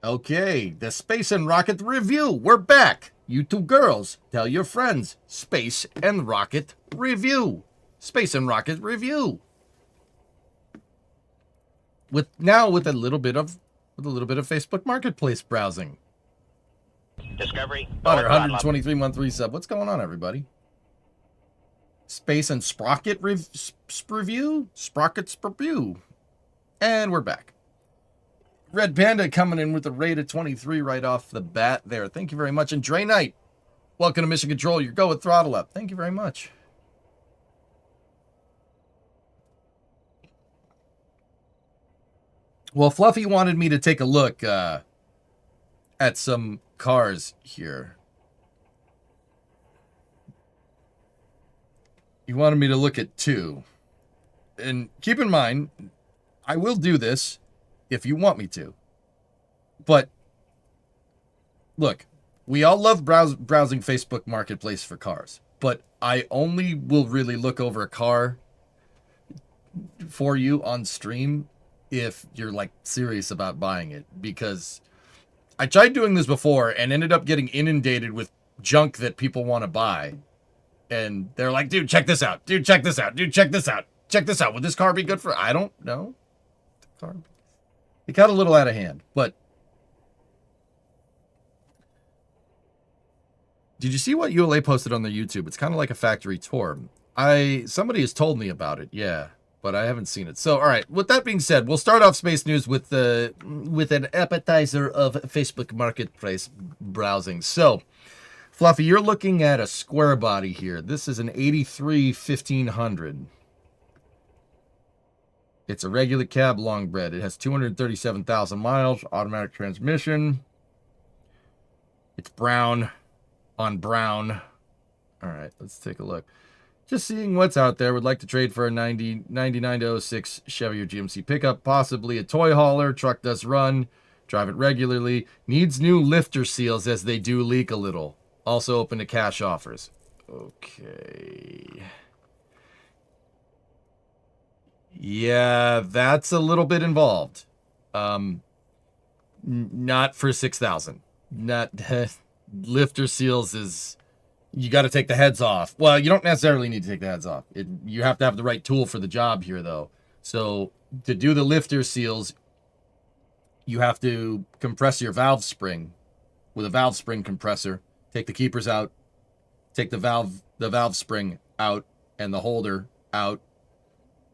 Okay, the Space and Rocket Review. We're back. You two girls, tell your friends. Space and Rocket Review. Space and Rocket Review. With a little bit of Facebook Marketplace browsing. Discovery. Butter, 123 month resub. What's going on, everybody? Space and Sprocket Review? Sprockets Review. And we're back. Red Panda coming in with a rate of 23 right off the bat there. Thank you very much. And Dre Knight, welcome to Mission Control. Your go with throttle up. Thank you very much. Well, Fluffy wanted me to take a look at some cars here. He wanted me to look at two. And keep in mind, I will do this if you want me to. But, look, we all love browsing Facebook Marketplace for cars. But I only will really look over a car for you on stream if you're, like, serious about buying it. Because I tried doing this before and ended up getting inundated with junk that people want to buy. And they're like, dude, check this out. Dude, check this out. Dude, check this out. Check this out. Would this car be good for... I don't know. It got a little out of hand, but... Did you see what ULA posted on their YouTube? It's kind of like a factory tour. Somebody has told me about it, yeah, but I haven't seen it. So, all right, with that being said, we'll start off Space News with an appetizer of Facebook Marketplace browsing. So... Fluffy, you're looking at a square body here. This is an 83 1500. It's a regular cab long bed. It has 237,000 miles, automatic transmission. It's brown on brown. All right, let's take a look. Just seeing what's out there. Would like to trade for a 99 06 Chevy or GMC pickup, possibly a toy hauler. Truck does run. Drive it regularly. Needs new lifter seals as they do leak a little. Also open to cash offers. Okay. Yeah, that's a little bit involved. Not for 6,000. Not lifter seals is you got to take the heads off. Well, you don't necessarily need to take the heads off. You have to have the right tool for the job here, though. So to do the lifter seals, you have to compress your valve spring with a valve spring compressor. Take the keepers out, take the valve spring out and the holder out,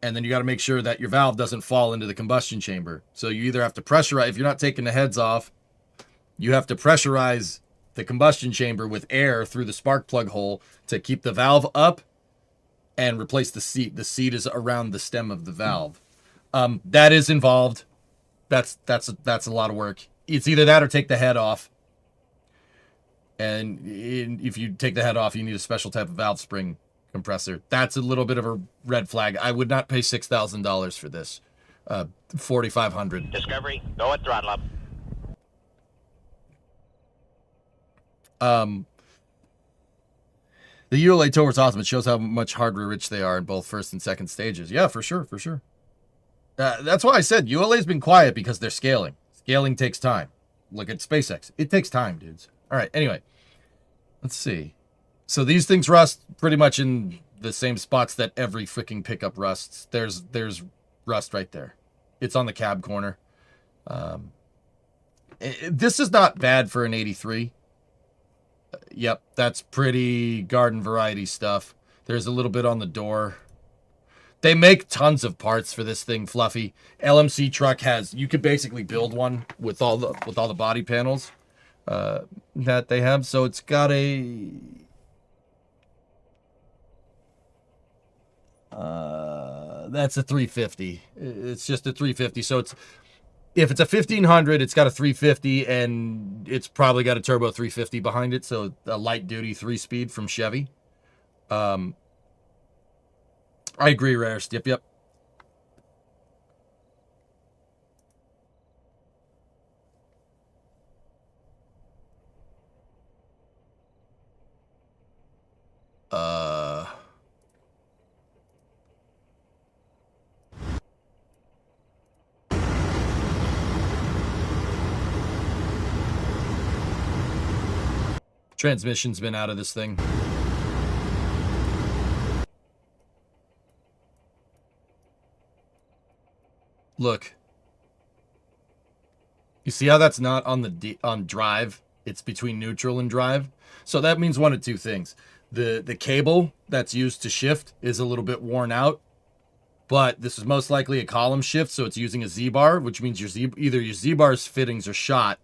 and then you got to make sure that your valve doesn't fall into the combustion chamber. So you either have to pressurize, if you're not taking the heads off, you have to pressurize the combustion chamber with air through the spark plug hole to keep the valve up and replace the seat. The seat is around the stem of the valve. That is involved. That's a lot of work. It's either that or take the head off. And if you take the head off, you need a special type of valve spring compressor. That's a little bit of a red flag. I would not pay $6,000 for this. $4,500. Discovery. Go at throttle up. The ULA tour is awesome. It shows how much hardware rich they are in both first and second stages. Yeah, for sure, for sure. That's why I said ULA's been quiet because they're scaling. Scaling takes time. Look at SpaceX. It takes time, dudes. All right, anyway, let's see. So these things rust pretty much in the same spots that every freaking pickup rusts. There's rust right there. It's on the cab corner. This is not bad for an 83. Yep, that's pretty garden variety stuff. There's a little bit on the door. They make tons of parts for this thing, Fluffy. LMC truck has, you could basically build one with all the body panels that they have. So it's got a that's a 350. It's just a 350. So it's, if it's a 1500, it's got a 350 and it's probably got a turbo 350 behind it. So a light duty 3-speed from Chevy. I agree, Rarest. Yep. Transmission's been out of this thing. Look. You see how that's not on the on drive? It's between neutral and drive. So that means one of two things. The cable that's used to shift is a little bit worn out, but this is most likely a column shift, so it's using a Z-bar, which means either your Z-bar's fittings are shot.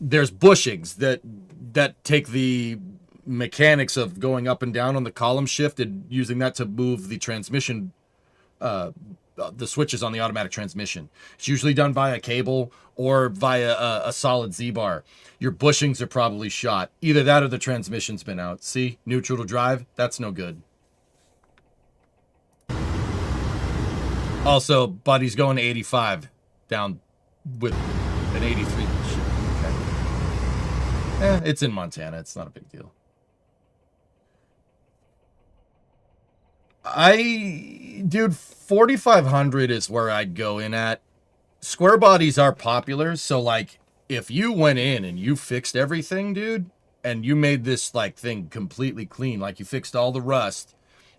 There's bushings that take the mechanics of going up and down on the column shift and using that to move the transmission, the switches on the automatic transmission. It's usually done via cable or via a solid Z-bar. Your bushings are probably shot. Either that or the transmission's been out. See? Neutral to drive? That's no good. Also, buddy's going to 85 down with an 83. Okay. It's in Montana. It's not a big deal. Dude, 4,500 is where I'd go in at. Square bodies are popular, so like if you went in and you fixed everything, dude, and you made this like thing completely clean, like you fixed all the rust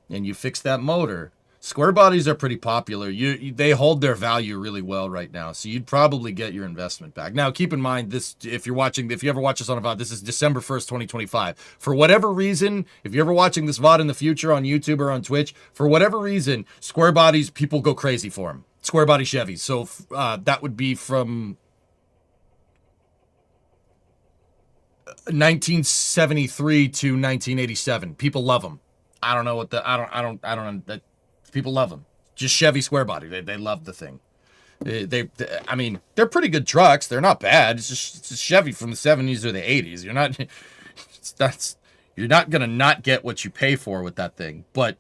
and you fixed that motor, square bodies are pretty popular. They hold their value really well right now, so you'd probably get your investment back. Now, keep in mind this: if you ever watch this on a VOD, this is December 1st, 2025. For whatever reason, if you're ever watching this VOD in the future on YouTube or on Twitch, for whatever reason, square bodies, people go crazy for them. Square body Chevys. So that would be from 1973 to 1987. People love them. I don't know what the I don't. People love them. Just Chevy square body. They love the thing. I mean, they're pretty good trucks. They're not bad. It's just Chevy from the 70s or the 80s. You're not gonna not get what you pay for with that thing. But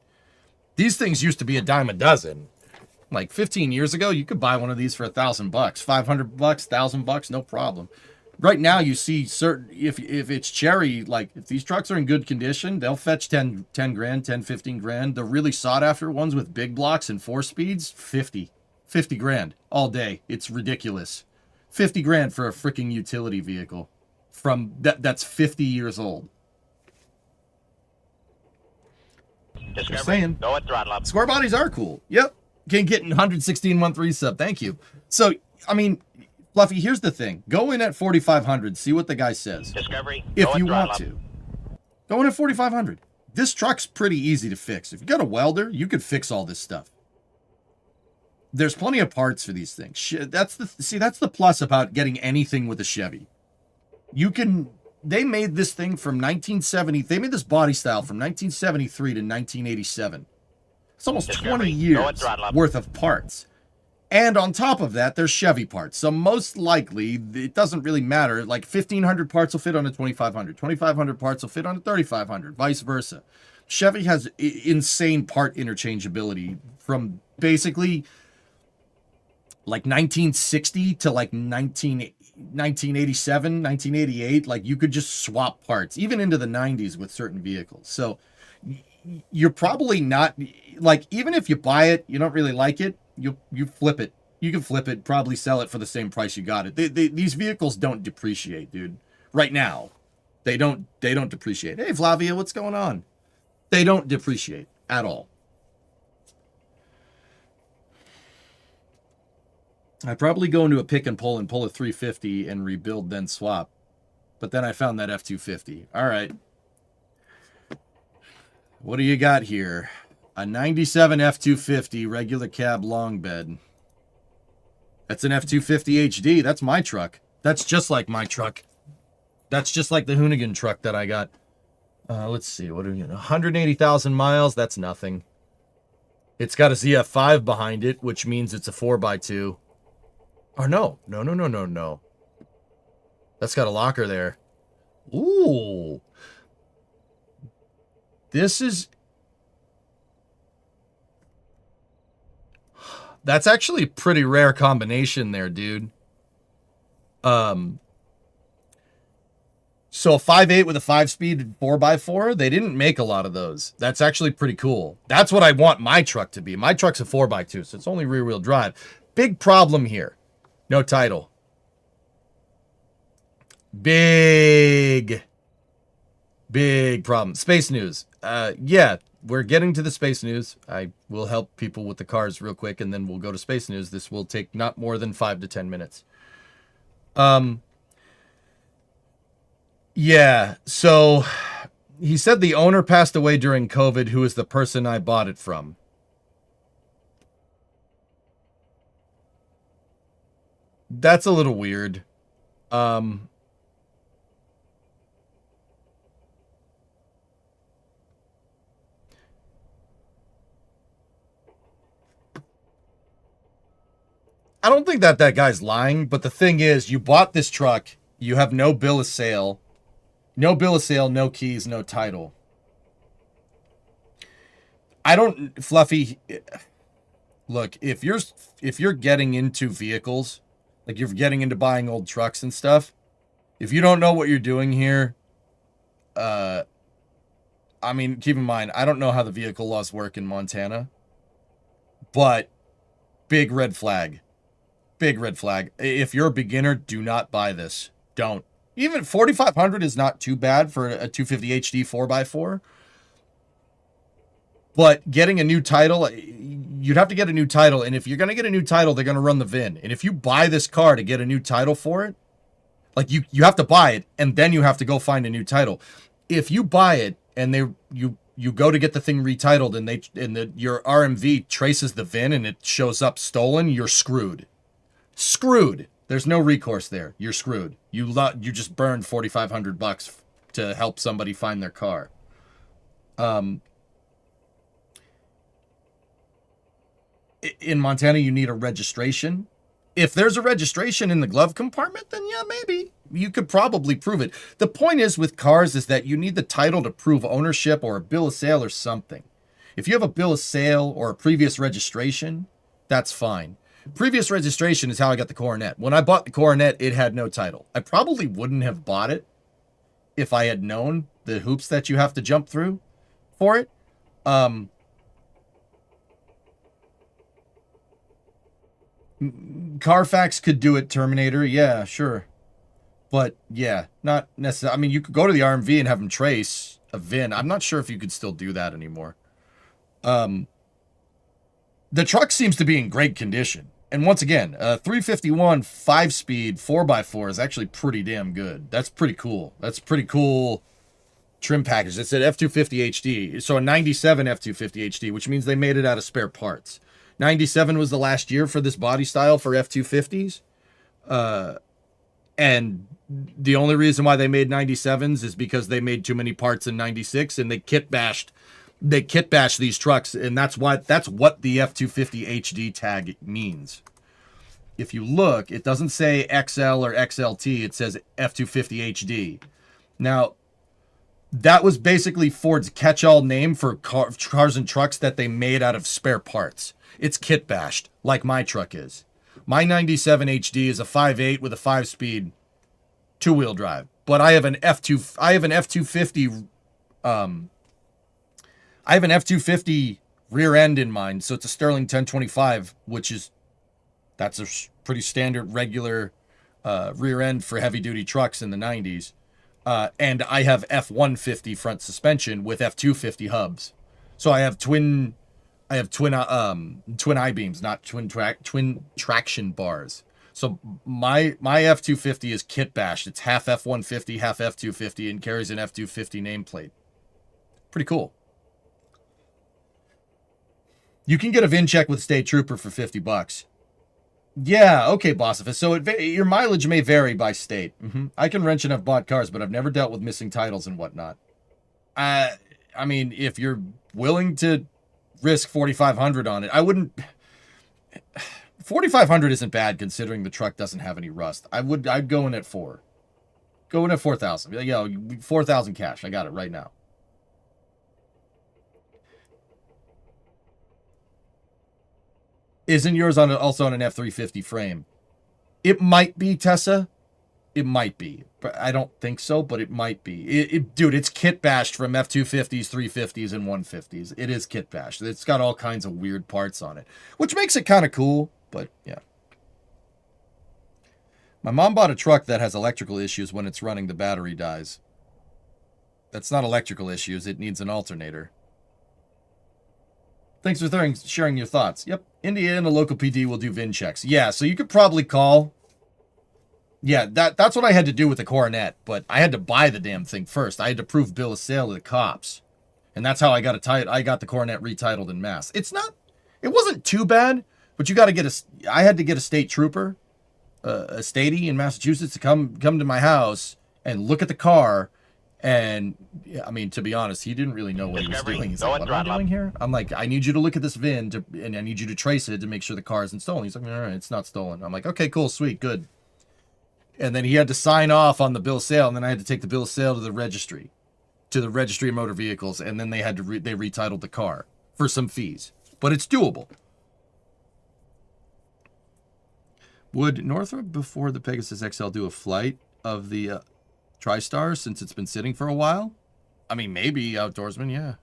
these things used to be a dime a dozen. Like 15 years ago, you could buy one of these for $1,000, $500, $1,000, no problem. Right now, you see certain, if it's Cherry, like if these trucks are in good condition, they'll fetch 10 grand, 10, 15 grand. The really sought after ones with big blocks and 4 speeds, 50 grand all day. It's ridiculous. 50 grand for a freaking utility vehicle that's 50 years old. Discovery, Just saying. go at throttle up. Square bodies are cool. Yep. Can get 116 month resub. Thank you. So, I mean, Fluffy, here's the thing. Go in at 4,500. See what the guy says. Discovery, If go you at want throttle to. Go in at 4,500. This truck's pretty easy to fix. If you got a welder, you could fix all this stuff. There's plenty of parts for these things. That's the plus about getting anything with a Chevy. They made this thing from 1970. They made this body style from 1973 to 1987. It's almost 20 years worth of parts. And on top of that, there's Chevy parts. So most likely, it doesn't really matter. Like 1,500 parts will fit on a 2,500. 2,500 parts will fit on a 3,500. Vice versa. Chevy has insane part interchangeability from basically like 1960 to like 1987, 1988. Like you could just swap parts, even into the 90s with certain vehicles. So you're probably not, like, even if you buy it, you don't really like it, you flip it. You can flip it, probably sell it for the same price you got it. These vehicles don't depreciate, dude. Right now, they don't depreciate. Hey, Flavia, what's going on? They don't depreciate at all. I'd probably go into a pick and pull a 350 and rebuild, then swap. But then I found that F250. All right. What do you got here? A 97 F250 regular cab long bed. That's an F250 HD. That's my truck. That's just like my truck. That's just like the Hoonigan truck that I got. Let's see. What are we getting? 180,000 miles. That's nothing. It's got a ZF5 behind it, which means it's a 4x2. Or no. No. That's got a locker there. Ooh. That's actually a pretty rare combination there, dude. So a 5.8 with a 5-speed 4x4, they didn't make a lot of those. That's actually pretty cool. That's what I want my truck to be. My truck's a 4x2, so it's only rear-wheel drive. Big problem here. No title. Big Big problem. Space news. Yeah, we're getting to the space news. I will help people with the cars real quick, and then we'll go to space news. This will take not more than 5 to 10 minutes. Yeah, so he said the owner passed away during COVID, who is the person I bought it from. That's a little weird. I don't think that guy's lying, but the thing is, you bought this truck, you have no bill of sale, no keys, no title. I don't, Fluffy, look, if you're getting into vehicles, like you're getting into buying old trucks and stuff, if you don't know what you're doing here, I mean, keep in mind, I don't know how the vehicle laws work in Montana, but big red flag. Big red flag. If you're a beginner, do not buy this. Don't. Even 4,500 is not too bad for a 250 HD 4x4. But getting a new title, you'd have to get a new title. And if you're going to get a new title, they're going to run the VIN. And if you buy this car to get a new title for it, like you have to buy it and then you have to go find a new title. If you buy it and you go to get the thing retitled and your RMV traces the VIN and it shows up stolen, you're screwed. Screwed. There's no recourse there. You're screwed. You just burned $4,500 to help somebody find their car. In Montana, you need a registration. If there's a registration in the glove compartment, then yeah, maybe you could probably prove it. The point is with cars is that you need the title to prove ownership or a bill of sale or something. If you have a bill of sale or a previous registration, that's fine. Previous registration is how I got the Coronet. When I bought the Coronet, it had no title. I probably wouldn't have bought it if I had known the hoops that you have to jump through for it. Carfax could do it, Terminator. Yeah, sure. But yeah, not necessarily. I mean, you could go to the RMV and have them trace a VIN. I'm not sure if you could still do that anymore. The truck seems to be in great condition. And once again, 351 5-speed 4x4 is actually pretty damn good. That's pretty cool. That's pretty cool trim package. It's an F250 HD. So a 97 F250 HD, which means they made it out of spare parts. 97 was the last year for this body style for F250s. And the only reason why they made 97s is because they made too many parts in 96 and they kit bashed these trucks, and that's what the F250 HD tag means. If you look, it doesn't say XL or XLT, it says F250 HD. Now, that was basically Ford's catch-all name for cars and trucks that they made out of spare parts. It's kit bashed, like my truck is. My 97 HD is a 5.8 with a 5-speed two-wheel drive, but I have an F250 rear end in mind, so it's a Sterling 1025, that's a pretty standard regular rear end for heavy duty trucks in the 90s. And I have F150 front suspension with F250 hubs. So I have twin I-beams, not twin traction bars. So my F250 is kit bashed. It's half F150, half F250, and carries an F250 nameplate. Pretty cool. You can get a VIN check with State Trooper for $50. Yeah, okay, Bossifus. So your mileage may vary by state. I can wrench and have bought cars, but I've never dealt with missing titles and whatnot. I mean, if you're willing to risk $4,500 on it, I wouldn't. $4,500 isn't bad considering the truck doesn't have any rust. I'd go in at 4. Go in at 4,000. Yo, 4,000 cash. I got it right now. Isn't yours also on an F350 frame? It might be, Tessa. It might be. But I don't think so, but it might be. Dude, it's kit bashed from F250s, 350s, and 150s. It is kit bashed. It's got all kinds of weird parts on it, which makes it kind of cool, but yeah. My mom bought a truck that has electrical issues. When it's running, the battery dies. That's not electrical issues. It needs an alternator. Thanks for sharing your thoughts. Yep. Indiana local PD will do VIN checks. Yeah, so you could probably call. Yeah, that's what I had to do with the Coronet, but I had to buy the damn thing first. I had to prove bill of sale to the cops. And that's how I got the Coronet retitled in Mass. It wasn't too bad, but you got to I had to get a state trooper, a statey in Massachusetts to come to my house and look at the car. And I mean, to be honest, he didn't really know what he was doing. He's like, what am I doing here? I'm like, I need you to look at this VIN and I need you to trace it to make sure the car isn't stolen. He's like, all right, it's not stolen. I'm like, okay, cool, sweet, good. And then he had to sign off on the bill of sale, and then I had to take the bill of sale to the registry of motor vehicles, and then they had to they retitled the car for some fees. But it's doable. Would Northrop before the Pegasus XL do a flight of the TriStar since it's been sitting for a while? I mean, maybe Outdoorsman, yeah.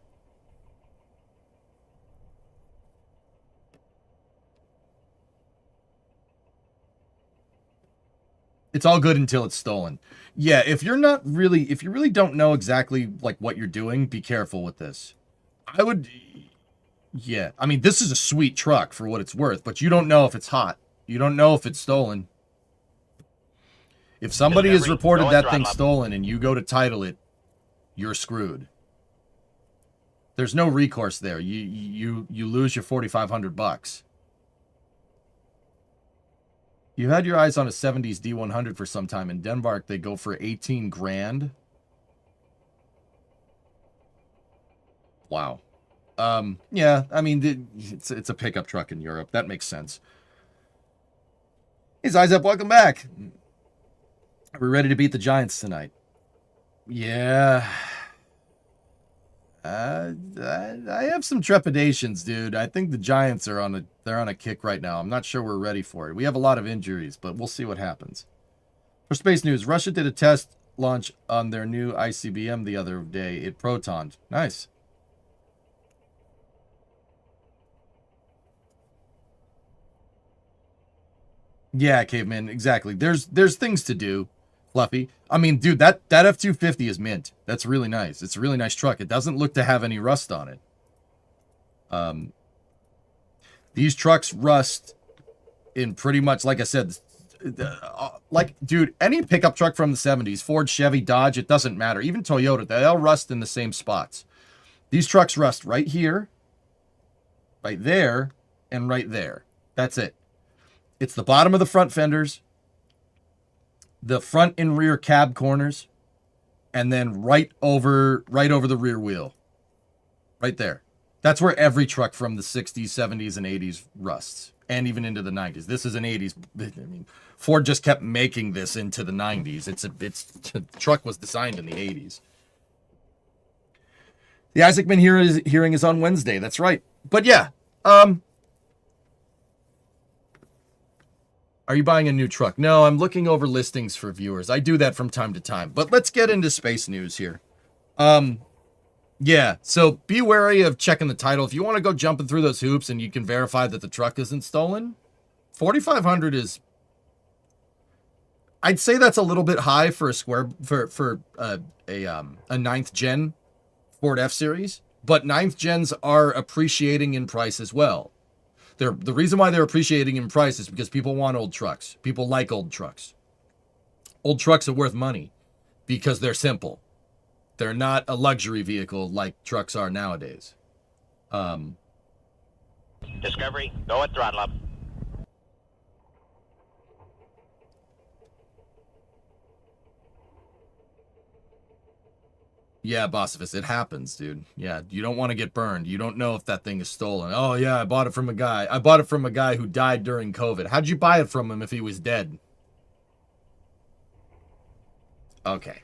It's all good until it's stolen. Yeah, if you really don't know exactly like what you're doing, be careful with this. Yeah, I mean, this is a sweet truck for what it's worth, but you don't know if it's hot. You don't know if it's stolen. If somebody has reported that thing stolen and you go to title it, you're screwed. There's no recourse there. You lose your $4,500. You had your eyes on a 70s D100 for some time. In Denmark, they go for 18 grand. Wow. Yeah, I mean, it's a pickup truck in Europe. That makes sense. Hey, Zizep, welcome back. Are we ready to beat the Giants tonight? Yeah. I have some trepidations, dude. I think the Giants are on a kick right now. I'm not sure we're ready for it. We have a lot of injuries, but we'll see what happens. For space news, Russia did a test launch on their new ICBM the other day. It protoned. Nice. Yeah, caveman, exactly. There's things to do, Fluffy. I mean, dude, that F-250 is mint. That's really nice. It's a really nice truck. It doesn't look to have any rust on it. These trucks rust in pretty much, like I said, like, dude, any pickup truck from the 70s, Ford, Chevy, Dodge, it doesn't matter. Even Toyota, they all rust in the same spots. These trucks rust right here, right there, and right there. That's it. It's the bottom of the front fenders, the front and rear cab corners, and then right over the rear wheel. Right there. That's where every truck from the 60s, 70s, and 80s rusts. And even into the 90s. This is an 80s. I mean, Ford just kept making this into the 90s. The truck was designed in the 80s. The Isaacman hearing is on Wednesday. That's right. But yeah, are you buying a new truck? No, I'm looking over listings for viewers. I do that from time to time. But let's get into space news here. Yeah, so be wary of checking the title. If you want to go jumping through those hoops and you can verify that the truck isn't stolen, 4,500 is... I'd say that's a little bit high for a ninth gen Ford F-Series. But ninth gens are appreciating in price as well. The reason why they're appreciating in price is because people want old trucks. People like old trucks. Old trucks are worth money because they're simple. They're not a luxury vehicle like trucks are nowadays. Discovery, go at throttle up. Yeah, Bossifus, it happens, dude. Yeah, you don't want to get burned. You don't know if that thing is stolen. Oh, yeah, I bought it from a guy. I bought it from a guy who died during COVID. How'd you buy it from him if he was dead? Okay.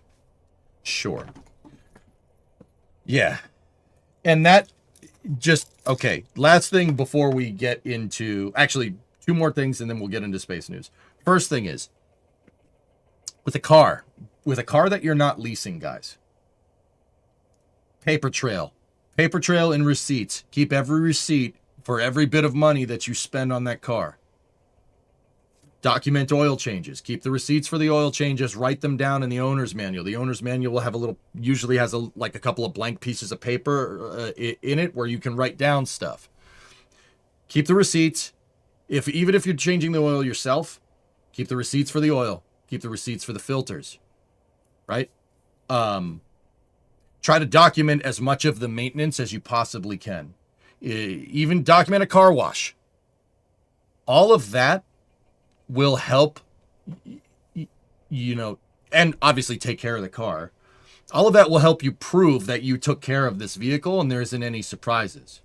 Sure. Yeah. And that just... Okay, last thing before we get into... Actually, two more things and then we'll get into space news. First thing is, with a car that you're not leasing, guys... Paper trail and receipts. Keep every receipt for every bit of money that you spend on that car. Document oil changes. Keep the receipts for the oil changes. Write them down in the owner's manual. The owner's manual will have usually has like a couple of blank pieces of paper in it where you can write down stuff. Keep the receipts. Even if you're changing the oil yourself, keep the receipts for the oil. Keep the receipts for the filters. Right? Try to document as much of the maintenance as you possibly can. Even document a car wash. All of that will help, and obviously take care of the car. All of that will help you prove that you took care of this vehicle and there isn't any surprises.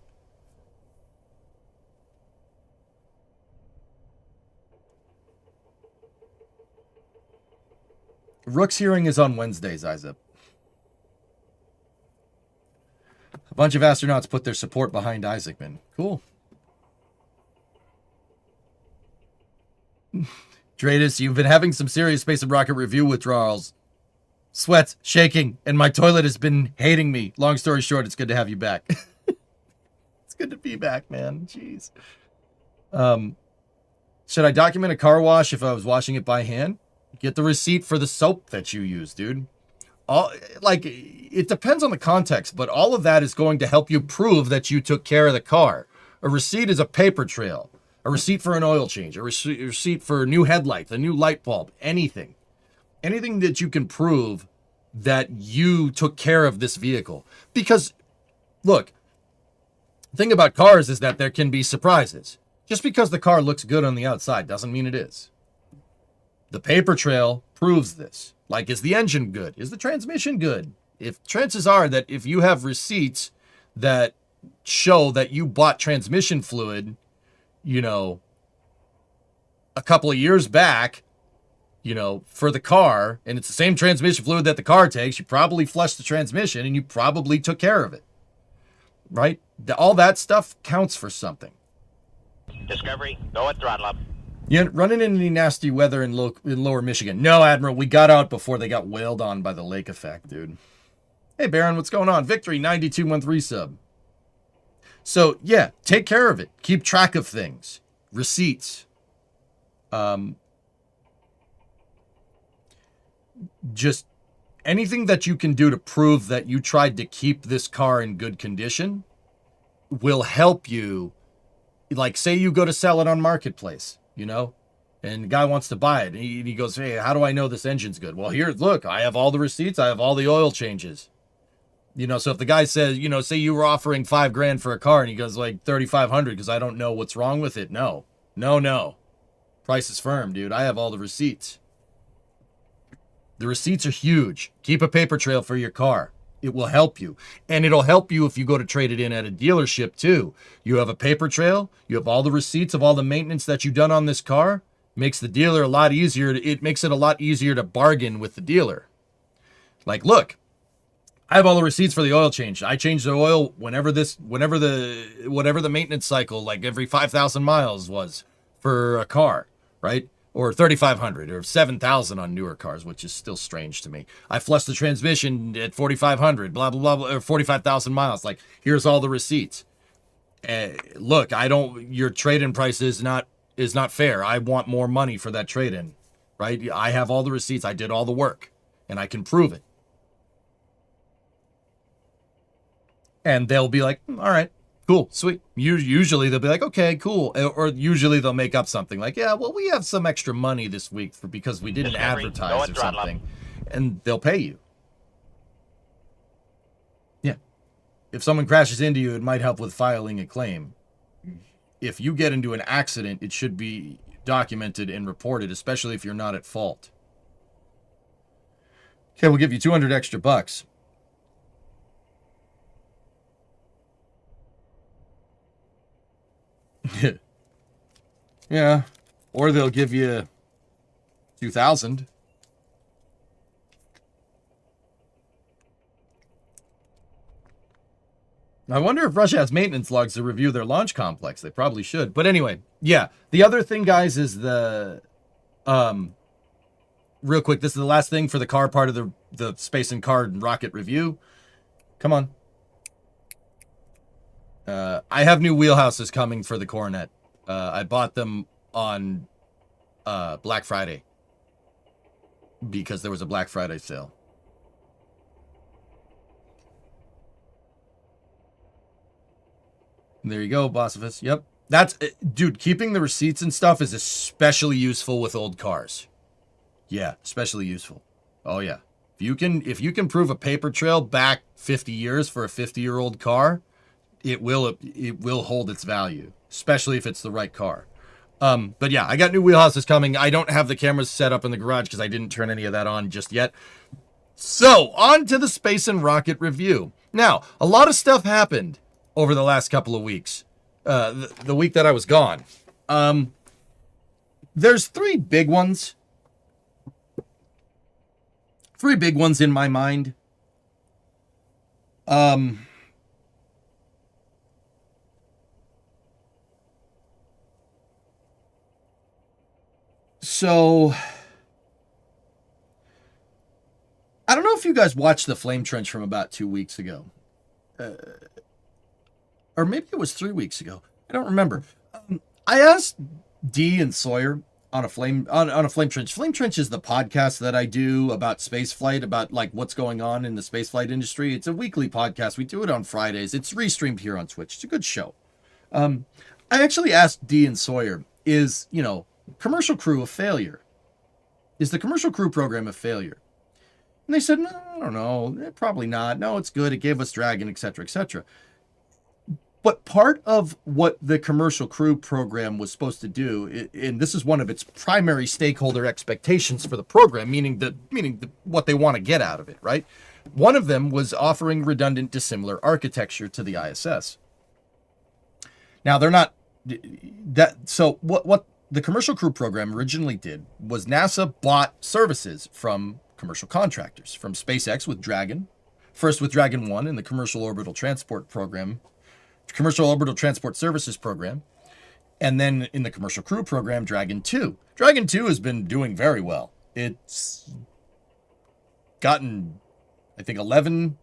Rook's hearing is on Wednesdays, Isaac. A bunch of astronauts put their support behind Isaacman. Cool. Dratus, you've been having some serious Space and Rocket Review withdrawals. Sweats, shaking, and my toilet has been hating me. Long story short, it's good to have you back. It's good to be back, man. Jeez. Should I document a car wash if I was washing it by hand? Get the receipt for the soap that you use, dude. It depends on the context, but all of that is going to help you prove that you took care of the car. A receipt is a paper trail. A receipt for an oil change, a receipt for a new headlight, a new light bulb, anything. Anything that you can prove that you took care of this vehicle. Because, look, the thing about cars is that there can be surprises. Just because the car looks good on the outside doesn't mean it is. The paper trail proves this. Like, is the engine good? Is the transmission good? If chances are that if you have receipts that show that you bought transmission fluid, a couple of years back, for the car, and it's the same transmission fluid that the car takes, you probably flushed the transmission and you probably took care of it. Right? All that stuff counts for something. Discovery, go at throttle up. You running into any nasty weather in lower Michigan? No, Admiral, we got out before they got wailed on by the lake effect, dude. Hey, Baron, what's going on? Victory, 9213 sub. So, yeah, take care of it. Keep track of things. Receipts. Just anything that you can do to prove that you tried to keep this car in good condition will help you. Like, say you go to sell it on Marketplace, and the guy wants to buy it. And he goes, hey, how do I know this engine's good? Well, here, look, I have all the receipts. I have all the oil changes. So if the guy says, say you were offering $5,000 for a car and he goes like 3,500 because I don't know what's wrong with it. No. Price is firm, dude. I have all the receipts. The receipts are huge. Keep a paper trail for your car. It will help you. And it'll help you if you go to trade it in at a dealership too. You have a paper trail. You have all the receipts of all the maintenance that you've done on this car. Makes the dealer a lot easier. It makes it a lot easier to bargain with the dealer. Like, look. I have all the receipts for the oil change. I change the oil whatever the maintenance cycle, like every 5,000 miles was for a car, right? Or 3,500 or 7,000 on newer cars, which is still strange to me. I flush the transmission at 4,500, blah, blah, blah, or 45,000 miles. Like, here's all the receipts. Look, your trade-in price is not fair. I want more money for that trade-in, right? I have all the receipts. I did all the work and I can prove it. And they'll be like, all right, cool, sweet. Usually they'll be like, okay, cool. Or usually they'll make up something like, yeah, well, we have some extra money this week because we didn't advertise or something. And they'll pay you. Yeah. If someone crashes into you, it might help with filing a claim. If you get into an accident, it should be documented and reported, especially if you're not at fault. Okay, we'll give you 200 extra bucks. Yeah, or they'll give you 2,000. I wonder if Russia has maintenance logs to review their launch complex. They probably should. But anyway, yeah. The other thing, guys, is real quick, this is the last thing for the car part of the Space and Car and Rocket Review. Come on. I have new wheelhouses coming for the Coronet. I bought them on Black Friday, because there was a Black Friday sale. There you go, Bossifus. Yep. That's, dude, keeping the receipts and stuff is especially useful with old cars. Yeah, especially useful. Oh yeah. If you can prove a paper trail back 50 years for a 50-year-old car, it will hold its value, especially if it's the right car. But yeah, I got new wheelhouses coming. I don't have the cameras set up in the garage because I didn't turn any of that on just yet. So, on to the Space and Rocket review. Now, a lot of stuff happened over the last couple of weeks. The week that I was gone. There's three big ones. Three big ones in my mind. So, I don't know if you guys watched the Flame Trench from about 2 weeks ago. Or maybe it was 3 weeks ago. I don't remember. I asked Dee and Sawyer on a Flame Trench. Flame Trench is the podcast that I do about space flight, about like what's going on in the space flight industry. It's a weekly podcast. We do it on Fridays. It's restreamed here on Twitch. It's a good show. I actually asked Dee and Sawyer, is, commercial crew a failure? Is the commercial crew program a failure? And they said, no, I don't know. Probably not. No, it's good. It gave us Dragon, etc., etc. But part of what the commercial crew program was supposed to do, and this is one of its primary stakeholder expectations for the program, meaning what they want to get out of it, right? One of them was offering redundant dissimilar architecture to the ISS. Now they're not that. So what the commercial crew program originally did was NASA bought services from commercial contractors, from SpaceX with Dragon, first with Dragon 1 in the Commercial Orbital Transport Program. Commercial Orbital Transport Services Program, and then in the Commercial Crew Program, Dragon 2. Dragon 2 has been doing very well. It's gotten, I think, 11.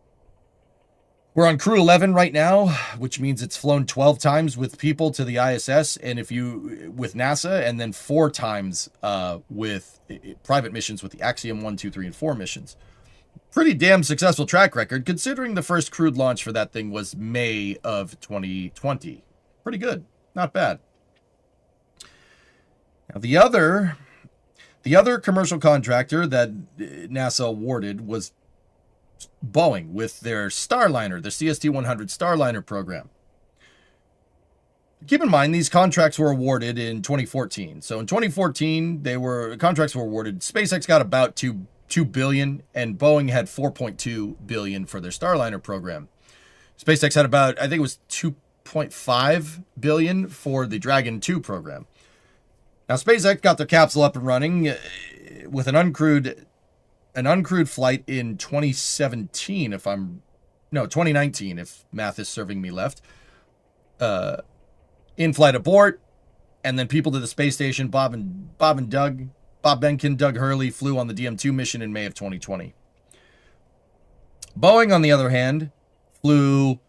We're on Crew 11 right now, which means it's flown 12 times with people to the ISS, and with NASA, and then 4 times with private missions with the Axiom 1, 2, 3, and 4 missions. Pretty damn successful track record, considering the first crewed launch for that thing was May of 2020. Pretty good. Not bad. Now, the other commercial contractor that NASA awarded was Boeing with their Starliner, the CST-100 Starliner program. Keep in mind, these contracts were awarded in 2014. So in 2014, contracts were awarded. SpaceX got about $2 billion, and Boeing had $4.2 billion for their Starliner program. SpaceX had about, I think it was $2.5 billion for the Dragon 2 program. Now, SpaceX got their capsule up and running with an uncrewed flight in 2019, if math is serving me left. In-flight abort, and then people to the space station. Bob Behnken, Doug Hurley flew on the DM2 mission in May of 2020. Boeing, on the other hand, flew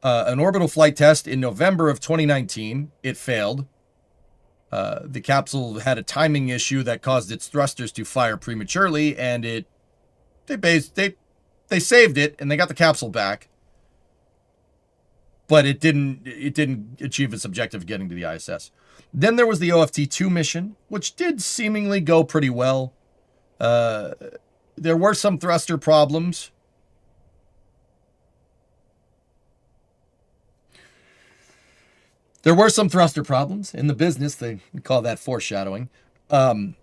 an orbital flight test in November of 2019. It failed. The capsule had a timing issue that caused its thrusters to fire prematurely, and they saved it, and they got the capsule back. But it didn't achieve its objective of getting to the ISS. Then there was the OFT-2 mission, which did seemingly go pretty well. There were some thruster problems. There were some thruster problems in the business. They call that foreshadowing. And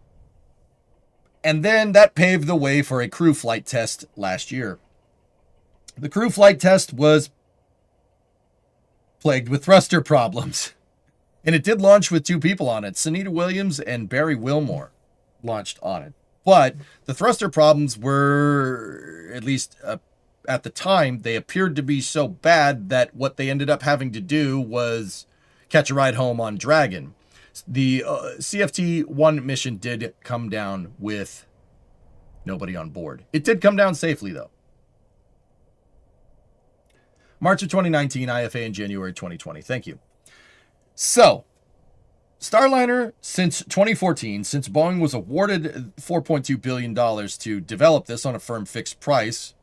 then that paved the way for a crew flight test last year. The crew flight test was plagued with thruster problems. And it did launch with 2 people on it. Sunita Williams and Barry Wilmore launched on it. But the thruster problems were, at least at the time, they appeared to be so bad that what they ended up having to do was catch a ride home on Dragon. The CFT-1 mission did come down with nobody on board. It did come down safely, though. March of 2019, IFA in January 2020. Thank you. So, Starliner, since 2014, since Boeing was awarded $4.2 billion to develop this on a firm fixed price,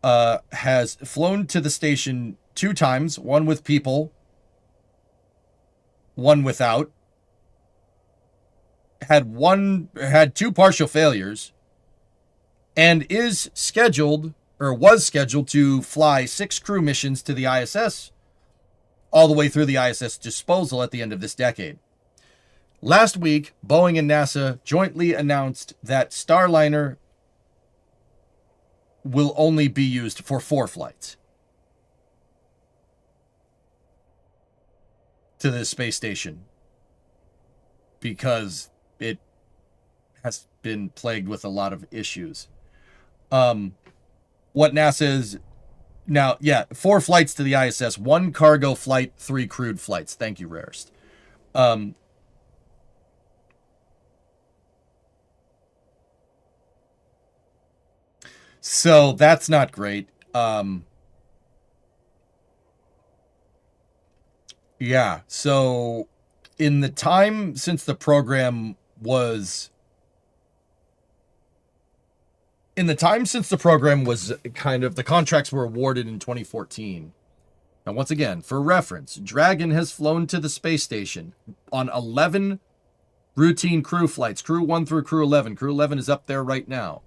has flown to the station 2 times, one with people, one without. Had 2 partial failures, and is scheduled, or was scheduled, to fly 6 crew missions to the ISS, all the way through the ISS disposal at the end of this decade. Last week, Boeing and NASA jointly announced that Starliner will only be used for 4 flights to the space station, because it has been plagued with a lot of issues. What NASA is now, 4 flights to the ISS, 1 cargo flight, 3 crewed flights. Thank you, Rarest. So that's not great. So in the time since the program was kind of, the contracts were awarded in 2014. Now, once again, for reference, Dragon has flown to the space station on 11 routine crew flights, crew 1 through crew 11. Crew 11 is up there right now.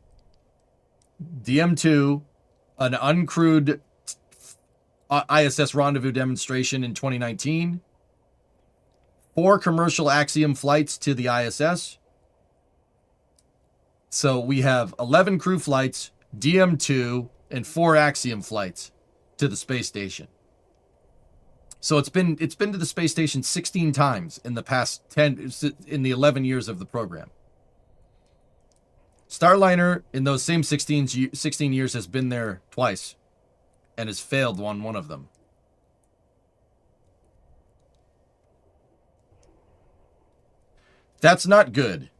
DM2, an uncrewed ISS rendezvous demonstration in 2019, 4 commercial Axiom flights to the ISS. So we have 11 crew flights, DM2, and 4 Axiom flights to the space station. So it's been to the space station 16 times in the past 11 years of the program. Starliner, in those same 16 years, has been there twice and has failed on one of them. That's not good.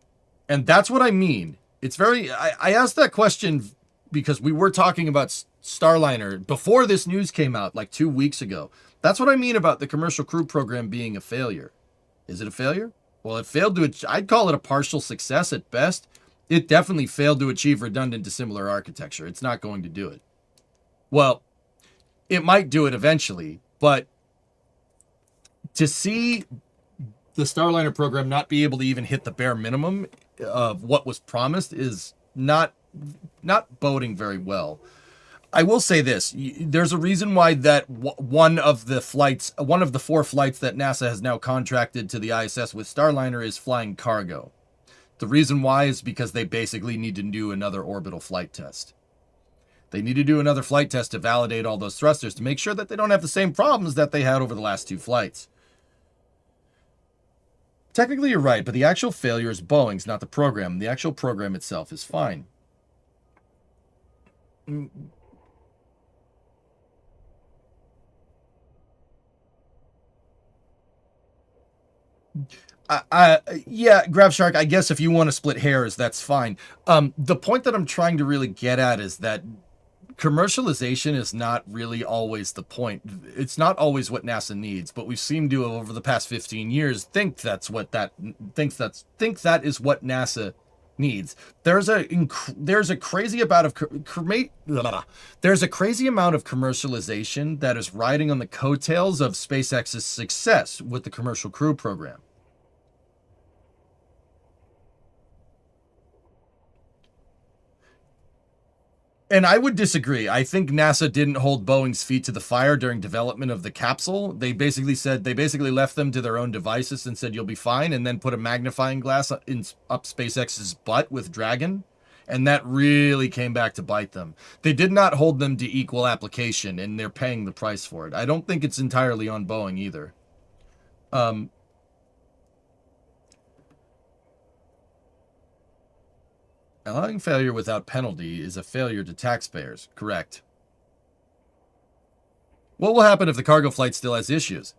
And that's what I mean. It's very... I asked that question because we were talking about Starliner before this news came out, like 2 weeks ago. That's what I mean about the commercial crew program being a failure. Is it a failure? Well, it failed to... I'd call it a partial success at best. It definitely failed to achieve redundant dissimilar architecture. It's not going to do it. Well, it might do it eventually, but to see the Starliner program not be able to even hit the bare minimum of what was promised is not boding very well. I will say this. There's a reason why that one of the 4 flights that NASA has now contracted to the ISS with Starliner is flying cargo. The reason why is because they basically need to do another orbital flight test. They need to do another flight test to validate all those thrusters to make sure that they don't have the same problems that they had over the last 2 flights. Technically, you're right, but the actual failure is Boeing's, not the program. The actual program itself is fine. Yeah, Grab Shark, I guess if you want to split hairs, that's fine. The point that I'm trying to really get at is that commercialization is not really always the point. It's not always what NASA needs, but we seem to, over the past 15 years, think that is what NASA needs. There's a crazy amount of commercialization that is riding on the coattails of SpaceX's success with the commercial crew program. And I would disagree. I think NASA didn't hold Boeing's feet to the fire during development of the capsule. They basically left them to their own devices and said, you'll be fine, and then put a magnifying glass up SpaceX's butt with Dragon. And that really came back to bite them. They did not hold them to equal application, and they're paying the price for it. I don't think it's entirely on Boeing either. Allowing failure without penalty is a failure to taxpayers. Correct. What will happen if the cargo flight still has issues?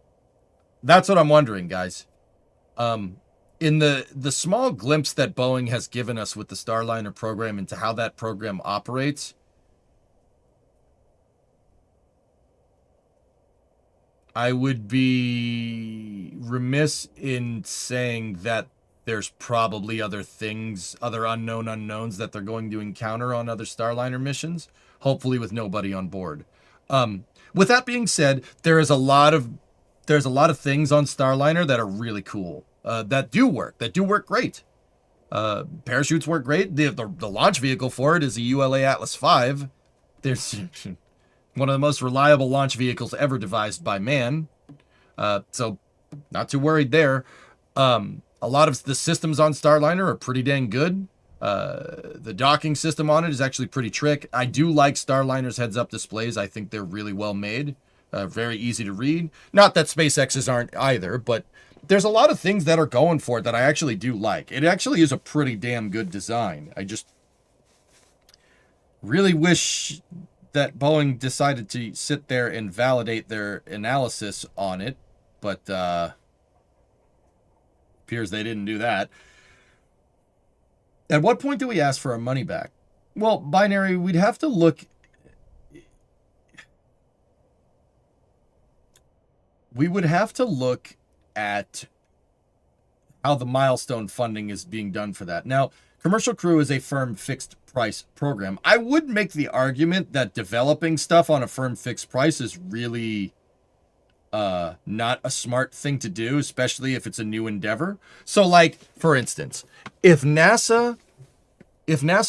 That's what I'm wondering, guys. In the small glimpse that Boeing has given us with the Starliner program into how that program operates, I would be remiss in saying that there's probably other things, other unknown unknowns that they're going to encounter on other Starliner missions, hopefully with nobody on board. With that being said, there's a lot of things on Starliner that are really cool, that do work great. Parachutes work great. The launch vehicle for it is a ULA Atlas V. There's one of the most reliable launch vehicles ever devised by man. So not too worried there. A lot of the systems on Starliner are pretty dang good. The docking system on it is actually pretty trick. I do like Starliner's heads-up displays. I think they're really well made. Very easy to read. Not that SpaceX's aren't either, but there's a lot of things that are going for it that I actually do like. It actually is a pretty damn good design. I just really wish that Boeing decided to sit there and validate their analysis on it, but appears they didn't do that. At what point do we ask for our money back? Well, Binary, we'd have to look. We would have to look at how the milestone funding is being done for that. Now, Commercial Crew is a firm fixed price program. I would make the argument that developing stuff on a firm fixed price is really not a smart thing to do, especially if it's a new endeavor. So, like, for instance, if NASA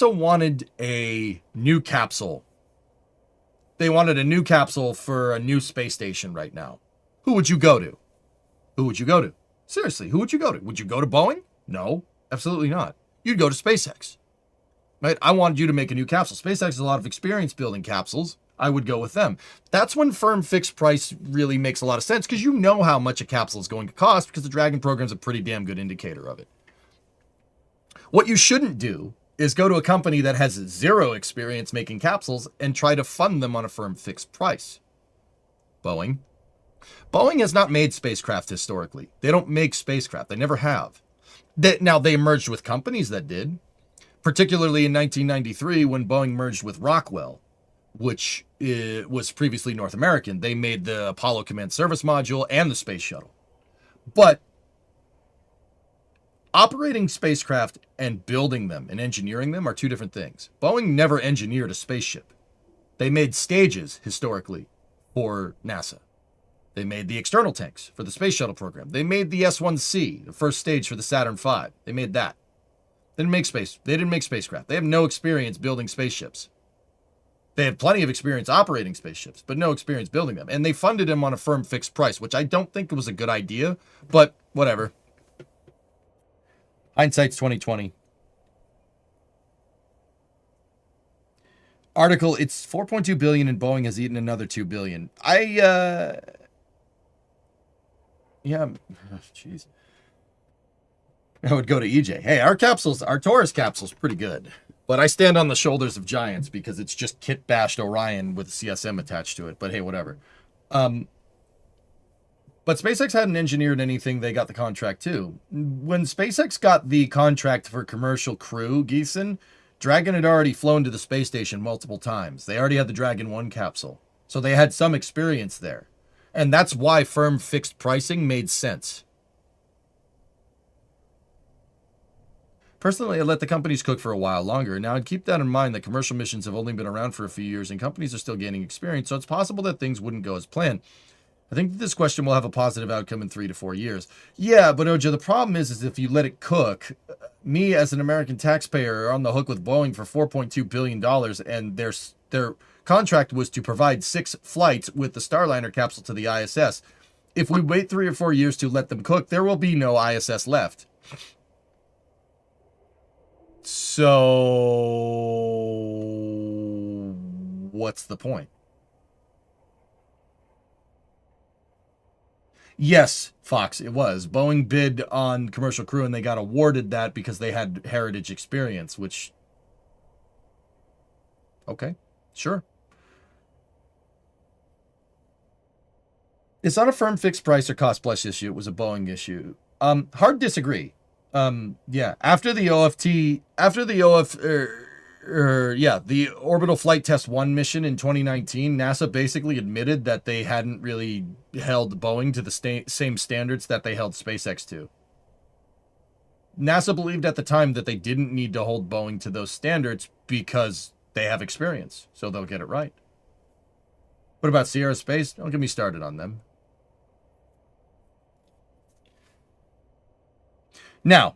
wanted a new capsule, they wanted a new capsule for a new space station right now, who would you go to? Who would you go to? Seriously, who would you go to? Would you go to Boeing? No, absolutely not. You'd go to SpaceX. Right? I wanted you to make a new capsule. SpaceX has a lot of experience building capsules. I would go with them. That's when firm fixed price really makes a lot of sense, because you know how much a capsule is going to cost, because the Dragon program is a pretty damn good indicator of it. What you shouldn't do is go to a company that has zero experience making capsules and try to fund them on a firm fixed price. Boeing has not made spacecraft historically. They don't make spacecraft. They never have. Now, they merged with companies that did, particularly in 1993 when Boeing merged with Rockwell, which was previously North American. They made the Apollo Command Service Module and the Space Shuttle. But operating spacecraft and building them and engineering them are two different things. Boeing never engineered a spaceship. They made stages historically for NASA. They made the external tanks for the Space Shuttle program. They made the S-1C, the first stage for the Saturn V. They made that. They didn't make spacecraft. They have no experience building spaceships. They had plenty of experience operating spaceships, but no experience building them. And they funded them on a firm fixed price, which I don't think was a good idea, but whatever. Hindsight's 2020. Article, it's $4.2 billion and Boeing has eaten another $2 billion. Yeah, jeez. I would go to EJ. Hey, our Taurus capsule's pretty good. But I stand on the shoulders of giants because it's just kit-bashed Orion with a CSM attached to it. But hey, whatever. But SpaceX hadn't engineered anything. They got the contract too. When SpaceX got the contract for Commercial Crew, Geeson, Dragon had already flown to the space station multiple times. They already had the Dragon 1 capsule. So they had some experience there. And that's why firm fixed pricing made sense. Personally, I'd let the companies cook for a while longer. Now, I'd keep that in mind that commercial missions have only been around for a few years and companies are still gaining experience, so it's possible that things wouldn't go as planned. I think that this question will have a positive outcome in 3 to 4 years. Yeah, but Ojo, the problem is if you let it cook, me as an American taxpayer are on the hook with Boeing for $4.2 billion, and their contract was to provide 6 flights with the Starliner capsule to the ISS. If we wait 3 or 4 years to let them cook, there will be no ISS left. So, what's the point? Yes, Fox, it was. Boeing bid on Commercial Crew and they got awarded that because they had heritage experience, which... Okay, sure. It's not a firm fixed price or cost plus issue. It was a Boeing issue. Hard disagree. Yeah, after the the Orbital Flight Test 1 mission in 2019, NASA basically admitted that they hadn't really held Boeing to the same standards that they held SpaceX to. NASA believed at the time that they didn't need to hold Boeing to those standards because they have experience, so they'll get it right. What about Sierra Space? Don't get me started on them. Now,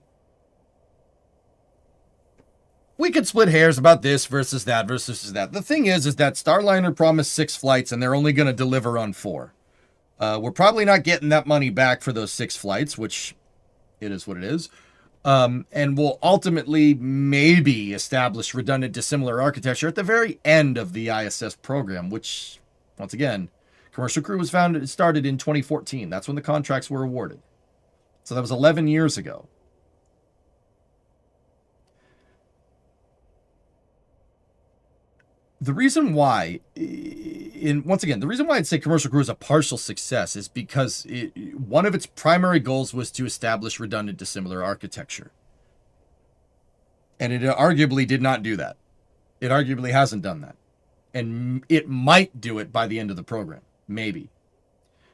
we could split hairs about this versus that versus that. The thing is that Starliner promised 6 flights and they're only going to deliver on 4. We're probably not getting that money back for those 6 flights, which it is what it is. And we'll ultimately maybe establish redundant dissimilar architecture at the very end of the ISS program, which, once again, commercial crew was started in 2014. That's when the contracts were awarded. So that was 11 years ago. The reason why, the reason why I'd say commercial crew is a partial success is because one of its primary goals was to establish redundant dissimilar architecture. And it arguably did not do that. It arguably hasn't done that. And it might do it by the end of the program. Maybe.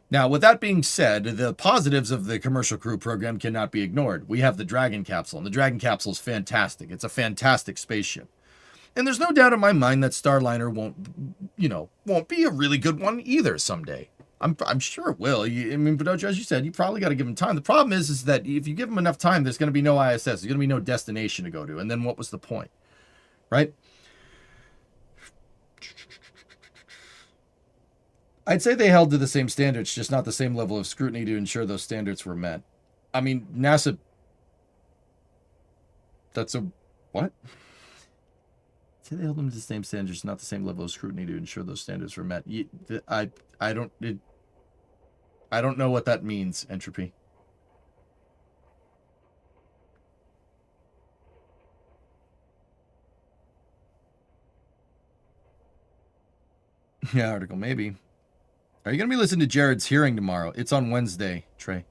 Now, with that being said, the positives of the commercial crew program cannot be ignored. We have the Dragon capsule, and the Dragon capsule is fantastic. It's a fantastic spaceship. And there's no doubt in my mind that Starliner won't be a really good one either someday. I'm sure it will. But as you said, you probably got to give them time. The problem is that if you give them enough time, there's going to be no ISS. There's going to be no destination to go to. And then what was the point? Right? I'd say they held to the same standards, just not the same level of scrutiny to ensure those standards were met. I mean, NASA... That's a... What? Say they held them to the same standards, not the same level of scrutiny to ensure those standards were met. I don't know what that means, Entropy. Yeah, article, maybe. Are you going to be listening to Jared's hearing tomorrow? It's on Wednesday, Trey.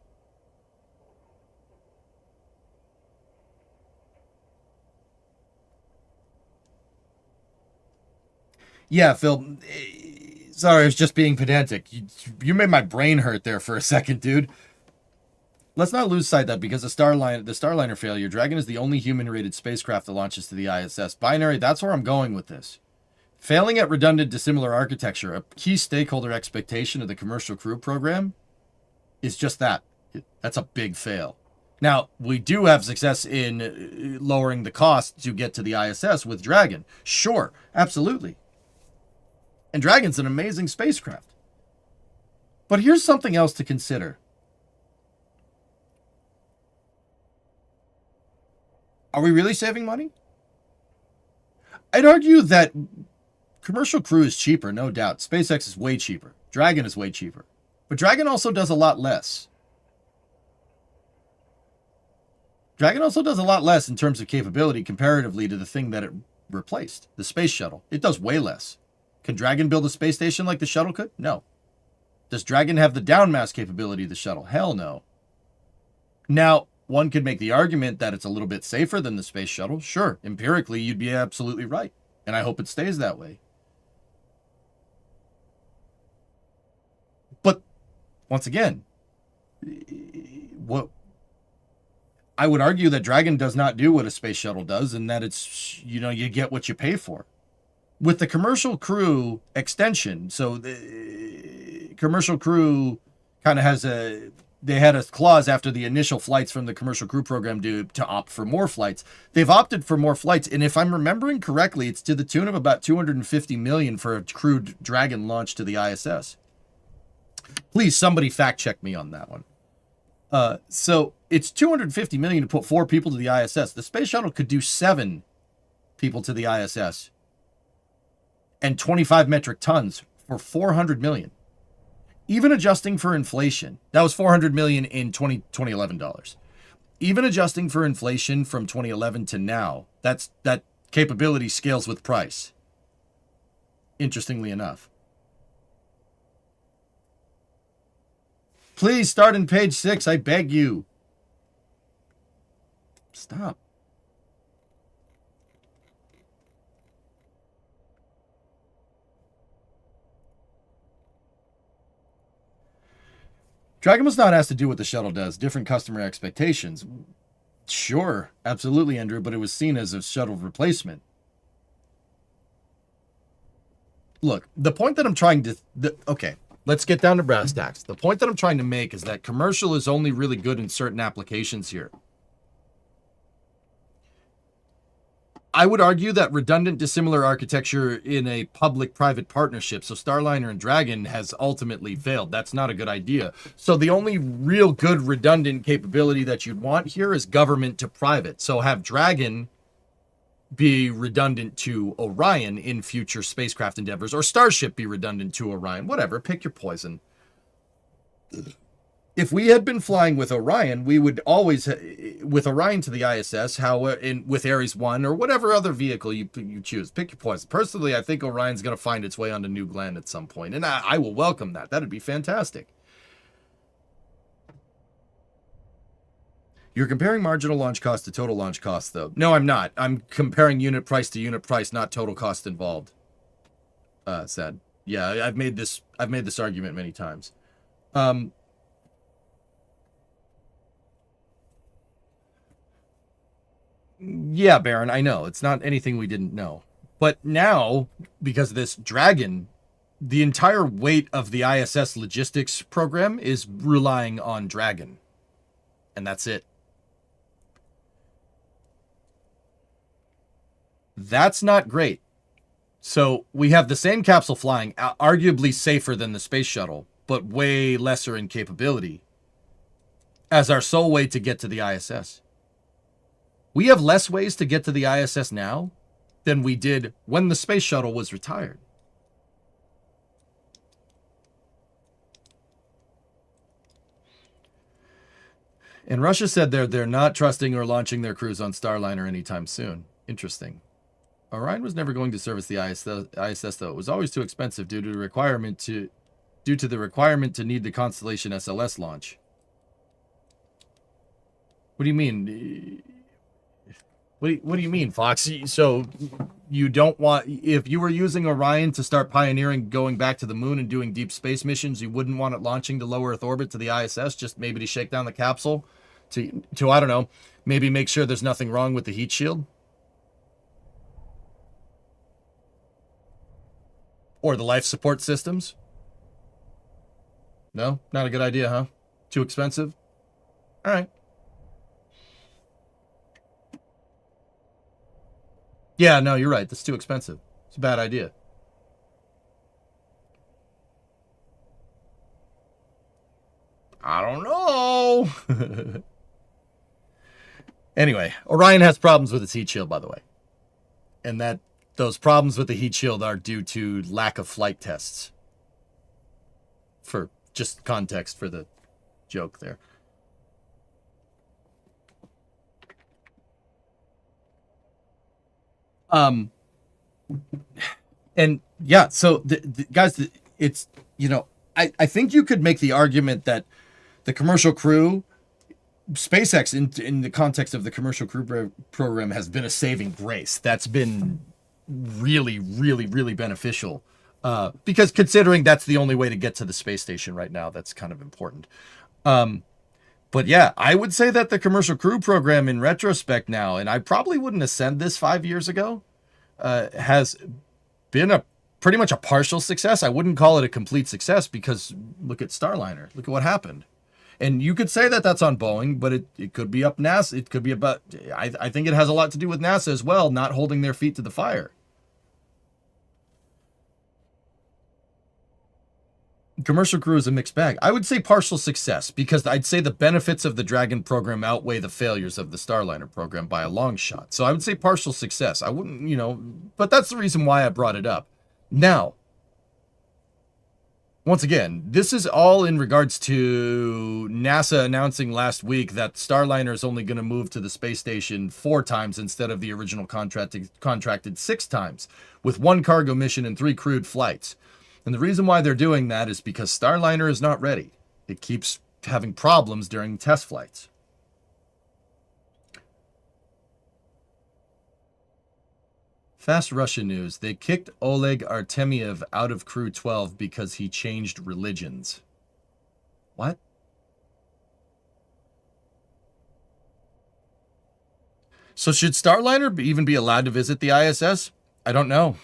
Yeah, Phil. Sorry, I was just being pedantic. You made my brain hurt there for a second, dude. Let's not lose sight that because the Starliner failure, Dragon is the only human-rated spacecraft that launches to the ISS. Binary, that's where I'm going with this. Failing at redundant dissimilar architecture, a key stakeholder expectation of the commercial crew program, is just that. That's a big fail. Now, we do have success in lowering the cost to get to the ISS with Dragon. Sure, absolutely. And Dragon's an amazing spacecraft. But here's something else to consider. Are we really saving money? I'd argue that commercial crew is cheaper, no doubt. SpaceX is way cheaper. Dragon is way cheaper. But Dragon also does a lot less. Dragon also does a lot less in terms of capability comparatively to the thing that it replaced, the space shuttle. It does way less. Can Dragon build a space station like the shuttle could? No. Does Dragon have the downmass capability of the shuttle? Hell no. Now, one could make the argument that it's a little bit safer than the space shuttle. Sure, empirically, you'd be absolutely right. And I hope it stays that way. But, once again, I would argue that Dragon does not do what a space shuttle does, and that it's, you get what you pay for. With the commercial crew extension, so the commercial crew kind of they had a clause after the initial flights from the commercial crew program to opt for more flights. They've opted for more flights, and if I'm remembering correctly, it's to the tune of about $250 million for a crewed Dragon launch to the ISS. Please, somebody fact check me on that one. So it's $250 million to put 4 people to the ISS. The space shuttle could do 7 people to the ISS. And 25 metric tons for $400 million. Even adjusting for inflation, that was $400 million in 2011 dollars. Even adjusting for inflation from 2011 to now, that capability scales with price. Interestingly enough. Please start in page 6, I beg you. Stop. Dragon must not has to do what the shuttle does. Different customer expectations. Sure, absolutely, Andrew, but it was seen as a shuttle replacement. Look, the point that I'm trying to... okay, let's get down to brass tacks. The point that I'm trying to make is that commercial is only really good in certain applications here. I would argue that redundant dissimilar architecture in a public-private partnership, so Starliner and Dragon, has ultimately failed. That's not a good idea. So the only real good redundant capability that you'd want here is government to private. So have Dragon be redundant to Orion in future spacecraft endeavors, or Starship be redundant to Orion. Whatever, pick your poison. If we had been flying with Orion, we would always, with Orion to the ISS, with Ares 1 or whatever other vehicle you choose. Pick your poison. Personally, I think Orion's going to find its way onto New Glenn at some point, and I will welcome that. That'd be fantastic. You're comparing marginal launch cost to total launch cost, though. No, I'm not. I'm comparing unit price to unit price, not total cost involved. Said. Yeah, I've made this argument many times. Yeah, Baron, I know. It's not anything we didn't know. But now, because of this Dragon, the entire weight of the ISS logistics program is relying on Dragon. And that's it. That's not great. So we have the same capsule flying, arguably safer than the space shuttle, but way lesser in capability, as our sole way to get to the ISS. We have less ways to get to the ISS now than we did when the space shuttle was retired. And Russia said they're not trusting or launching their crews on Starliner anytime soon. Interesting. Orion was never going to service the ISS, though. It was always too expensive due to the requirement to need the Constellation SLS launch. What do you mean? What do you mean, Fox? So you don't want, if you were using Orion to start pioneering going back to the moon and doing deep space missions, you wouldn't want it launching to low Earth orbit to the ISS, just maybe to shake down the capsule to I don't know, maybe make sure there's nothing wrong with the heat shield? Or the life support systems? No? Not a good idea, huh? Too expensive? All right. Yeah, no, you're right. That's too expensive. It's a bad idea. I don't know. Anyway, Orion has problems with its heat shield, by the way. And those problems with the heat shield are due to lack of flight tests. For just context for the joke there. And yeah, so guys, it's, you know, I think you could make the argument that the commercial crew, SpaceX in the context of the commercial crew program has been a saving grace. That's been really, really, really beneficial. Because considering that's the only way to get to the space station right now, that's kind of important. But yeah, I would say that the commercial crew program in retrospect now, and I probably wouldn't have said this 5 years ago, has been pretty much a partial success. I wouldn't call it a complete success because look at Starliner. Look at what happened. And you could say that that's on Boeing, but it could be up NASA. It could be about, I think it has a lot to do with NASA as well, not holding their feet to the fire. Commercial crew is a mixed bag. I would say partial success because I'd say the benefits of the Dragon program outweigh the failures of the Starliner program by a long shot. So I would say partial success. I wouldn't, you know, but that's the reason why I brought it up. Now, once again, this is all in regards to NASA announcing last week that Starliner is only going to move to the space station 4 times instead of the original contracted 6 times, with 1 cargo mission and 3 crewed flights. And the reason why they're doing that is because Starliner is not ready. It keeps having problems during test flights. Fast Russian news. They kicked Oleg Artemiev out of Crew 12 because he changed religions. What? So should Starliner even be allowed to visit the ISS? I don't know.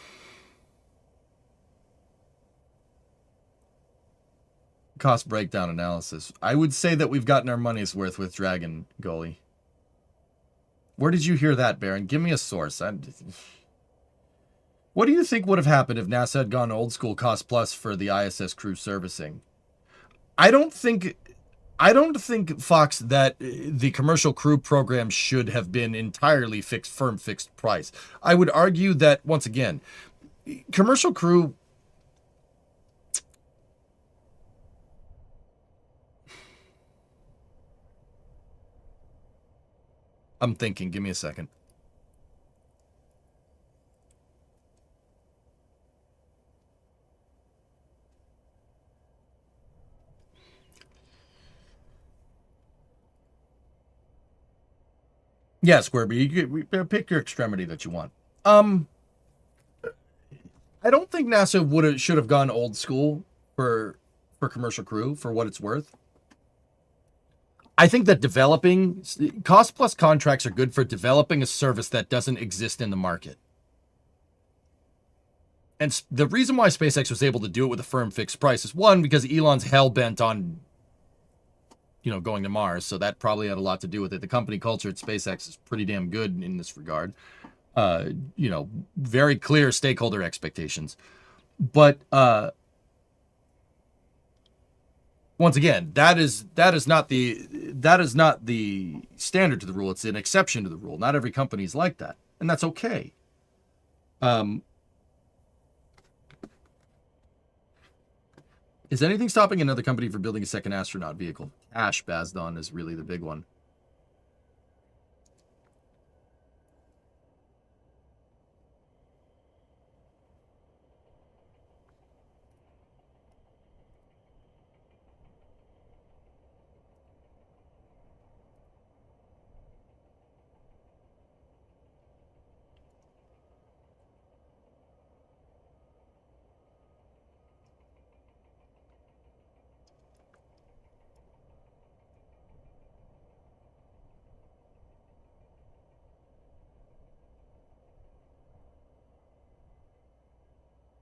Cost breakdown analysis. I would say that we've gotten our money's worth with Dragon, Goalie. Where did you hear that, Baron? Give me a source. What do you think would have happened if NASA had gone old school cost plus for the ISS crew servicing? I don't think, Fox, that the commercial crew program should have been entirely firm fixed price. I would argue that, once again, commercial crew, I'm thinking, give me a second. Yeah, Squareby, you pick your extremity that you want. I don't think NASA should have gone old school for commercial crew for what it's worth. I think that developing cost plus contracts are good for developing a service that doesn't exist in the market. And the reason why SpaceX was able to do it with a firm fixed price is, one, because Elon's hell bent on, going to Mars. So that probably had a lot to do with it. The company culture at SpaceX is pretty damn good in this regard. Very clear stakeholder expectations. But once again, that is not the standard to the rule. It's an exception to the rule. Not every company is like that, and that's okay. Is anything stopping another company from building a second astronaut vehicle? Ash Bazdon is really the big one.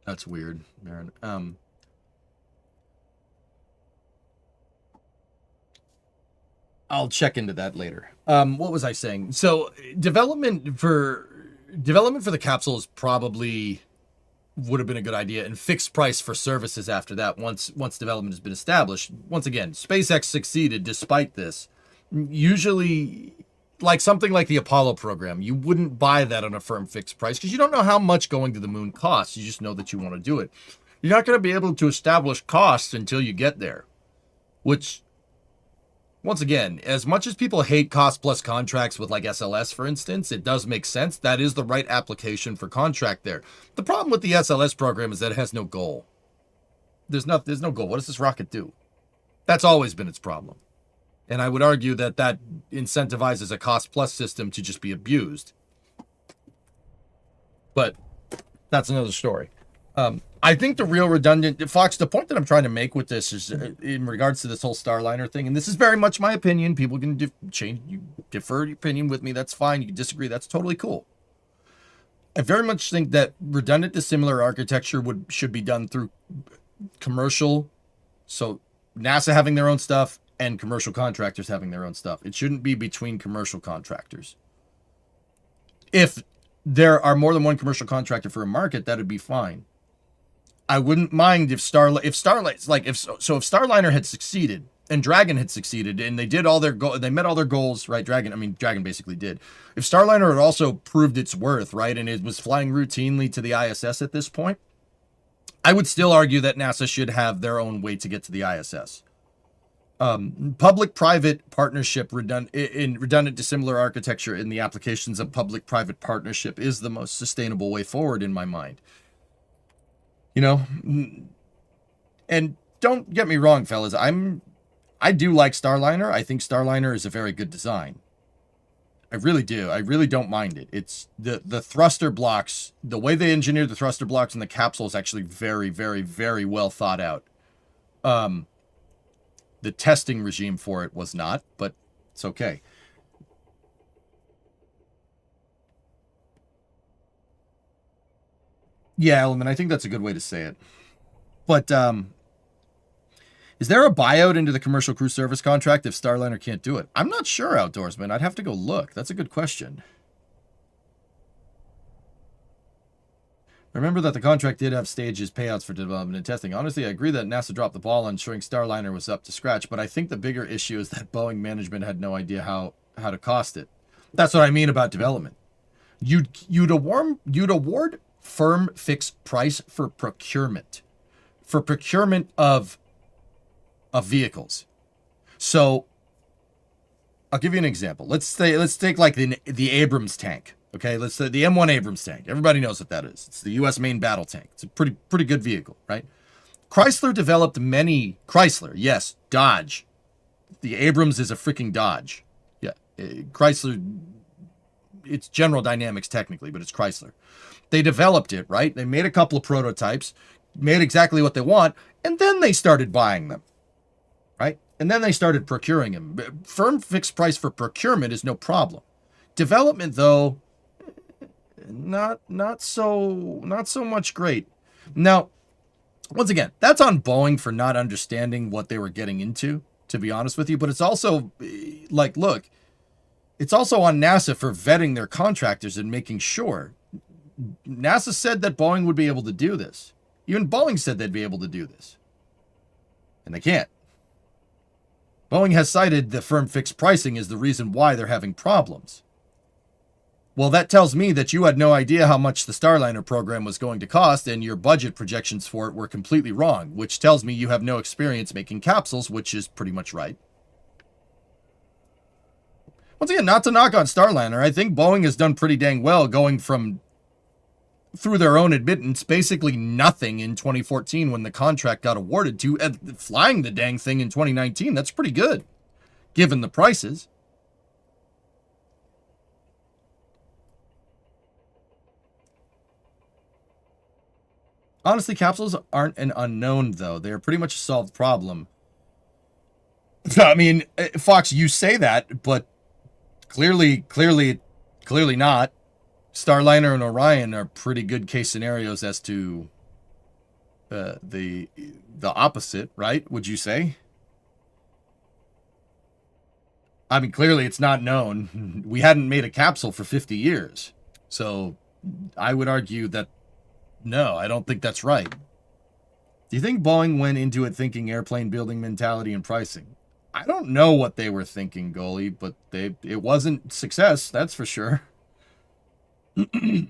That's weird, Baron. I'll check into that later. What was I saying? So development for the capsule is probably would have been a good idea, and fixed price for services after that once development has been established. Once again, SpaceX succeeded despite this. Usually, like something like the Apollo program, you wouldn't buy that on a firm fixed price because you don't know how much going to the moon costs. You just know that you want to do it. You're not going to be able to establish costs until you get there, which, once again, as much as people hate cost plus contracts with like SLS, for instance, it does make sense. That is the right application for contract there. The problem with the SLS program is that it has no goal. There's no goal. What does this rocket do? That's always been its problem. And I would argue that incentivizes a cost plus system to just be abused. But that's another story. I think the real redundant, Fox, the point that I'm trying to make with this is in regards to this whole Starliner thing, and this is very much my opinion. People can defer your opinion with me. That's fine. You can disagree. That's totally cool. I very much think that redundant dissimilar architecture should be done through commercial. So NASA having their own stuff and commercial contractors having their own stuff. It shouldn't be between commercial contractors. If there are more than one commercial contractor for a market, that'd be fine. I wouldn't mind if Starliner had succeeded and Dragon had succeeded and they did all their they met all their goals, right? Dragon basically did. If Starliner had also proved its worth, right, and it was flying routinely to the ISS at this point, I would still argue that NASA should have their own way to get to the ISS. Public-private partnership, redundant dissimilar architecture in the applications of public-private partnership is the most sustainable way forward in my mind. And don't get me wrong, fellas. I do like Starliner. I think Starliner is a very good design. I really do. I really don't mind it. It's the thruster blocks, the way they engineered the thruster blocks in the capsule is actually very, very, very well thought out. The testing regime for it was not, but it's okay. Yeah, Element, I think that's a good way to say it. But is there a buyout into the commercial crew service contract if Starliner can't do it? I'm not sure, Outdoorsman. I'd have to go look. That's a good question. Remember that the contract did have stages, payouts for development and testing. Honestly, I agree that NASA dropped the ball on ensuring Starliner was up to scratch, but I think the bigger issue is that Boeing management had no idea how to cost it. That's what I mean about development. You'd award firm fixed price for procurement of vehicles. So I'll give you an example. Let's take like the Abrams tank. Okay, let's say the M1 Abrams tank. Everybody knows what that is. It's the U.S. main battle tank. It's a pretty good vehicle, right? Chrysler developed yes, Dodge. The Abrams is a freaking Dodge. Yeah, Chrysler, it's General Dynamics technically, but it's Chrysler. They developed it, right? They made a couple of prototypes, made exactly what they want, and then they started buying them, right? And then they started procuring them. Firm fixed price for procurement is no problem. Development, though, not so much great. Now, once again, that's on Boeing for not understanding what they were getting into, to be honest with you. But it's also like, look, it's also on NASA for vetting their contractors and making sure. NASA said that Boeing would be able to do this. Even Boeing said they'd be able to do this. And they can't. Boeing has cited the firm fixed pricing as the reason why they're having problems. Well, that tells me that you had no idea how much the Starliner program was going to cost, and your budget projections for it were completely wrong, which tells me you have no experience making capsules, which is pretty much right. Once again, not to knock on Starliner, I think Boeing has done pretty dang well going from, through their own admittance, basically nothing in 2014 when the contract got awarded to flying the dang thing in 2019. That's pretty good, given the prices. Honestly, capsules aren't an unknown, though. They're pretty much a solved problem. I mean, Fox, you say that, but clearly not. Starliner and Orion are pretty good case scenarios as to the opposite, right? Would you say? I mean, clearly it's not known. We hadn't made a capsule for 50 years. So I would argue that no, I don't think that's right. Do you think Boeing went into it thinking airplane building mentality and pricing? I don't know what they were thinking, goalie, but it wasn't success, that's for sure. I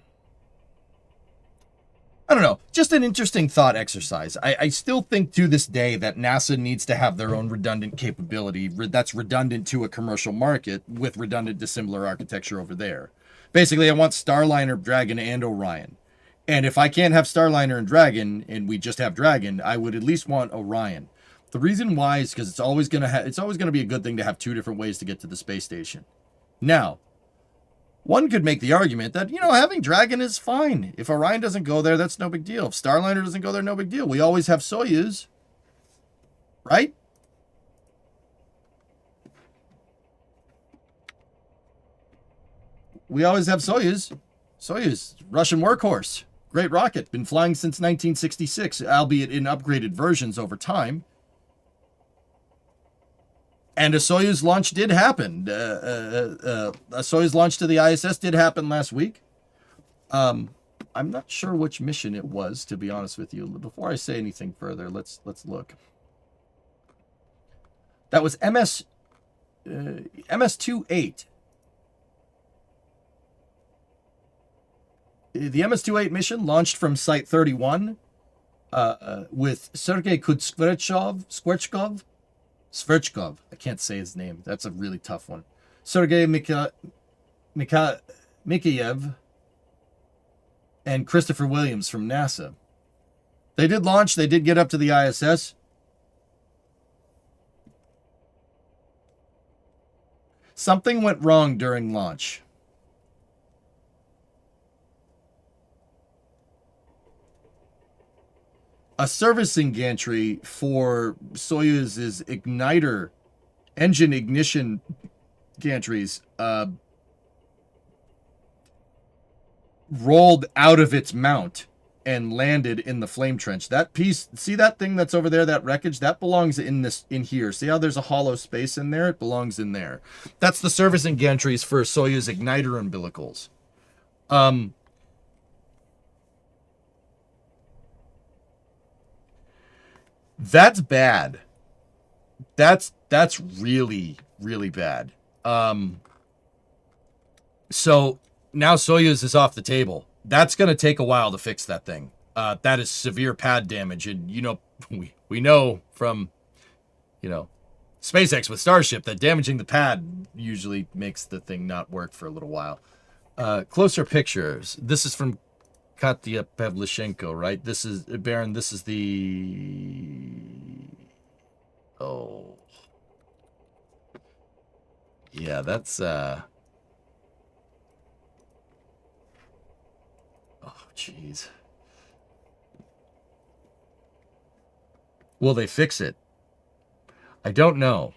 don't know. Just an interesting thought exercise. I still think to this day that NASA needs to have their own redundant capability that's redundant to a commercial market with redundant dissimilar architecture over there. Basically, I want Starliner, Dragon, and Orion. And if I can't have Starliner and Dragon, and we just have Dragon, I would at least want Orion. The reason why is because it's always gonna be a good thing to have two different ways to get to the space station. Now, one could make the argument that, having Dragon is fine. If Orion doesn't go there, that's no big deal. If Starliner doesn't go there, no big deal. We always have Soyuz, right? We always have Soyuz. Soyuz, Russian workhorse. Great rocket. Been flying since 1966, albeit in upgraded versions over time. And a Soyuz launch did happen. A Soyuz launch to the ISS did happen last week. I'm not sure which mission it was, to be honest with you. Before I say anything further, let's look. That was MS-28. The MS-28 mission launched from Site 31 with Sergei Skverchkov. I can't say his name. That's a really tough one. Sergei Mikhayev and Christopher Williams from NASA. They did launch. They did get up to the ISS. Something went wrong during launch. A servicing gantry for Soyuz's engine ignition gantries rolled out of its mount and landed in the flame trench. That piece, see that thing that's over there, that wreckage, that belongs in here. See how there's a hollow space in there? It belongs in there. That's the servicing gantries for Soyuz igniter umbilicals. That's bad. That's really, really bad. So now Soyuz is off the table. That's going to take a while to fix that thing. That is severe pad damage. And, we know from, SpaceX with Starship that damaging the pad usually makes the thing not work for a little while. Closer pictures. This is from Katya Pavlichenko, right? This is, Baron, this is the... Oh. Yeah, that's, Oh, jeez. Will they fix it? I don't know.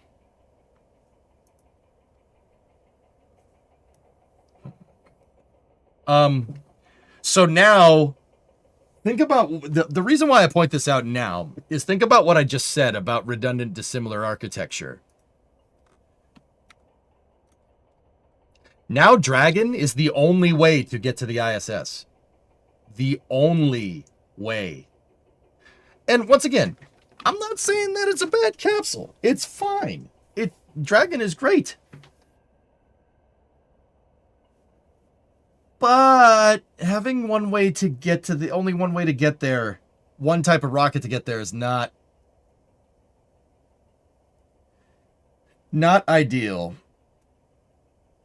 So now, think about, the reason why I point this out now is think about what I just said about redundant dissimilar architecture. Now Dragon is the only way to get to the ISS. The only way. And once again, I'm not saying that it's a bad capsule. It's fine. Dragon is great. But having one way to get to only one way to get there, one type of rocket to get there is not ideal.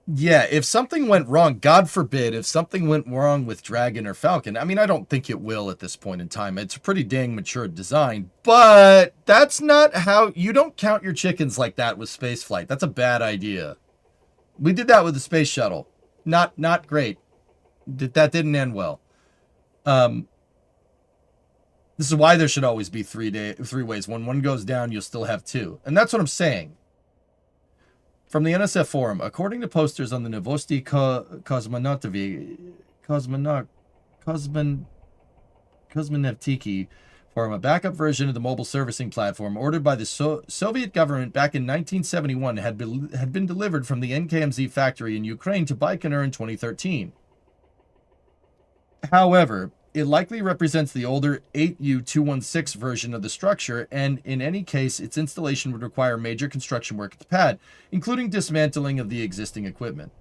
Yeah, if something went wrong, God forbid, if something went wrong with Dragon or Falcon, I mean, I don't think it will at this point in time. It's a pretty dang mature design, but that's not how, you don't count your chickens like that with spaceflight. That's a bad idea. We did that with the space shuttle. Not great. That didn't end well. This is why there should always be three ways. When one goes down, you'll still have two. And that's what I'm saying. From the NSF forum, according to posters on the Novosti Kosmonevtiki forum, a backup version of the mobile servicing platform ordered by the Soviet government back in 1971 had been delivered from the NKMZ factory in Ukraine to Baikonur in 2013. However, it likely represents the older 8U216 version of the structure, and in any case, its installation would require major construction work at the pad, including dismantling of the existing equipment.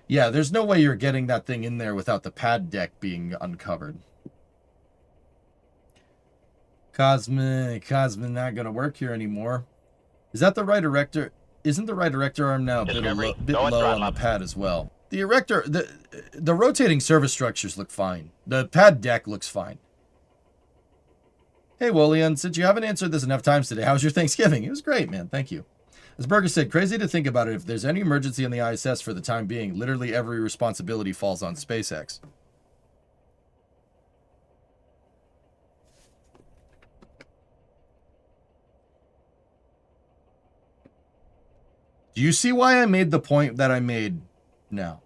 Yeah, there's no way you're getting that thing in there without the pad deck being uncovered. Cosmin not gonna work here anymore. Is that the right erector? Isn't the right erector arm now a bit low on the pad as well? The erector, the rotating service structures look fine. The pad deck looks fine. Hey, Wolian, since you haven't answered this enough times today, how was your Thanksgiving? It was great, man. Thank you. As Berger said, crazy to think about it. If there's any emergency on the ISS for the time being, literally every responsibility falls on SpaceX. Do you see why I made the point that I made now?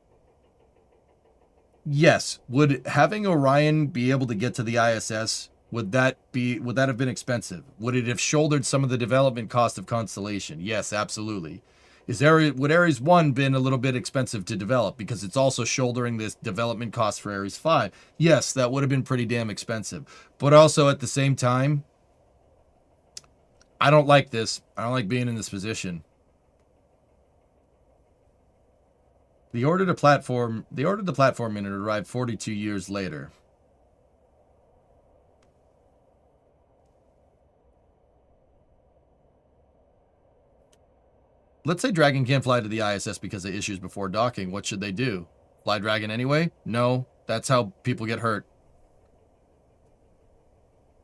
Yes. Would having Orion be able to get to the ISS, would that have been expensive? Would it have shouldered some of the development cost of Constellation? Yes, absolutely. Would Ares 1 been a little bit expensive to develop because it's also shouldering this development cost for Ares 5? Yes, that would have been pretty damn expensive. But also at the same time, I don't like this. I don't like being in this position. They ordered the platform and it arrived 42 years later. Let's say Dragon can't fly to the ISS because of issues before docking. What should they do? Fly Dragon anyway? No, that's how people get hurt.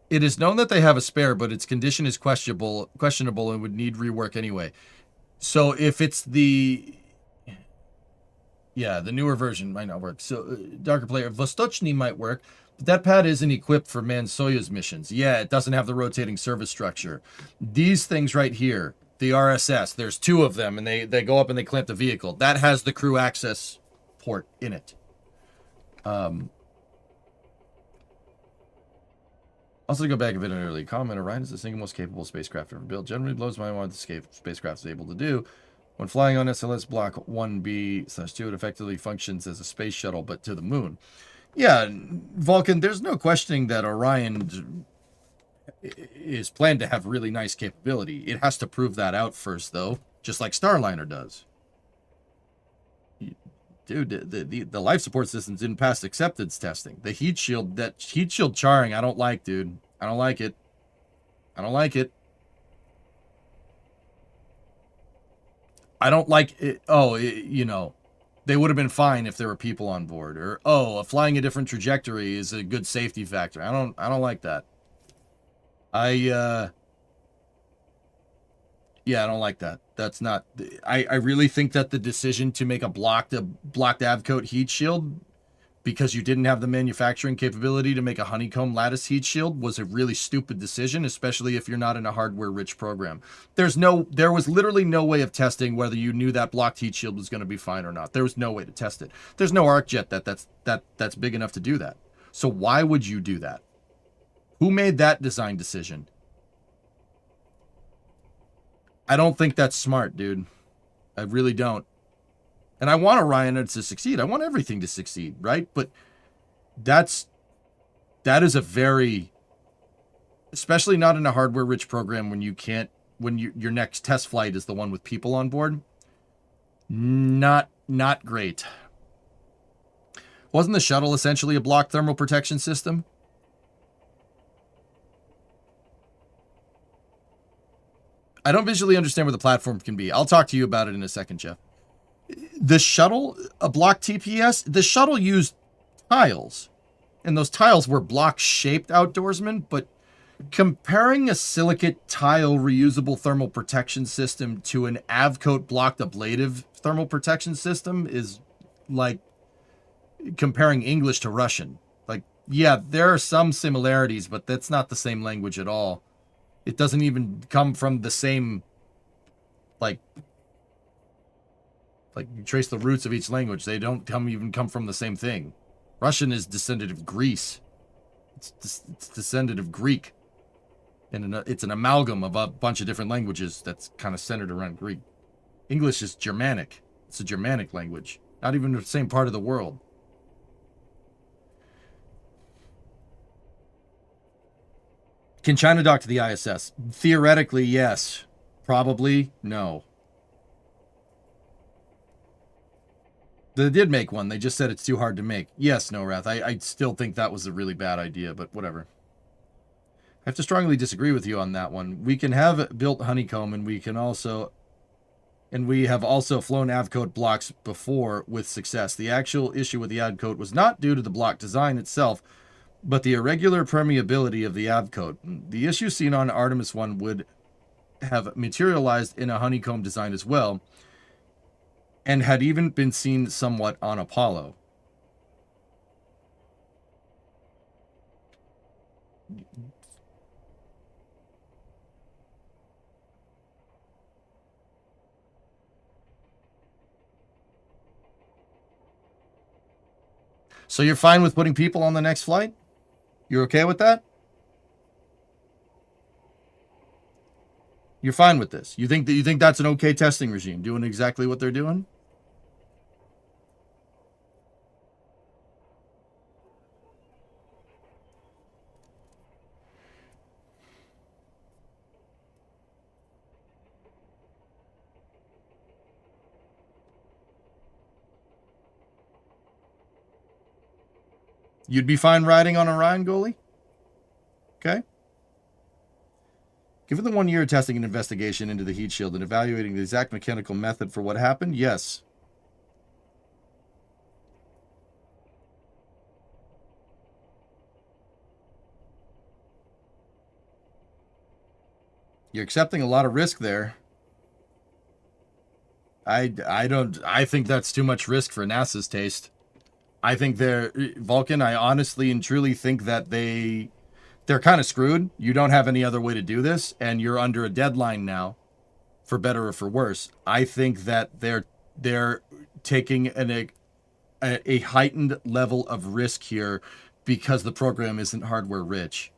It is known that they have a spare, but its condition is questionable and would need rework anyway. So if it's the newer version might not work. So, darker player, Vostochny might work, but that pad isn't equipped for manned Soyuz missions. Yeah, it doesn't have the rotating service structure. These things right here, the RSS, there's two of them, and they go up and they clamp the vehicle. That has the crew access port in it. Also, to go back a bit on an early comment, Orion is the single most capable spacecraft ever built. Generally blows my mind what the spacecraft is able to do. When flying on SLS Block 1B/2, it effectively functions as a space shuttle, but to the moon. Yeah, Vulcan, there's no questioning that Orion is planned to have really nice capability. It has to prove that out first, though, just like Starliner does. Dude, the life support systems didn't pass acceptance testing. The heat shield, that heat shield charring, I don't like, dude. I don't like it. I don't like it. I don't like it. Oh, you know, they would have been fine if there were people on board. Or, oh, flying a different trajectory is a good safety factor. I don't like that. Yeah, I don't like that. That's not... I really think that the decision to make a blocked Avcoat heat shield because you didn't have the manufacturing capability to make a honeycomb lattice heat shield was a really stupid decision, especially if you're not in a hardware-rich program. There was literally no way of testing whether you knew that blocked heat shield was going to be fine or not. There was no way to test it. There's no arc jet that's big enough to do that. So why would you do that? Who made that design decision? I don't think that's smart, dude. I really don't. And I want Orion to succeed. I want everything to succeed, right? But that is a very, especially not in a hardware-rich program when your next test flight is the one with people on board. Not great. Wasn't the shuttle essentially a blocked thermal protection system? I don't visually understand where the platform can be. I'll talk to you about it in a second, Jeff. The shuttle, a block TPS, the shuttle used tiles. And those tiles were block-shaped outdoorsmen, but comparing a silicate tile reusable thermal protection system to an Avcoat blocked ablative thermal protection system is like comparing English to Russian. Like, yeah, there are some similarities, but that's not the same language at all. It doesn't even come from the same, like you trace the roots of each language. They don't even come from the same thing. Russian is descended of Greece. It's descended of Greek. And it's an amalgam of a bunch of different languages that's kind of centered around Greek. English is Germanic. It's a Germanic language. Not even the same part of the world. Can China dock to the ISS? Theoretically, yes. Probably, no. They did make one. They just said it's too hard to make. Yes, Norath. I still think that was a really bad idea, but whatever. I have to strongly disagree with you on that one. We can have built honeycomb, and we have also flown Avcoat blocks before with success. The actual issue with the Avcoat was not due to the block design itself, but the irregular permeability of the Avcoat. The issue seen on Artemis 1 would have materialized in a honeycomb design as well, and had even been seen somewhat on Apollo. So you're fine with putting people on the next flight? You're okay with that? You're fine with this? You think that's an okay testing regime, doing exactly what they're doing? You'd be fine riding on Orion, goalie? Okay. Given the 1 year of testing and investigation into the heat shield and evaluating the exact mechanical method for what happened, yes. You're accepting a lot of risk there. I think that's too much risk for NASA's taste. I think Vulcan, I honestly and truly think that they're kind of screwed. You don't have any other way to do this, and you're under a deadline now, for better or for worse. I think that they're taking a heightened level of risk here because the program isn't hardware rich.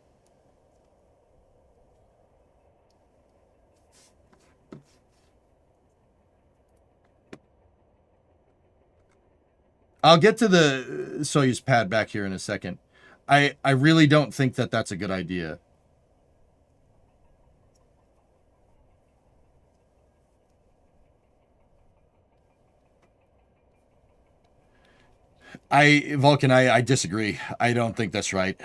I'll get to the Soyuz pad back here in a second. I really don't think that that's a good idea. Vulcan, I disagree. I don't think that's right.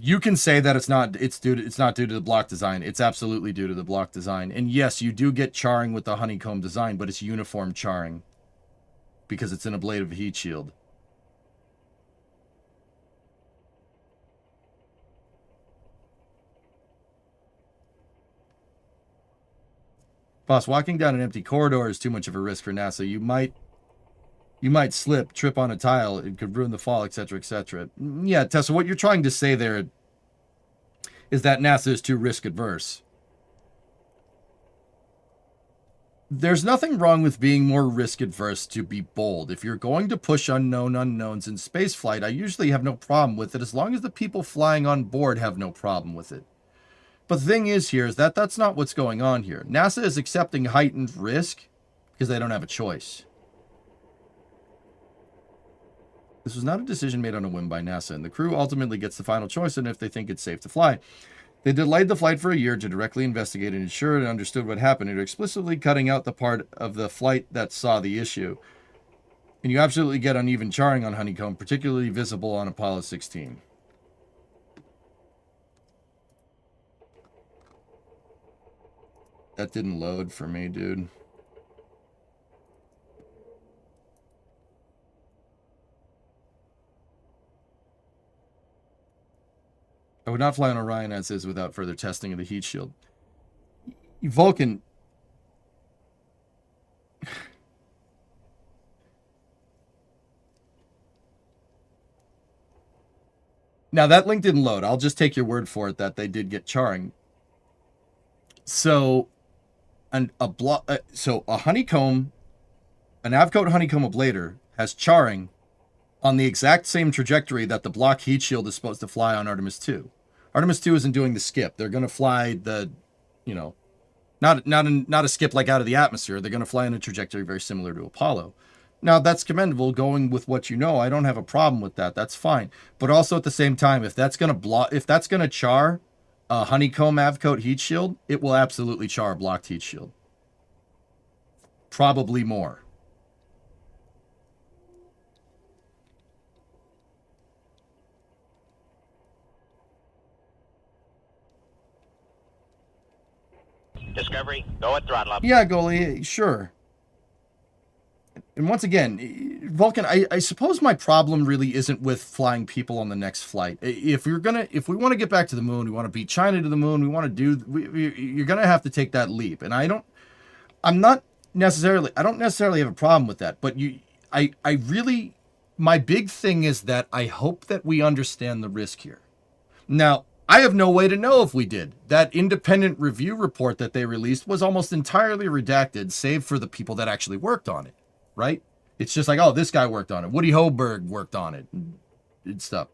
You can say that it's not due to the block design. It's absolutely due to the block design. And yes, you do get charring with the honeycomb design, but it's uniform charring because it's an ablative heat shield. Boss, walking down an empty corridor is too much of a risk for NASA. You might slip, trip on a tile, it could ruin the fall, etc., etc. Yeah, Tessa, what you're trying to say there is that NASA is too risk adverse. There's nothing wrong with being more risk adverse to be bold. If you're going to push unknown unknowns in spaceflight, I usually have no problem with it as long as the people flying on board have no problem with it. But the thing is here is that that's not what's going on here. NASA is accepting heightened risk because they don't have a choice. This was not a decision made on a whim by NASA, and the crew ultimately gets the final choice on if they think it's safe to fly. They delayed the flight for a year to directly investigate and ensure it understood what happened, and explicitly cutting out the part of the flight that saw the issue. And you absolutely get uneven charring on honeycomb, particularly visible on Apollo 16. That didn't load for me, dude. I would not fly on Orion as is without further testing of the heat shield. Vulcan. Now, that link didn't load. I'll just take your word for it that they did get charring. So, a honeycomb, an Avcoat honeycomb ablator has charring on the exact same trajectory that the block heat shield is supposed to fly on Artemis 2. Artemis 2 isn't doing the skip. They're going to fly the, not a skip like out of the atmosphere. They're going to fly in a trajectory very similar to Apollo. Now, that's commendable, going with what you know. I don't have a problem with that. That's fine. But also at the same time, if that's going to char a honeycomb Avcoat heat shield, it will absolutely char a blocked heat shield. Probably more. Discovery, go at throttle up. Yeah, goalie, sure. And once again, Vulcan, I suppose my problem really isn't with flying people on the next flight. If we want to get back to the moon, we want to beat China to the moon, you're gonna have to take that leap. And I don't necessarily have a problem with that. But my big thing is that I hope that we understand the risk here. Now, I have no way to know if we did. That independent review report that they released was almost entirely redacted, save for the people that actually worked on it, right? It's just like, oh, this guy worked on it. Woody Hoberg worked on it and stuff.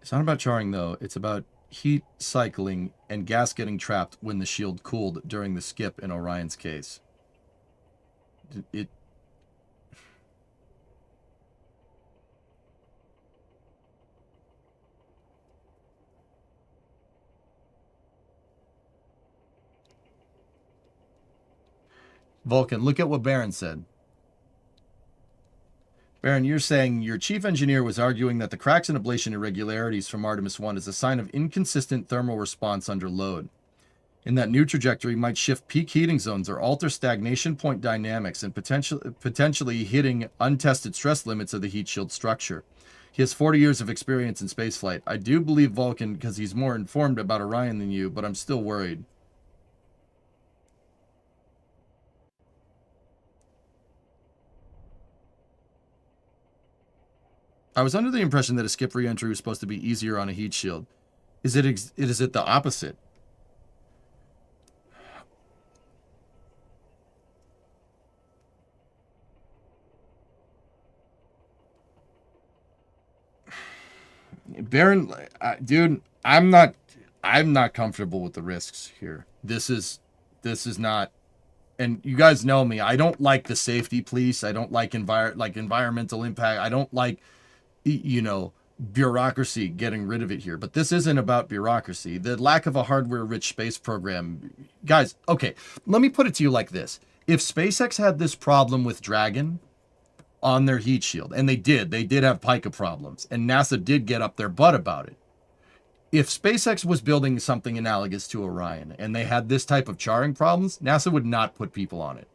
It's not about charring, though. It's about heat cycling and gas getting trapped when the shield cooled during the skip in Orion's case. Vulcan, look at what Barron said. Barron, you're saying your chief engineer was arguing that the cracks and ablation irregularities from Artemis 1 is a sign of inconsistent thermal response under load. In that new trajectory might shift peak heating zones or alter stagnation point dynamics and potentially hitting untested stress limits of the heat shield structure. He has 40 years of experience in spaceflight. I do believe Vulcan because he's more informed about Orion than you, but I'm still worried. I was under the impression that a skip re-entry was supposed to be easier on a heat shield. Is it the opposite? Baron, dude, I'm not comfortable with the risks here. This is this is not, and you guys know me, I don't like the safety police. I don't like environmental impact. I don't like, you know, bureaucracy, getting rid of it here. But this isn't about bureaucracy. The lack of a hardware-rich space program. Guys, okay, let me put it to you like this. If SpaceX had this problem with Dragon on their heat shield, and they did have pica problems, and NASA did get up their butt about it. If SpaceX was building something analogous to Orion, and they had this type of charring problems, NASA would not put people on it.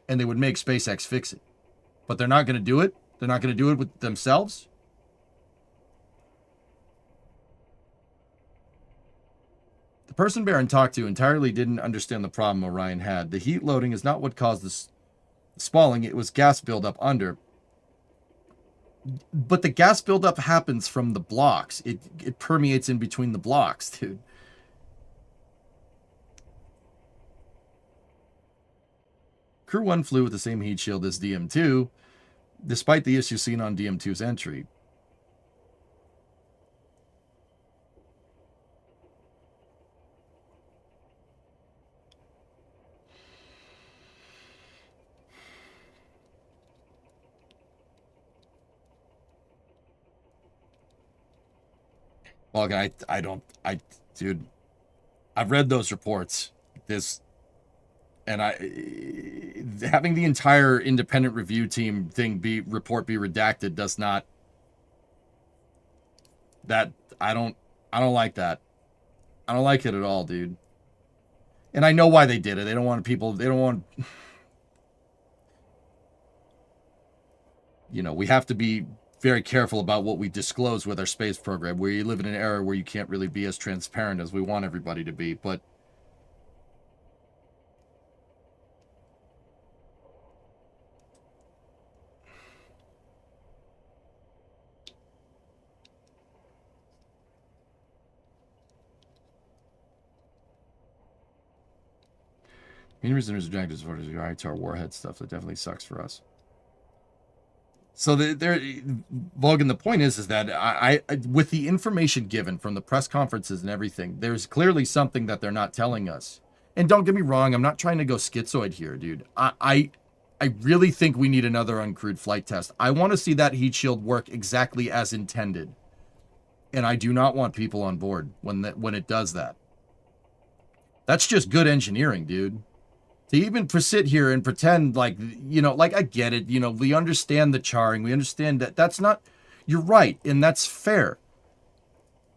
And they would make SpaceX fix it. But they're not going to do it. They're not going to do it with themselves. The person Baron talked to entirely didn't understand the problem Orion had. The heat loading is not what caused the spalling. It was gas buildup under. But the gas buildup happens from the blocks. It permeates in between the blocks, dude. Crew 1 flew with the same heat shield as DM2, despite the issue seen on DM2's entry. Well, dude, I've read those reports. Having the entire independent review team report be redacted does not. I don't like that. I don't like it at all, dude. And I know why they did it. They don't want, you know, we have to be very careful about what we disclose with our space program. We live in an era where you can't really be as transparent as we want everybody to be, but Resistors objectives for to our warhead stuff. That definitely sucks for us. So Vulcan, the point is that I with the information given from the press conferences and everything, there's clearly something that they're not telling us. And don't get me wrong, I'm not trying to go schizoid here, dude. I really think we need another uncrewed flight test. I want to see that heat shield work exactly as intended. And I do not want people on board when it does that. That's just good engineering, dude. To even sit here and pretend like, you know, like I get it, you know, we understand the charring, we understand that that's not, you're right, and that's fair.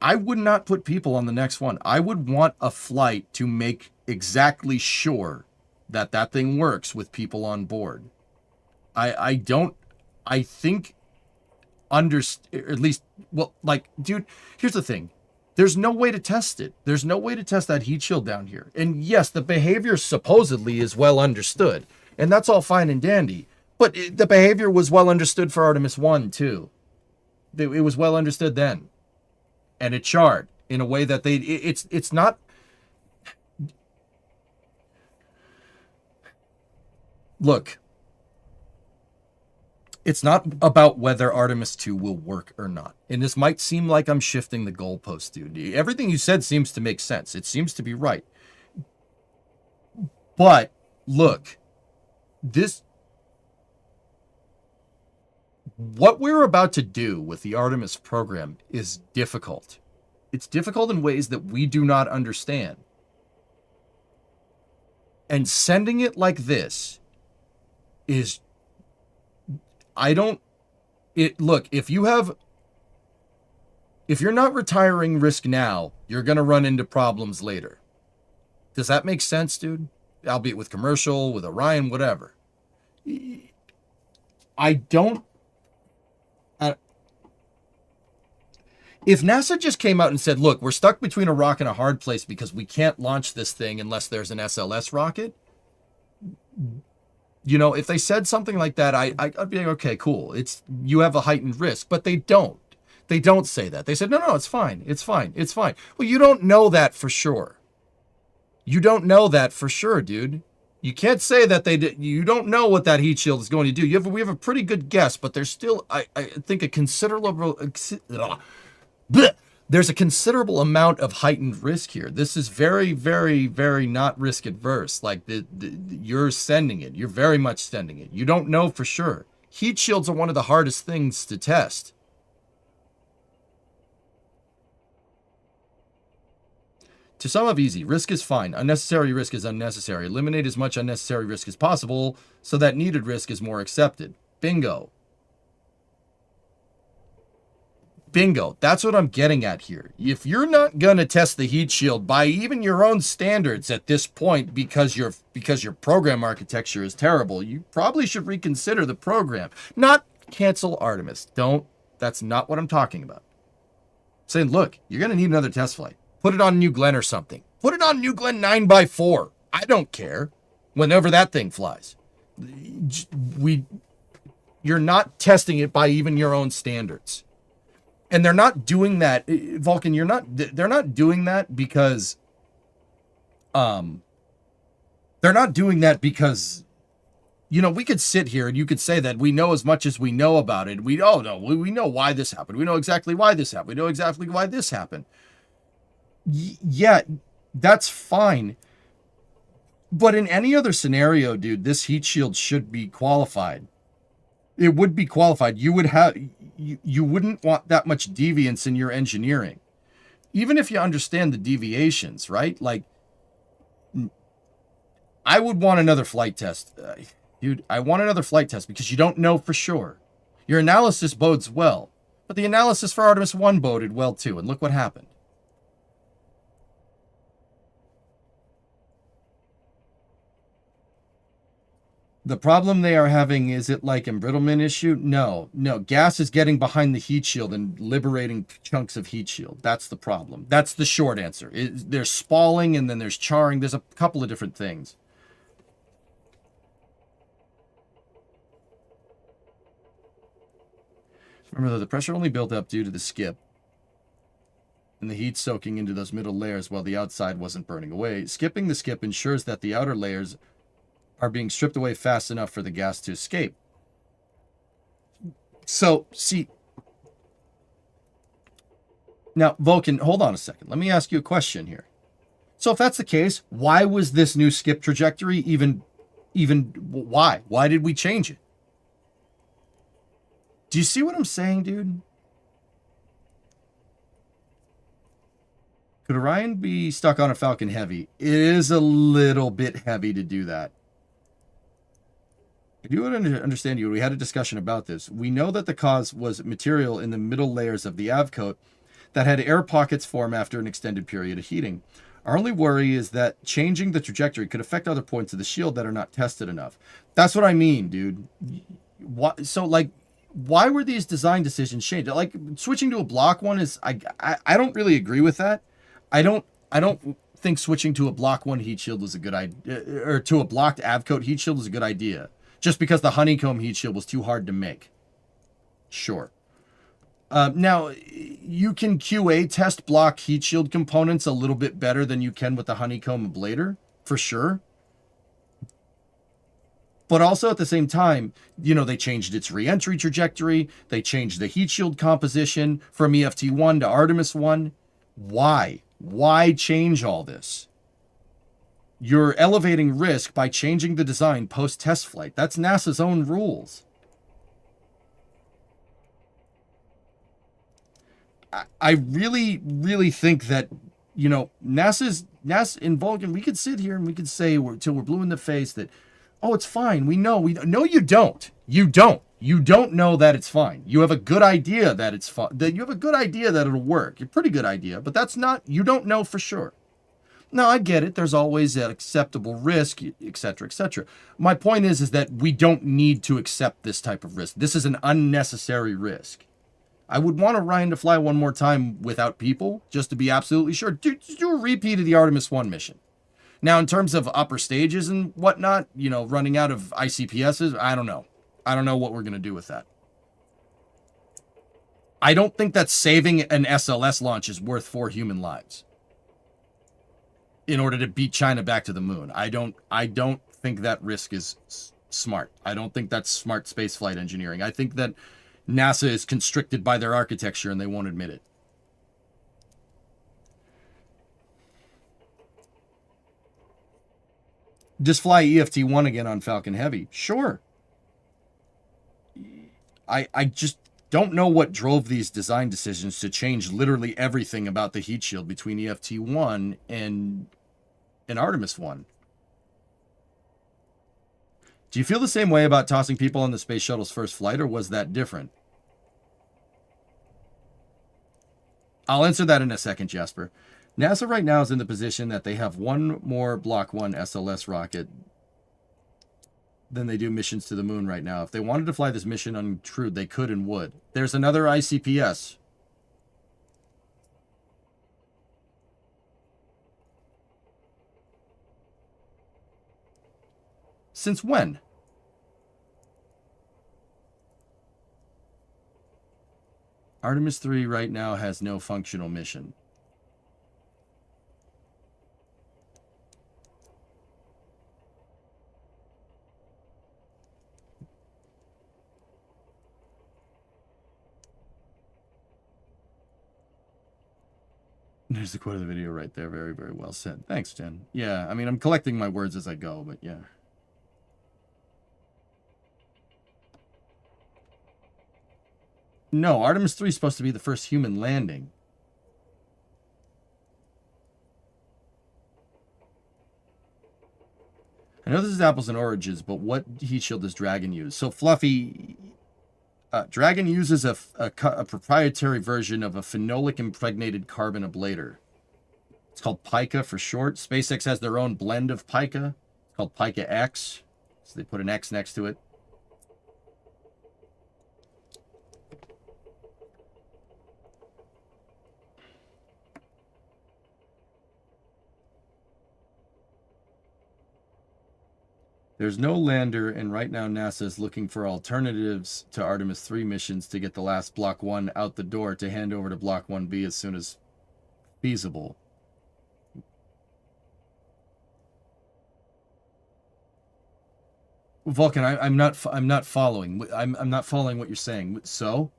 I would not put people on the next one. I would want a flight to make exactly sure that that thing works with people on board. I think, at least, well, like, dude, here's the thing. There's no way to test it. There's no way to test that heat shield down here. And yes, the behavior supposedly is well understood. And that's all fine and dandy. But the behavior was well understood for Artemis 1, too. It was well understood then. And it charred in a way that it's not... Look. It's not about whether Artemis 2 will work or not. And this might seem like I'm shifting the goalpost, dude. Everything you said seems to make sense. It seems to be right. But, look. What we're about to do with the Artemis program is difficult. It's difficult in ways that we do not understand. And sending it like this is... Look, if you're not retiring risk now, you're going to run into problems later. Does that make sense, dude? Albeit with commercial, with Orion, whatever. If NASA just came out and said, look, we're stuck between a rock and a hard place because we can't launch this thing unless there's an SLS rocket. You know, if they said something like that, I'd be like, okay, cool. You have a heightened risk, but they don't. They don't say that. They said, no, it's fine. It's fine. It's fine. Well, you don't know that for sure. You don't know that for sure, dude. You can't say that you don't know what that heat shield is going to do. We have a pretty good guess, but there's still, I think, a considerable, there's a considerable amount of heightened risk here. This is very, very, very not risk adverse. Like you're sending it. You're very much sending it. You don't know for sure. Heat shields are one of the hardest things to test. To sum up easy, risk is fine. Unnecessary risk is unnecessary. Eliminate as much unnecessary risk as possible so that needed risk is more accepted. Bingo. Bingo. That's what I'm getting at here. If you're not going to test the heat shield by even your own standards at this point because your program architecture is terrible, you probably should reconsider the program. Not cancel Artemis. That's not what I'm talking about. I'm saying, look, you're going to need another test flight. Put it on New Glenn or something. Put it on New Glenn 9x4. I don't care. Whenever that thing flies. You're not testing it by even your own standards. And they're not doing that, Vulcan, they're not doing that because, we could sit here and you could say that we know as much as we know about it. We know why this happened. We know exactly why this happened. We know exactly why this happened. Yeah, that's fine. But in any other scenario, dude, this heat shield should be qualified. It would be qualified. You wouldn't want that much deviance in your engineering. Even if you understand the deviations, right? Like, I would want another flight test. Dude, I want another flight test because you don't know for sure. Your analysis bodes well. But the analysis for Artemis 1 boded well too, and look what happened. The problem they are having, is it like embrittlement issue? No. Gas is getting behind the heat shield and liberating chunks of heat shield. That's the problem. That's the short answer. There's spalling and then there's charring. There's a couple of different things. Remember though, the pressure only built up due to the skip and the heat soaking into those middle layers while the outside wasn't burning away. Skipping the skip ensures that the outer layers are being stripped away fast enough for the gas to escape. So, see... Now, Vulcan, hold on a second. Let me ask you a question here. So if that's the case, why was this new skip trajectory even why? Why did we change it? Do you see what I'm saying, dude? Could Orion be stuck on a Falcon Heavy? It is a little bit heavy to do that. I do understand you. We had a discussion about this. We know that the cause was material in the middle layers of the avcoat that had air pockets form after an extended period of heating. Our only worry is that changing the trajectory could affect other points of the shield that are not tested enough. That's what I mean, dude. Why were these design decisions changed? Like, switching to a block one is... I don't really agree with that. I don't think switching to a block one heat shield was a good idea, or to a blocked avcoat heat shield was a good idea. Just because the honeycomb heat shield was too hard to make. Sure. Now, you can QA test block heat shield components a little bit better than you can with the honeycomb ablator, for sure. But also at the same time, they changed its re-entry trajectory. They changed the heat shield composition from EFT1 to Artemis 1. Why? Why change all this? You're elevating risk by changing the design post-test flight. That's NASA's own rules. I really, really think that, NASA in Vulcan, we could sit here and we could say till we're blue in the face that, oh, it's fine. We know. No, you don't. You don't know that it's fine. You have a good idea that it's fine. You have a good idea that it'll work. A pretty good idea, but you don't know for sure. Now, I get it. There's always an acceptable risk, etc., etc. My point is that we don't need to accept this type of risk. This is an unnecessary risk. I would want Orion to fly one more time without people, just to be absolutely sure. Do a repeat of the Artemis 1 mission. Now, in terms of upper stages and whatnot, running out of ICPSs, I don't know. I don't know what we're going to do with that. I don't think that saving an SLS launch is worth 4 human lives in order to beat China back to the moon. I don't think that risk is smart. I don't think that's smart spaceflight engineering. I think that NASA is constricted by their architecture and they won't admit it. Just fly EFT-1 again on Falcon Heavy. Sure. I just don't know what drove these design decisions to change literally everything about the heat shield between EFT-1 and Artemis 1. Do you feel the same way about tossing people on the space shuttle's first flight, or was that different? I'll answer that in a second, Jasper. NASA right now is in the position that they have one more Block 1 SLS rocket than they do missions to the moon right now. If they wanted to fly this mission uncrewed, they could and would. There's another ICPS. Since when? Artemis 3 right now has no functional mission. There's the quote of the video right there. Very, very well said. Thanks, Jen. Yeah, I mean, I'm collecting my words as I go, but yeah. No, Artemis 3 is supposed to be the first human landing. I know this is apples and oranges, but what heat shield does Dragon use? So, Fluffy, Dragon uses a proprietary version of a phenolic-impregnated carbon ablator. It's called Pica for short. SpaceX has their own blend of Pica. It's called Pica X. So they put an X next to it. There's no lander, and right now NASA is looking for alternatives to Artemis 3 missions to get the last Block 1 out the door to hand over to Block 1B as soon as feasible. Vulcan, I'm not following. I'm not following what you're saying. So,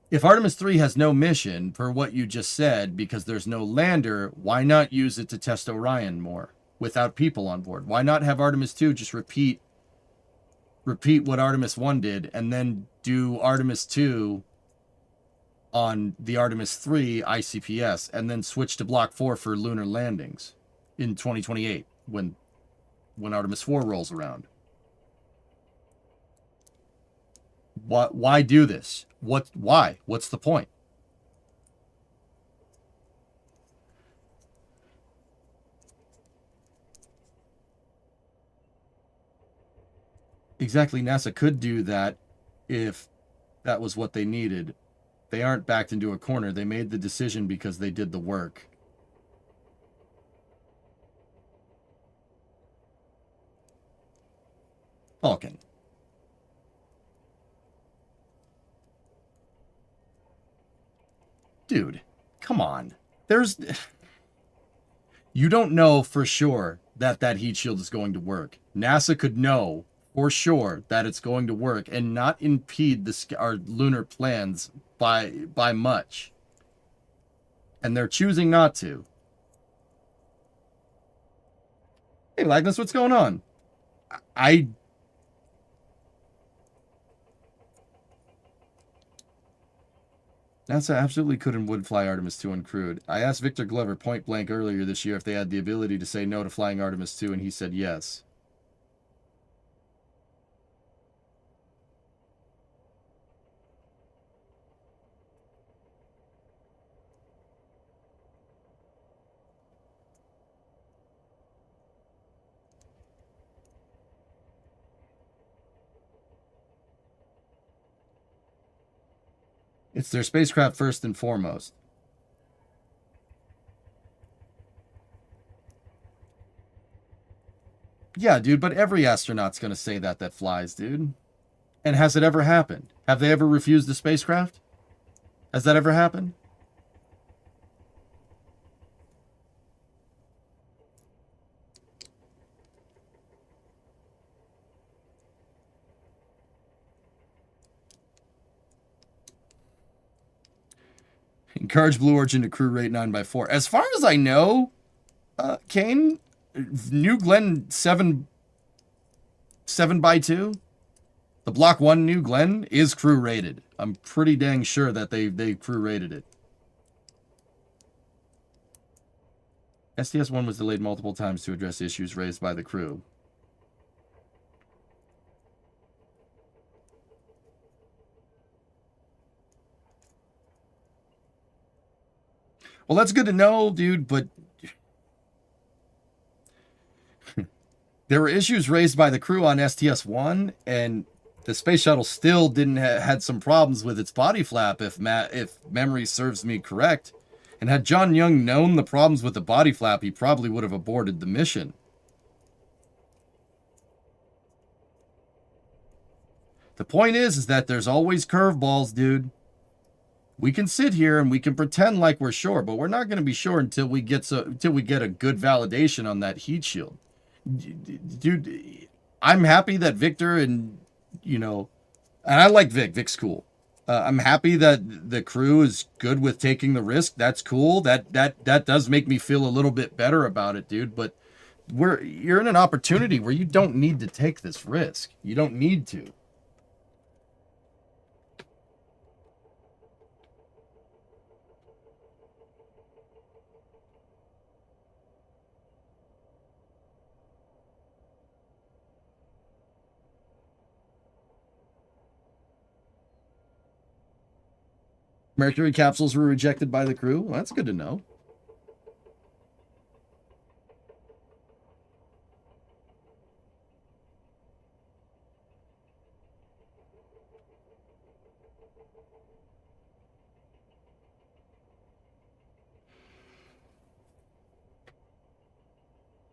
if Artemis 3 has no mission, per what you just said, because there's no lander, why not use it to test Orion more without people on board? Why not have Artemis 2 just repeat what Artemis 1 did, and then do Artemis 2 on the Artemis 3 ICPS, and then switch to Block 4 for lunar landings in 2028 when Artemis 4 rolls around? Why do this? Why? What's the point? Exactly, NASA could do that if that was what they needed. They aren't backed into a corner. They made the decision because they did the work. Vulcan. Dude, come on. You don't know for sure that heat shield is going to work. NASA could know for sure that it's going to work and not impede our lunar plans by much. And they're choosing not to. Hey, Magnus, what's going on? NASA absolutely could and would fly Artemis 2 uncrewed. I asked Victor Glover point blank earlier this year if they had the ability to say no to flying Artemis 2, and he said yes. It's their spacecraft first and foremost. Yeah, dude, but every astronaut's going to say that flies, dude. And has it ever happened? Have they ever refused the spacecraft? Has that ever happened? Encourage Blue Origin to crew rate 9x4. As far as I know, Kane, New Glenn 7x2. The Block 1 New Glenn is crew rated. I'm pretty dang sure that they crew rated it. STS-1 was delayed multiple times to address issues raised by the crew. Well, that's good to know, dude, but there were issues raised by the crew on STS-1, and the space shuttle still didn't had some problems with its body flap, if memory serves me correct. And had John Young known the problems with the body flap, he probably would have aborted the mission. The point is that there's always curveballs, dude. We can sit here and we can pretend like we're sure, but we're not going to be sure until we get a good validation on that heat shield. Dude, I'm happy that Victor and, and I like Vic. Vic's cool. I'm happy that the crew is good with taking the risk. That's cool. That does make me feel a little bit better about it, dude. But you're in an opportunity where you don't need to take this risk. You don't need to. Mercury capsules were rejected by the crew. Well, that's good to know.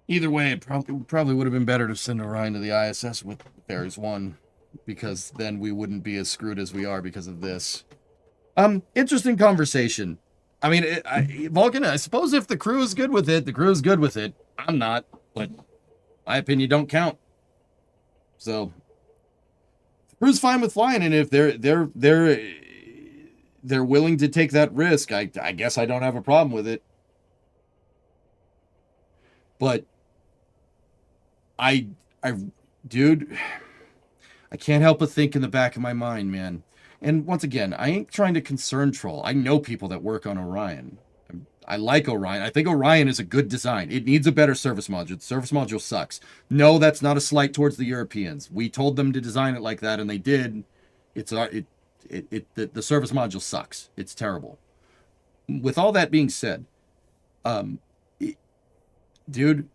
Either way, it probably would have been better to send Orion to the ISS with Ares 1, because then we wouldn't be as screwed as we are because of this. Interesting conversation. I mean, Vulcan, I suppose if the crew is good with it, the crew is good with it. I'm not, but my opinion don't count. So, the crew's fine with flying, and if they're willing to take that risk, I guess I don't have a problem with it. But dude, I can't help but think in the back of my mind, man. And once again, I ain't trying to concern troll. I know people that work on Orion. I like Orion. I think Orion is a good design. It needs a better service module. The service module sucks. No, that's not a slight towards the Europeans. We told them to design it like that, and they did. The service module sucks. It's terrible. With all that being said, dude,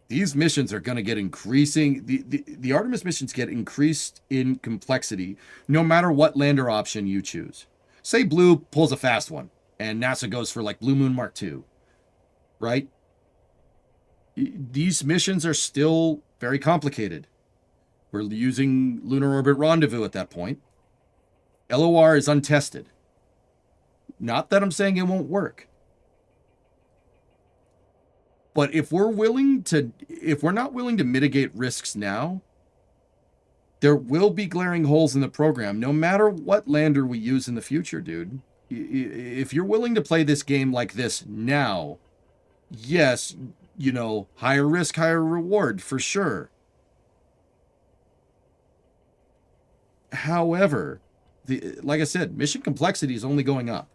these missions are going to get increasing. The Artemis missions get increased in complexity no matter what lander option you choose. Say Blue pulls a fast one and NASA goes for like Blue Moon Mark II, right? These missions are still very complicated. We're using Lunar Orbit Rendezvous at that point. LOR is untested. Not that I'm saying it won't work. But if we're not willing to mitigate risks now, there will be glaring holes in the program, no matter what lander we use in the future, dude. If you're willing to play this game like this now, yes, higher risk, higher reward, for sure. However, like I said, mission complexity is only going up.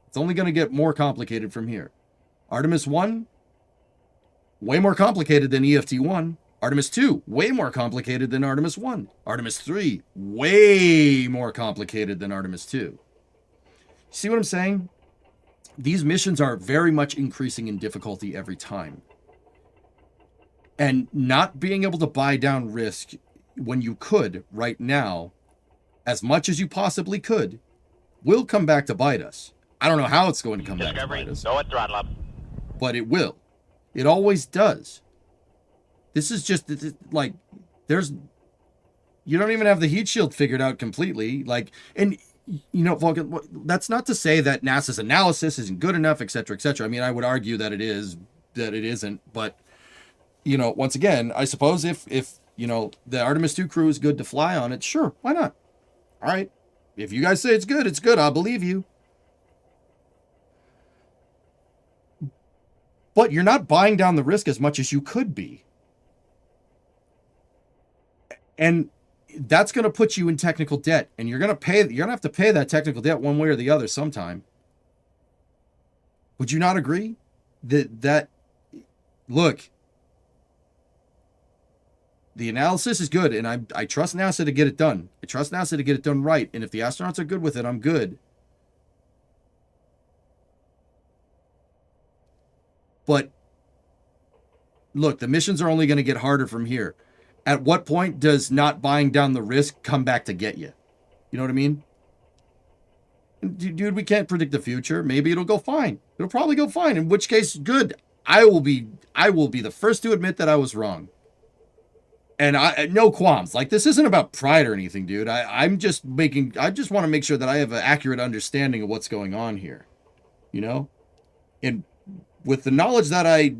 It's only going to get more complicated from here. Artemis 1, way more complicated than EFT-1. Artemis 2, way more complicated than Artemis 1. Artemis 3, way more complicated than Artemis 2. See what I'm saying? These missions are very much increasing in difficulty every time. And not being able to buy down risk when you could right now, as much as you possibly could, will come back to bite us. I don't know how it's going to come back to bite us. Go at throttle up. But it will. It always does. This is just like, you don't even have the heat shield figured out completely. Vulcan, that's not to say that NASA's analysis isn't good enough, et cetera, et cetera. I mean, I would argue that it isn't. But, once again, I suppose if the Artemis 2 crew is good to fly on it, sure, why not? All right. If you guys say it's good, I'll believe you. but you're not buying down the risk as much as you could be. And that's going to put you in technical debt, and you're going to have to pay that technical debt one way or the other sometime. Would you not agree? Look, the analysis is good, and I trust NASA to get it done. I trust NASA to get it done right, and if the astronauts are good with it, I'm good. But look, the missions are only going to get harder from here. At what point does not buying down the risk come back to get you? You know what I mean? Dude, we can't predict the future. Maybe it'll go fine. It'll probably go fine, in which case, good. I will be the first to admit that I was wrong. And no qualms. Like, this isn't about pride or anything, dude. I just want to make sure that I have an accurate understanding of what's going on here. You know? And with the knowledge that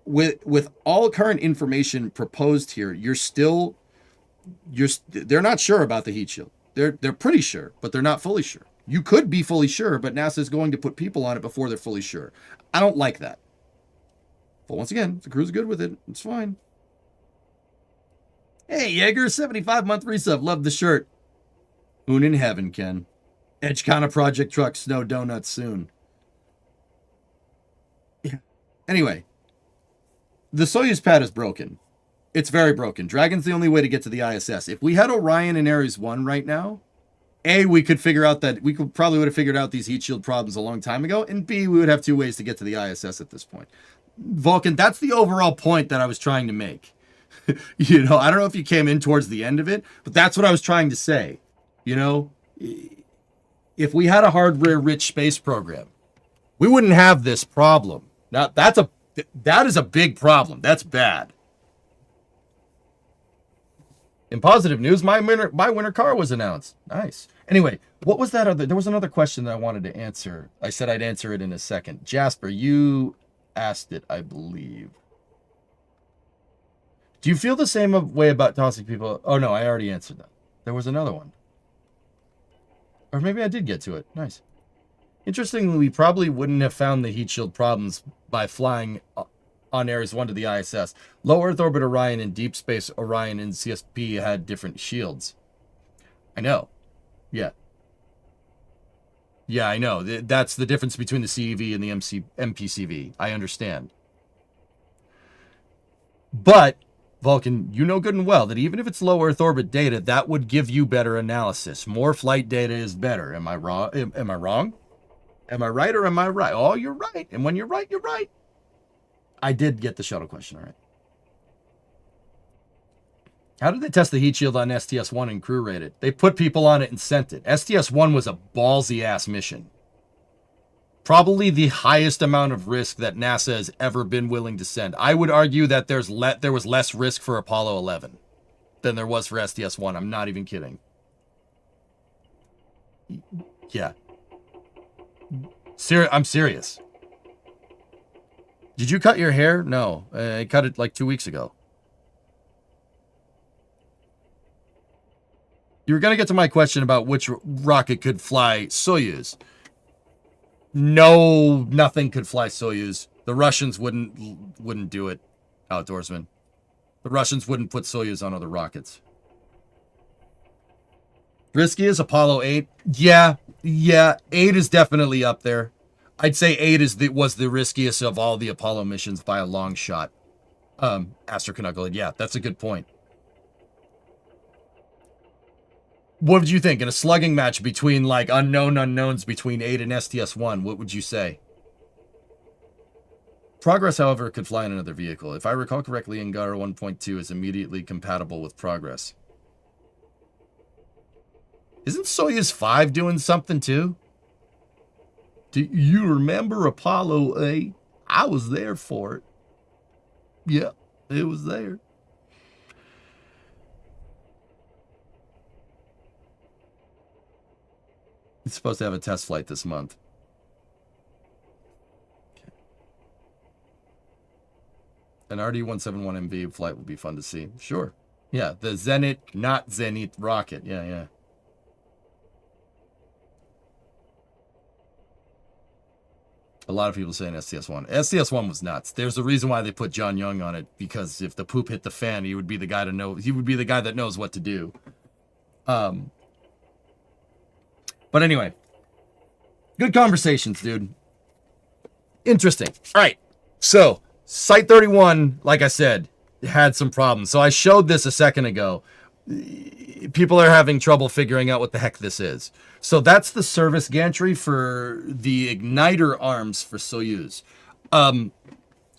with all current information proposed here, they're not sure about the heat shield. They're pretty sure, but they're not fully sure. You could be fully sure, but NASA's going to put people on it before they're fully sure. I don't like that. But once again, if the crew's good with it, it's fine. Hey, Jaeger, 75-month resub. Love the shirt. Moon in heaven, Ken. Edgecana Project Truck, Snow Donuts soon. Yeah. Anyway, the Soyuz pad is broken. It's very broken. Dragon's the only way to get to the ISS. If we had Orion and Ares 1 right now, A, we could probably would have figured out these heat shield problems a long time ago, and B, we would have 2 ways to get to the ISS at this point. Vulcan, that's the overall point that I was trying to make. You know, I don't know if you came in towards the end of it, but that's what I was trying to say. You know, if we had a hardware-rich space program, we wouldn't have this problem. Now, that is a big problem. That's bad. In positive news, my winter car was announced. Nice. Anyway, what was that other? There was another question that I wanted to answer. I said I'd answer it in a second. Jasper, you asked it, I believe. Do you feel the same way about tossing people? Oh, no, I already answered that. There was another one. Or maybe I did get to it. Nice. Interestingly, we probably wouldn't have found the heat shield problems by flying on Ares 1 to the ISS. Low Earth orbit Orion and deep space Orion and CSP had different shields. I know. Yeah. Yeah, I know. That's the difference between the CEV and the MPCV. I understand. But, Vulcan, you know good and well that even if it's low Earth orbit data, that would give you better analysis. More flight data is better. Am I wrong? Am I wrong? Am I right or am I right? Oh, you're right. And when you're right, you're right. I did get the shuttle question, all right. How did they test the heat shield on STS-1 and crew rate it? They put people on it and sent it. STS-1 was a ballsy-ass mission. Probably the highest amount of risk that NASA has ever been willing to send. I would argue that there was less risk for Apollo 11 than there was for STS-1. I'm not even kidding. Yeah. I'm serious. Did you cut your hair? No. I cut it like 2 weeks ago. You were going to get to my question about which rocket could fly Soyuz. No, nothing could fly Soyuz. The Russians wouldn't do it, outdoorsman. The Russians wouldn't put Soyuz on other rockets. Risky as Apollo 8? Yeah, 8 is definitely up there. I'd say 8 was the riskiest of all the Apollo missions by a long shot. Astrocanugula, yeah, that's a good point. What would you think? In a slugging match between, like, unknown unknowns between 8 and STS-1, what would you say? Progress, however, could fly in another vehicle. If I recall correctly, Angara 1.2 is immediately compatible with Progress. Isn't Soyuz 5 doing something, too? Do you remember Apollo 8? I was there for it. Yeah, it was there. It's supposed to have a test flight this month. Okay. An RD-171MV flight would be fun to see. Sure. Yeah, the Zenit, not Zenit rocket. Yeah. A lot of people saying STS-1. STS-1 was nuts. There's a reason why they put John Young on it, because if the poop hit the fan, he would be the guy to know. He would be the guy that knows what to do. But anyway, good conversations, dude. Interesting. All right. So, Site 31, like I said, had some problems. So I showed this a second ago. People are having trouble figuring out what the heck this is. So that's the service gantry for the igniter arms for Soyuz.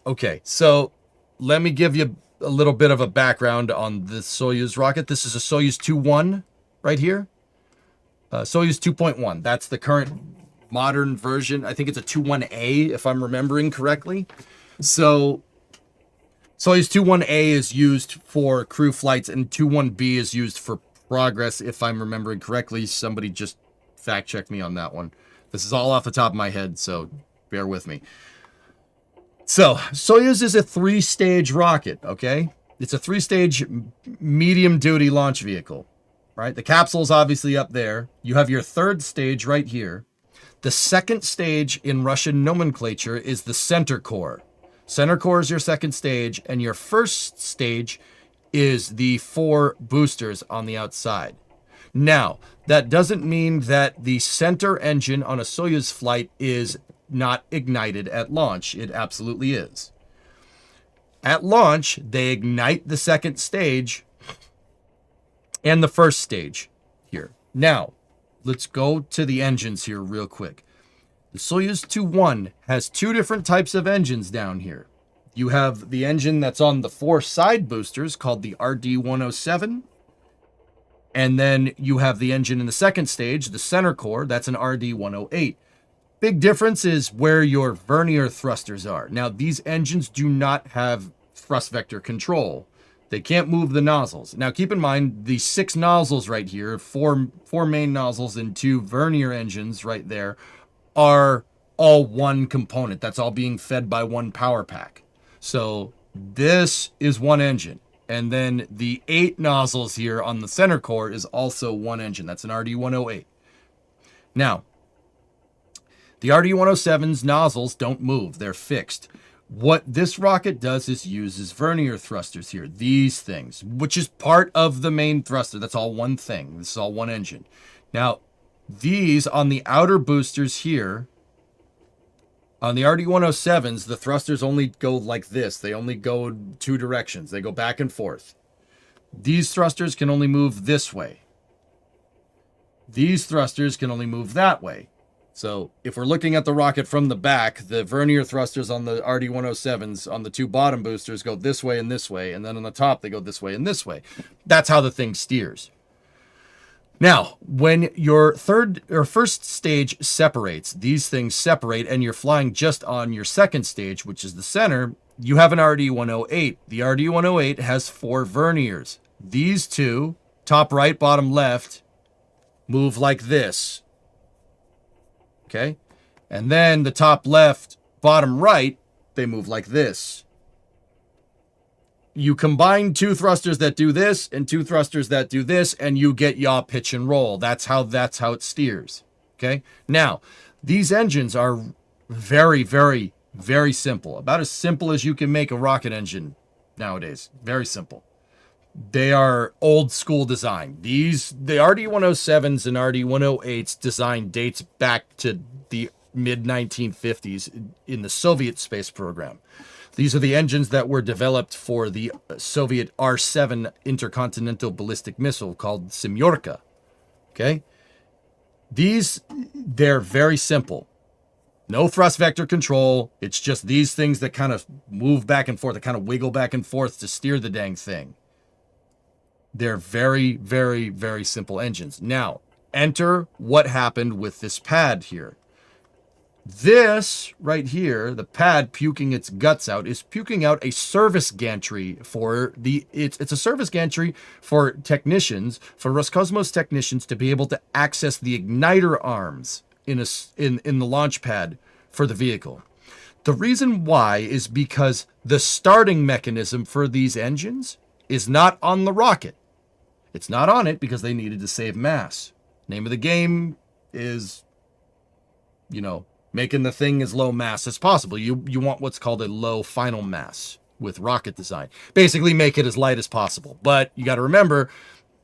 Okay, so let me give you a little bit of a background on the Soyuz rocket. This is a Soyuz 2.1 right here. Soyuz 2.1. That's the current modern version. I think it's a 2.1A, if I'm remembering correctly. So Soyuz 2.1A is used for crew flights, and 2.1B is used for progress, if I'm remembering correctly. Somebody just fact check me on that one. This is all off the top of my head, so bear with me. So Soyuz is a 3-stage rocket, okay? It's a 3-stage medium-duty launch vehicle, right? The capsule's obviously up there. You have your 3rd stage right here. The 2nd stage in Russian nomenclature is the center core. Center core is your 2nd stage, and your 1st stage is the 4 boosters on the outside. Now, that doesn't mean that the center engine on a Soyuz flight is not ignited at launch. It absolutely is. At launch, they ignite the 2nd stage and the 1st stage here. Now, let's go to the engines here real quick. The Soyuz 2.1 has 2 different types of engines down here. You have the engine that's on the 4 side boosters called the RD-107. And then you have the engine in the 2nd stage, the center core, that's an RD-108. Big difference is where your vernier thrusters are. Now, these engines do not have thrust vector control. They can't move the nozzles. Now, keep in mind, the 6 nozzles right here, four main nozzles and 2 vernier engines right there, are all one component. That's all being fed by one power pack. So this is one engine. And then the 8 nozzles here on the center core is also one engine. That's an RD-108. Now, the RD-107's nozzles don't move. They're fixed. What this rocket does is uses vernier thrusters here. These things, which is part of the main thruster. That's all one thing. This is all one engine. Now, these on the outer boosters here, on the RD-107s, the thrusters only go like this. They only go 2 directions. They go back and forth. These thrusters can only move this way. These thrusters can only move that way. So if we're looking at the rocket from the back, the vernier thrusters on the RD-107s on the 2 bottom boosters go this way, and then on the top they go this way and this way. That's how the thing steers. Now, when your 1st stage separates, these things separate, and you're flying just on your 2nd stage, which is the center, you have an RD-108. The RD-108 has 4 verniers. These 2, top right, bottom left, move like this. Okay? And then the top left, bottom right, they move like this. You combine 2 thrusters that do this and 2 thrusters that do this, and you get yaw, pitch, and roll. That's how it steers. Okay? Now, these engines are very, very, very simple. About as simple as you can make a rocket engine nowadays. Very simple. They are old school design. The RD-107s and RD-108s design dates back to the mid-1950s in the Soviet space program. These are the engines that were developed for the Soviet R-7 intercontinental ballistic missile called Semyorka. Okay? They're very simple. No thrust vector control. It's just these things that kind of move back and forth, that kind of wiggle back and forth to steer the dang thing. They're very, very, very simple engines. Now, enter what happened with this pad here. This right here, the pad puking its guts out, is puking out a service gantry for it's a service gantry for technicians, for Roscosmos technicians to be able to access the igniter arms in the launch pad for the vehicle. The reason why is because the starting mechanism for these engines is not on the rocket. It's not on it because they needed to save mass. Name of the game is, making the thing as low mass as possible. You want what's called a low final mass with rocket design. Basically make it as light as possible. But you got to remember,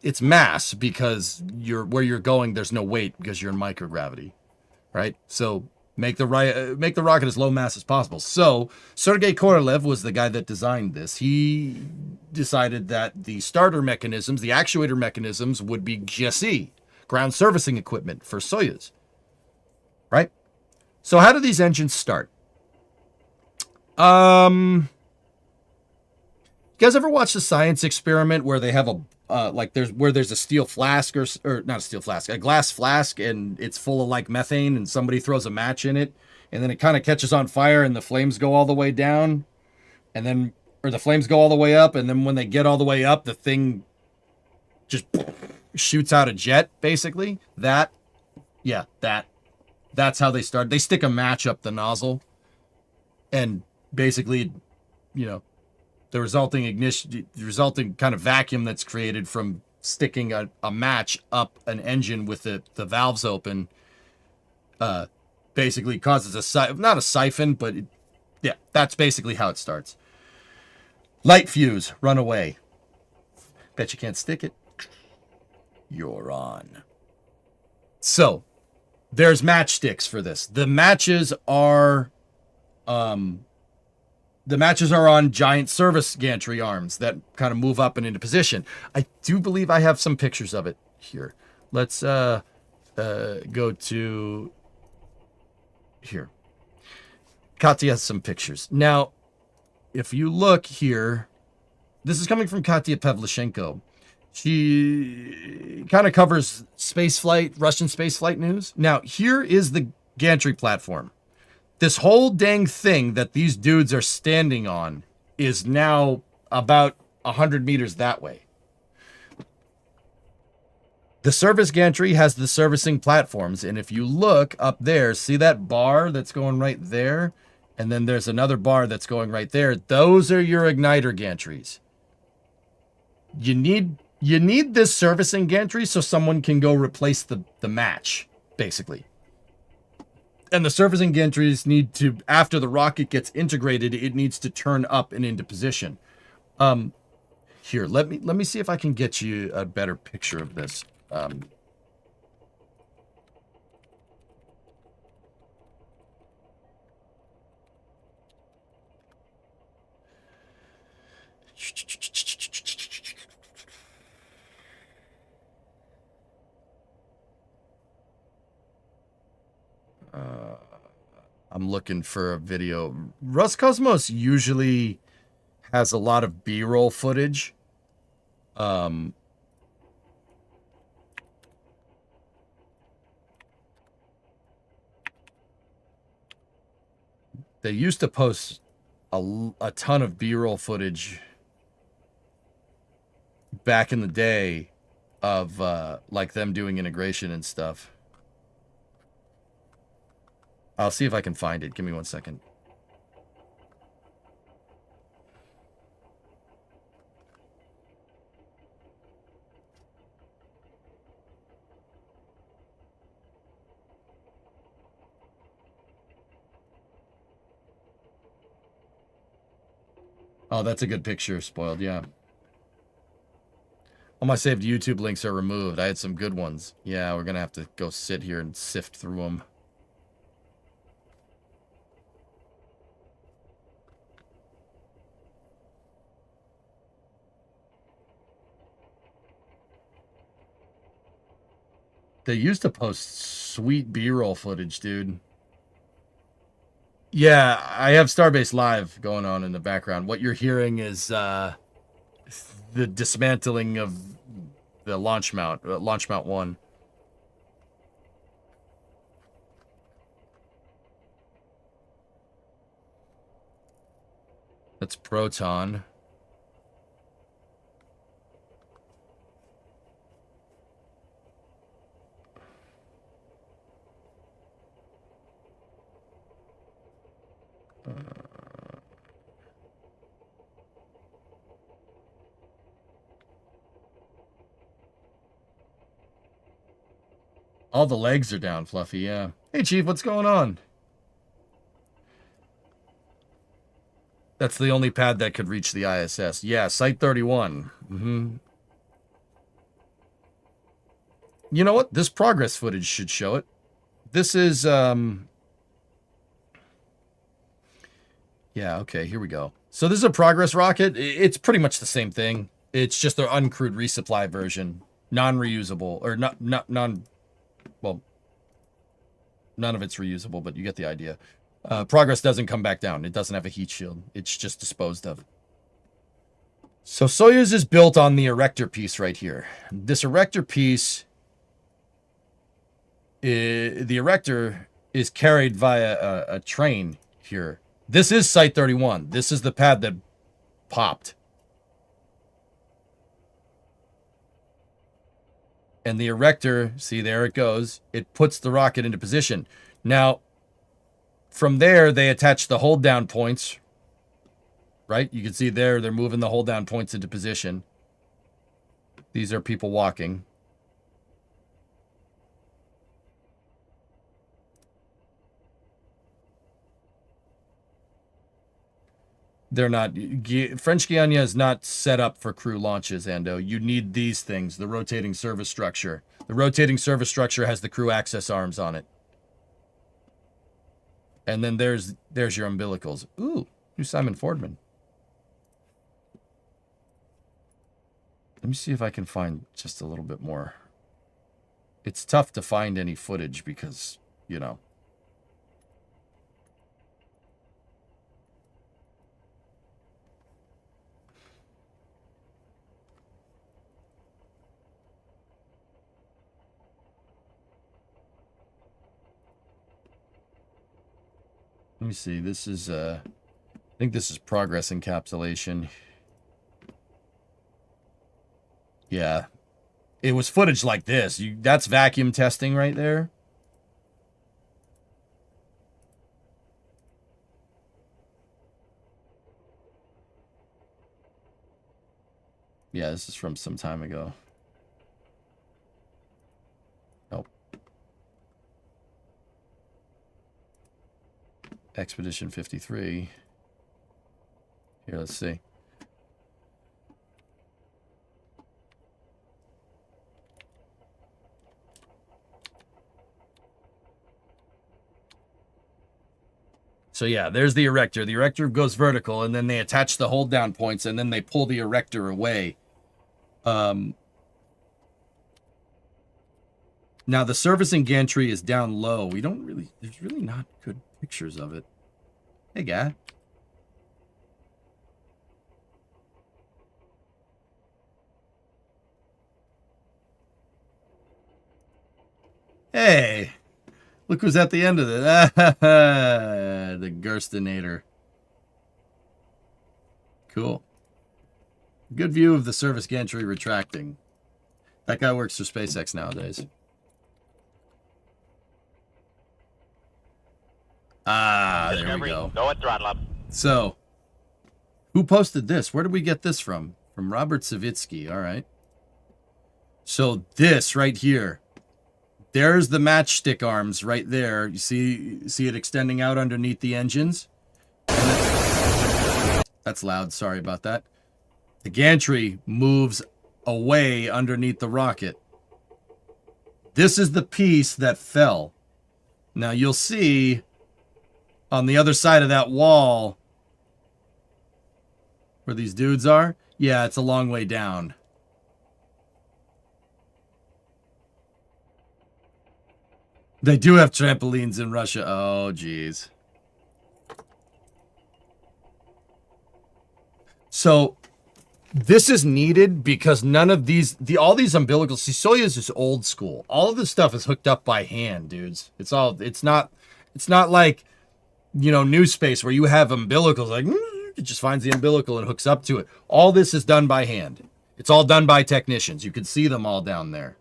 it's mass because where you're going, there's no weight because you're in microgravity, right? So make the rocket as low mass as possible. So Sergei Korolev was the guy that designed this. He decided that the starter mechanisms, the actuator mechanisms, would be GSE, ground servicing equipment for Soyuz, right? So how do these engines start? You guys ever watch the science experiment where they have there's a steel flask or not a steel flask, a glass flask, and it's full of like methane, and somebody throws a match in it, and then it kind of catches on fire, and the flames go all the way down, or the flames go all the way up, and then when they get all the way up, the thing just shoots out a jet, basically. That's how they start. They stick a match up the nozzle, and basically, the resulting kind of vacuum that's created from sticking a match up an engine with the valves open, basically causes not a siphon, but that's basically how it starts. Light fuse, run away. Bet you can't stick it. You're on. So, there's matchsticks for this. The matches are on giant service gantry arms that kind of move up and into position. I do believe I have some pictures of it here. Let's go to here. Katya has some pictures. Now, if you look here, this is coming from Katya Pavlichenko. She kind of covers Russian spaceflight news. Now, here is the gantry platform. This whole dang thing that these dudes are standing on is now about 100 meters that way. The service gantry has the servicing platforms, and if you look up there, see that bar that's going right there? And then there's another bar that's going right there. Those are your igniter gantries. You need this servicing gantry so someone can go replace the match, basically. And the servicing gantries need to, after the rocket gets integrated, it needs to turn up and into position. Here, let me see if I can get you a better picture of this. I'm looking for a video. Roscosmos usually has a lot of B-roll footage. They used to post a ton of B-roll footage back in the day of like them doing integration and stuff. I'll see if I can find it. Give me 1 second. Oh, that's a good picture, Spoiled, yeah. All my saved YouTube links are removed. I had some good ones. Yeah, we're going to have to go sit here and sift through them. They used to post sweet B-roll footage, dude. Yeah, I have Starbase Live going on in the background. What you're hearing is the dismantling of the launch mount 1. That's Proton. All the legs are down, Fluffy, yeah. Hey, Chief, what's going on? That's the only pad that could reach the ISS. Yeah, Site 31. You know what? This progress footage should show it. This is, yeah, okay, here we go. So this is a progress rocket. It's pretty much the same thing. It's just their uncrewed resupply version. Non-reusable, or well, none of it's reusable, but you get the idea. Progress doesn't come back down. It doesn't have a heat shield. It's just disposed of. So Soyuz is built on the erector piece right here. This erector piece, the erector is carried via a train here. This is Site 31. This is the pad that popped. And the erector, see, there it goes. It puts the rocket into position. Now, from there, they attach the hold down points. Right? You can see there, they're moving the hold down points into position. These are people walking. They're not, French Guiana is not set up for crew launches, Ando. You need these things, the rotating service structure. The rotating service structure has the crew access arms on it. And then there's your umbilicals. Ooh, new Simon Fordman. Let me see if I can find just a little bit more. It's tough to find any footage because, you know. Let me see. This is, I think this is progress encapsulation. Yeah. It was footage like this. That's vacuum testing right there. Yeah, this is from some time ago. Nope. Expedition 53. Here, let's see. So yeah, there's the erector. The erector goes vertical, and then they attach the hold down points, and then they pull the erector away. Now the servicing gantry is down low. There's really not good pictures of it. Hey, guy. Hey. Look who's at the end of it. The Gerstinator. Cool. Good view of the service gantry retracting. That guy works for SpaceX nowadays. Ah, there we go. Go at throttle up. So, who posted this? Where did we get this from? From Robert Savitsky. All right. So this right here. There's the matchstick arms right there. You see it extending out underneath the engines? That's loud. Sorry about that. The gantry moves away underneath the rocket. This is the piece that fell. Now you'll see on the other side of that wall where these dudes are. Yeah, it's a long way down. They do have trampolines in Russia. Oh, geez. So this is needed because none of these, all these umbilicals, see, Soyuz is old school. All of this stuff is hooked up by hand, dudes. It's not like, you know, new space where you have umbilicals, like, it just finds the umbilical and hooks up to it. All this is done by hand. It's all done by technicians. You can see them all down there.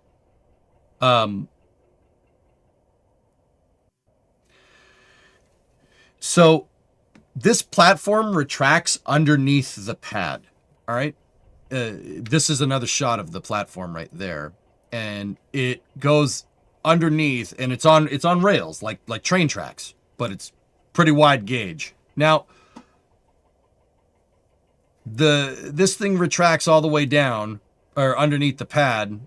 So this platform retracts underneath the pad. All right. This is another shot of the platform right there. And it goes underneath and it's on rails like train tracks, but it's pretty wide gauge. Now, This thing retracts all the way down, or underneath the pad.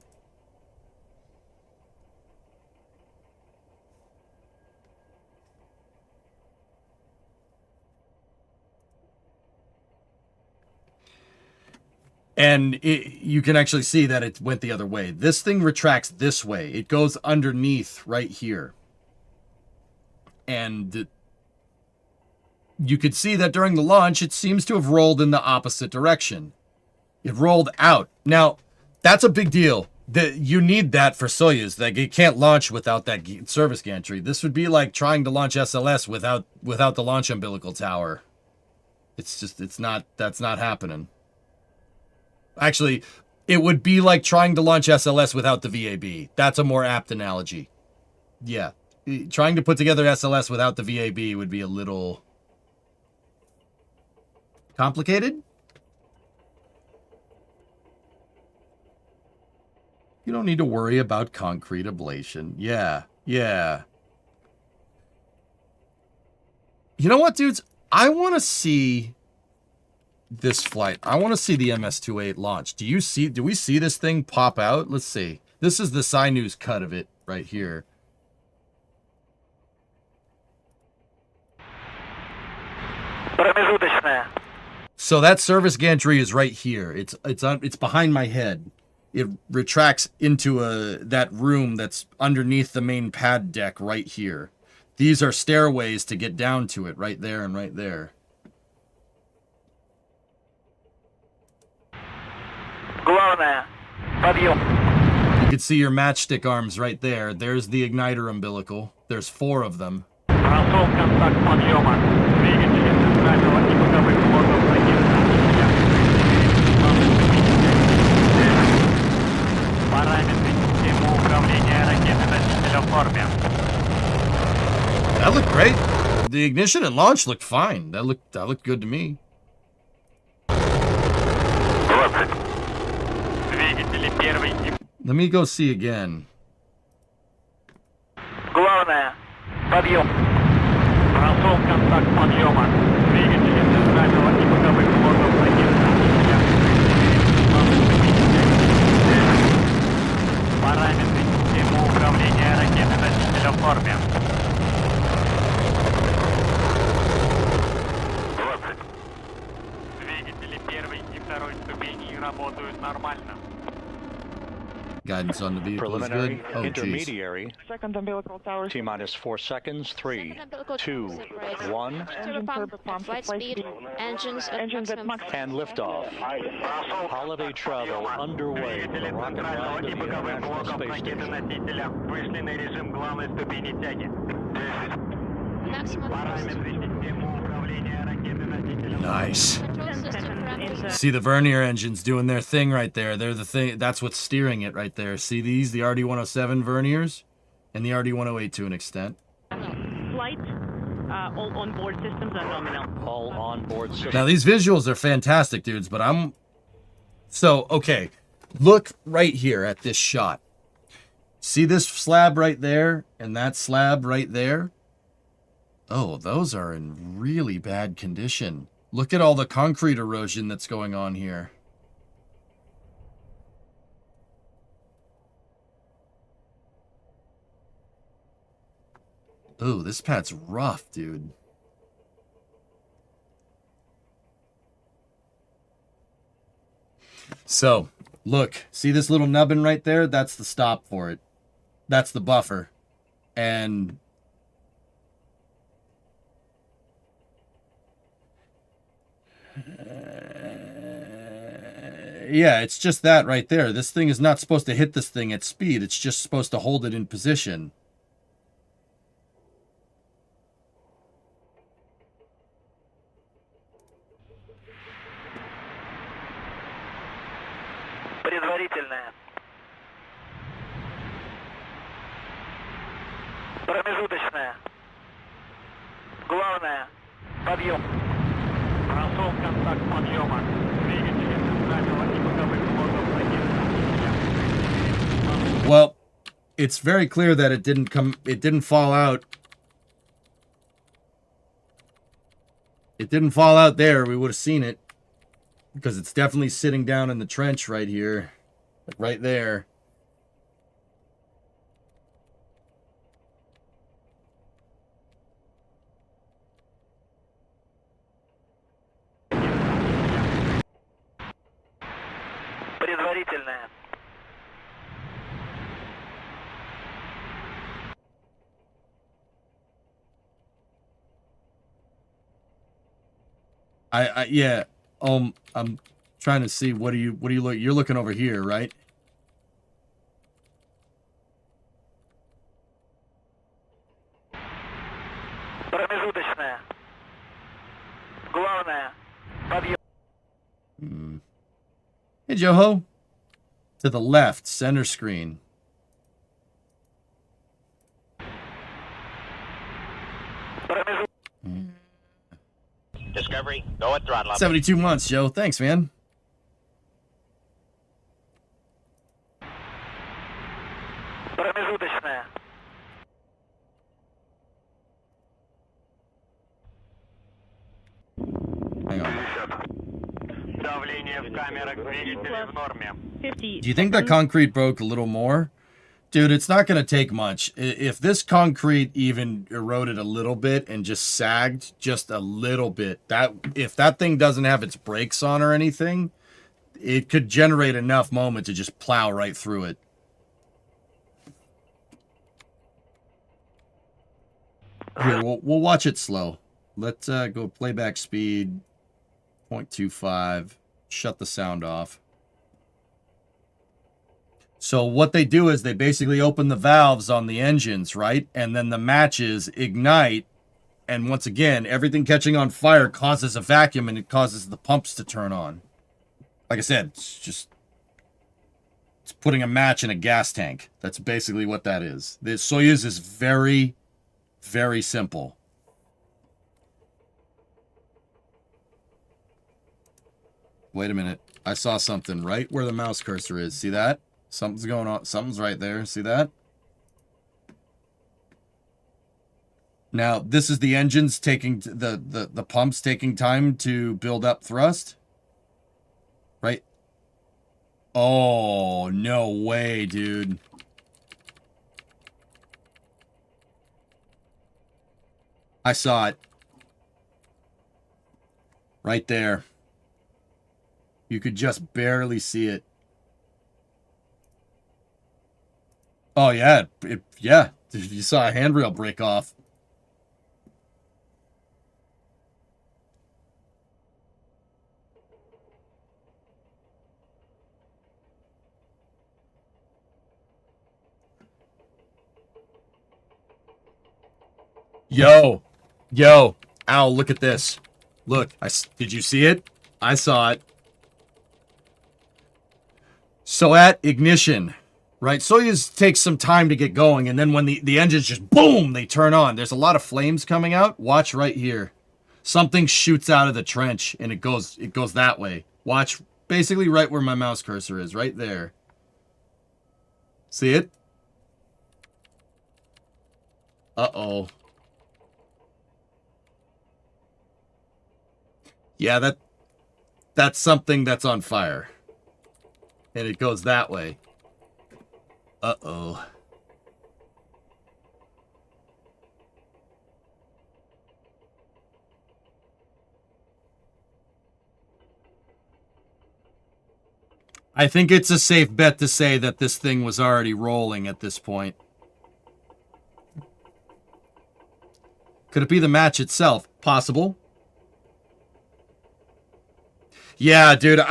And you can actually see that it went the other way. This thing retracts this way. It goes underneath right here. And you could see that during the launch, it seems to have rolled in the opposite direction. It rolled out. Now, that's a big deal. You need that for Soyuz. Like, it can't launch without that service gantry. This would be like trying to launch SLS without the launch umbilical tower. That's not happening. Actually, it would be like trying to launch SLS without the VAB. That's a more apt analogy. Yeah. Trying to put together SLS without the VAB would be a little complicated. You don't need to worry about concrete ablation. Yeah. Yeah. You know what, dudes? I want to see this flight. I want to see the MS-28 launch. Do we see this thing pop out? Let's see. This is the Sci-News cut of it right here. So that service gantry is right here. It's behind my head. It retracts into that room that's underneath the main pad deck right here. These are stairways to get down to it right there and right there. You can see your matchstick arms right there. There's the igniter umbilical. There's 4 of them. That looked great. The ignition and launch looked fine. That looked good to me. Let me go see again. Guidance on the vehicle is good. Oh, intermediary. Geez. Second umbilical tower. T-minus 4 seconds. 3, 2, 1. Flight speed, engines at maximum. And liftoff. Holiday travel underway for the rocket ride of the International Space Station. Nice. See the Vernier engines doing their thing right there. They're the thing. That's what's steering it right there. See these? The RD-107 Verniers and the RD-108 to an extent. Flight, all onboard systems are nominal. All onboard systems. Now these visuals are fantastic, dudes, but okay. Look right here at this shot. See this slab right there and that slab right there? Oh, those are in really bad condition. Look at all the concrete erosion that's going on here. Ooh, this pad's rough, dude. So, look. See this little nubbin right there? That's the stop for it. That's the buffer. And yeah, it's just that right there. This thing is not supposed to hit this thing at speed. It's just supposed to hold it in position. Предварительная. Промежуточная. Главное. Подъем. Прошел контакт подъема. Двигатели центрального и боковых блоков задействованы. Well, it's very clear that it didn't fall out. It didn't fall out there. We would have seen it. because it's definitely sitting down in the trench right here, like right there. Предварительная. Yeah. I'm trying to see what do you look. You're looking over here, right? Промежуточная. Главное. Подъем. Hey, Joho. To the left, center screen. Discovery, go at throttle up. 72 months, Joe. Thanks, man. Промежуточная. Hang on. Давление в камерах двигателей в норме. 50. Do you think that concrete broke a little more? Dude, it's not going to take much. If this concrete even eroded a little bit and just sagged just a little bit, if that thing doesn't have its brakes on or anything, it could generate enough moment to just plow right through it. Here, we'll watch it slow. Let's go playback speed 0.25. Shut the sound off. So what they do is they basically open the valves on the engines, right? And then the matches ignite. And once again, everything catching on fire causes a vacuum and it causes the pumps to turn on. Like I said, it's putting a match in a gas tank. That's basically what that is. The Soyuz is very, very simple. Wait a minute. I saw something right where the mouse cursor is. See that? Something's going on. Something's right there. See that? Now, this is the engines taking the pumps taking time to build up thrust. Right? Oh, no way, dude. I saw it. Right there. You could just barely see it. Oh, yeah. Yeah. You saw a handrail break off. Yo. Ow, look at this. Look. Did you see it? I saw it. So at ignition, right? Soyuz takes some time to get going, and then when the engines just boom, they turn on. There's a lot of flames coming out. Watch right here. Something shoots out of the trench, and it goes that way. Watch basically right where my mouse cursor is, right there. See it? Uh-oh. Yeah, that's something that's on fire. And it goes that way. Uh-oh. I think it's a safe bet to say that this thing was already rolling at this point. Could it be the match itself? Possible. Yeah, dude,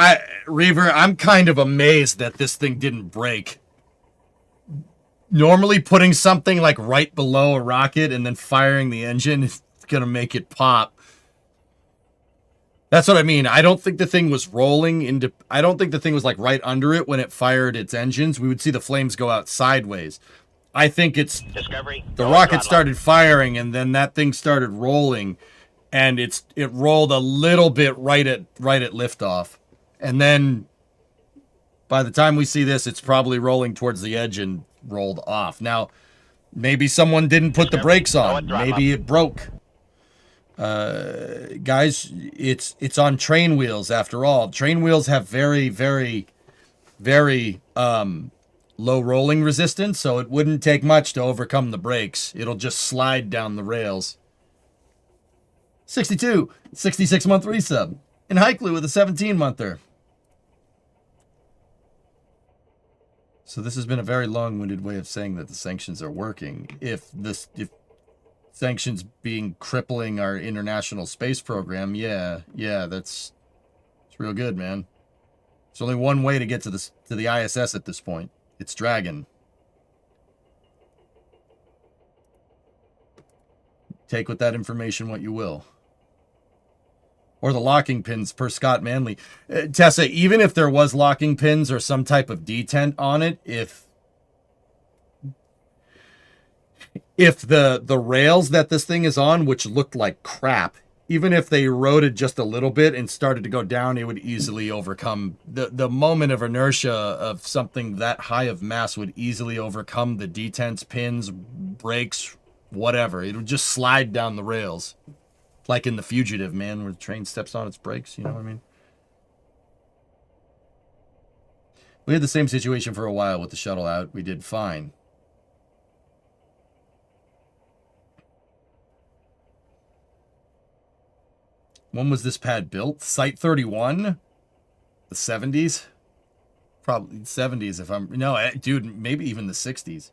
Reaver, I'm kind of amazed that this thing didn't break. Normally putting something like right below a rocket and then firing the engine is going to make it pop. That's what I mean. I don't think the thing was rolling into... I don't think the thing was like right under it when it fired its engines. We would see the flames go out sideways. I think it's... Discovery. The rocket started firing and then that thing started rolling. And it rolled a little bit right at liftoff. And then by the time we see this, it's probably rolling towards the edge and rolled off. Now, maybe someone didn't put the brakes on. Maybe it broke. Guys, it's on train wheels after all. Train wheels have very, very, very low rolling resistance, so it wouldn't take much to overcome the brakes. It'll just slide down the rails. 62, 66-month resub. And Haikley with a 17-monther. So this has been a very long-winded way of saying that the sanctions are working. If sanctions being crippling our international space program, yeah, it's real good, man. There's only one way to get to the ISS at this point. It's Dragon. Take with that information what you will. Or the locking pins per Scott Manley. Tessa, even if there was locking pins or some type of detent on it, if the rails that this thing is on, which looked like crap, even if they eroded just a little bit and started to go down, it would easily overcome the moment of inertia of something that high of mass would easily overcome the detents, pins, brakes, whatever. It would just slide down the rails. Like in The Fugitive, man, where the train steps on its brakes, you know what I mean? We had the same situation for a while with the shuttle out. We did fine. When was this pad built? Site 31? The 70s? Probably 70s if I'm... No, dude, maybe even the 60s.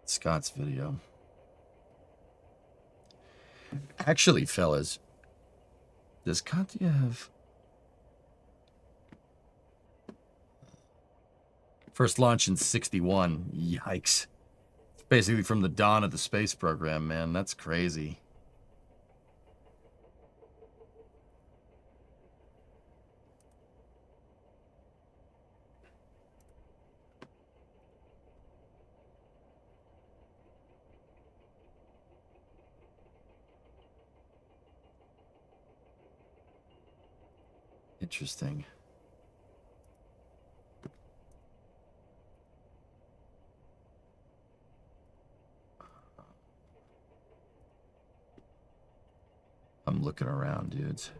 Scott's video. Actually, fellas, does Katya have... First launch in 61. Yikes. It's basically from the dawn of the space program, man. That's crazy. Interesting. I'm looking around, dudes.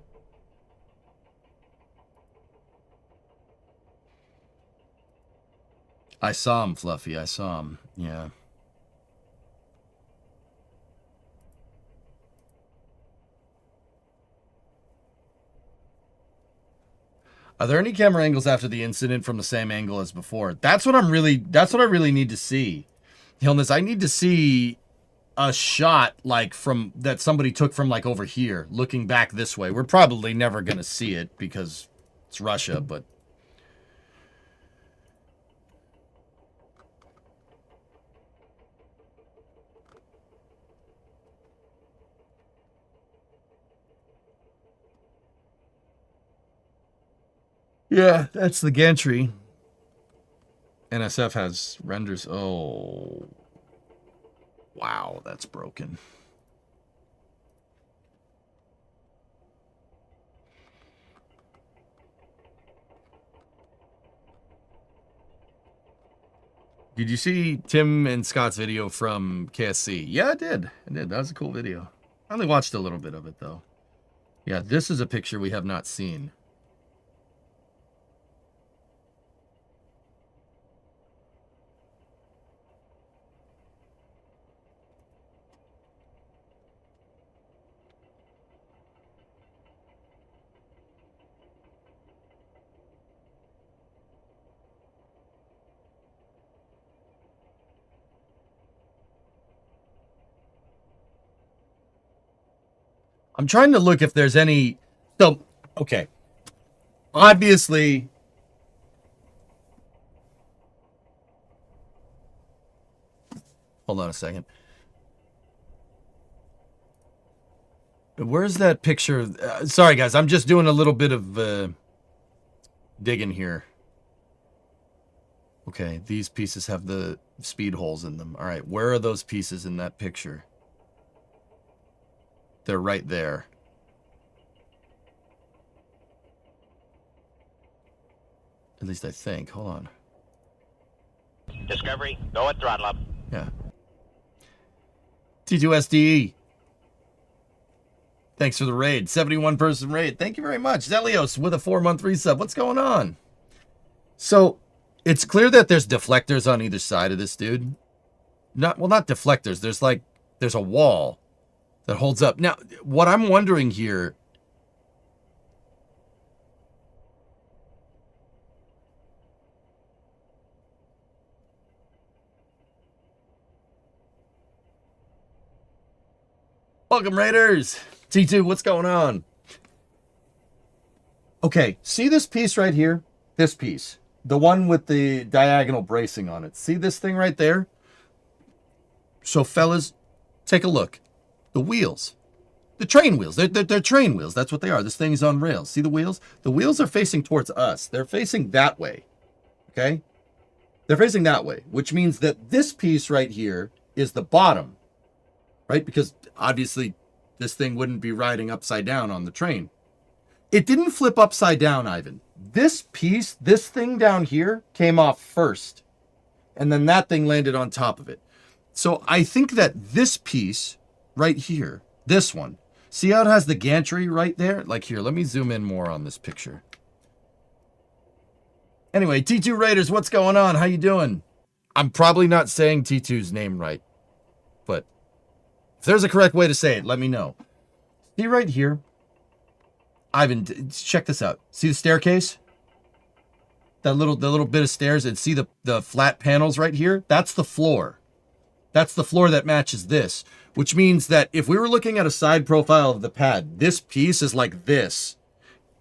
I saw him, Fluffy. I saw him. Yeah. Are there any camera angles after the incident from the same angle as before? That's what I really need to see. Hilness, I need to see a shot like from that somebody took from like over here, looking back this way. We're probably never going to see it because it's Russia, but yeah, that's the gantry. NSF has renders. Oh, wow, that's broken. Did you see Tim and Scott's video from KSC? Yeah, I did. That was a cool video. I only watched a little bit of it, though. Yeah, this is a picture we have not seen. I'm trying to look if there's any... So, okay. Obviously... Hold on a second. Where's that picture? Sorry, guys. I'm just doing a little bit of digging here. Okay, these pieces have the speed holes in them. All right, where are those pieces in that picture? They're right there. At least I think. Hold on. Discovery, go at throttle up. Yeah. T2SDE. Thanks for the raid. 71 person raid. Thank you very much. Zelios with a 4-month resub. What's going on? So, it's clear that there's deflectors on either side of this dude. Not deflectors. There's a wall that holds up. Now, what I'm wondering here, welcome Raiders. T2, what's going on? Okay, see this piece right here? This piece. The one with the diagonal bracing on it. See this thing right there? So fellas, take a look. The wheels. The train wheels. They're train wheels. That's what they are. This thing is on rails. See the wheels? The wheels are facing towards us. They're facing that way. Okay? They're facing that way, which means that this piece right here is the bottom. Right? Because obviously this thing wouldn't be riding upside down on the train. It didn't flip upside down, Ivan. This piece, this thing down here, came off first. And then that thing landed on top of it. So I think that this piece right here, this one, see how it has the gantry right there? Like here, let me zoom in more on this picture. Anyway, T2 Raiders, what's going on? How you doing? I'm probably not saying T2's name right, but if there's a correct way to say it, let me know. See right here? Ivan, check this out. See the staircase? The little bit of stairs, and see the flat panels right here? That's the floor. That's the floor that matches this, which means that if we were looking at a side profile of the pad, this piece is like this,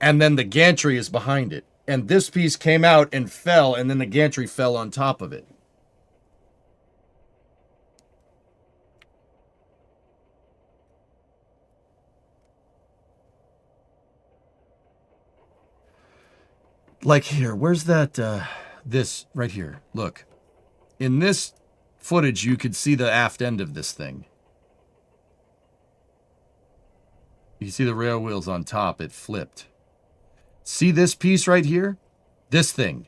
and then the gantry is behind it. And this piece came out and fell, and then the gantry fell on top of it. Like here, where's that, this right here? Look, in this footage, you could see the aft end of this thing. You see the rail wheels on top, it flipped. See this piece right here? This thing.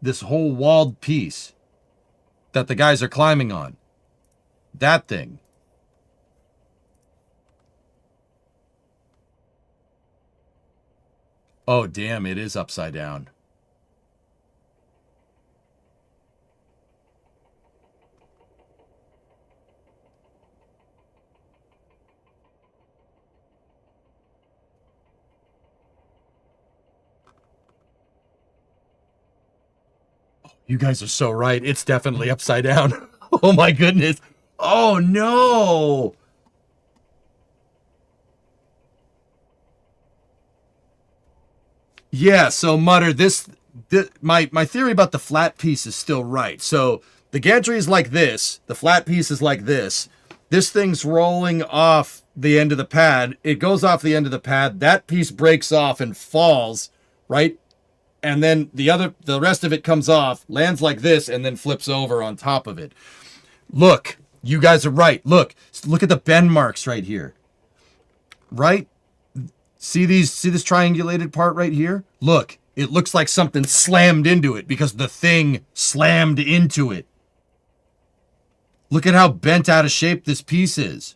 This whole walled piece that the guys are climbing on. That thing. Oh, damn, it is upside down. You guys are so right. It's definitely upside down. Oh my goodness. Oh no. Yeah, so Mutter, my theory about the flat piece is still right. So the gantry is like this, the flat piece is like this. This thing's rolling off the end of the pad. It goes off the end of the pad. That piece breaks off and falls, right? And then the rest of it comes off, lands like this, and then flips over on top of it. Look, you guys are right. Look at the bend marks right here. Right? See this triangulated part right here? Look, it looks like something slammed into it because the thing slammed into it. Look at how bent out of shape this piece is.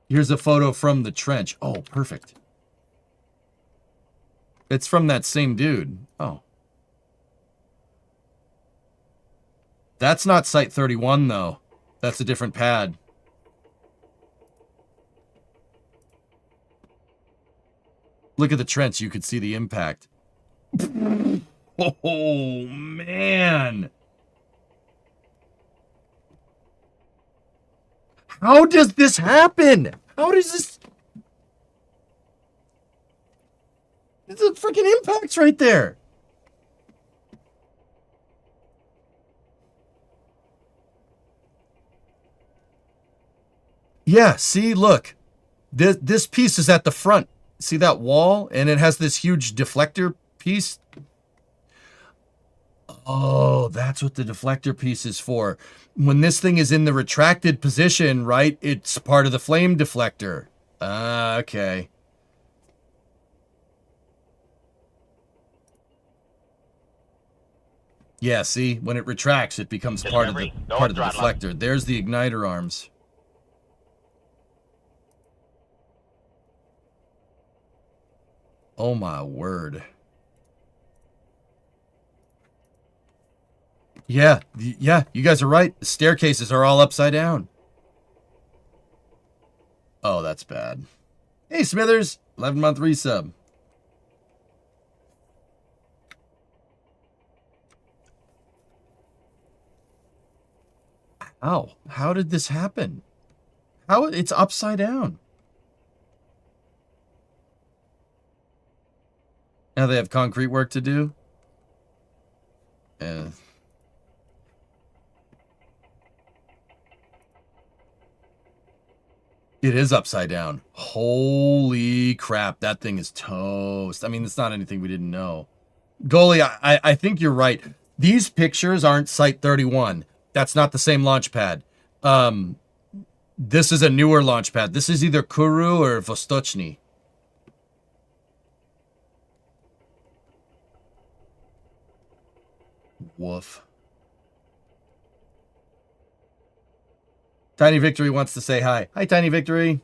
Here's a photo from the trench. Oh, perfect. It's from that same dude. Oh. That's not Site 31, though. That's a different pad. Look at the trench. You could see the impact. Oh, man. How does this happen? How does this... There's a freaking impacts right there. Yeah, see, look. This piece is at the front. See that wall? And it has this huge deflector piece... Oh, that's what the deflector piece is for. When this thing is in the retracted position, right, it's part of the flame deflector. Okay. Yeah, see, when it retracts, it becomes part of the deflector. There's the igniter arms. Oh my word. Yeah, you guys are right. The staircases are all upside down. Oh, that's bad. Hey, Smithers, 11-month resub. Ow, how did this happen? How it's upside down? Now they have concrete work to do? Yeah. It is upside down. Holy crap, that thing is toast. I mean, it's not anything we didn't know. Goalie, I think you're right. These pictures aren't Site 31. That's not the same launch pad. This is a newer launch pad. This is either Kuru or Vostochny. Woof. Tiny Victory wants to say hi. Hi, Tiny Victory.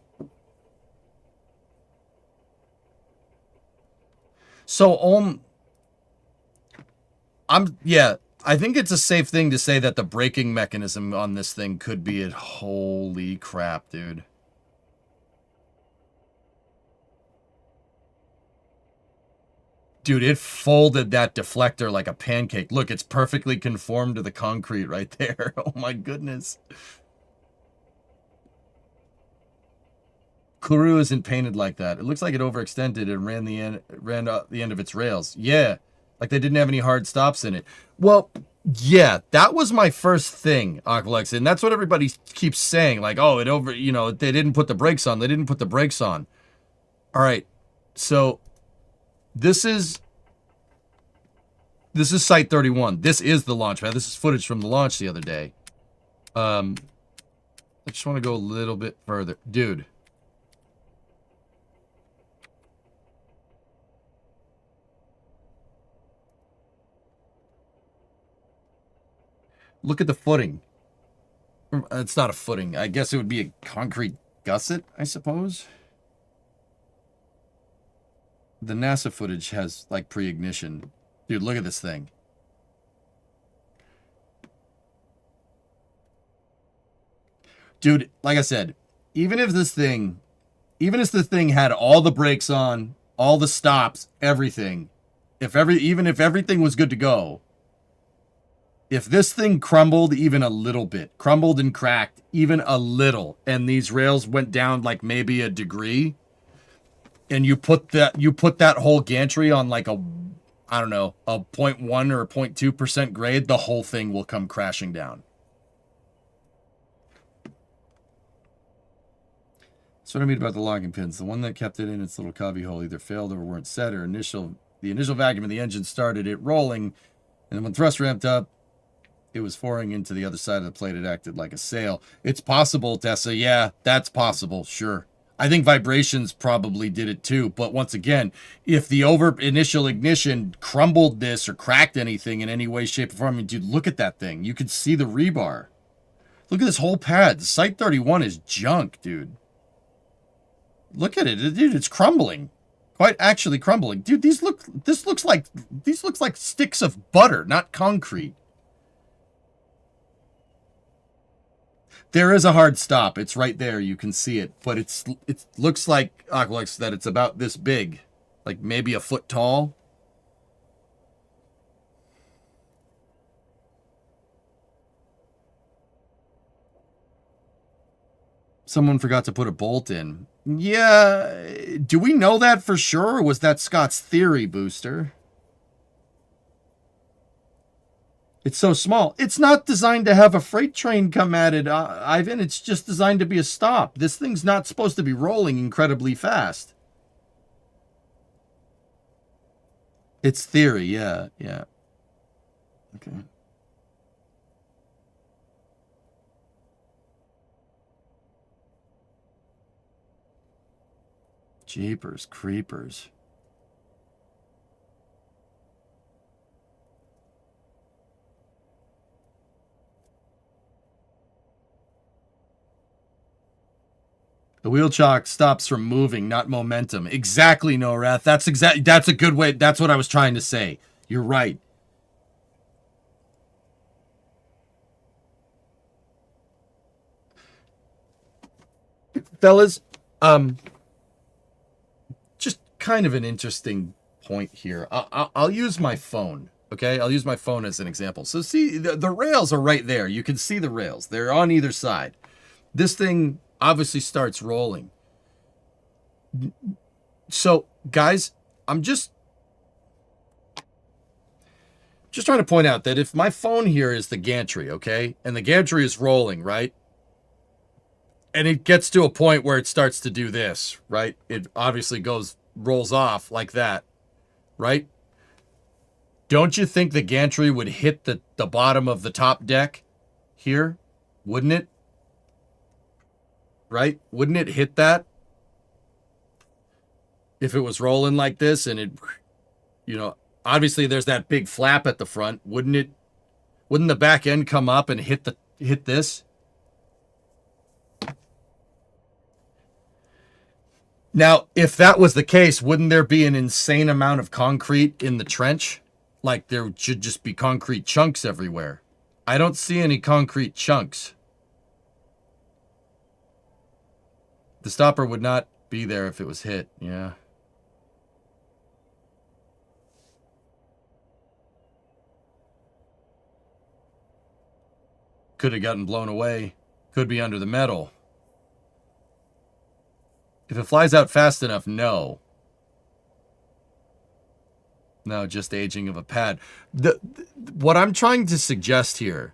So, yeah, I think it's a safe thing to say that the braking mechanism on this thing could be it. Holy crap, dude. Dude, it folded that deflector like a pancake. Look, it's perfectly conformed to the concrete right there. Oh my goodness. Kuru isn't painted like that. It looks like it overextended and ran the end of its rails. Yeah, like they didn't have any hard stops in it. Well, yeah, that was my first thing, Aqualex, and that's what everybody keeps saying. Like, oh, they didn't put the brakes on. They didn't put the brakes on. All right, so this is Site 31. This is the launch pad. This is footage from the launch the other day. I just want to go a little bit further, dude. Look at the footing. It's not a footing. I guess it would be a concrete gusset, I suppose. The NASA footage has, like, pre-ignition. Dude, look at this thing. Dude, like I said, even if this thing had all the brakes on, all the stops, everything, even if everything was good to go, if this thing crumbled even a little bit, crumbled and cracked even a little, and these rails went down like maybe a degree, and you put that whole gantry on like a 0.1 or a 0.2% grade, the whole thing will come crashing down. That's what I mean about the locking pins. The one that kept it in its little cubby hole either failed or weren't set, or the initial vacuum of the engine started it rolling, and then when thrust ramped up, it was pouring into the other side of the plate. It acted like a sail. It's possible, Tessa. Yeah, that's possible. Sure. I think vibrations probably did it too. But once again, if the initial ignition crumbled this or cracked anything in any way, shape, or form, I mean, dude, look at that thing. You could see the rebar. Look at this whole pad. Site 31 is junk, dude. Look at it, dude. It's crumbling. Quite actually crumbling. Dude, this looks like sticks of butter, not concrete. There is a hard stop. It's right there. You can see it. But it looks like, Aqualex, that it's about this big. Like maybe a foot tall. Someone forgot to put a bolt in. Yeah. Do we know that for sure? Or was that Scott's theory, Booster? It's so small. It's not designed to have a freight train come at it, Ivan. It's just designed to be a stop. This thing's not supposed to be rolling incredibly fast. It's theory, yeah, yeah. Okay. Jeepers creepers. The wheel chock stops from moving, not momentum. Exactly, Norath. That's a good way. That's what I was trying to say. You're right. Fellas, just kind of an interesting point here. I'll use my phone, okay? I'll use my phone as an example. So see, the rails are right there. You can see the rails. They're on either side. This thing obviously starts rolling. So, guys, I'm just trying to point out that if my phone here is the gantry, okay? And the gantry is rolling, right? And it gets to a point where it starts to do this, right? It obviously rolls off like that, right? Don't you think the gantry would hit the bottom of the top deck here? Wouldn't it? Right? Wouldn't it hit that? If it was rolling like this and it, obviously there's that big flap at the front. Wouldn't the back end come up and hit this? Now, if that was the case, wouldn't there be an insane amount of concrete in the trench? Like there should just be concrete chunks everywhere. I don't see any concrete chunks. The stopper would not be there if it was hit, yeah. Could have gotten blown away. Could be under the metal. If it flies out fast enough, no. No, just aging of a pad. What I'm trying to suggest here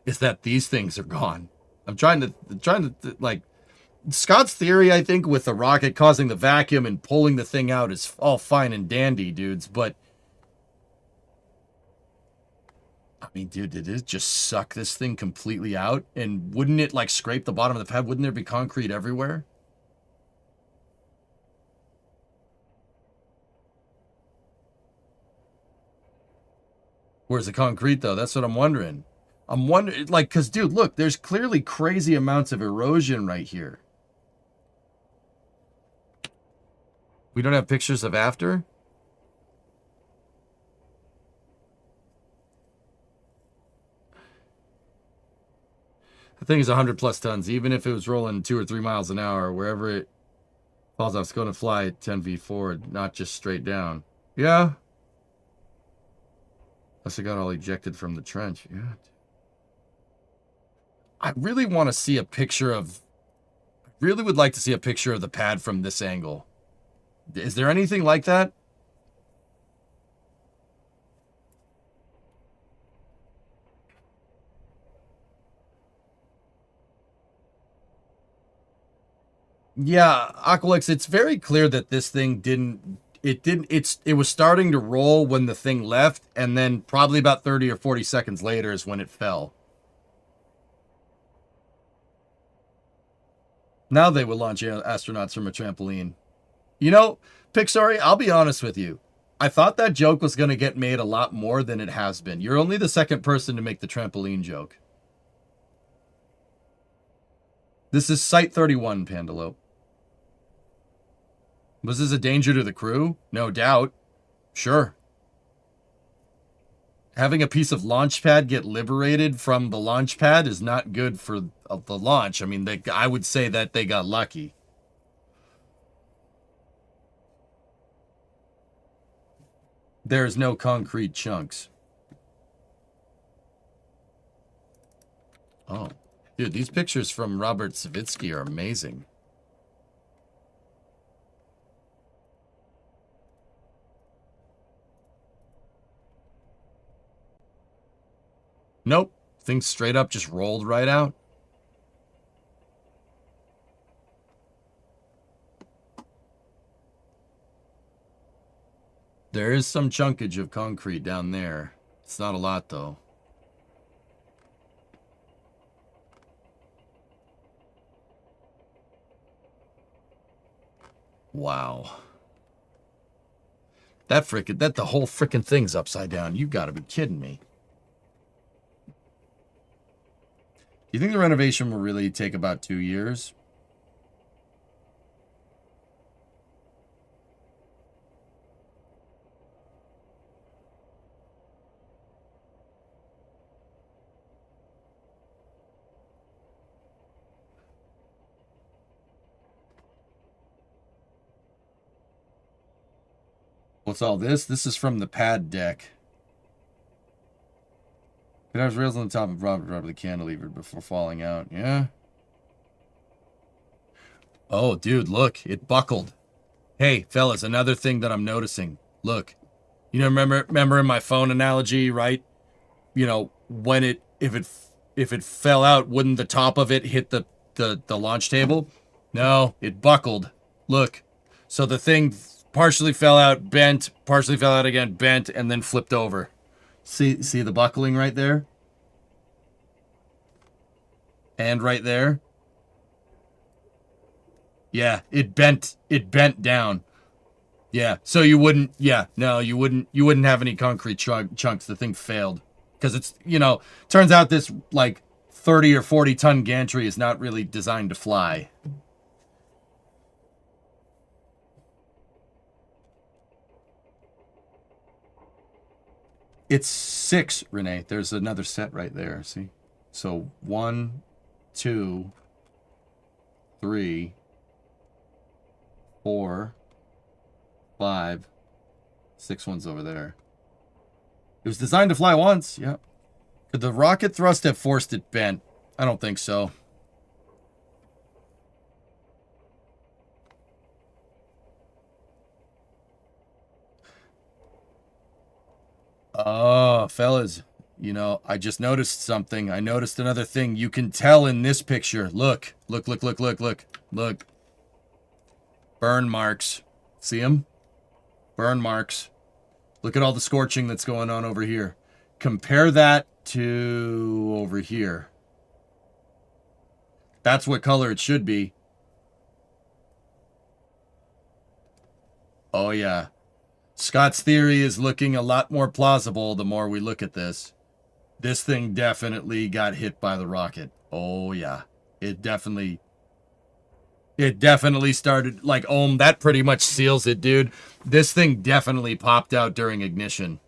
is that these things are gone. I'm trying to like Scott's theory, I think, with the rocket causing the vacuum and pulling the thing out is all fine and dandy, dudes, but I mean, dude, did it just suck this thing completely out? And wouldn't it like scrape the bottom of the pad? Wouldn't there be concrete everywhere? Where's the concrete, though? That's what I'm wondering. I'm wondering, like, because, dude, look, there's clearly crazy amounts of erosion right here. We don't have pictures of after? The thing is 100 plus tons. Even if it was rolling 2 or 3 miles an hour, wherever it falls off, it's going to fly 10 feet forward, not just straight down. Yeah. Unless it got all ejected from the trench. Yeah. I really want to see a picture of... I really would like to see a picture of the pad from this angle. Is there anything like that? Yeah, Aqualix, it's very clear that this thing it was starting to roll when the thing left, and then probably about 30 or 40 seconds later is when it fell. Now they will launch astronauts from a trampoline. You know, Pixari, I'll be honest with you. I thought that joke was going to get made a lot more than it has been. You're only the second person to make the trampoline joke. This is Site 31, Pandalope. Was this a danger to the crew? No doubt. Sure. Having a piece of launch pad get liberated from the launch pad is not good for the launch. I mean, I would say that they got lucky. There's no concrete chunks. Oh. Dude, these pictures from Robert Savitsky are amazing. Nope. Things straight up just rolled right out. There is some chunkage of concrete down there. It's not a lot, though. Wow. That the whole frickin' thing's upside down. You gotta be kidding me. You think the renovation will really take about 2 years? What's all this? This is from the pad deck. It has rails on the top of properly cantilevered before falling out. Yeah. Oh, dude, look. It buckled. Hey, fellas, another thing that I'm noticing. Look. You know, remember in my phone analogy, right? You know, when if it fell out, wouldn't the top of it hit the launch table? No, it buckled. Look. So the thing partially fell out, bent, partially fell out again, bent, and then flipped over. See the buckling right there? And right there? Yeah, it bent down. Yeah, so you wouldn't have any concrete chunks. The thing failed. Because it's, you know, turns out this, like, 30 or 40 ton gantry is not really designed to fly. It's 6, Renee. There's another set right there, see? So 1, 2, 3, 4, 5, 6 ones over there. It was designed to fly once, yeah. Could the rocket thrust have forced it bent? I don't think so. Oh, fellas, you know, I just noticed something. I noticed another thing. You can tell in this picture. Look. Look. Burn marks. See them? Burn marks. Look at all the scorching that's going on over here. Compare that to over here. That's what color it should be. Oh, yeah. Scott's theory is looking a lot more plausible the more we look at this. This thing definitely got hit by the rocket. Oh, yeah. It definitely started, like, that pretty much seals it, dude. This thing definitely popped out during ignition.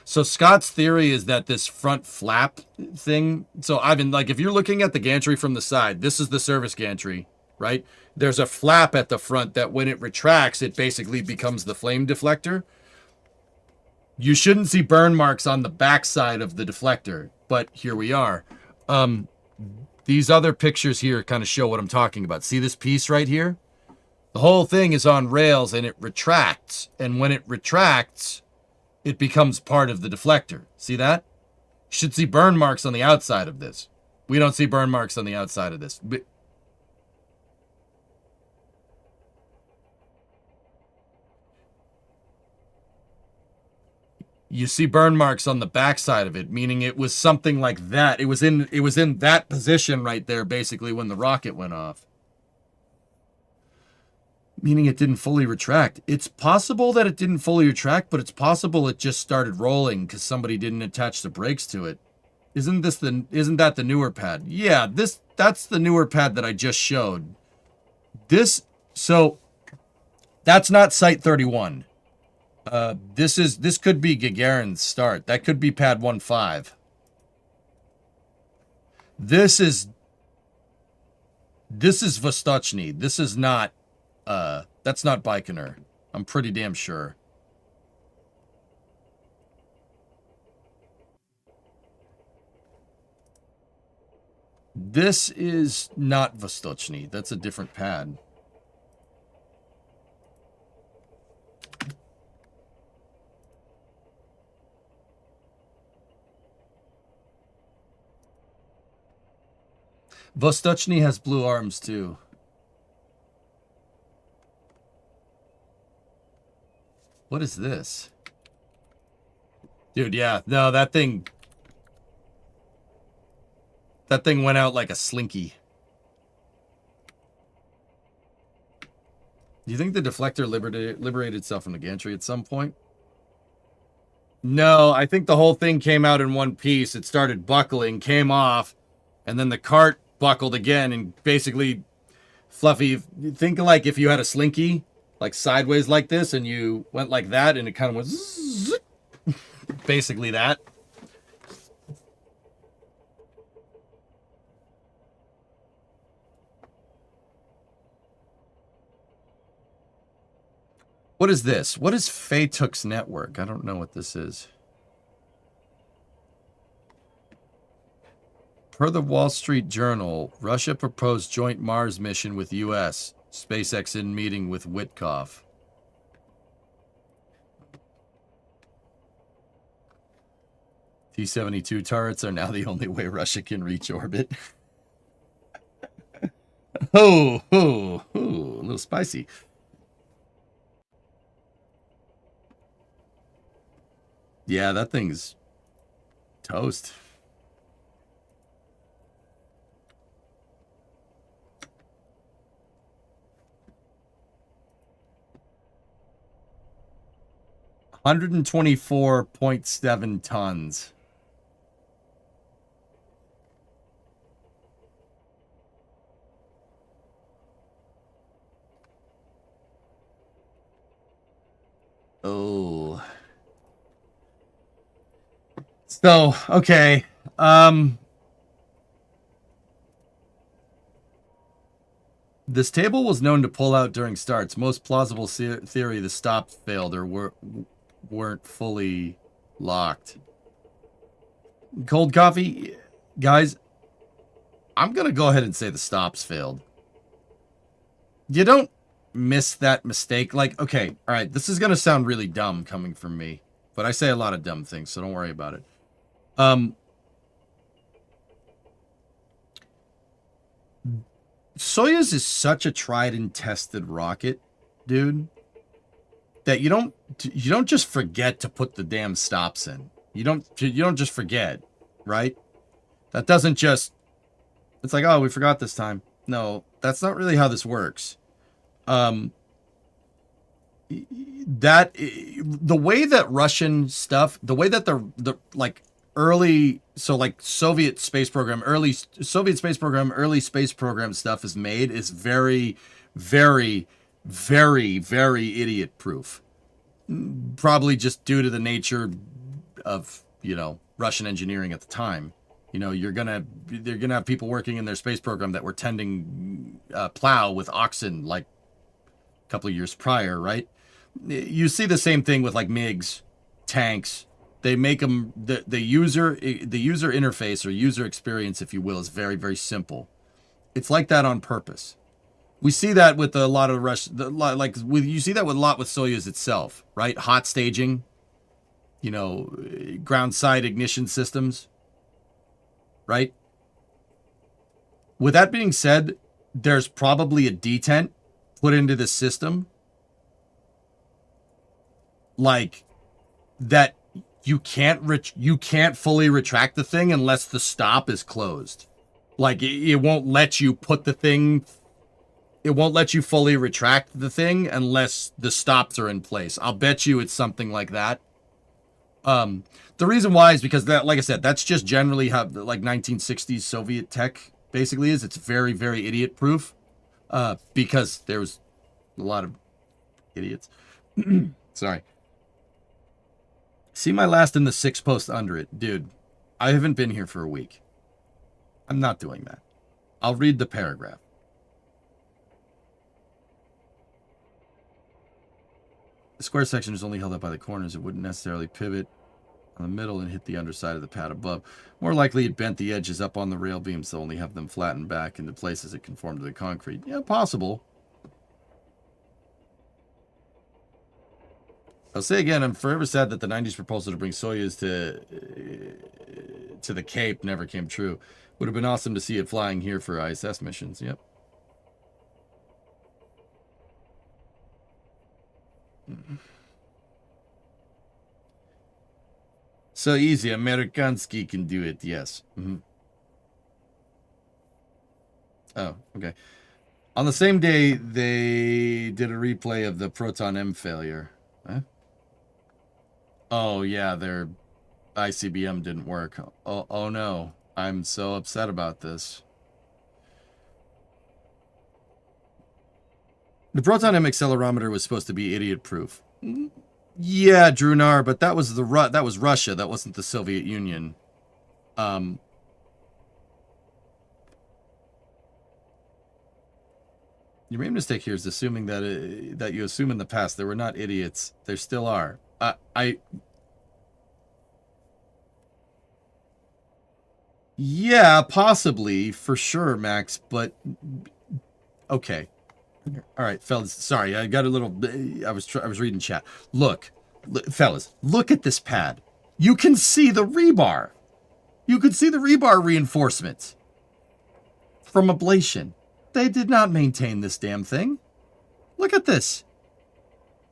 So Scott's theory is that this front flap thing, so Ivan, like, if you're looking at the gantry from the side, this is the service gantry, right? There's a flap at the front that when it retracts, it basically becomes the flame deflector. You shouldn't see burn marks on the backside of the deflector, but here we are. These other pictures here kind of show what I'm talking about. See this piece right here? The whole thing is on rails and it retracts. And when it retracts, it becomes part of the deflector. See that? You should see burn marks on the outside of this. We don't see burn marks on the outside of this. But you see burn marks on the backside of it, meaning it was something like that. It was in that position right there, basically, when the rocket went off. Meaning it didn't fully retract. It's possible that it didn't fully retract, but it's possible it just started rolling because somebody didn't attach the brakes to it. Isn't that the newer pad? Yeah, that's the newer pad that I just showed. So that's not Site 31. This could be Gagarin's start. That could be pad 1.5. This is Vostochny. This is not that's not Baikonur. I'm pretty damn sure. This is not Vostochny. That's a different pad. Vostochny has blue arms too. What is this? Dude, yeah. No, that thing... That thing went out like a slinky. Do you think the deflector liberated itself from the gantry at some point? No, I think the whole thing came out in one piece. It started buckling, came off, and then the cart buckled again, and basically, Fluffy, think like if you had a slinky, like sideways like this, and you went like that, and it kind of went zzz, basically that. What is this? What is Feituk's network? I don't know what this is. Per the Wall Street Journal, Russia proposed joint Mars mission with U.S. SpaceX in meeting with Witkoff. T-72 turrets are now the only way Russia can reach orbit. Oh, a little spicy. Yeah, that thing's toast. $124.7 tons. Oh. So, okay. This table was known to pull out during starts. Most plausible theory, the stops failed or weren't fully locked. Cold coffee, guys, I'm going to go ahead and say the stops failed. You don't miss that mistake. Like, okay, all right, this is going to sound really dumb coming from me, but I say a lot of dumb things, so don't worry about it. Soyuz is such a tried and tested rocket, dude, that you don't just forget to put the damn stops in. You don't just forget, right? That doesn't just, it's like, oh, we forgot this time. No, that's not really how this works. The way that Russian stuff, the way that the like early, so like Soviet space program stuff is made is very, very, very, very idiot proof. Probably just due to the nature of, you know, Russian engineering at the time. You know, they're gonna have people working in their space program that were tending plow with oxen like a couple of years prior, right? You see the same thing with like MiGs, tanks. They make them, the user interface or user experience, if you will, is very, very simple. It's like that on purpose. We see that with a lot of you see that with a lot with Soyuz itself, right? Hot staging, you know, ground side ignition systems, right? With that being said, there's probably a detent put into the system like that. You can't fully retract the thing unless the stop is closed. Like it won't let you put the thing. It won't let you fully retract the thing unless the stops are in place. I'll bet you it's something like that. The reason why is because that, like I said, that's just generally how like 1960s Soviet tech basically is. It's very, very idiot proof. Because there was a lot of idiots. Sorry. See my last in the 6 post under it. Dude, I haven't been here for a week. I'm not doing that. I'll read the paragraph. The square section is only held up by the corners. It wouldn't necessarily pivot on the middle and hit the underside of the pad above. More likely it bent the edges up on the rail beams to only have them flattened back into place as it conformed to the concrete. Yeah, possible. I'll say again, I'm forever sad that the 90s proposal to bring Soyuz to the Cape never came true. Would have been awesome to see it flying here for ISS missions. Yep. So easy. Amerikanski can do it. Yes. Oh, okay. On the same day, they did a replay of the Proton M failure. Huh? Oh, yeah, their ICBM didn't work. Oh no. I'm so upset about this. The Proton M accelerometer was supposed to be idiot-proof. Yeah, Drunar, but that was that was Russia. That wasn't the Soviet Union. Your main mistake here is assuming that that you assume in the past there were not idiots. There still are. Yeah, possibly, for sure, Max, but okay. All right, fellas, sorry, I got a little I was reading chat. Look, fellas, look at this pad. You can see the rebar. You can see the rebar reinforcements from ablation. They did not maintain this damn thing. Look at this.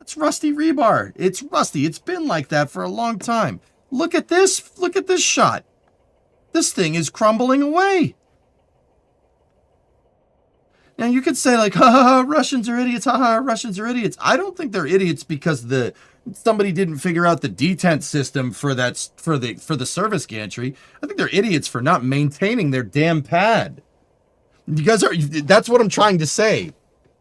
It's rusty rebar. It's rusty. It's been like that for a long time. Look at this. Look at this shot. This thing is crumbling away. Now you could say like, ha ha ha, Russians are idiots. Ha ha, Russians are idiots. I don't think they're idiots because somebody didn't figure out the detent system for the service gantry. I think they're idiots for not maintaining their damn pad. You guys that's what I'm trying to say.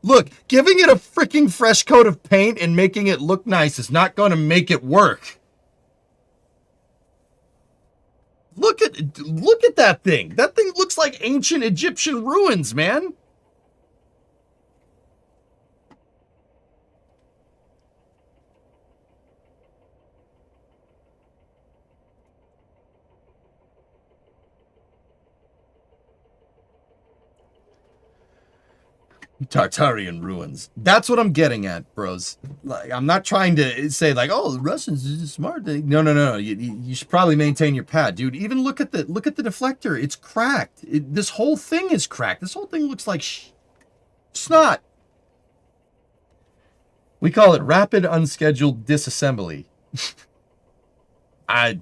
Look, giving it a freaking fresh coat of paint and making it look nice is not going to make it work. Look at that thing. That thing looks like ancient Egyptian ruins, man. Tartarian ruins. That's what I'm getting at, bros. Like, I'm not trying to say like, oh, the Russians are just smart. No. You should probably maintain your pad, dude. Even look at the deflector. It's cracked. This whole thing is cracked. This whole thing looks like snot. We call it rapid unscheduled disassembly. I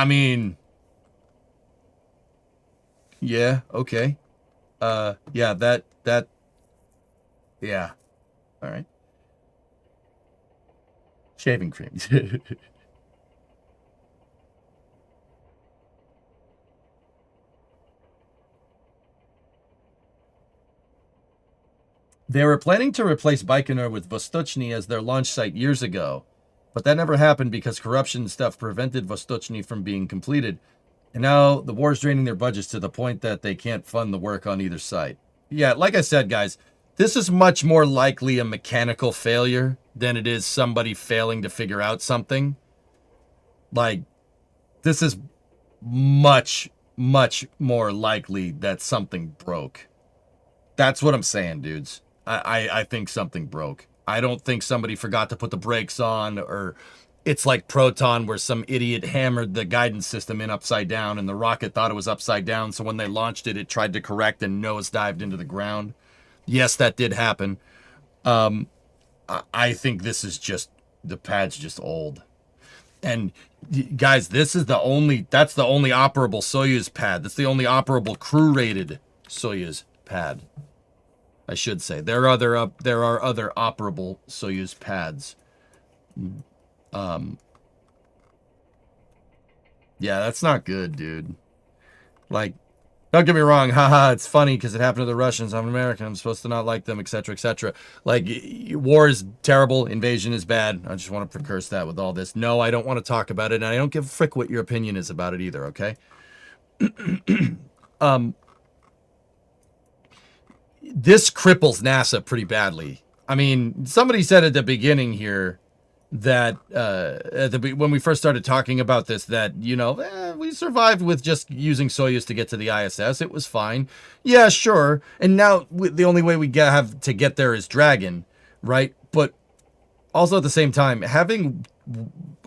mean, yeah, okay. Yeah, yeah. All right. Shaving cream. They were planning to replace Baikonur with Vostochny as their launch site years ago, but that never happened because corruption stuff prevented Vostochny from being completed. And now the war's draining their budgets to the point that they can't fund the work on either side. Yeah, like I said, guys, this is much more likely a mechanical failure than it is somebody failing to figure out something. Like, this is much, much more likely that something broke. That's what I'm saying, dudes. I think something broke. I don't think somebody forgot to put the brakes on, or it's like Proton where some idiot hammered the guidance system in upside down and the rocket thought it was upside down, so when they launched it, it tried to correct and nosedived into the ground. Yes, that did happen. I think this is just, the pad's just old. And guys, that's the only operable Soyuz pad. That's the only operable crew-rated Soyuz pad, I should say. There are other operable Soyuz pads. Yeah, that's not good, dude. Like, don't get me wrong, haha, it's funny because it happened to the Russians. I'm American, I'm supposed to not like them, etc., etc. Like, war is terrible, invasion is bad. I just want to precurse that with all this. No, I don't want to talk about it, and I don't give a frick what your opinion is about it either, okay? This cripples NASA pretty badly. I mean, somebody said at the beginning here that when we first started talking about this, that, you know, we survived with just using Soyuz to get to the ISS. It was fine. Yeah, sure. And now the only way we have to get there is Dragon, right? But also at the same time, having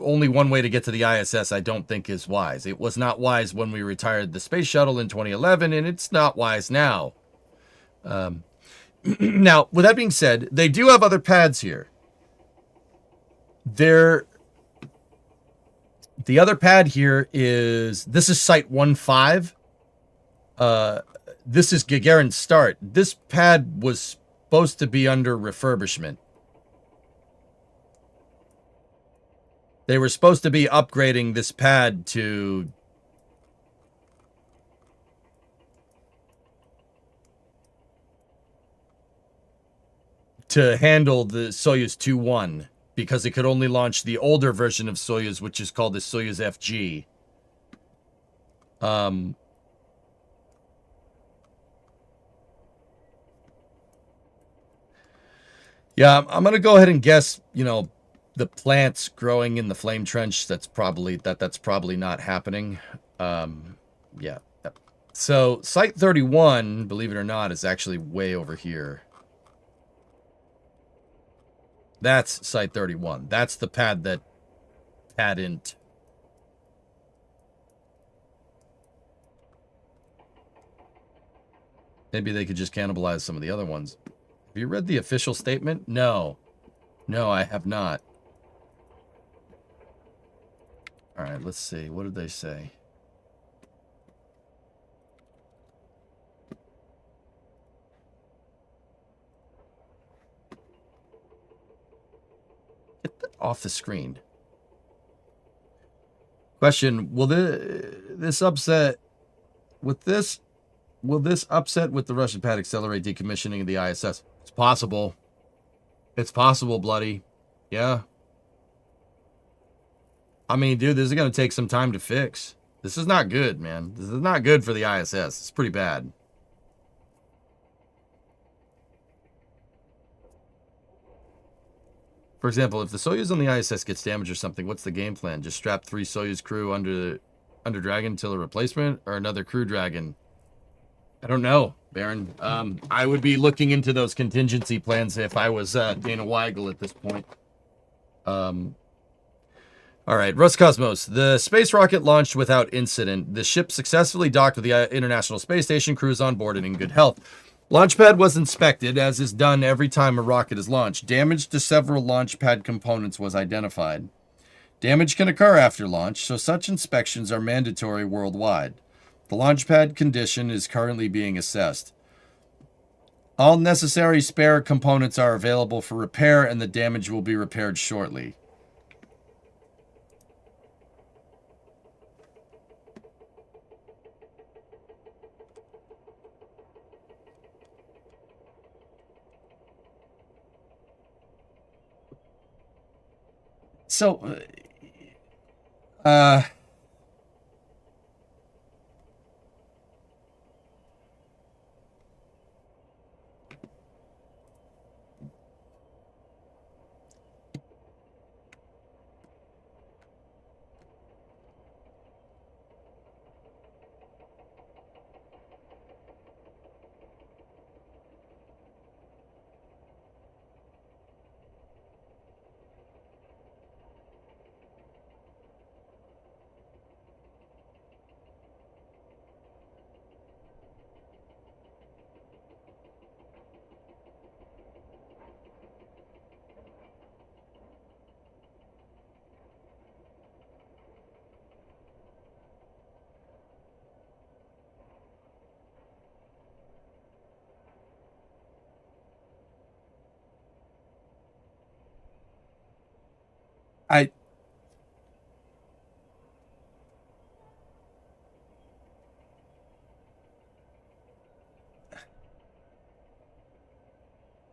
only one way to get to the ISS, I don't think is wise. It was not wise when we retired the space shuttle in 2011, and it's not wise now. Now, with that being said, they do have other pads here. They're The other pad here is, this is Site 1-5. This is Gagarin Start. This pad was supposed to be under refurbishment. They were supposed to be upgrading this pad to handle the Soyuz 2-1 because it could only launch the older version of Soyuz, which is called the Soyuz FG. Yeah, I'm gonna go ahead and guess, you know, the plants growing in the flame trench, that's probably not happening. Yeah. So Site 31, believe it or not, is actually way over here. That's Site 31. That's the pad that hadn't. Maybe they could just cannibalize some of the other ones. Have you read the official statement? No. No, I have not. All right, let's see. What did they say? Get that off the screen. Question, will this upset with this? Will this upset with the Russian pad accelerate decommissioning of the ISS? It's possible. It's possible, bloody. Yeah. I mean, dude, this is going to take some time to fix. This is not good, man. This is not good for the ISS. It's pretty bad. For example, if the Soyuz on the ISS gets damaged or something, what's the game plan? Just strap 3 Soyuz crew under Dragon until a replacement, or another crew Dragon? I don't know, Baron. I would be looking into those contingency plans if I was Dana Weigel at this point. All right, Roscosmos. The space rocket launched without incident. The ship successfully docked with the International Space Station, crews on board and in good health. Launch pad was inspected, as is done every time a rocket is launched. Damage to several launch pad components was identified. Damage can occur after launch, so such inspections are mandatory worldwide. The launch pad condition is currently being assessed. All necessary spare components are available for repair, and the damage will be repaired shortly. So,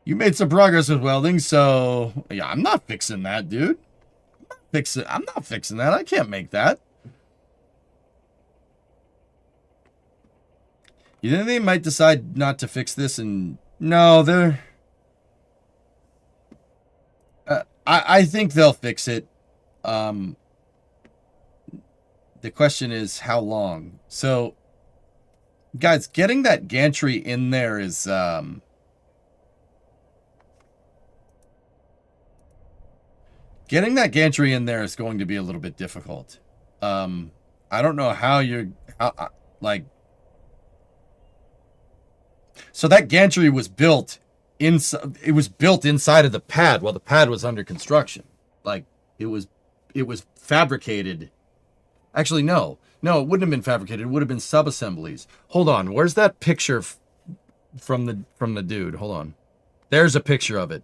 you made some progress with welding, so yeah, I'm not fixing that, dude. I'm not fixing that. I can't make that. You think they might decide not to fix this? And no, they're. I think they'll fix it. The question is how long. So, guys, getting that gantry in there is getting that gantry in there is going to be a little bit difficult. I don't know how like. So that gantry was built inside of the pad while the pad was under construction. Like it was fabricated Actually, no. No, it wouldn't have been fabricated. It would have been sub-assemblies. Hold on. Where's that picture from the dude? Hold on. There's a picture of it.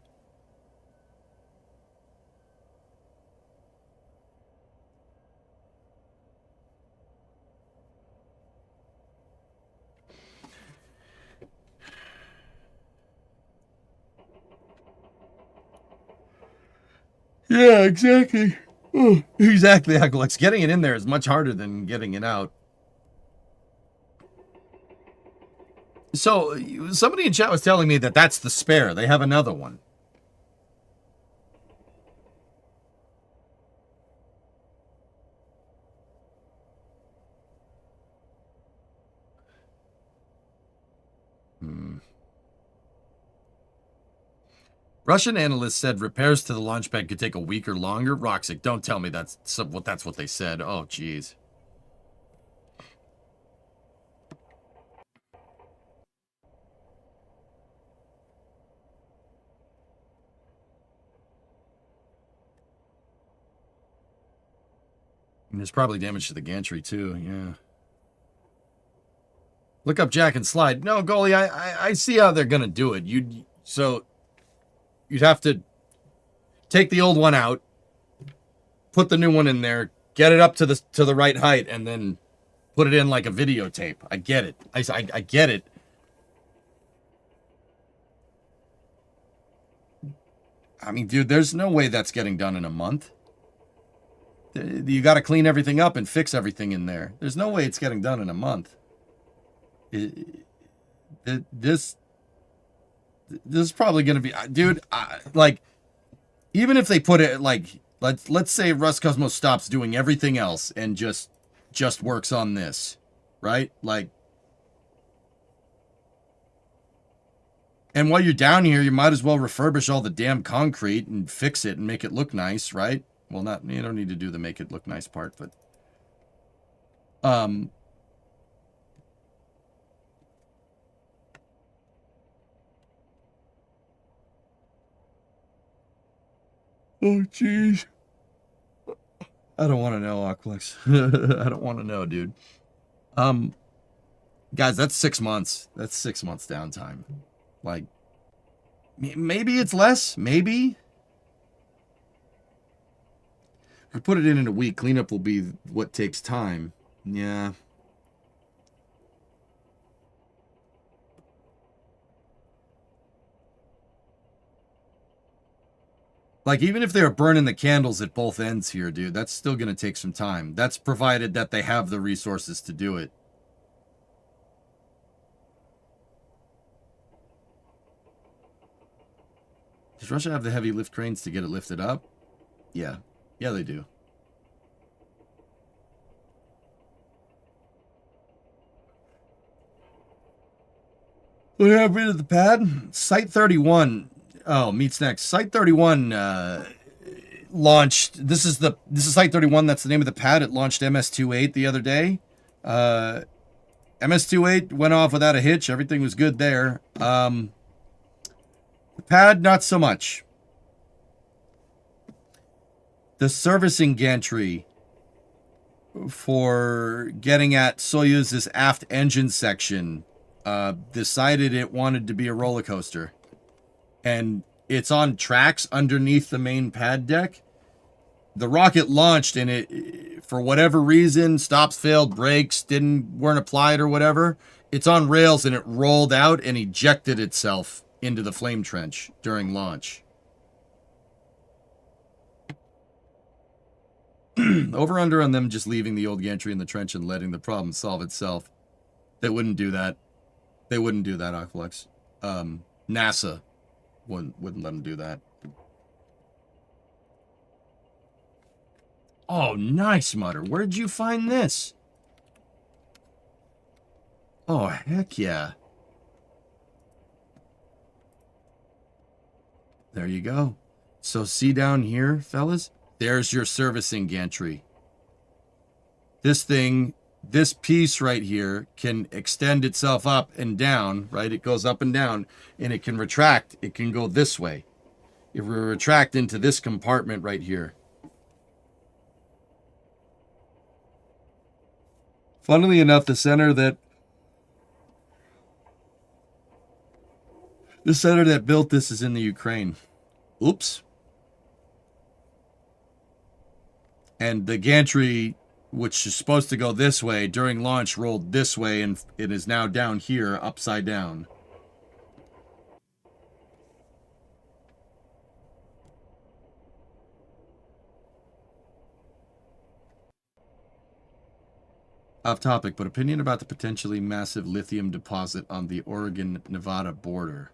Yeah, exactly. Oh, exactly, Alex. Getting it in there is much harder than getting it out. So, somebody in chat was telling me that that's the spare. They have another one. Russian analysts said repairs to the launch pad could take a week or longer. Roxic, don't tell me that's what they said. Oh, jeez. And there's probably damage to the gantry too. Yeah. Look up Jack and Slide. No, goalie, I see how they're gonna do it. You'd have to take the old one out, put the new one in there, get it up to the right height, and then put it in like a videotape. I get it. I get it. I mean, dude, there's no way that's getting done in a month. You got to clean everything up and fix everything in there. There's no way it's getting done in a month. This is probably going to be, dude, like, even if they put it, like, let's say Russ Cosmos stops doing everything else and just works on this, right? Like, and while you're down here, you might as well refurbish all the damn concrete and fix it and make it look nice, right? Well, you don't need to do the make it look nice part, but oh jeez. I don't want to know, Aqulex. I don't want to know, dude. Guys, that's 6 months. That's 6 months downtime. Like, maybe it's less. Maybe. If we put it in a week, cleanup will be what takes time. Yeah. Like, even if they're burning the candles at both ends here, dude, that's still going to take some time. That's provided that they have the resources to do it. Does Russia have the heavy lift cranes to get it lifted up? Yeah. Yeah, they do. What happened to the pad? Site 31. Oh, meets next. Site 31 launched. This is Site 31. That's the name of the pad. It launched MS-28 the other day. MS-28 went off without a hitch. Everything was good there. The pad, not so much. The servicing gantry for getting at Soyuz's aft engine section decided it wanted to be a roller coaster. And it's on tracks underneath the main pad deck. The rocket launched and it, for whatever reason, stops, failed, brakes, weren't applied or whatever. It's on rails and it rolled out and ejected itself into the flame trench during launch. Over under on them just leaving the old gantry in the trench and letting the problem solve itself. They wouldn't do that. They wouldn't do that, Aqualex. NASA wouldn't let them do that. Oh, nice, Mutter. Where'd you find this? Oh, heck yeah. There you go. So see down here, fellas? There's your servicing gantry. This thing, this piece right here can extend itself up and down, right? It goes up and down, and it can retract. It can go this way. It will retract into this compartment right here. Funnily enough, the center that built this is in the Ukraine. Oops. And the gantry, which is supposed to go this way, during launch rolled this way, and it is now down here, upside down. Off topic, but opinion about the potentially massive lithium deposit on the Oregon-Nevada border.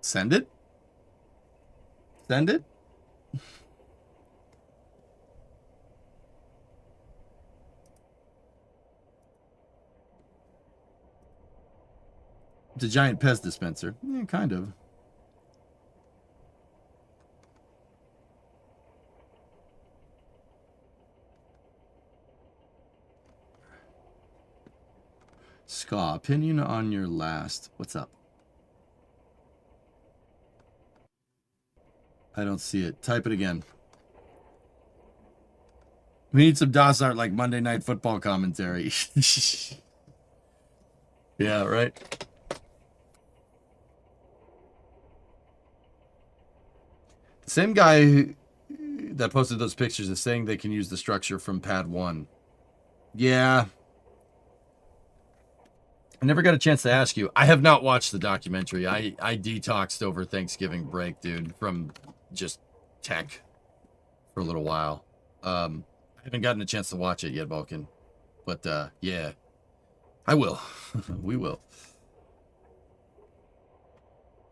Send it? Send it? It's a giant Pez dispenser. Yeah, kind of. Ska, opinion on your last. What's up? I don't see it. Type it again. We need some DOS art like Monday Night Football commentary. Yeah, right? Same guy that posted those pictures is saying they can use the structure from Pad 1. Yeah. I never got a chance to ask you. I have not watched the documentary. I detoxed over Thanksgiving break, dude, from just tech for a little while. I haven't gotten a chance to watch it yet, Vulcan. But, yeah. I will. We will.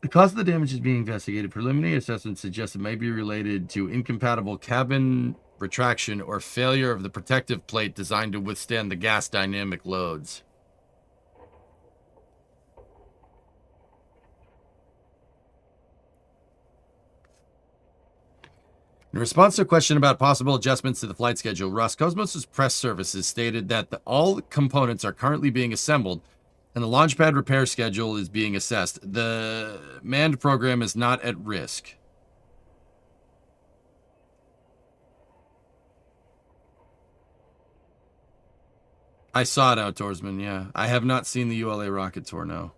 The cause of the damage is being investigated. Preliminary assessment suggests it may be related to incompatible cabin retraction or failure of the protective plate designed to withstand the gas dynamic loads. In response to a question about possible adjustments to the flight schedule, Roscosmos' press services stated that all components are currently being assembled and the launch pad repair schedule is being assessed. The manned program is not at risk. I saw it, Outdoorsman, yeah. I have not seen the ULA rocket tour, no.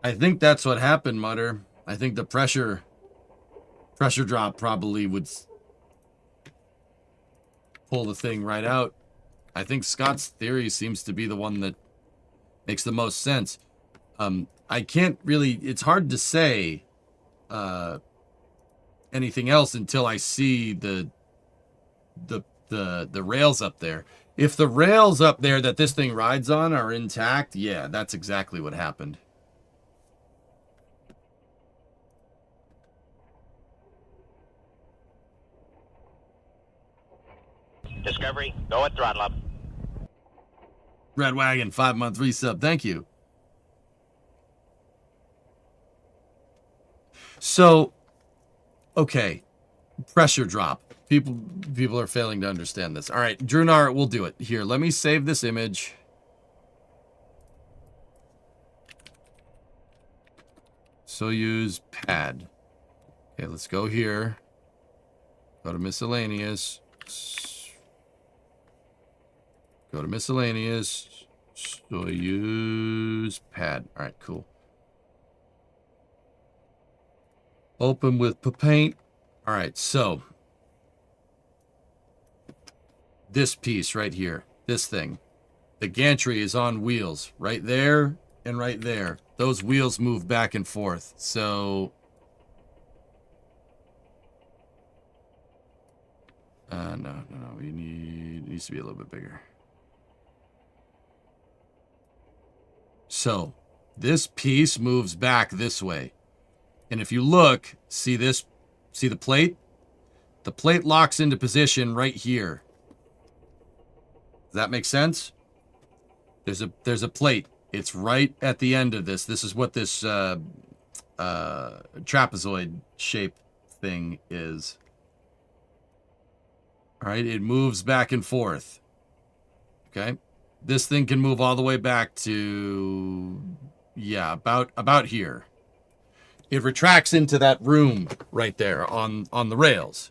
I think that's what happened, Mutter. I think the pressure drop probably would pull the thing right out. I think Scott's theory seems to be the one that makes the most sense. I can't really, it's hard to say anything else until I see the rails up there. If the rails up there that this thing rides on are intact, yeah, that's exactly what happened. Discovery, go at throttle up. Red Wagon, 5-month resub. Thank you. So, okay, pressure drop. People are failing to understand this. All right, Drunar, we'll do it. Here, let me save this image. Soyuz pad. Okay, let's go here. Go to miscellaneous. Go to miscellaneous. Soyuz pad. All right, cool. Open with paint. All right, so this piece right here, this thing, the gantry is on wheels right there and right there. Those wheels move back and forth. So no, it needs to be a little bit bigger. So This piece moves back this way. And if you look, see this, see the plate? The plate locks into position right here. Does that make sense? There's a plate. It's right at the end of this. This is what this trapezoid shape thing is. All right, it moves back and forth. Okay, this thing can move all the way back to, yeah, about here. It retracts into that room right there on the rails.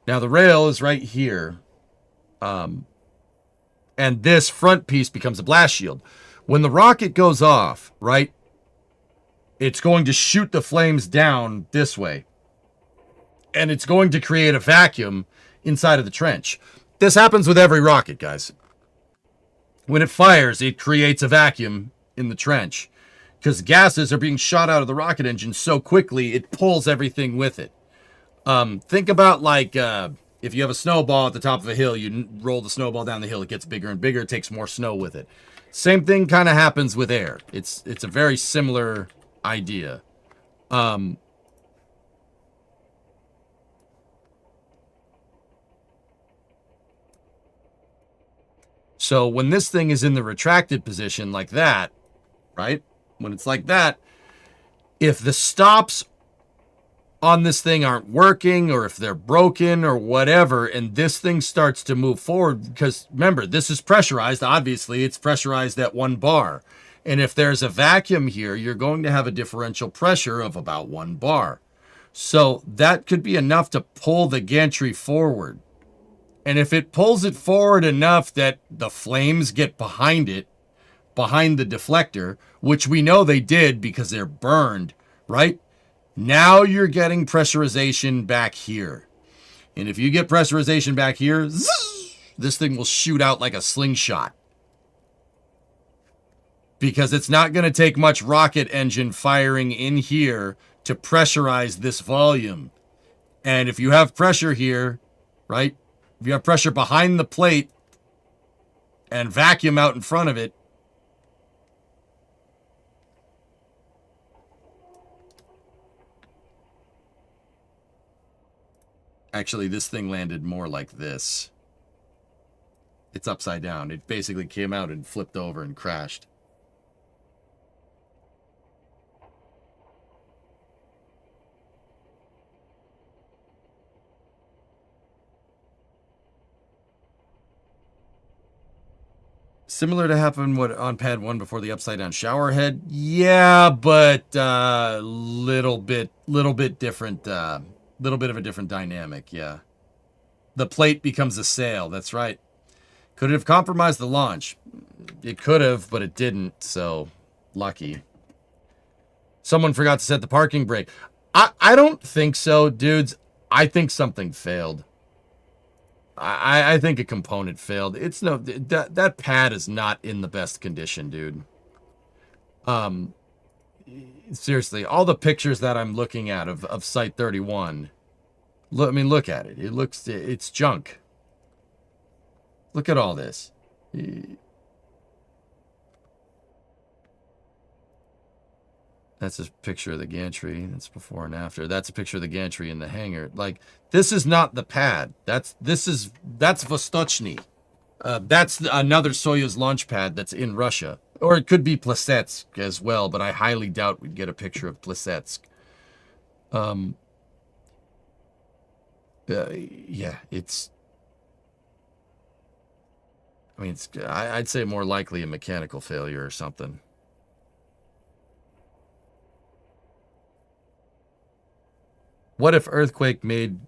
Now the rail is right here, and this front piece becomes a blast shield. When the rocket goes off, right, it's going to shoot the flames down this way, and it's going to create a vacuum inside of the trench. This happens with every rocket, guys. When it fires, it creates a vacuum in the trench because gases are being shot out of the rocket engine so quickly, it pulls everything with it. Think about like if you have a snowball at the top of a hill, you roll the snowball down the hill, it gets bigger and bigger, it takes more snow with it. Same thing kind of happens with air. It's a very similar idea. So when this thing is in the retracted position like that, right? When it's like that, if the stops on this thing aren't working or if they're broken or whatever, and this thing starts to move forward, because remember, this is pressurized. Obviously, it's pressurized at 1 bar. And if there's a vacuum here, you're going to have a differential pressure of about 1 bar. So that could be enough to pull the gantry forward. And if it pulls it forward enough that the flames get behind it, behind the deflector, which we know they did because they're burned, right? Now you're getting pressurization back here. And if you get pressurization back here, zzz, this thing will shoot out like a slingshot. Because it's not going to take much rocket engine firing in here to pressurize this volume. And if you have pressure here, right? If you have pressure behind the plate and vacuum out in front of it, actually, this thing landed more like this. It's upside down. It basically came out and flipped over and crashed. Similar to happen what on pad 1 before the upside down shower head. Yeah, but little bit different. Little bit of a different dynamic. Yeah, the plate becomes a sail. That's right. Could it have compromised the launch? It could have, but it didn't. So lucky. Someone forgot to set the parking brake. I don't think so, dudes. I think something failed. I think a component failed. It's no, that pad is not in the best condition, dude. Seriously, all the pictures that I'm looking at of Site 31, look at it. It's junk. Look at all this. That's a picture of the gantry. That's before and after. That's a picture of the gantry in the hangar. Like, this is not the pad. That's Vostochny. That's another Soyuz launch pad that's in Russia. Or it could be Plesetsk as well, but I highly doubt we'd get a picture of Plesetsk. Yeah, it's... I mean, I'd say more likely a mechanical failure or something. What if earthquake made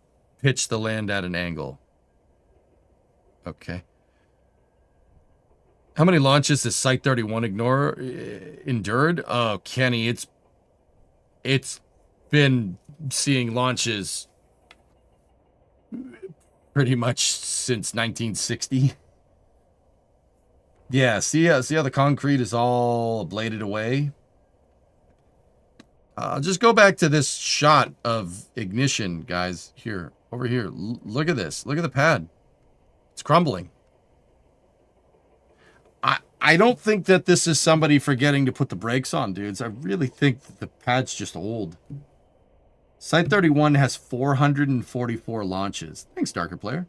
pitch the land at an angle? Okay. How many launches has Site 31 endured? Oh, Kenny, it's been seeing launches pretty much since 1960. Yeah, see how the concrete is all bladed away? Just go back to this shot of ignition, guys. Here, over here. Look at this. Look at the pad. It's crumbling. I don't think that this is somebody forgetting to put the brakes on, dudes. I really think that the pad's just old. Site 31 has 444 launches. Thanks, Darker Player.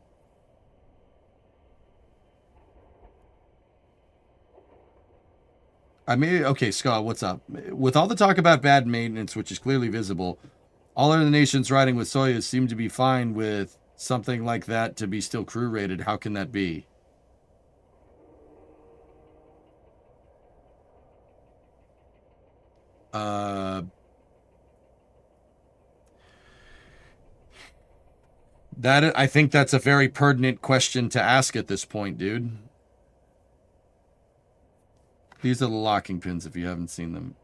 Okay, Scott, what's up? With all the talk about bad maintenance, which is clearly visible, all other nations riding with Soyuz seem to be fine with something like that to be still crew rated. How can that be? I think that's a very pertinent question to ask at this point, dude. These are the locking pins if you haven't seen them.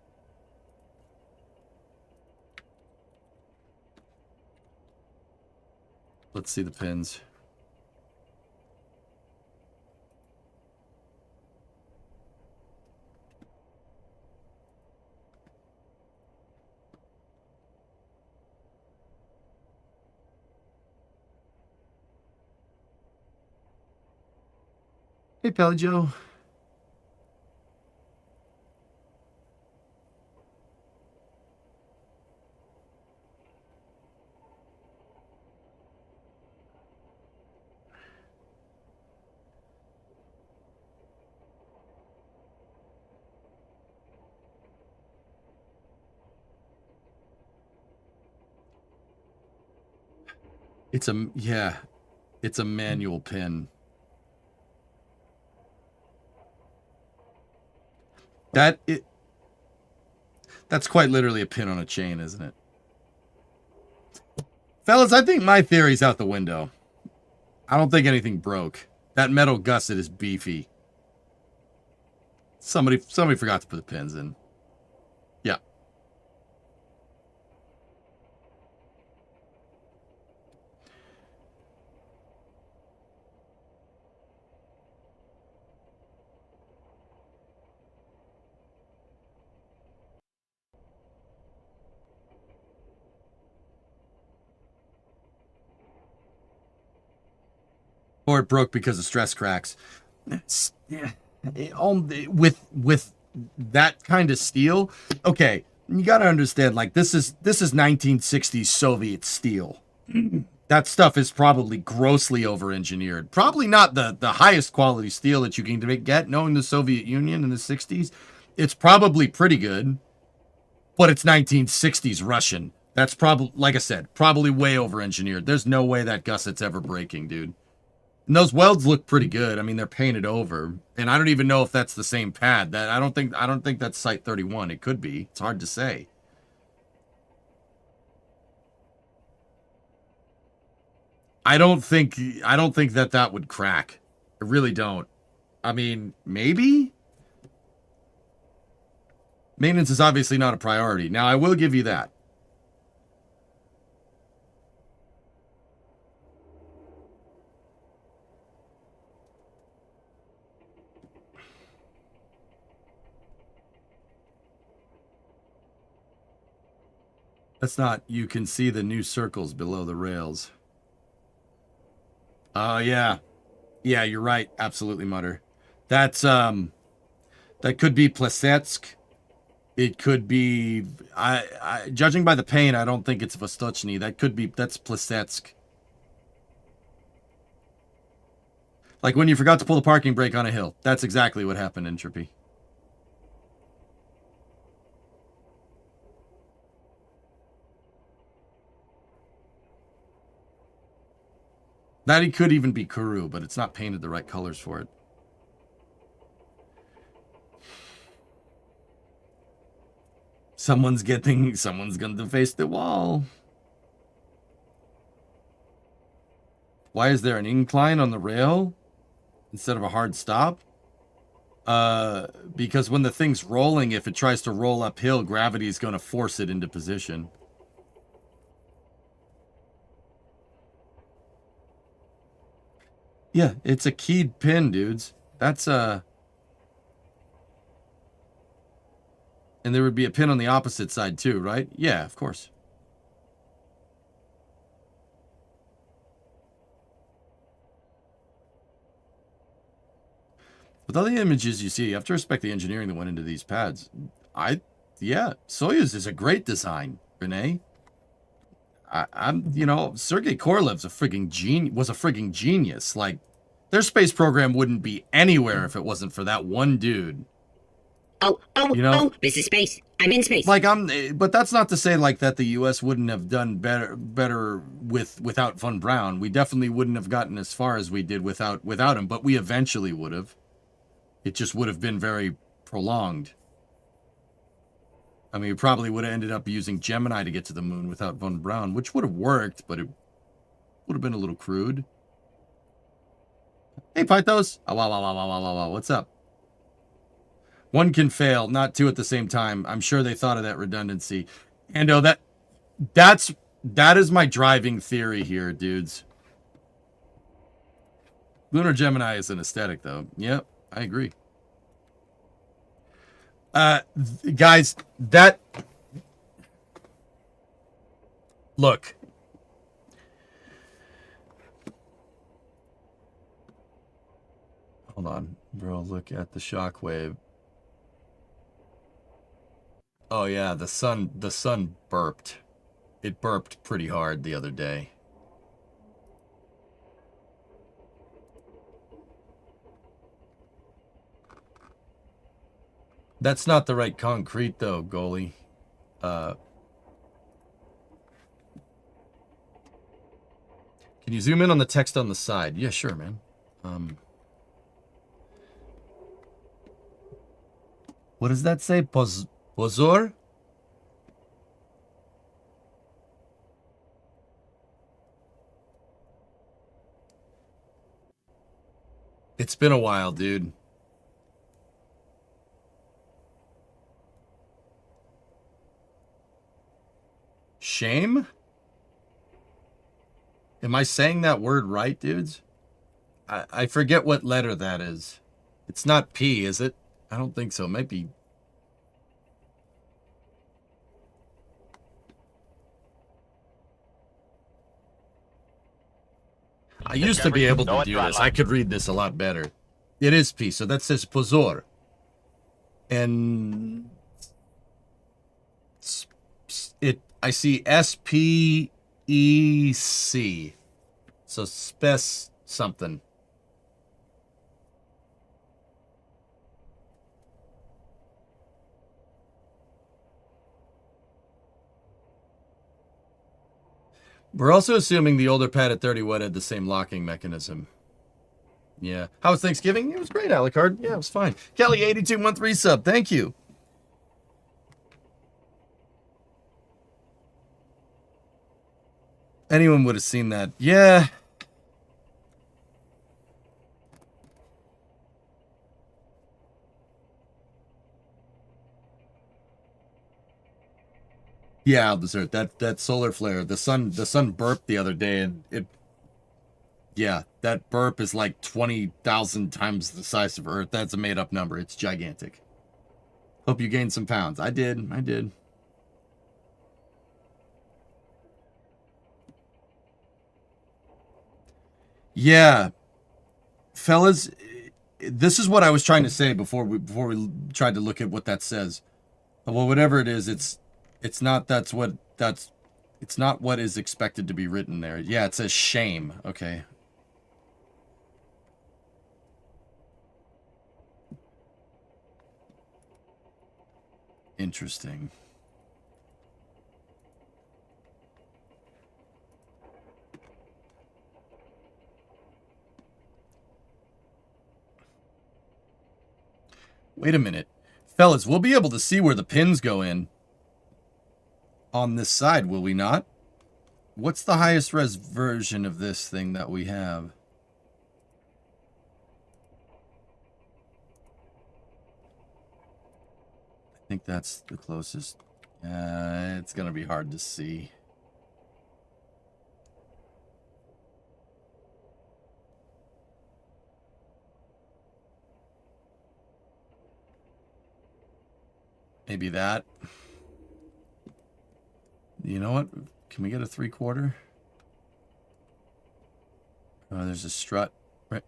Let's see the pins. Hey, Pelly Joe. It's a manual pin. That's quite literally a pin on a chain, isn't it? Fellas, I think my theory's out the window. I don't think anything broke. That metal gusset is beefy. Somebody forgot to put the pins in. Yeah. Or it broke because of stress cracks. With that kind of steel, okay, you got to understand, like, this is 1960s Soviet steel. That stuff is probably grossly over-engineered. Probably not the highest quality steel that you can get, knowing the Soviet Union in the 60s. It's probably pretty good, but it's 1960s Russian. That's probably, like I said, probably way over-engineered. There's no way that gusset's ever breaking, dude. And those welds look pretty good. I mean, they're painted over, and I don't even know if that's the same pad. I don't think that's Site 31. It could be. It's hard to say. I don't think that would crack. I really don't. I mean, maybe. Maintenance is obviously not a priority. Now, I will give you that. That's not, you can see the new circles below the rails. Oh, yeah. Yeah, you're right. Absolutely, Mutter. That's, that could be Plesetsk. It could be, judging by the paint, I don't think it's Vostochny. That's Plesetsk. Like when you forgot to pull the parking brake on a hill. That's exactly what happened, Entropy. That he could even be Kuru, but it's not painted the right colors for it. Someone's going to face the wall. Why is there an incline on the rail instead of a hard stop? Because when the thing's rolling, if it tries to roll uphill, gravity is going to force it into position. Yeah, it's a keyed pin, dudes. That's and there would be a pin on the opposite side too, right? Yeah, of course. With all the images you see, you have to respect the engineering that went into these pads. Yeah, Soyuz is a great design, Renee. Sergei Korolev's was a frigging genius. Like, their space program wouldn't be anywhere if it wasn't for that one dude. This is space. I'm in space. Like, but that's not to say like that the U.S. wouldn't have done better without von Braun. We definitely wouldn't have gotten as far as we did without him, but we eventually would have. It just would have been very prolonged. I mean, we probably would have ended up using Gemini to get to the moon without von Braun, which would have worked, but it would have been a little crude. Hey, Pythos. Oh, wow. What's up? One can fail, not two at the same time. I'm sure they thought of that redundancy. And that is my driving theory here, dudes. Lunar Gemini is an aesthetic, though. Yep, I agree. Guys, look. Hold on, bro. Look at the shockwave. Oh yeah, the sun burped. It burped pretty hard the other day. That's not the right concrete though, goalie. Can you zoom in on the text on the side? Yeah, sure, man. What does that say? Pozor? It's been a while, dude. Shame? Am I saying that word right, dudes? I forget what letter that is. It's not P, is it? I don't think so. It might be... I used to be able to do this. I could read this a lot better. It is P, so that says pozor. And... I see S-P-E-C. So spec something. We're also assuming the older pad at 30 watt had the same locking mechanism. Yeah. How was Thanksgiving? It was great, Alucard. Yeah, it was fine. Kelly, 82-month resub. Thank you. Anyone would have seen that. Yeah. Yeah, I'll desert that solar flare. The sun burped the other day, and yeah, that burp is like 20,000 times the size of Earth. That's a made-up number. It's gigantic. Hope you gained some pounds. I did. Yeah, fellas, this is what I was trying to say before we tried to look at what that says. Well, whatever it is, it's not it's not what is expected to be written there. Yeah, it says shame. Okay. Interesting. Wait a minute. Fellas, we'll be able to see where the pins go in on this side, will we not? What's the highest res version of this thing that we have? I think that's the closest. It's going to be hard to see. Maybe that. You know what? Can we get a 3/4? Oh, there's a strut. Right.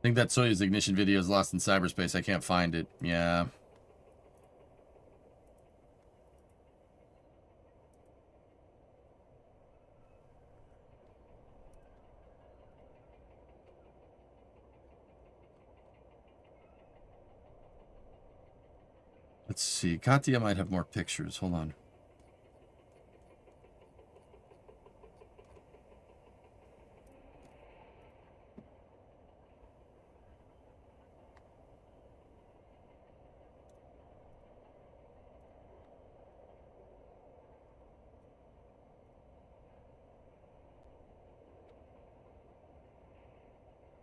think that Soyuz ignition video is lost in cyberspace. I can't find it. Yeah. Let's see. Katya might have more pictures. Hold on.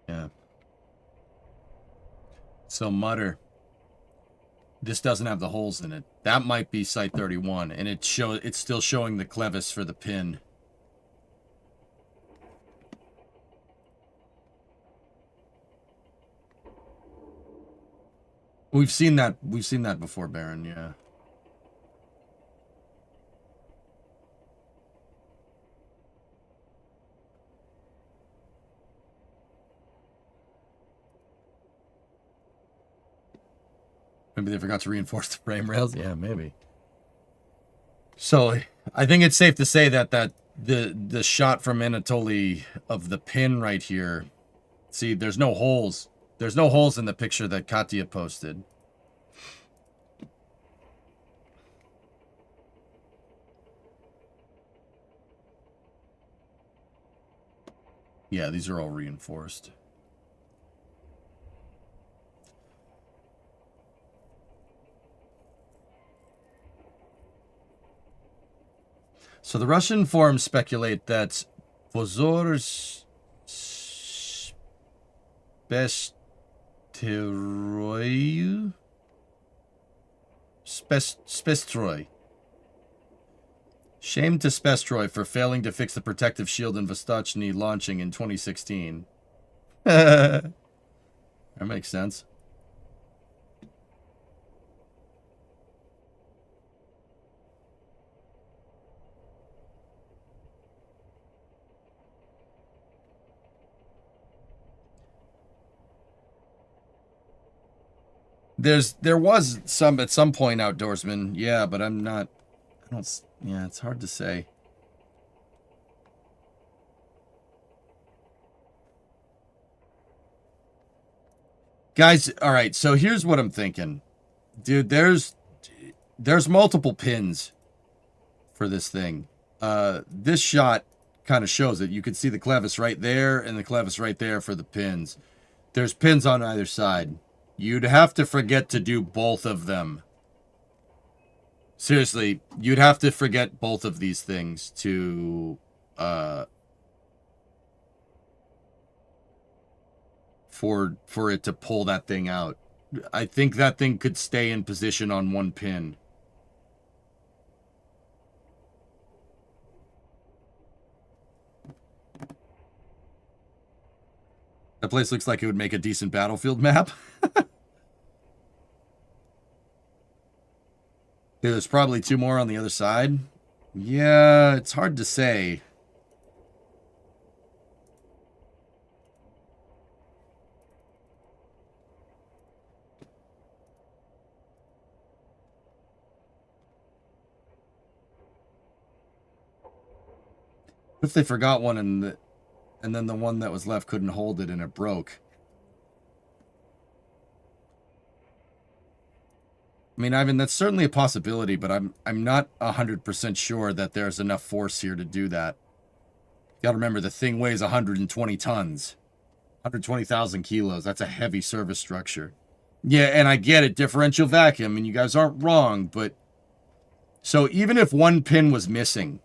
Yeah. So Mutter. This doesn't have the holes in it. That might be Site 31, and it's still showing the clevis for the pin. We've seen that before, Baron, yeah. Maybe they forgot to reinforce the frame rails. Yeah, maybe. So I think it's safe to say that the shot from Anatoly of the pin right here. See, there's no holes. There's no holes in the picture that Katya posted. Yeah, these are all reinforced. So the Russian forums speculate that Pozor's Spestroy. Shame to Spestroy for failing to fix the protective shield in Vostochny launching in 2016. That makes sense. There was some at some point, Outdoorsman, yeah, but yeah, it's hard to say. Guys, all right, so here's what I'm thinking. Dude, there's multiple pins for this thing. This shot kind of shows it. You can see the clevis right there and the clevis right there for the pins. There's pins on either side. You'd have to forget to do both of them. Seriously, you'd have to forget both of these things to for it to pull that thing out. I think that thing could stay in position on one pin. That place looks like it would make a decent battlefield map. There's probably two more on the other side. Yeah, it's hard to say. What if they forgot one and then the one that was left couldn't hold it and it broke? I mean, Ivan, that's certainly a possibility, but I'm not 100% sure that there's enough force here to do that. You gotta remember, the thing weighs 120 tons. 120,000 kilos. That's a heavy service structure. Yeah, and I get it, differential vacuum, and you guys aren't wrong, but... So even if one pin was missing,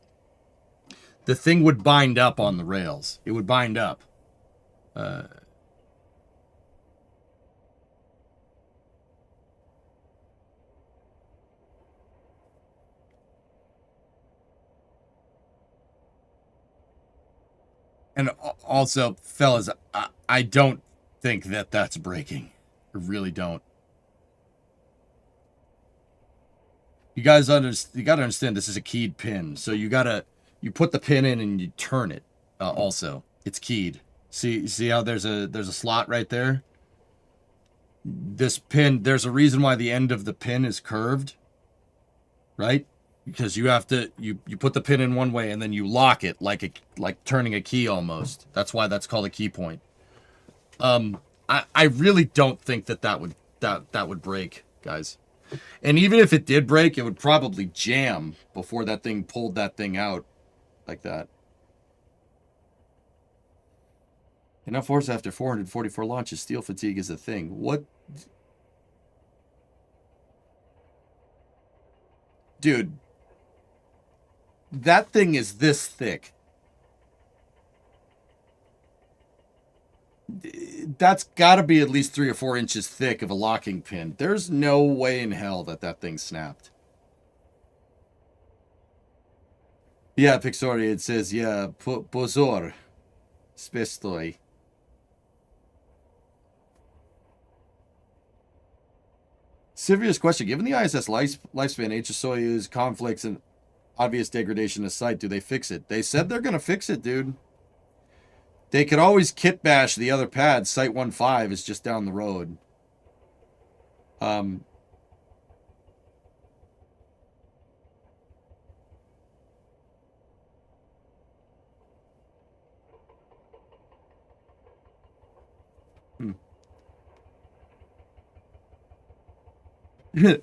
the thing would bind up on the rails. It would bind up. And also, fellas, I don't think that that's breaking. I really don't. You guys got to understand this is a keyed pin. So you put the pin in and you turn it also. It's keyed. See how there's a slot right there? This pin, there's a reason why the end of the pin is curved, right? Because you have to you put the pin in one way and then you lock it like turning a key almost. That's why that's called a key point. I really don't think that would break, guys. And even if it did break, it would probably jam before that thing pulled that thing out like that. Enough force after 444 launches. Steel fatigue is a thing. What? Dude. That thing is this thick. That's got to be at least 3 or 4 inches thick of a locking pin. There's no way in hell that thing snapped. Yeah, Pixori, it says, yeah, pozor. Spestoy. Serious question. Given the ISS lifespan, HSOU's conflicts, and obvious degradation of site, do they fix it? They said they're going to fix it, dude. They could always kit bash the other pad. Site 1.5 is just down the road.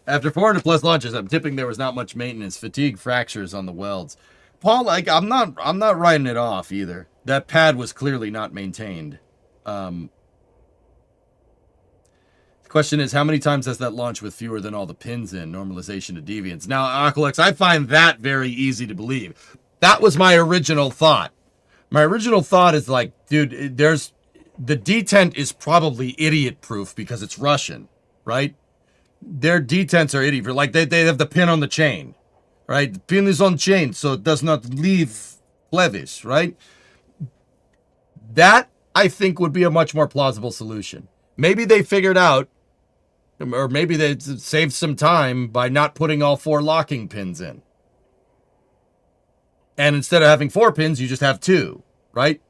After 400 plus launches, I'm tipping there was not much maintenance. Fatigue, fractures on the welds. Paul, like I'm not writing it off either. That pad was clearly not maintained. The question is, how many times has that launched with fewer than all the pins in? Normalization of deviance. Now, Aqualex, I find that very easy to believe. That was my original thought. My original thought is like, dude, there's the detent is probably idiot proof because it's Russian, right? Their detents are idiot. Like they have the pin on the chain, right? The pin is on chain, so it does not leave Levis, right? That, I think, would be a much more plausible solution. Maybe they figured out, or maybe they saved some time by not putting all 4 locking pins in. And instead of having 4 pins, you just have 2, right?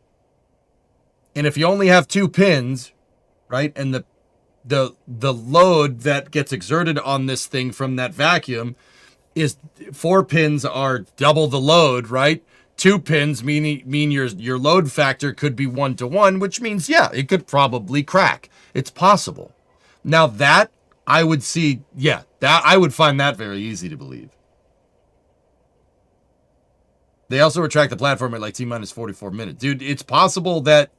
And if you only have 2 pins, right, and the load that gets exerted on this thing from that vacuum is 4 pins are double the load, right? 2 pins mean your load factor could be 1-to-1, which means, yeah, it could probably crack. It's possible. Now that I would see, yeah, that I would find that very easy to believe. They also retract the platform at like T-minus 44 minutes. Dude, it's possible that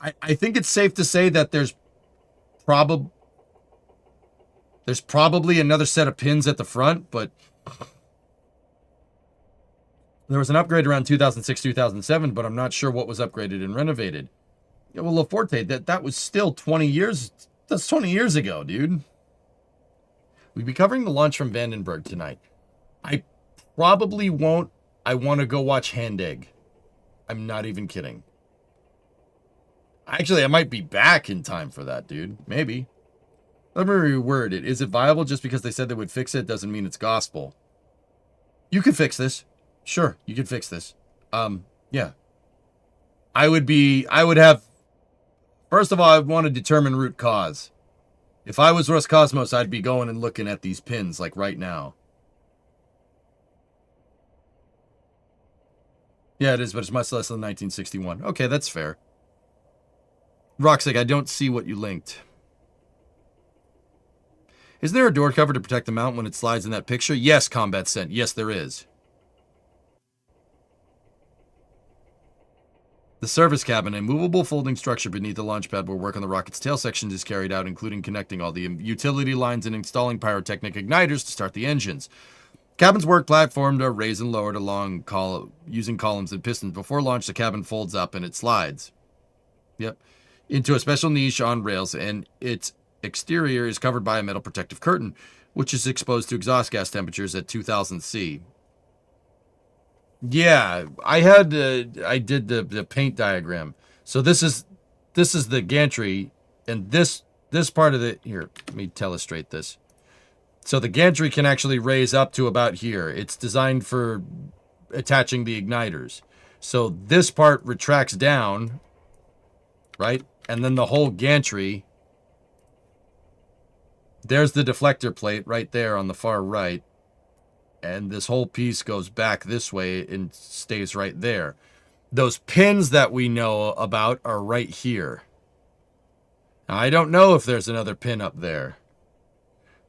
I think it's safe to say that there's probably another set of pins at the front, but there was an upgrade around 2006, 2007, but I'm not sure what was upgraded and renovated. Yeah, well, Laforte, that was still 20 years. That's 20 years ago, dude. We'll be covering the launch from Vandenberg tonight. I probably won't. I want to go watch Hand Egg. I'm not even kidding. Actually, I might be back in time for that, dude. Maybe. Let me reword it. Is it viable just because they said they would fix it doesn't mean it's gospel? You can fix this. Sure, you can fix this. Yeah. I would have, first of all, I want to determine root cause. If I was Roscosmos, I'd be going and looking at these pins, like right now. Yeah, it is, but it's much less than 1961. Okay, that's fair. Roxic, I don't see what you linked. Is there a door cover to protect the mount when it slides in that picture? Yes, Combat Sent. Yes, there is. The service cabin, a movable folding structure beneath the launch pad where work on the rocket's tail sections is carried out, including connecting all the utility lines and installing pyrotechnic igniters to start the engines. Cabin's work platformed are raised and lowered along using columns and pistons. Before launch, the cabin folds up and it slides. Yep. Into a special niche on rails, and its exterior is covered by a metal protective curtain, which is exposed to exhaust gas temperatures at 2000 C. Yeah, I did the paint diagram. So this is the gantry, and this part of the, here, let me illustrate this. So the gantry can actually raise up to about here. It's designed for attaching the igniters. So this part retracts down, right? And then the whole gantry, there's the deflector plate right there on the far right. And this whole piece goes back this way and stays right there. Those pins that we know about are right here. Now, I don't know if there's another pin up there.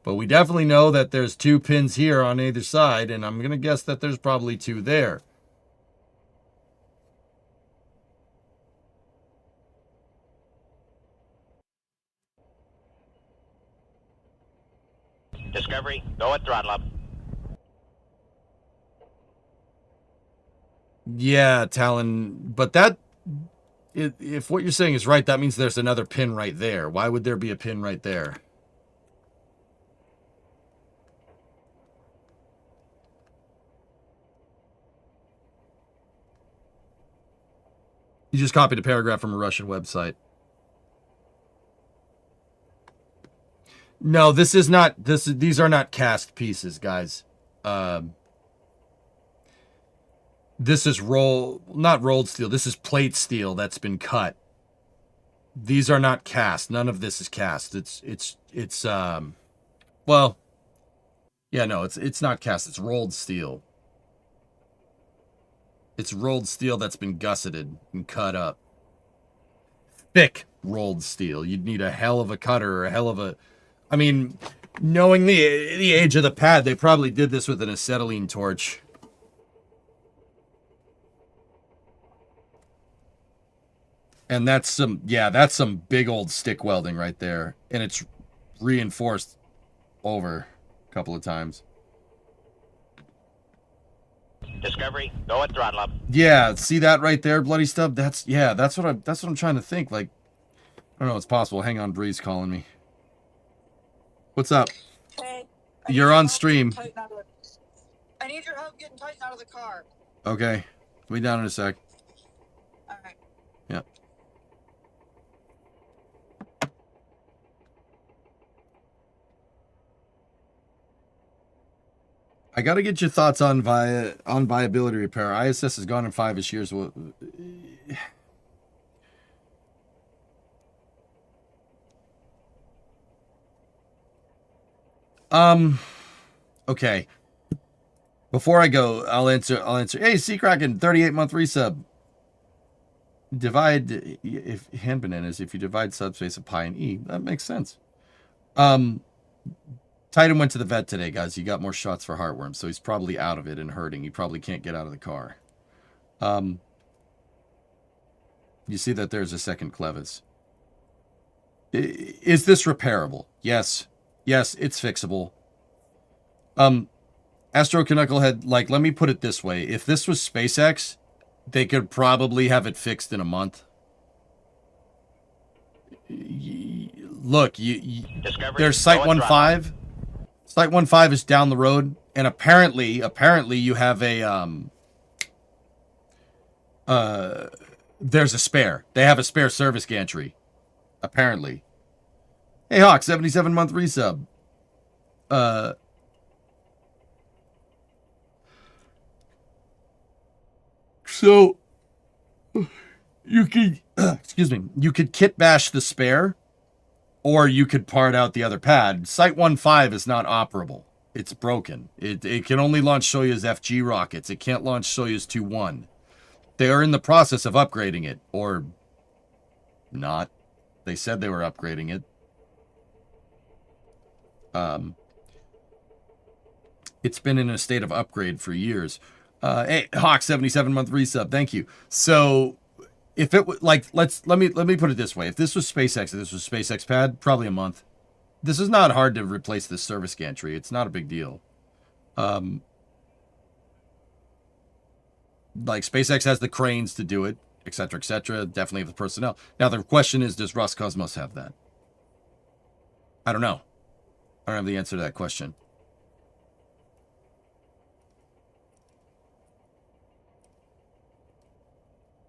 But we definitely know that there's 2 pins here on either side, and I'm going to guess that there's probably 2 there. Discovery, go at throttle up. Yeah, Talon, but that, if what you're saying is right, that means there's another pin right there. Why would there be a pin right there? You just copied a paragraph from a Russian website. No, this is not, these are not cast pieces, guys. This is not rolled steel. This is plate steel that's been cut. These are not cast. None of this is cast. Well, yeah, no, it's not cast. It's rolled steel. It's rolled steel that's been gusseted and cut up. Thick rolled steel. You'd need a hell of a cutter or a hell of a... I mean, knowing the age of the pad, they probably did this with an acetylene torch. And that's some big old stick welding right there. And it's reinforced over a couple of times. Discovery, go at throttle up. Yeah, see that right there, bloody stub? That's what I'm trying to think. Like, I don't know, it's possible. Hang on, Bree's calling me. What's up? Hey, You're on stream. I need your help getting Titan out of the car. Okay. I'll be down in a sec. Alright. Yeah. I got to get your thoughts on viability repair. ISS has gone in 5-ish years. Okay. Before I go, I'll answer. Hey, Sea Kraken, 38-month resub. Divide if hand bananas. If you divide subspace of pi and e, that makes sense. Titan went to the vet today, guys. He got more shots for heartworm, so he's probably out of it and hurting. He probably can't get out of the car. You see that there's a second clevis. Is this repairable? Yes. Yes, it's fixable. Astro Knucklehead, like, let me put it this way. If this was SpaceX, they could probably have it fixed in a month. Look, there's Site 1-5. Site 1-5 is down the road, and apparently you have a there's a spare. They have a spare service gantry. Apparently. Hey Hawk, 77-month resub. So you could excuse me, you could kit bash the spare, or you could part out the other pad. Site 1-5 is not operable. It's broken. It can only launch Soyuz FG rockets. It can't launch Soyuz 2-1. They are in the process of upgrading it, or not. They said they were upgrading it. It's been in a state of upgrade for years. Hey, Hawk, 77-month resub. Thank you. So if it was like, let me put it this way. If this was SpaceX, if this was SpaceX pad, probably a month. This is not hard to replace this service gantry. It's not a big deal. Like SpaceX has the cranes to do it, etc., etc. Definitely have the personnel. Now the question is, does Roscosmos have that? I don't know. I don't have the answer to that question.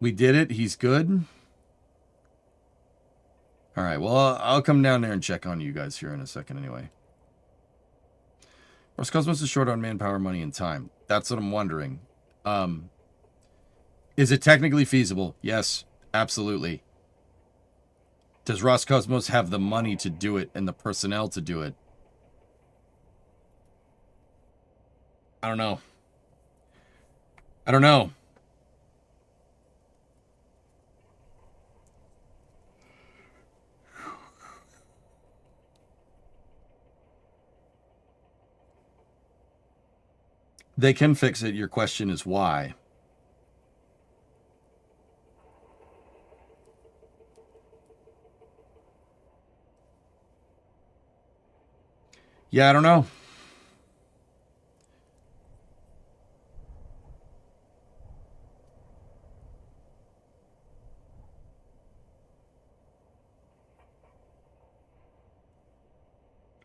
We did it. He's good. All right. Well, I'll come down there and check on you guys here in a second anyway. Roscosmos is short on manpower, money, and time. That's what I'm wondering. Is it technically feasible? Yes, absolutely. Does Roscosmos have the money to do it and the personnel to do it? I don't know. I don't know. They can fix it. Your question is why? Yeah, I don't know.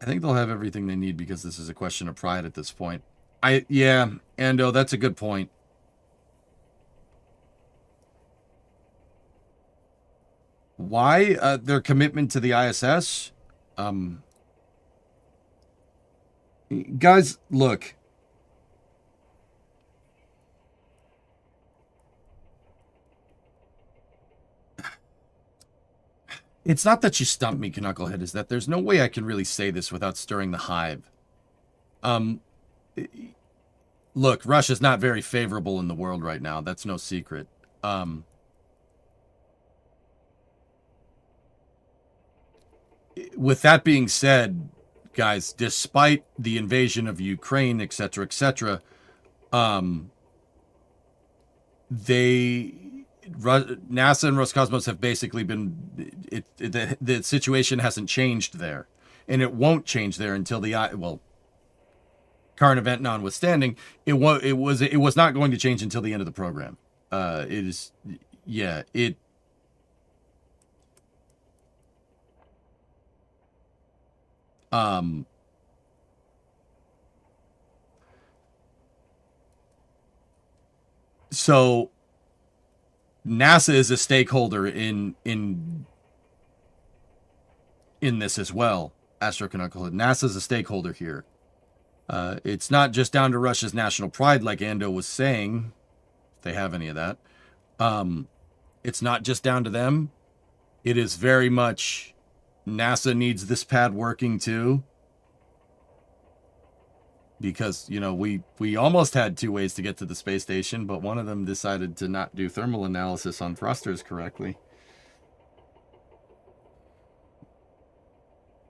I think they'll have everything they need because this is a question of pride at this point. Yeah, Ando, that's a good point. Why? Their commitment to the ISS? Guys, look. It's not that you stumped me, Knucklehead, is that there's no way I can really say this without stirring the hive. Look, Russia's not very favorable in the world right now. That's no secret. With that being said, guys, despite the invasion of Ukraine, etc., etc., NASA and Roscosmos have basically been, the situation hasn't changed there, and it won't change there until current event notwithstanding, it was not going to change until the end of the program. So NASA is a stakeholder in this as well. Astrocanonical. NASA is a stakeholder here. It's not just down to Russia's national pride, like Ando was saying, if they have any of that. It's not just down to them. It is very much NASA needs this pad working too. Because, you know, we almost had two ways to get to the space station, but one of them decided to not do thermal analysis on thrusters correctly.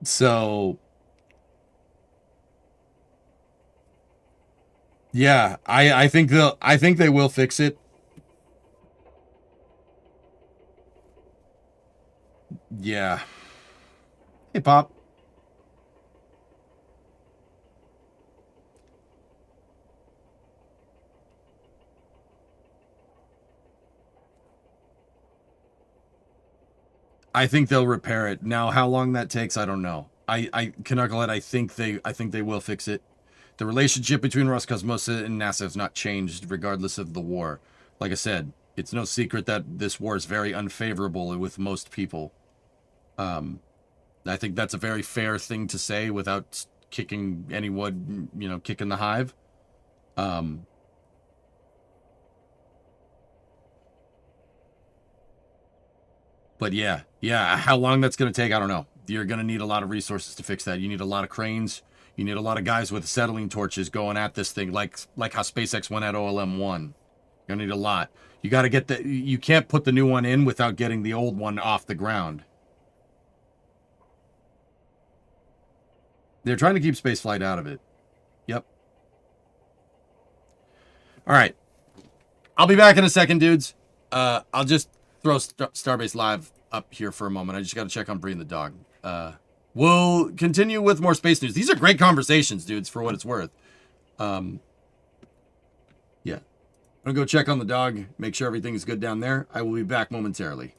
So, yeah, I think they will fix it. Yeah. Hey, Pop. I think they'll repair it. Now, how long that takes, I don't know. Knucklehead, I think they will fix it. The relationship between Roscosmos and NASA has not changed regardless of the war. Like I said, it's no secret that this war is very unfavorable with most people. I think that's a very fair thing to say without kicking anyone, you know, kicking the hive. But yeah, how long that's going to take, I don't know. You're going to need a lot of resources to fix that. You need a lot of cranes. You need a lot of guys with acetylene torches going at this thing, like how SpaceX went at OLM-1. You're going to need a lot. You got to get you can't put the new one in without getting the old one off the ground. They're trying to keep spaceflight out of it. Yep. All right. I'll be back in a second, dudes. I'll just throw Starbase Live up here for a moment. I just got to check on Bree and the dog. We'll continue with more space news. These are great conversations, dudes, for what it's worth. Yeah. I'm going to go check on the dog, make sure everything's good down there. I will be back momentarily.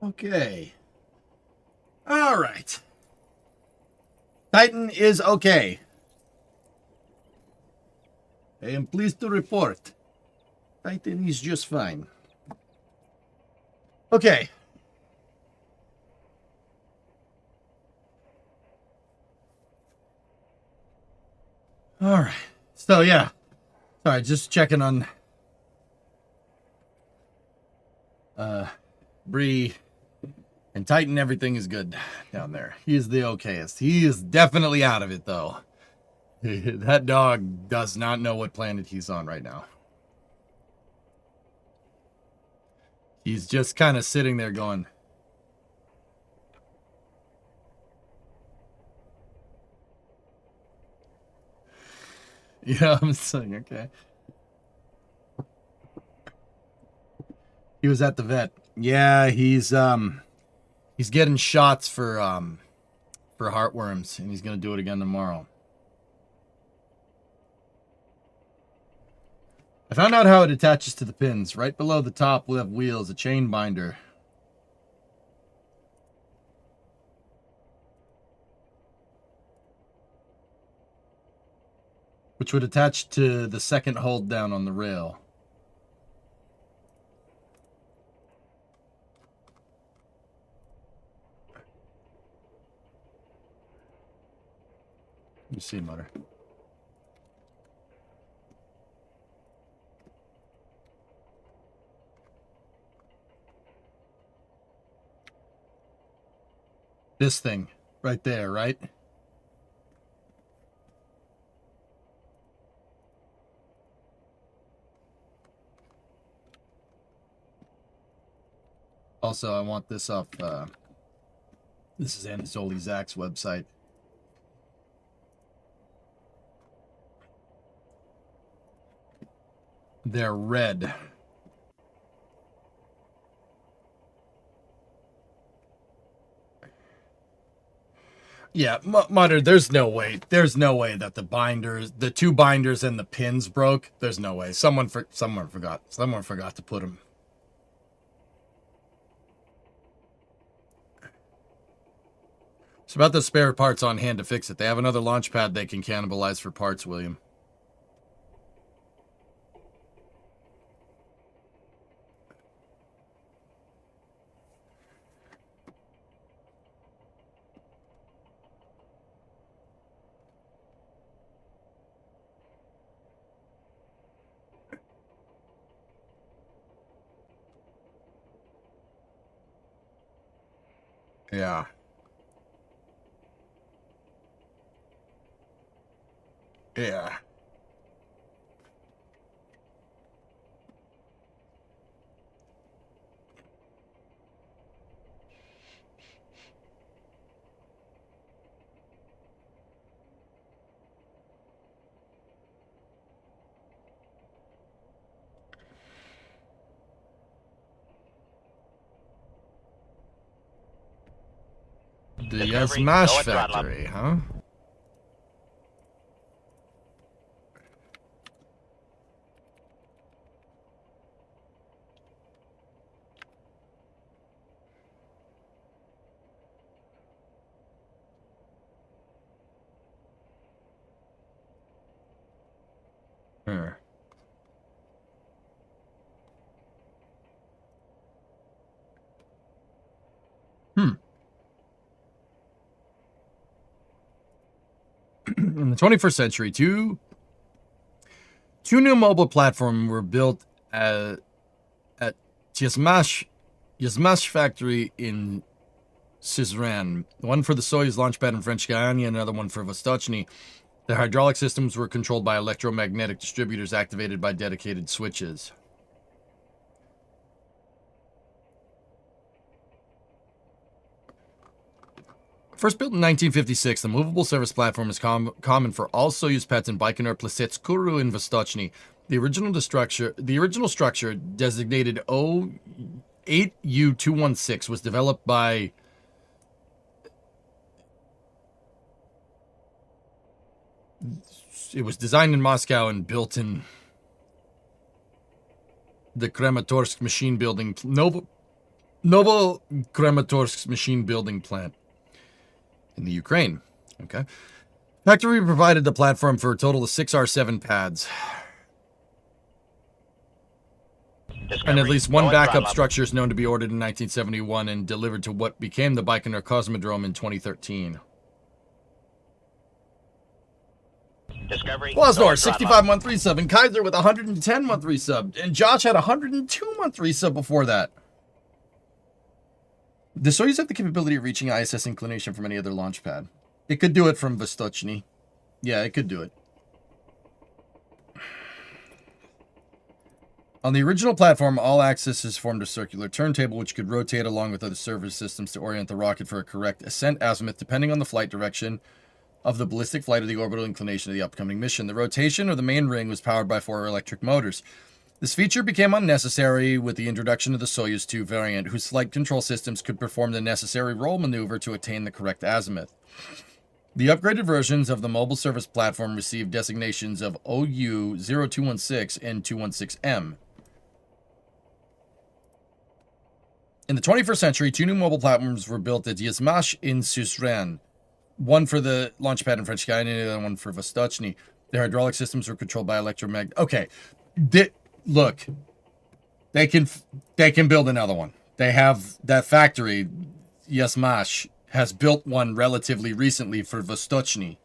Okay. All right. Titan is okay. I am pleased to report. Titan is just fine. Okay. All right. So, yeah. Sorry, just checking on Bree and Titan. Everything is good down there. He is the okayest. He is definitely out of it, though. That dog does not know what planet he's on right now. He's just kind of sitting there going, yeah, I'm saying, okay. He was at the vet. Yeah, he's getting shots for heartworms, and he's gonna do it again tomorrow. I found out how it attaches to the pins. Right below the top will have wheels, a chain binder. Which would attach to the second hold down on the rail. You see, Mutter. This thing right there, right? Also, I want this off, this is Anatoly Zach's website. They're red. Yeah, Mutter, there's no way that the binders, the two binders and the pins broke. There's no way. Someone forgot to put them. It's about the spare parts on hand to fix it. They have another launch pad they can cannibalize for parts, William. Yeah. Yeah. The Discovery, Yasmash go at throttle up. factory, huh? Here. In the 21st century, two new mobile platforms were built at Yasmash factory in Suzerain. One for the Soyuz launch pad in French Guiana, and another one for Vostochny. The hydraulic systems were controlled by electromagnetic distributors activated by dedicated switches. First built in 1956, the movable service platform is common for all Soyuz pets in Baikonur, Plesets, Kourou, and Vostochny. The original structure, designated O8U216, was developed by it was designed in Moscow and built in the Krematorsk machine building. Kramatorsk machine building plant in the Ukraine. Okay. Factory provided the platform for a total of 6 R7 pads. Discovery, And at least one go at backup throttle up. structure is known to be ordered in 1971 and delivered to what became the Baikonur Cosmodrome in 2013. Discovery, Glasnor, go at throttle 65 up. month resub, and Kaiser with 110 month resub, and Josh had 102 month resub before that. The Soyuz have the capability of reaching ISS inclination from any other launch pad. It could do it from Vostochny. Yeah, it could do it. On the original platform, all axes formed a circular turntable which could rotate along with other service systems to orient the rocket for a correct ascent azimuth depending on the flight direction of the ballistic flight or the orbital inclination of the upcoming mission. The rotation of the main ring was powered by 4 electric motors. This feature became unnecessary with the introduction of the Soyuz 2 variant, whose flight control systems could perform the necessary roll maneuver to attain the correct azimuth. The upgraded versions of the mobile service platform received designations of OU-0216 and 216M. In the 21st century, 2 new mobile platforms were built at Yezmash in Suzerain, one for the launch pad in French Guiana and the other one for Vostochny. Their hydraulic systems were controlled by electromagnet. Okay, look, they can build another one. They have that factory. Yezmash has built one relatively recently for Vostochny.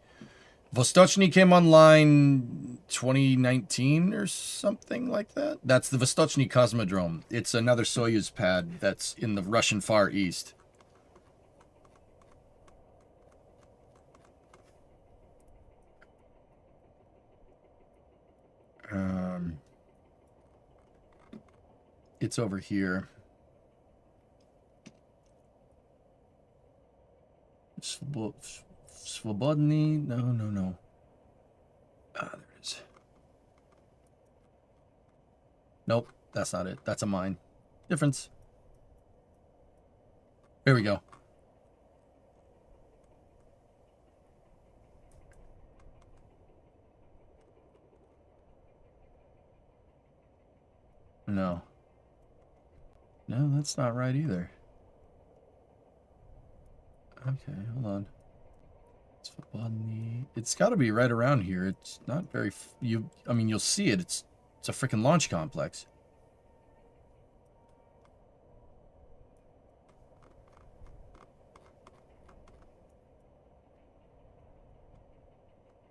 Vostochny came online 2019 or something like that. That's the Vostochny Cosmodrome. It's another Soyuz pad that's in the Russian Far East. It's over here. Svobodny? No. Ah, there it is. Nope, that's not it. That's a mine. Difference. There we go. No. No, that's not right either. Okay, hold on. It's got to be right around here. It's not very... I mean, you'll see it. It's a freaking launch complex.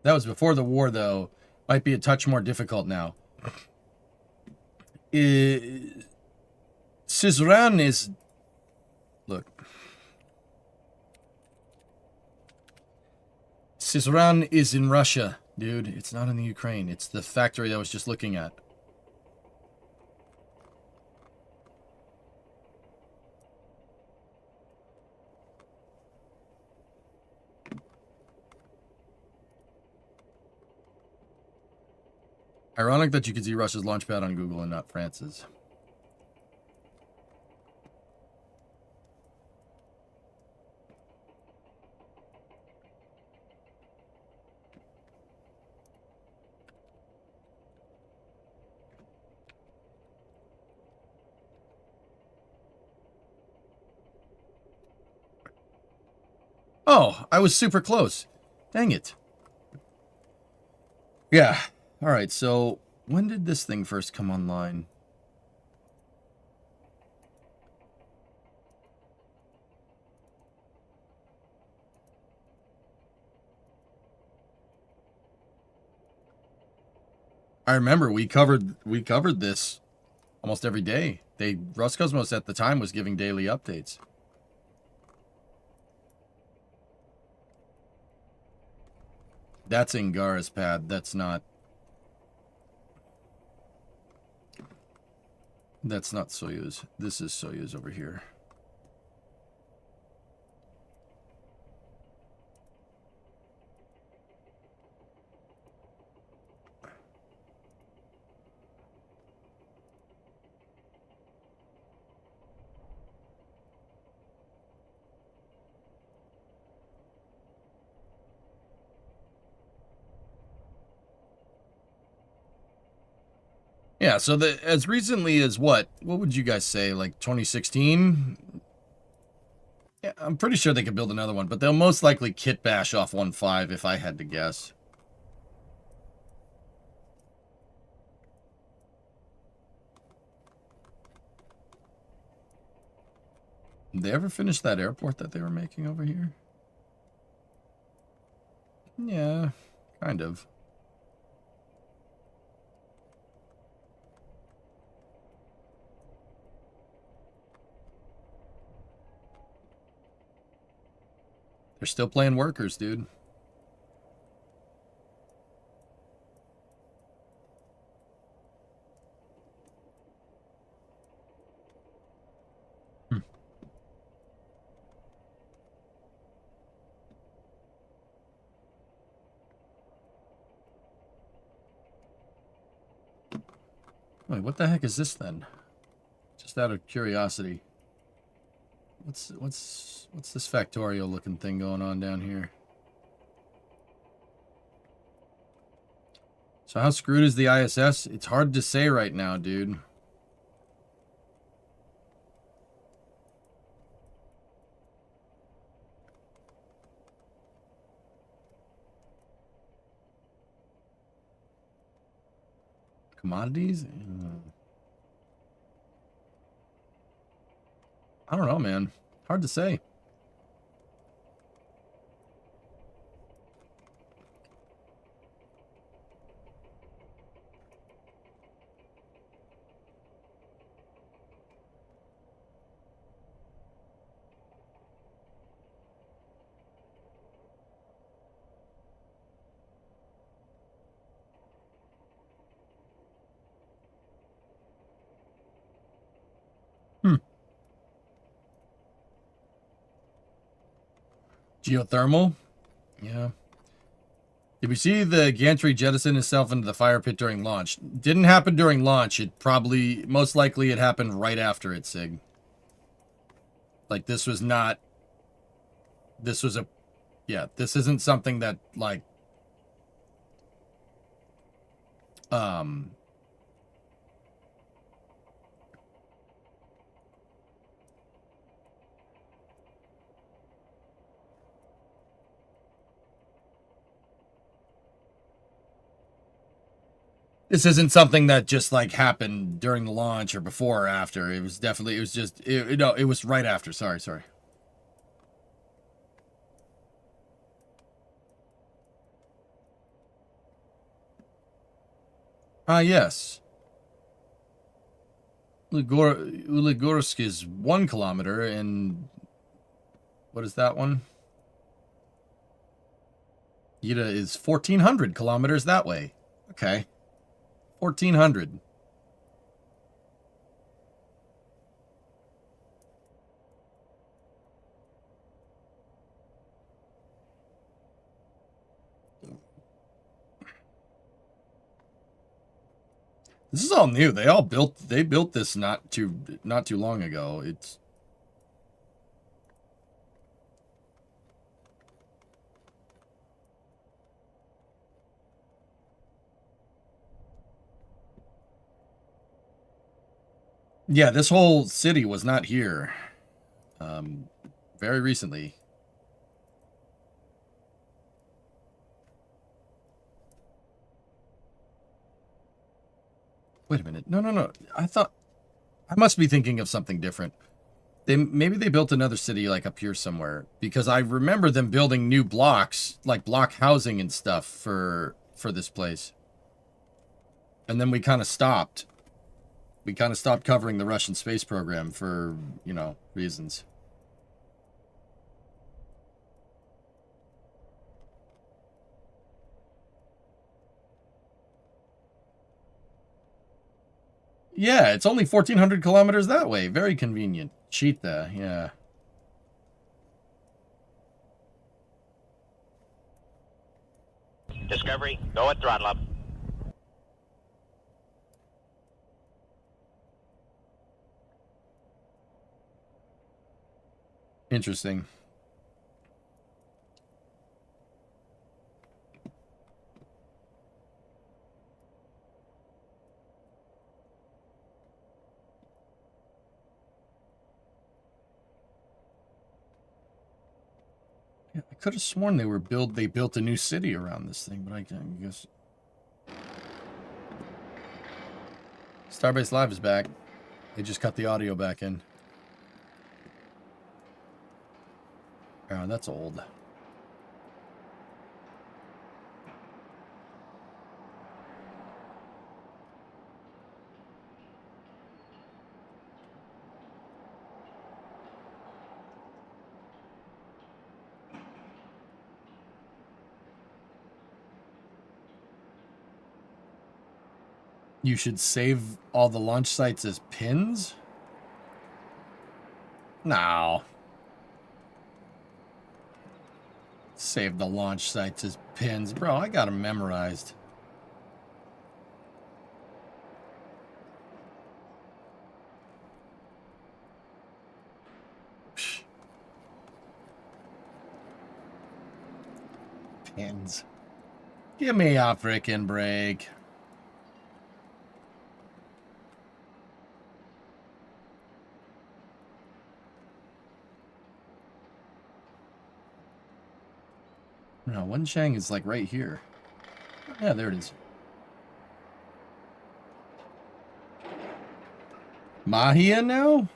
That was before the war, though. Might be a touch more difficult now. Suzerain is... Look. Suzerain is in Russia, dude. It's not in the Ukraine. It's the factory I was just looking at. Ironic that you could see Russia's launch pad on Google and not France's. Oh, I was super close. Dang it. Yeah. All right, so when did this thing first come online? I remember we covered this almost every day. Roscosmos at the time was giving daily updates. That's Ingara's pad. That's not Soyuz. This is Soyuz over here. Yeah, so as recently as what would you guys say, like 2016? Yeah, I'm pretty sure they could build another one, but they'll most likely kit bash off 1.5 if I had to guess. Did they ever finish that airport that they were making over here? Yeah, kind of. They're still playing workers, dude. Wait, what the heck is this then? Just out of curiosity. What's this factorial looking thing going on down here? So how screwed is the ISS? It's hard to say right now, dude. Commodities? I don't know, man. Hard to say. Geothermal? Yeah. Did we see the gantry jettison itself into the fire pit during launch? Didn't happen during launch. It probably, most likely it happened right after it, Sig. Like, this was not, this was a, yeah, this isn't something that, like, this isn't something that just like happened during the launch or before or after. It was definitely, it was just, no, it was right after. Sorry. Ah, yes. Uligorsk is 1 kilometer, and what is that one? Yida is 1,400 kilometers that way. Okay. 1,400. This is all new. They built this not too long ago. It's yeah, this whole city was not here. Very recently. Wait a minute. No. I must be thinking of something different. Maybe they built another city like up here somewhere, because I remember them building new blocks, like block housing and stuff for this place. And then we kind of stopped. We kind of stopped covering the Russian space program for, you know, reasons. Yeah, it's only 1,400 kilometers that way. Very convenient. Cheetah, yeah. Discovery, go at throttle up. Interesting. could have sworn they built a new city around this thing, but I guess. Starbase Live is back. They just cut the audio back in. Oh, that's old. You should save all the launch sites as pins? No. Save the launch sites as pins. Bro, I got them memorized. Psh. Pins. Give me a frickin' break. No, Wenchang is like right here. Yeah, there it is. Mahia now?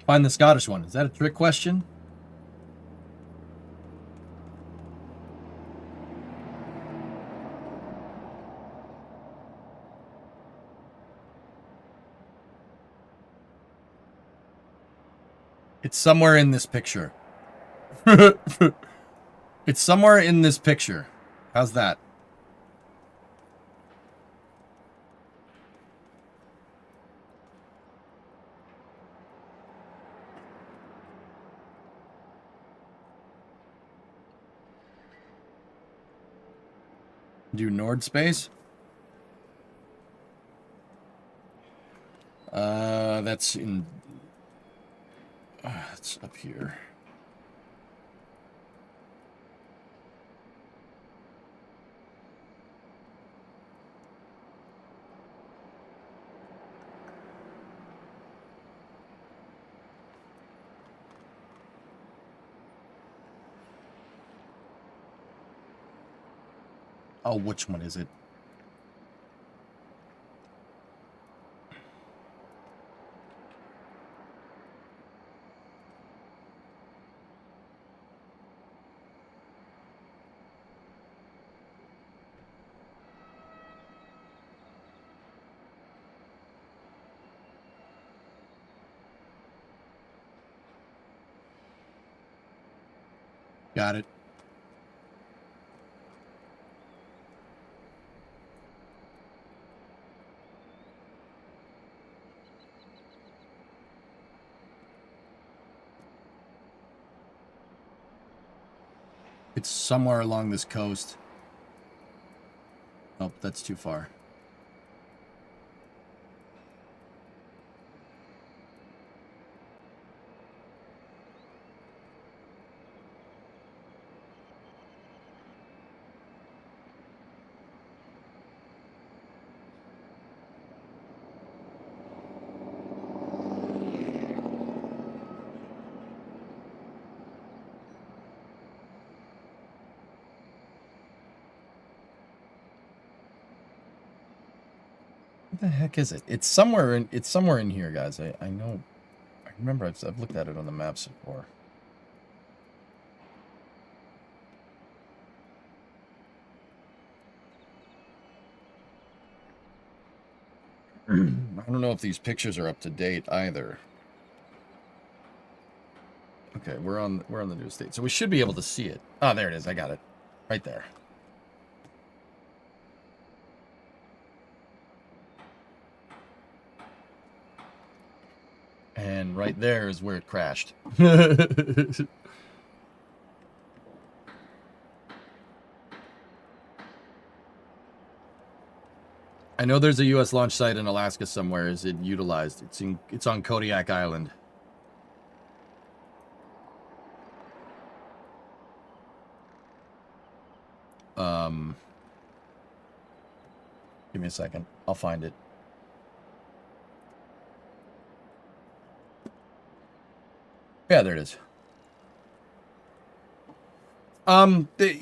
Find the Scottish one. Is that a trick question? It's somewhere in this picture. It's somewhere in this picture. How's that? Do Nord space? That's in. It's up here. Oh, which one is it? Got it. It's somewhere along this coast. Oh, that's too far. What the heck is it? It's somewhere in here, guys. I know. I remember I've looked at it on the maps before. I don't know if these pictures are up to date either. Okay, we're on the new state. So we should be able to see it. Oh, there it is. I got it. Right there. And right there is where it crashed. I know there's a U.S. launch site in Alaska somewhere. Is it utilized? It's on Kodiak Island. Give me a second. I'll find it. Yeah, there it is.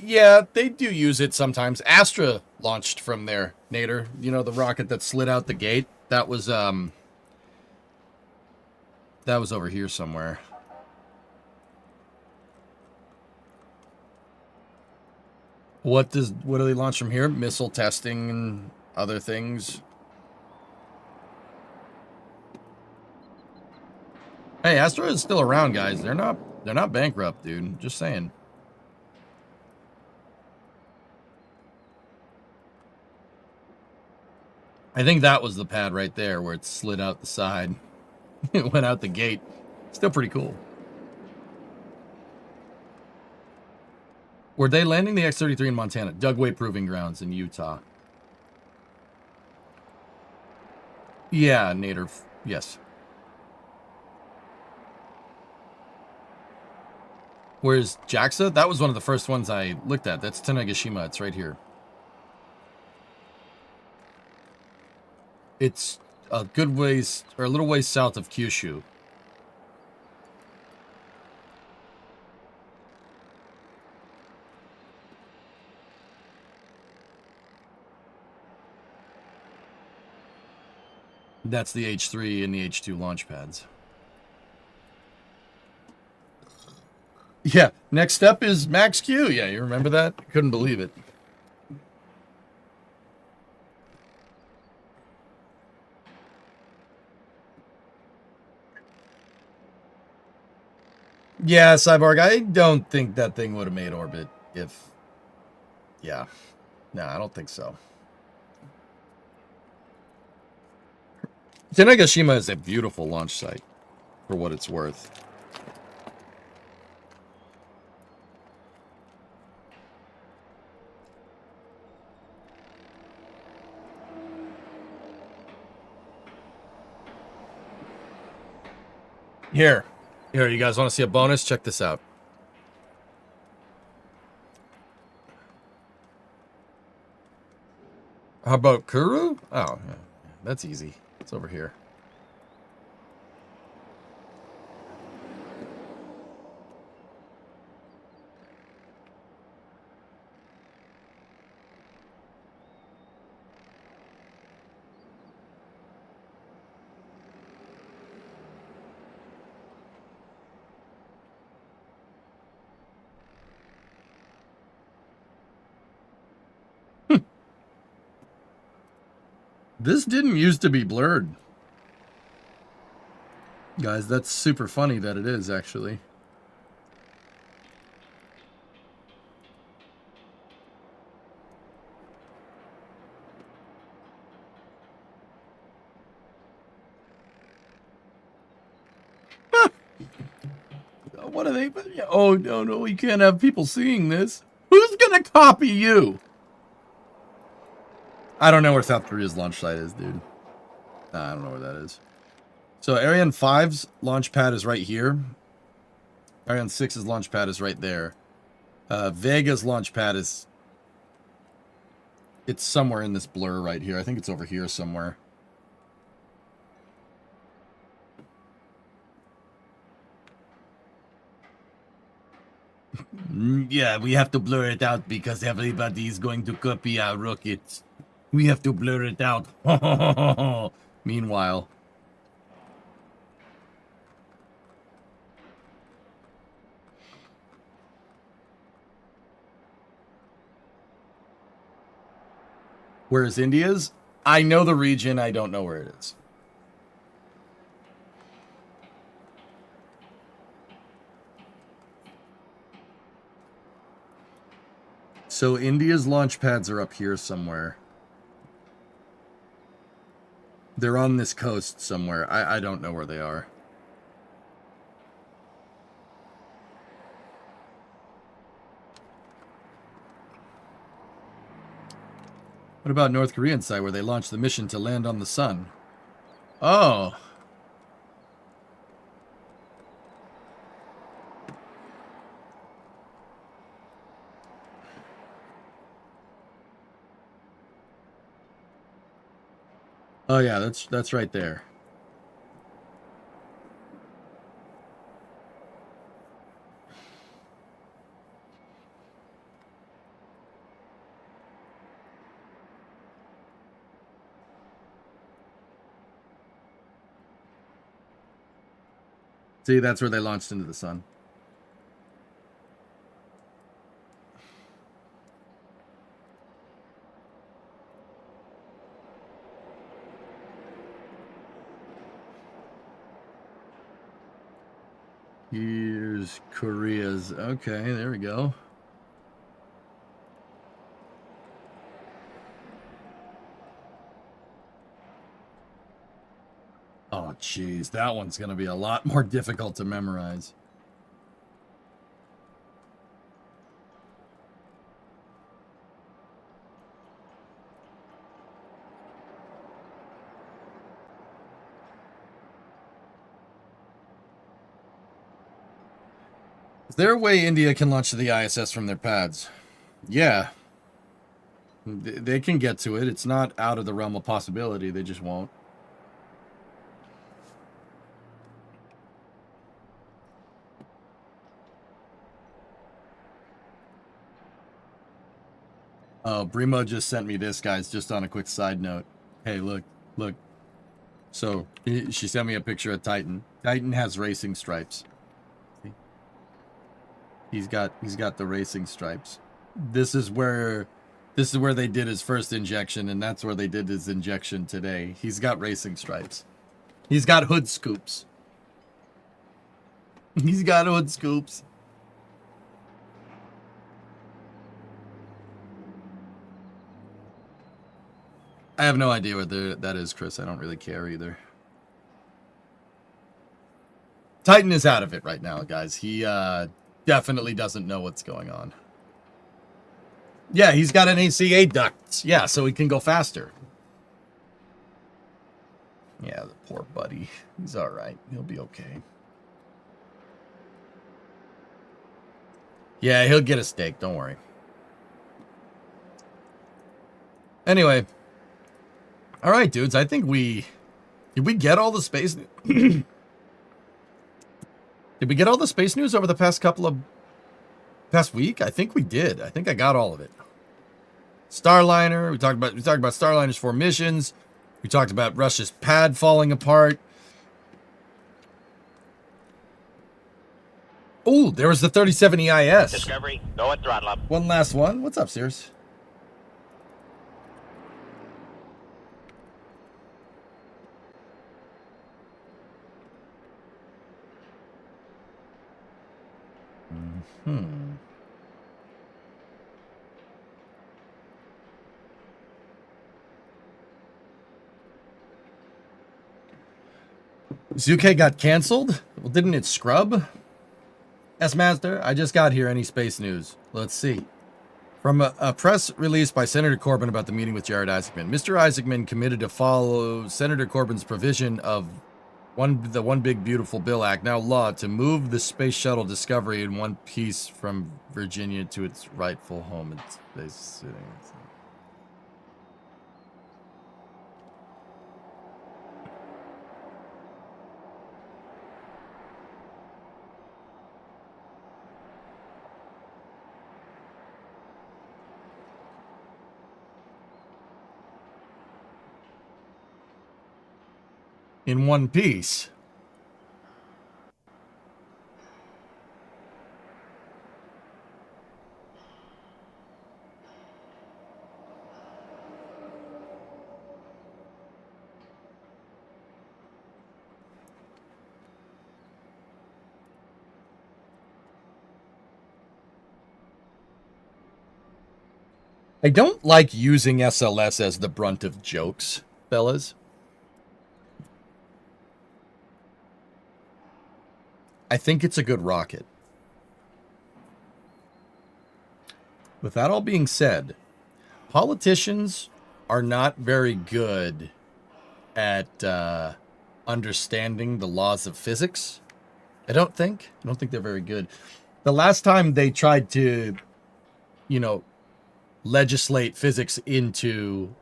Yeah, they do use it sometimes. Astra launched from there, Nader. You know, the rocket that slid out the gate? That was over here somewhere. What do they launch from here? Missile testing and other things. Hey, Astra is still around, guys. They're not bankrupt, dude. Just saying. I think that was the pad right there where it slid out the side. It went out the gate. Still pretty cool. Were they landing the X-33 in Montana? Dugway Proving Grounds in Utah. Yeah, Nader. Yes. Where's JAXA? That was one of the first ones I looked at. That's Tanegashima. It's right here. It's a good ways, or a little ways south of Kyushu. That's the H3 and the H2 launch pads. Yeah, next step is Max Q. Yeah, you remember that? Couldn't believe it. Yeah, Cyborg, I don't think that thing would have made orbit if... Yeah. No, I don't think so. Tanegashima is a beautiful launch site, for what it's worth. Here, you guys want to see a bonus? Check this out. How about Kuru? Oh, yeah. That's easy. It's over here. This didn't used to be blurred. Guys, that's super funny that it is, actually. What are they? Oh, no, we can't have people seeing this. Who's gonna copy you? I don't know where South Korea's launch site is, dude. Nah, I don't know where that is. So Ariane 5's launch pad is right here. Ariane 6's launch pad is right there. Vega's launch pad is... It's somewhere in this blur right here. I think it's over here somewhere. Yeah, we have to blur it out because everybody is going to copy our rockets. We have to blur it out. Meanwhile... Where's India's? I know the region, I don't know where it is. So India's launch pads are up here somewhere. They're on this coast somewhere. I don't know where they are. What about North Korean side where they launched the mission to land on the sun? Oh. Oh yeah, that's right there. See, that's where they launched into the sun. Here's Korea's. Okay, there we go. Oh, jeez. That one's going to be a lot more difficult to memorize. Is there a way India can launch to the ISS from their pads? Yeah. They can get to it. It's not out of the realm of possibility. They just won't. Oh, Brimo just sent me this, guys, just on a quick side note. Hey, look. So, she sent me a picture of Titan. Titan has racing stripes. See? He's got the racing stripes. This is where they did his first injection, and that's where they did his injection today. He's got racing stripes. He's got hood scoops. He's got hood scoops. I have no idea what that is, Chris. I don't really care either. Titan is out of it right now, guys. He definitely doesn't know what's going on. Yeah, he's got an ACA duct. Yeah, so he can go faster. Yeah, the poor buddy. He's all right. He'll be okay. Yeah, he'll get a steak. Don't worry. Anyway. All right, dudes. I think did we get all the space? Did we get all the space news over the past week? I think we did. I think I got all of it. Starliner. We talked about Starliner's 4 missions. We talked about Russia's pad falling apart. Oh, there was the 37 EIS. Discovery, go at throttle up. One last one. What's up, Sears? ZUK got canceled? Well, didn't it scrub? S-Master, I just got here. Any space news? Let's see. From a press release by Senator Corbyn about the meeting with Jared Isaacman. Mr. Isaacman committed to follow Senator Corbyn's provision of the One Big Beautiful Bill Act, now law, to move the Space Shuttle Discovery in one piece from Virginia to its rightful home in Space City. In one piece. I don't like using SLS as the brunt of jokes, fellas. I think it's a good rocket. With that all being said, politicians are not very good at understanding the laws of physics. I don't think they're very good. The last time they tried to, legislate physics into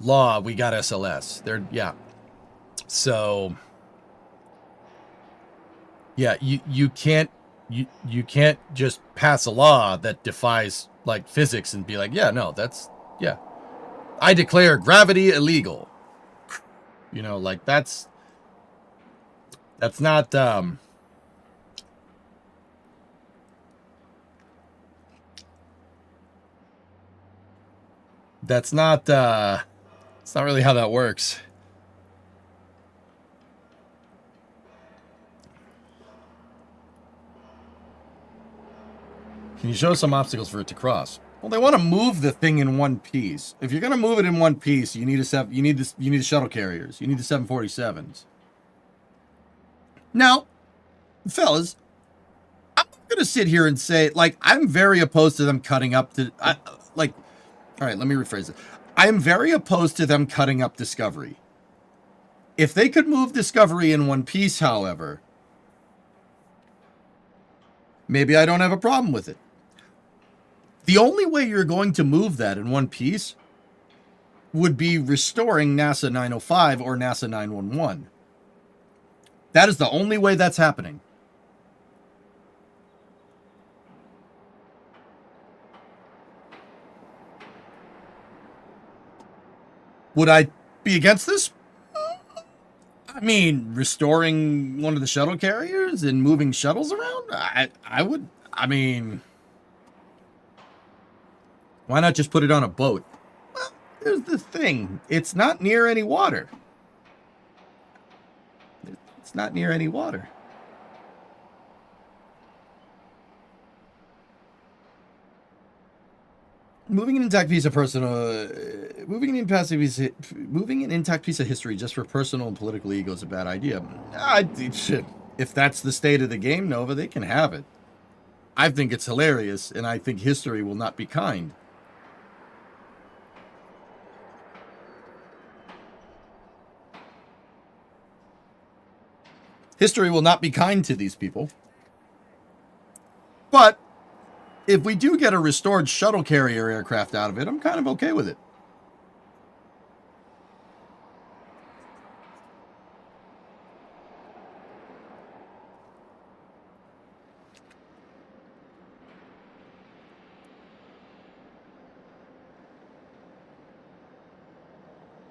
law, we got SLS. So yeah, you can't just pass a law that defies like physics and be like, I declare gravity illegal. That's not it's not really how that works. Can you show some obstacles for it to cross? Well, they want to move the thing in one piece. If you're going to move it in one piece, you need the shuttle carriers. You need the 747s. Now, fellas, I'm going to sit here and say, like, I'm very opposed to them cutting up the... all right, let me rephrase it. I'm very opposed to them cutting up Discovery. If they could move Discovery in one piece, however, maybe I don't have a problem with it. The only way you're going to move that in one piece would be restoring NASA 905 or NASA 911. That is the only way that's happening. Would I be against this? I mean, restoring one of the shuttle carriers and moving shuttles around? I would. I mean, why not just put it on a boat? Well, here's the thing. It's not near any water. It's not near any water. Moving an intact piece of history just for personal and political ego is a bad idea. If that's the state of the game, Nova, they can have it. I think it's hilarious, and I think history will not be kind. History will not be kind to these people. But if we do get a restored shuttle carrier aircraft out of it, I'm kind of okay with it.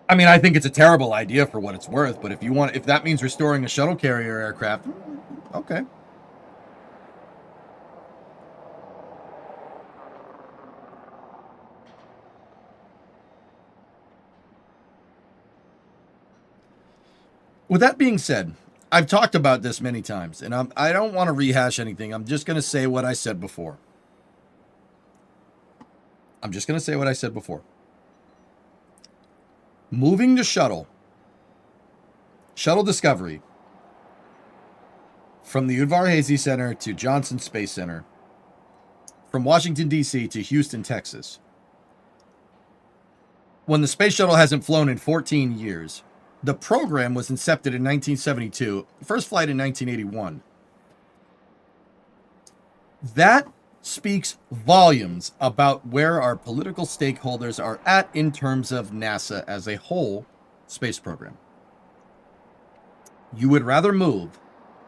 I mean, I think it's a terrible idea for what it's worth, but if that means restoring a shuttle carrier aircraft, okay. With that being said, I've talked about this many times, and I don't want to rehash anything. I'm just going to say what I said before. Moving the shuttle Discovery, from the Udvar Hazy Center to Johnson Space Center, from Washington, D.C. to Houston, Texas, when the space shuttle hasn't flown in 14 years... The program was incepted in 1972, first flight in 1981. That speaks volumes about where our political stakeholders are at in terms of NASA as a whole space program. You would rather move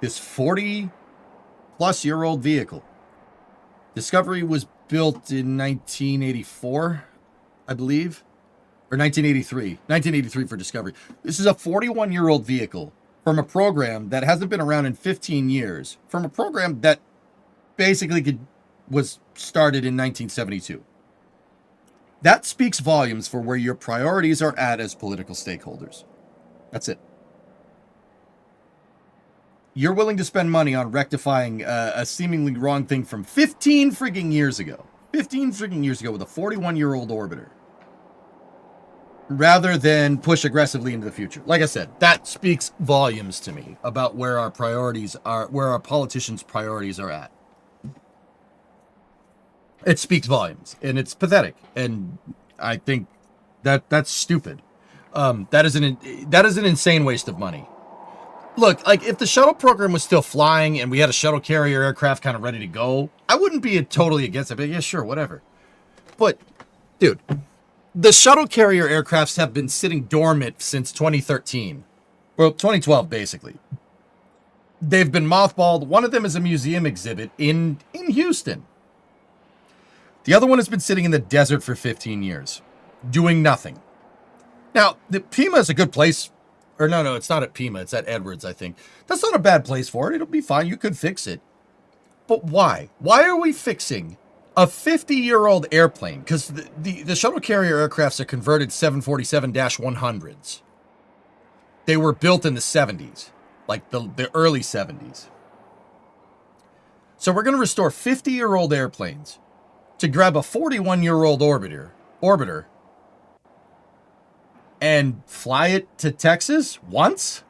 this 40-plus-year-old vehicle. Discovery was built in 1984, I believe. Or 1983 for Discovery. This is a 41-year-old vehicle from a program that hasn't been around in 15 years, from a program that basically was started in 1972. That speaks volumes for where your priorities are at as political stakeholders. That's it. You're willing to spend money on rectifying a seemingly wrong thing from 15 frigging years ago. 15 frigging years ago with a 41-year-old orbiter, rather than push aggressively into the future. Like I said, that speaks volumes to me about where our priorities are, where our politicians' priorities are at. It speaks volumes, and it's pathetic. And I think That's stupid. That is an insane waste of money. Look, like, if the shuttle program was still flying and we had a shuttle carrier aircraft kind of ready to go, I wouldn't be totally against it. But yeah, sure, whatever. But, dude, the shuttle carrier aircrafts have been sitting dormant since 2013. Well, 2012, basically. They've been mothballed. One of them is a museum exhibit in Houston. The other one has been sitting in the desert for 15 years, doing nothing. Now, the Pima is a good place. Or no, it's not at Pima. It's at Edwards, I think. That's not a bad place for it. It'll be fine. You could fix it. But why? Why are we fixing a 50-year-old airplane? Because the shuttle carrier aircrafts are converted 747-100s. They were built in the 70s, like the early 70s. So we're going to restore 50-year-old airplanes to grab a 41-year-old orbiter and fly it to Texas once?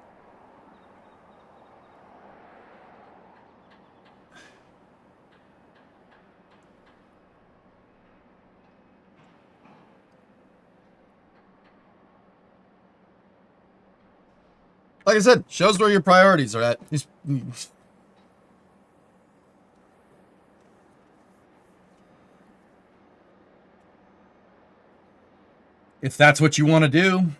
Like I said, shows where your priorities are at. If that's what you want to do.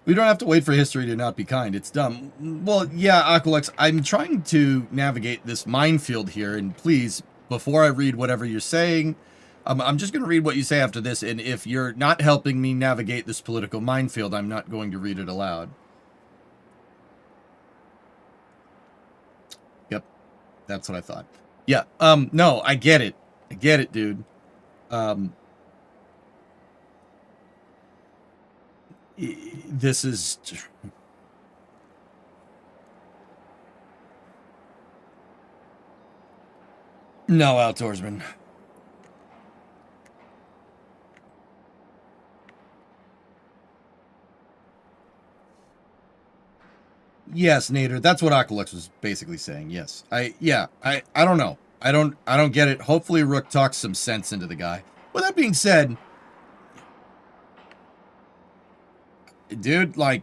We don't have to wait for history to not be kind. It's dumb. Well, yeah, Aqualex, I'm trying to navigate this minefield here, and please, before I read whatever you're saying, I'm just going to read what you say after this, and if you're not helping me navigate this political minefield, I'm not going to read it aloud. Yep, that's what I thought. Yeah, no, I get it. I get it, dude. This is... No, Outdoorsman. Yes, Nader, that's what Aqualex was basically saying. Yes. I don't know. I don't get it. Hopefully Rook talks some sense into the guy. With that being said, dude, like,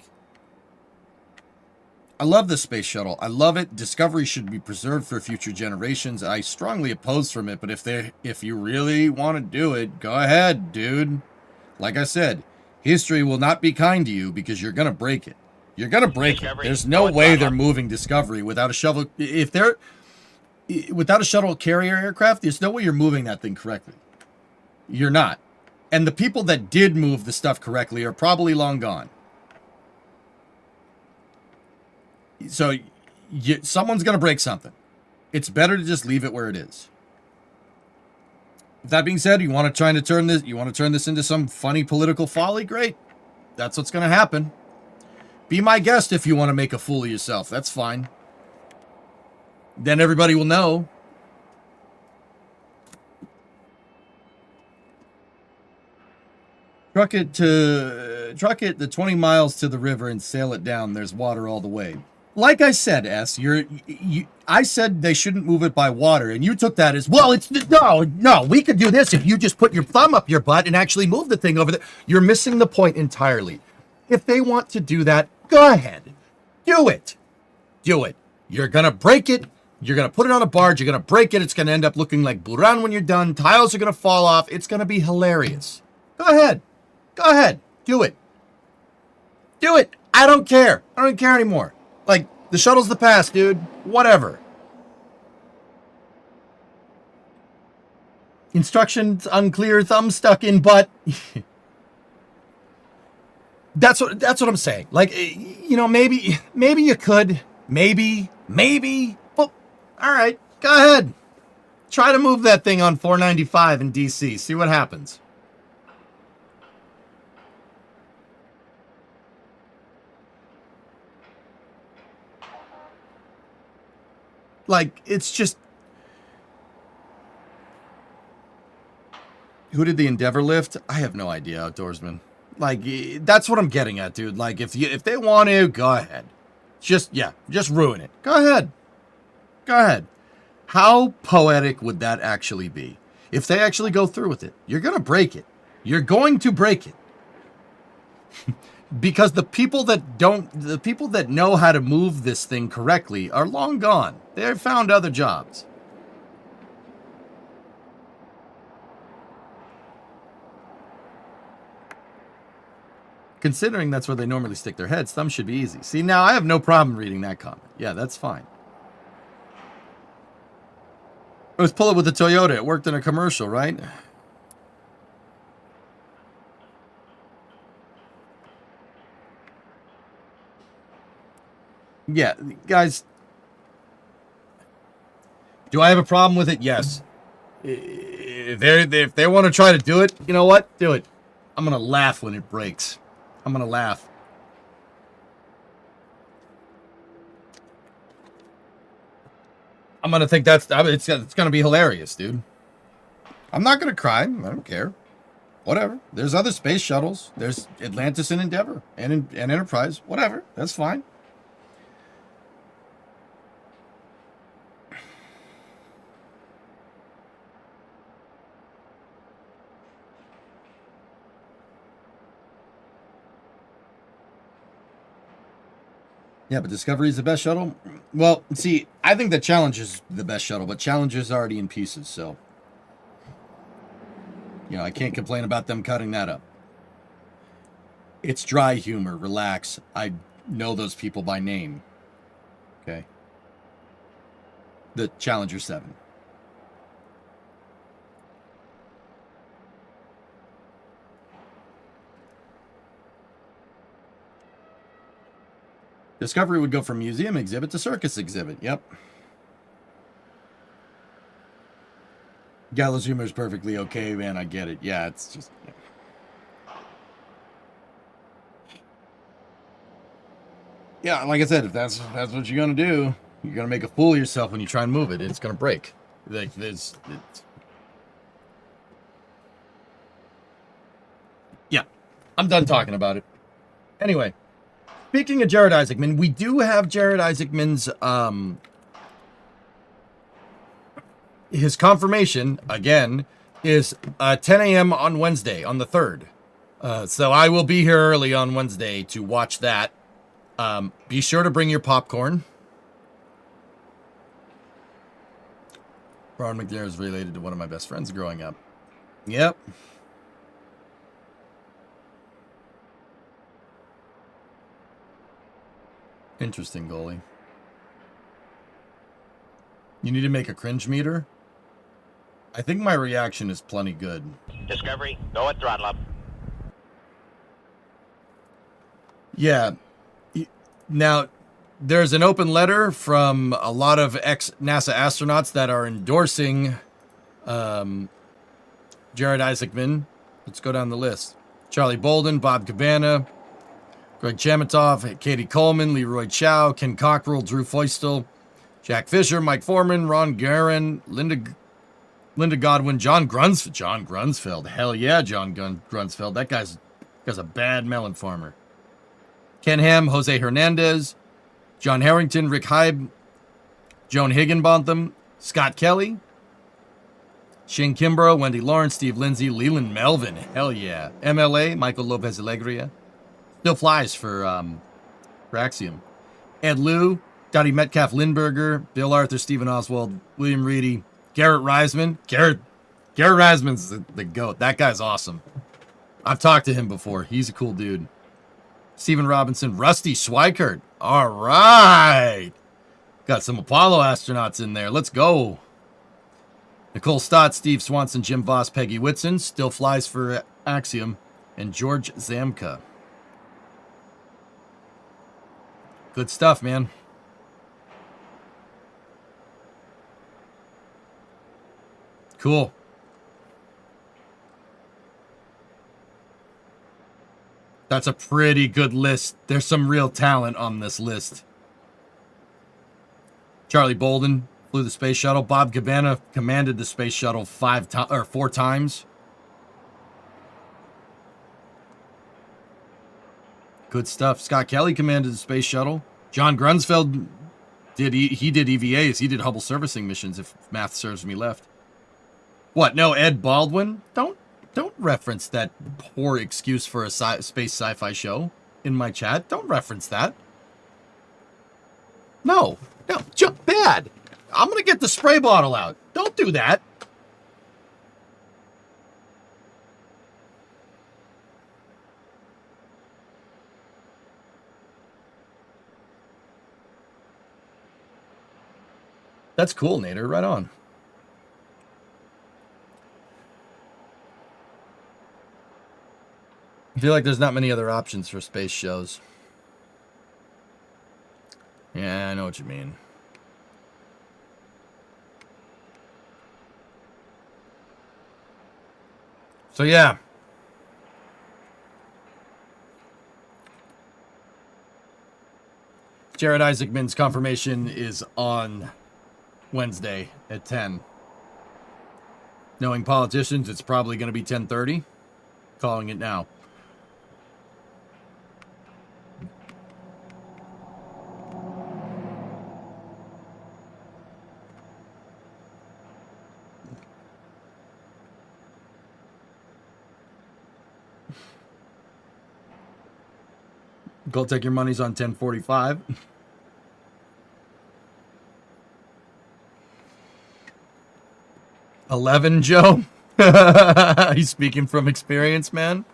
I love the space shuttle. I love it. Discovery should be preserved for future generations. I strongly oppose from it, but if you really want to do it, go ahead, dude. Like I said, history will not be kind to you because you're gonna break it. You're gonna break it. There's no way they're moving Discovery without a shuttle. If they're without a shuttle carrier aircraft, there's no way you're moving that thing correctly. You're not. And the people that did move the stuff correctly are probably long gone. So someone's going to break something. It's better to just leave it where it is. With that being said, you want to turn this into some funny political folly? Great. That's what's going to happen. Be my guest if you want to make a fool of yourself. That's fine. Then everybody will know. Truck it the 20 miles to the river and sail it down. There's water all the way. Like I said, S, I said they shouldn't move it by water, and you took that as, well, no, we could do this if you just put your thumb up your butt and actually move the thing over there. You're missing the point entirely. If they want to do that, go ahead. Do it. Do it. You're going to break it. You're going to put it on a barge. You're going to break it. It's going to end up looking like Buran when you're done. Tiles are going to fall off. It's going to be hilarious. Go ahead. Go ahead. Do it. Do it. I don't care. I don't care anymore. Like, the shuttle's the past, dude. Whatever. Instructions unclear, thumb stuck in butt. That's what I'm saying. Like, you know, maybe you could. Maybe. Well, all right. Go ahead. Try to move that thing on 495 in DC. See what happens. Like, it's just... Who did the Endeavor lift? I have no idea, Outdoorsman. Like, that's what I'm getting at, dude. Like, if they want to, go ahead. Just ruin it. Go ahead. Go ahead. How poetic would that actually be? if they actually go through with it, you're going to break it. You're going to break it. Because the people that know how to move this thing correctly are long gone. They've found other jobs. Considering that's where they normally stick their heads, some should be easy. See, now I have no problem reading that comment. Yeah, that's fine. Let's pull it with the Toyota. It worked in a commercial, right? Yeah, guys. Do I have a problem with it? Yes. If they want to try to do it, you know what? Do it. I'm going to laugh when it breaks. I'm going to laugh. I'm going to think it's going to be hilarious, dude. I'm not going to cry. I don't care. Whatever. There's other space shuttles. There's Atlantis and Endeavor and Enterprise. Whatever. That's fine. Yeah, but Discovery is the best shuttle? Well, see, I think that Challenger is the best shuttle, but Challenger's already in pieces, so... You know, I can't complain about them cutting that up. It's dry humor. Relax. I know those people by name. Okay? The Challenger 7. Discovery would go from museum exhibit to circus exhibit. Yep. Gallows humor is perfectly okay, man. I get it. Yeah, it's just... Yeah, like I said, if that's what you're going to do, you're going to make a fool of yourself when you try and move it. It's going to break. Like, Yeah, I'm done talking about it. Anyway. Speaking of Jared Isaacman, we do have Jared Isaacman's, his confirmation, again, is 10 a.m. on Wednesday, on the 3rd. So I will be here early on Wednesday to watch that. Be sure to bring your popcorn. Ron McNair is related to one of my best friends growing up. Yep. Interesting, goalie. You need to make a cringe meter? I think my reaction is plenty good. Discovery, go at throttle up. Yeah. Now, there's an open letter from a lot of ex-NASA astronauts that are endorsing Jared Isaacman. Let's go down the list. Charlie Bolden, Bob Cabana, Greg Chamitoff, Katie Coleman, Leroy Chow, Ken Cockrell, Drew Feustel, Jack Fisher, Mike Foreman, Ron Guerin, Linda Godwin, John Grunsfeld. Hell yeah, John Grunsfeld. That guy's a bad melon farmer. Ken Ham, Jose Hernandez, John Harrington, Rick Hybe, Joan Higginbotham, Scott Kelly, Shane Kimbrough, Wendy Lawrence, Steve Lindsay, Leland Melvin. Hell yeah. MLA, Michael Lopez Alegria. Still flies for Axiom. Ed Liu, Dottie Metcalf Lindberger, Bill Arthur, Stephen Oswald, William Reedy, Garrett Reisman. Garrett Reisman's the GOAT. That guy's awesome. I've talked to him before. He's a cool dude. Stephen Robinson, Rusty Schweikert. All right. Got some Apollo astronauts in there. Let's go. Nicole Stott, Steve Swanson, Jim Voss, Peggy Whitson. Still flies for Axiom. And George Zamka. Good stuff, man. Cool. That's a pretty good list. There's some real talent on this list. Charlie Bolden flew the space shuttle. Bob Cabana commanded the space shuttle 4 times. Good stuff. Scott Kelly commanded the space shuttle. John Grunsfeld did EVAs. He did Hubble servicing missions, if math serves me left. What? No, Ed Baldwin? Don't reference that poor excuse for a space sci-fi show in my chat. Don't reference that. No, bad. I'm gonna get the spray bottle out. Don't do that. That's cool, Nader. Right on. I feel like there's not many other options for space shows. Yeah, I know what you mean. So yeah. Jared Isaacman's confirmation is on Wednesday at 10. Knowing politicians, it's probably going to be 10:30. Calling it now. Go take your money's on 10:45. $11, Joe. He's speaking from experience, man.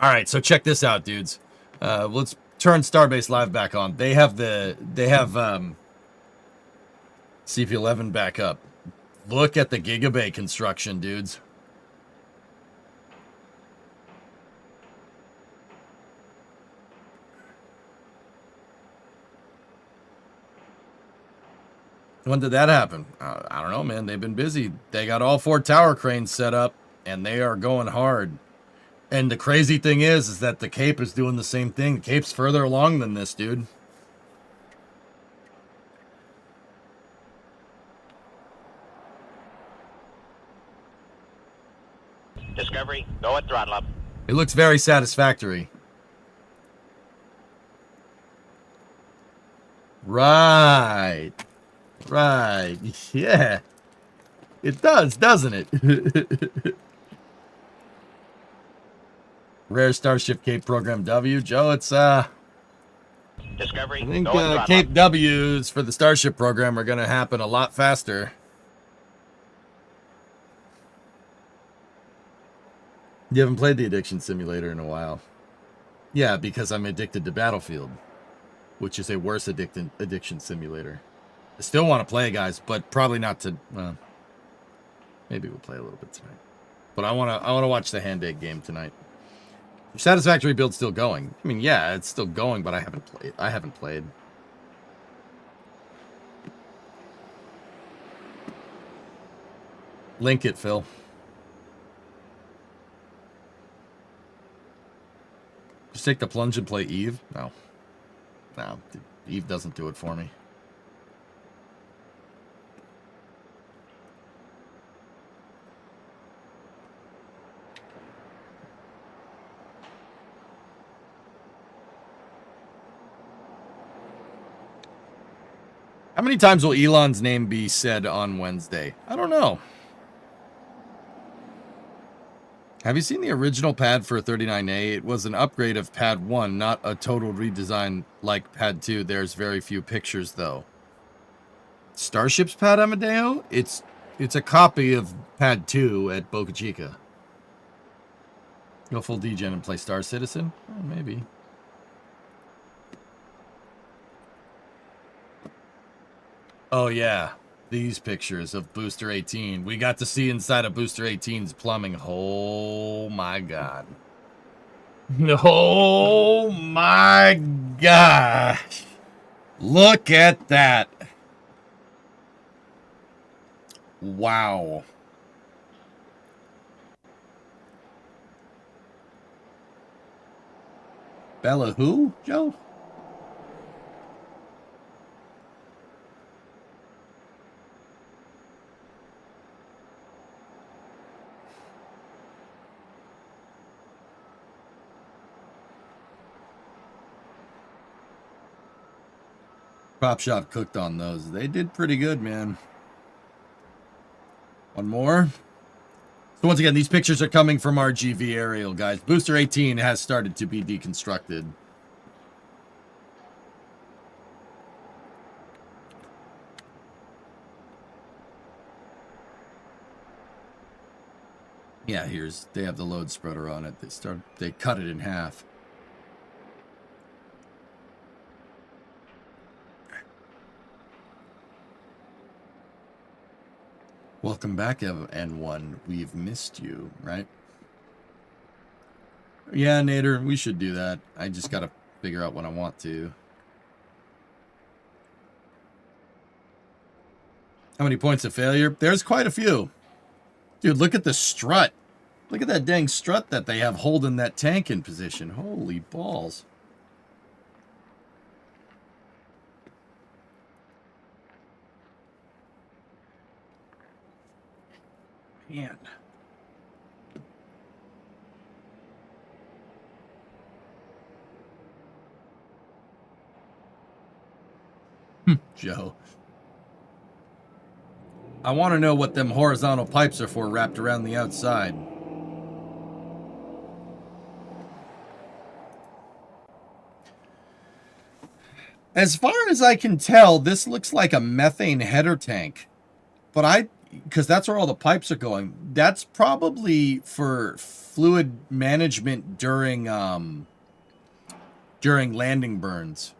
All right, so check this out, dudes. Let's turn Starbase Live back on. They have CP11 back up. Look at the Gigabay construction, dudes. When did that happen? I don't know, man. They've been busy. They got all 4 tower cranes set up, and they are going hard. And the crazy thing is that the Cape is doing the same thing. The Cape's further along than this, dude. Discovery, go at throttle up. It looks very satisfactory. Right. Right. Yeah. It does, doesn't it? Rare Starship Cape Program W. Joe, it's Discovery, I think go at throttle Cape up. W's for the Starship program are going to happen a lot faster. You haven't played the Addiction Simulator in a while. Yeah, because I'm addicted to Battlefield, which is a worse addiction simulator. I still want to play, guys, but probably not to. Well, maybe we'll play a little bit tonight. But I want to watch the Hand Egg game tonight. Satisfactory build's still going. I mean, yeah, it's still going, but I haven't played. Link it, Phil. Just take the plunge and play Eve? No. No, Eve doesn't do it for me. How many times will Elon's name be said on Wednesday? I don't know. Have you seen the original pad for 39A? It was an upgrade of pad 1, not a total redesign like pad 2. There's very few pictures, though. Starship's pad, Amadeo? It's a copy of pad 2 at Boca Chica. Go full degen and play Star Citizen? Oh, maybe. Oh, yeah. These pictures of Booster 18. We got to see inside of Booster 18's plumbing. Oh, my God. Oh, my gosh. Look at that. Wow. Bella who, Joe? Prop Shop cooked on those. They did pretty good, man. One more. So once again, these pictures are coming from our GV aerial, guys. Booster 18 has started to be deconstructed. Yeah, they have the load spreader on it. They cut it in half. Welcome back, N1. We've missed you, right? Yeah, Nader, we should do that. I just gotta figure out what I want to. How many points of failure? There's quite a few. Dude, look at the strut. Look at that dang strut that they have holding that tank in position. Holy balls. Man. Joe. I want to know what them horizontal pipes are for wrapped around the outside. As far as I can tell, this looks like a methane header tank. But because that's where all the pipes are going. That's probably for fluid management during landing burns.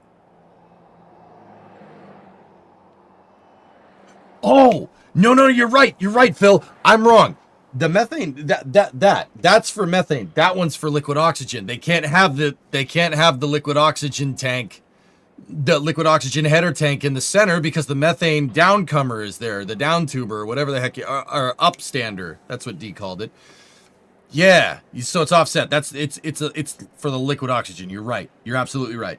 Oh, no, you're right. You're right, Phil. I'm wrong. The methane that's for methane. That one's for liquid oxygen. They can't have the liquid oxygen tank, the liquid oxygen header tank in the center because the methane downcomer is there, the down tuber, or whatever the heck, or upstander. That's what D called it. Yeah, so it's offset. It's for the liquid oxygen. You're right. You're absolutely right.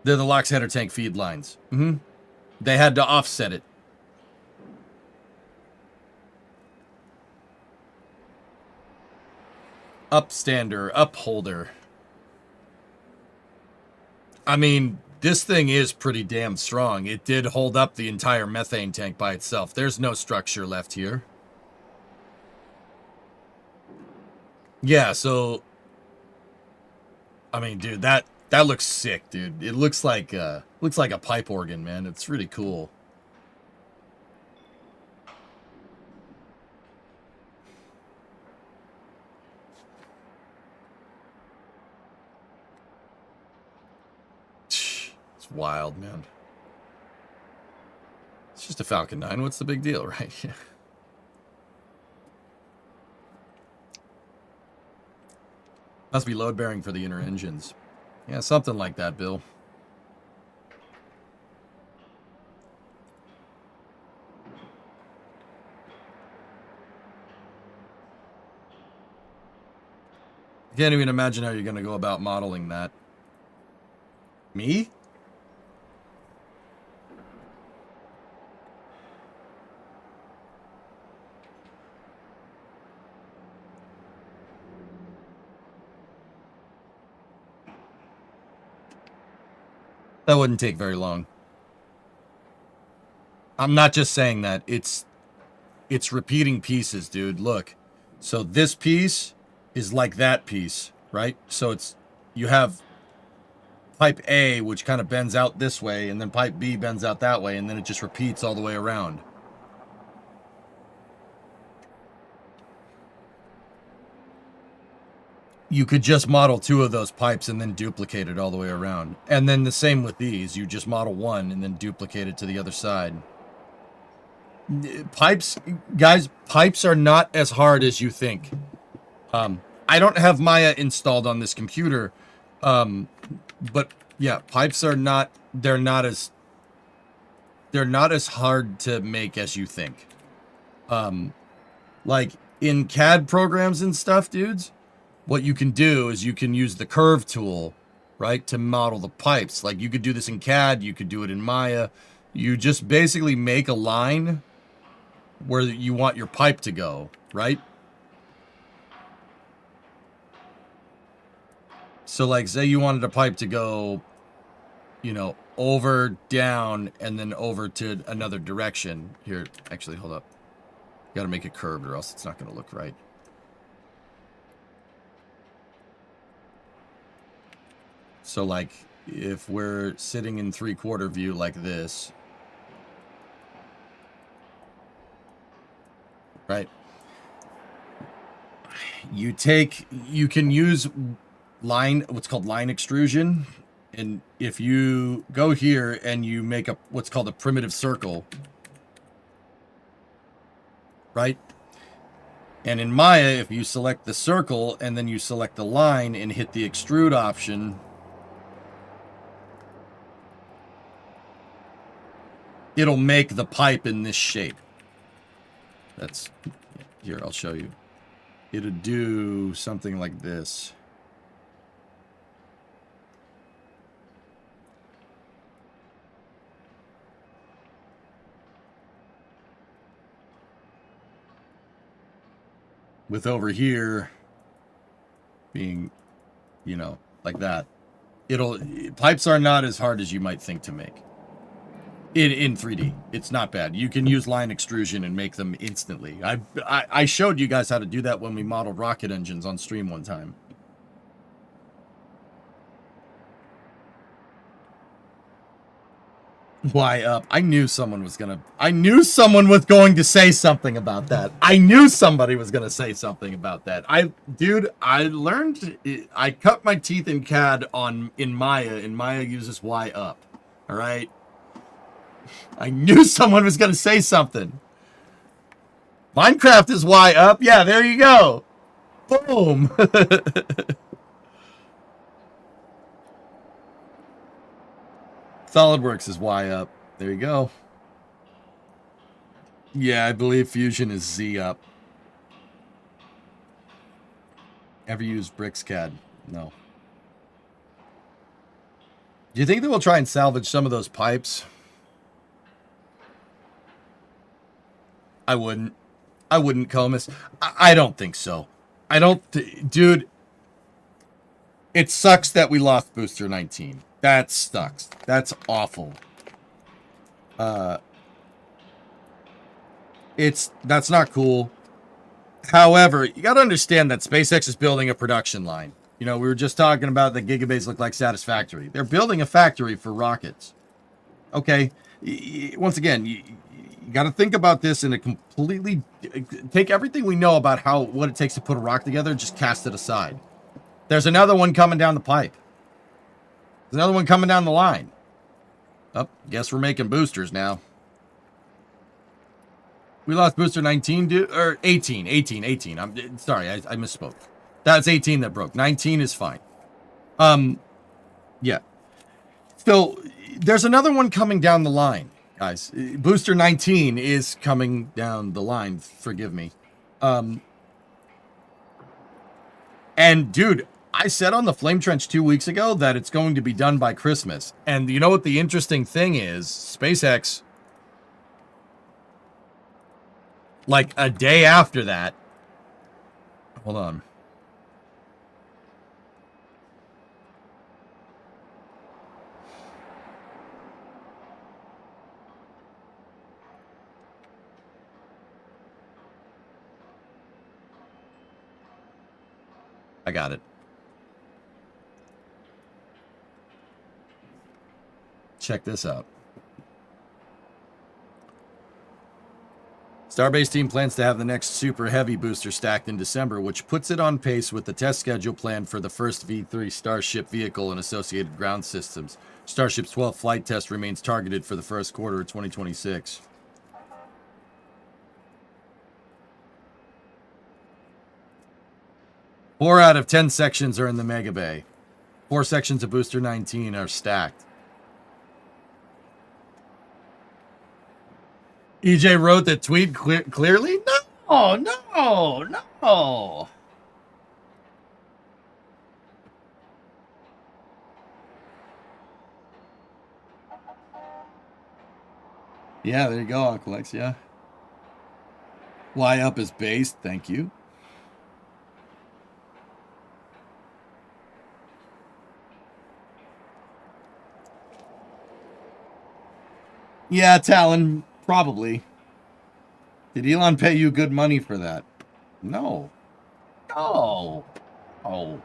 They're the LOX header tank feed lines. They had to offset it. Upstander, upholder. I mean, this thing is pretty damn strong. It did hold up the entire methane tank by itself. There's no structure left here. Yeah, so I mean, dude, that looks sick, dude. It looks like a pipe organ, man. It's really cool. It's wild, man. It's just a Falcon 9. What's the big deal, right? Must be load bearing for the inner engines. Yeah, something like that, Bill. I can't even imagine how you're going to go about modeling that. Me? That wouldn't take very long. I'm not just saying that. It's repeating pieces, dude. Look. So this piece is like that piece, right? So you have pipe A, which kind of bends out this way, and then pipe B bends out that way, and then it just repeats all the way around. You could just model 2 of those pipes and then duplicate it all the way around. And then the same with these. You just model 1 and then duplicate it to the other side. Pipes, guys, pipes are not as hard as you think. I don't have Maya installed on this computer. But yeah, pipes are not, they're not as hard to make as you think. Like in CAD programs and stuff, dudes, what you can do is you can use the curve tool, right, to model the pipes. Like you could do this in CAD, you could do it in Maya. You just basically make a line where you want your pipe to go, right? So like say you wanted a pipe to go, you know, over, down, and then over to another direction. Here, actually, hold up. Got to make it curved or else it's not going to look right. So, like, if we're sitting in 3/4 view like this, right? You can use what's called line extrusion. And if you go here and you make what's called a primitive circle, right? And in Maya, if you select the circle and then you select the line and hit the extrude option, it'll make the pipe in this shape. That's, here, I'll show you. It'll do something like this. With over here being, you know, like that. Pipes are not as hard as you might think to make. In 3D, it's not bad. You can use line extrusion and make them instantly. I showed you guys how to do that when we modeled rocket engines on stream one time. Why up? I knew someone was going to say something about that. I knew somebody was going to say something about that. Dude, I learned, I cut my teeth in CAD in Maya, and Maya uses Y up. All right. I knew someone was going to say something. Minecraft is Y up. Yeah, there you go. Boom. SolidWorks is Y up. There you go. Yeah, I believe Fusion is Z up. Ever use BricsCAD? No. Do you think they will try and salvage some of those pipes? I wouldn't, Comus. I don't think so. Dude, it sucks that we lost Booster 19. That sucks. That's awful. That's not cool. However, you got to understand that SpaceX is building a production line. You know, we were just talking about the gigabays look like Satisfactory. They're building a factory for rockets. Okay. Once again, you got to think about this in a completely, take everything we know about what it takes to put a rock together, just cast it aside. There's another one coming down the pipe. There's another one coming down the line. Oh, guess we're making boosters now. We lost booster 19, dude, or 18. I'm sorry, I misspoke. That's 18 that broke. 19 is fine. Yeah. So there's another one coming down the line, guys. Booster 19 is coming down the line. Forgive me. And dude, I said on the Flame Trench 2 weeks ago that it's going to be done by Christmas. And you know what the interesting thing is? SpaceX, like a day after that, hold on. I got it. Check this out. Starbase team plans to have the next Super Heavy booster stacked in December, which puts it on pace with the test schedule planned for the first V3 Starship vehicle and associated ground systems. Starship's 12th flight test remains targeted for the first quarter of 2026. Four out of 10 sections are in the Mega Bay. 4 sections of Booster 19 are stacked. EJ wrote the tweet clearly? No. Yeah, there you go, Uncle X, yeah. Y up is based, thank you. Yeah, Talon, probably. Did Elon pay you good money for that? No. No. Oh.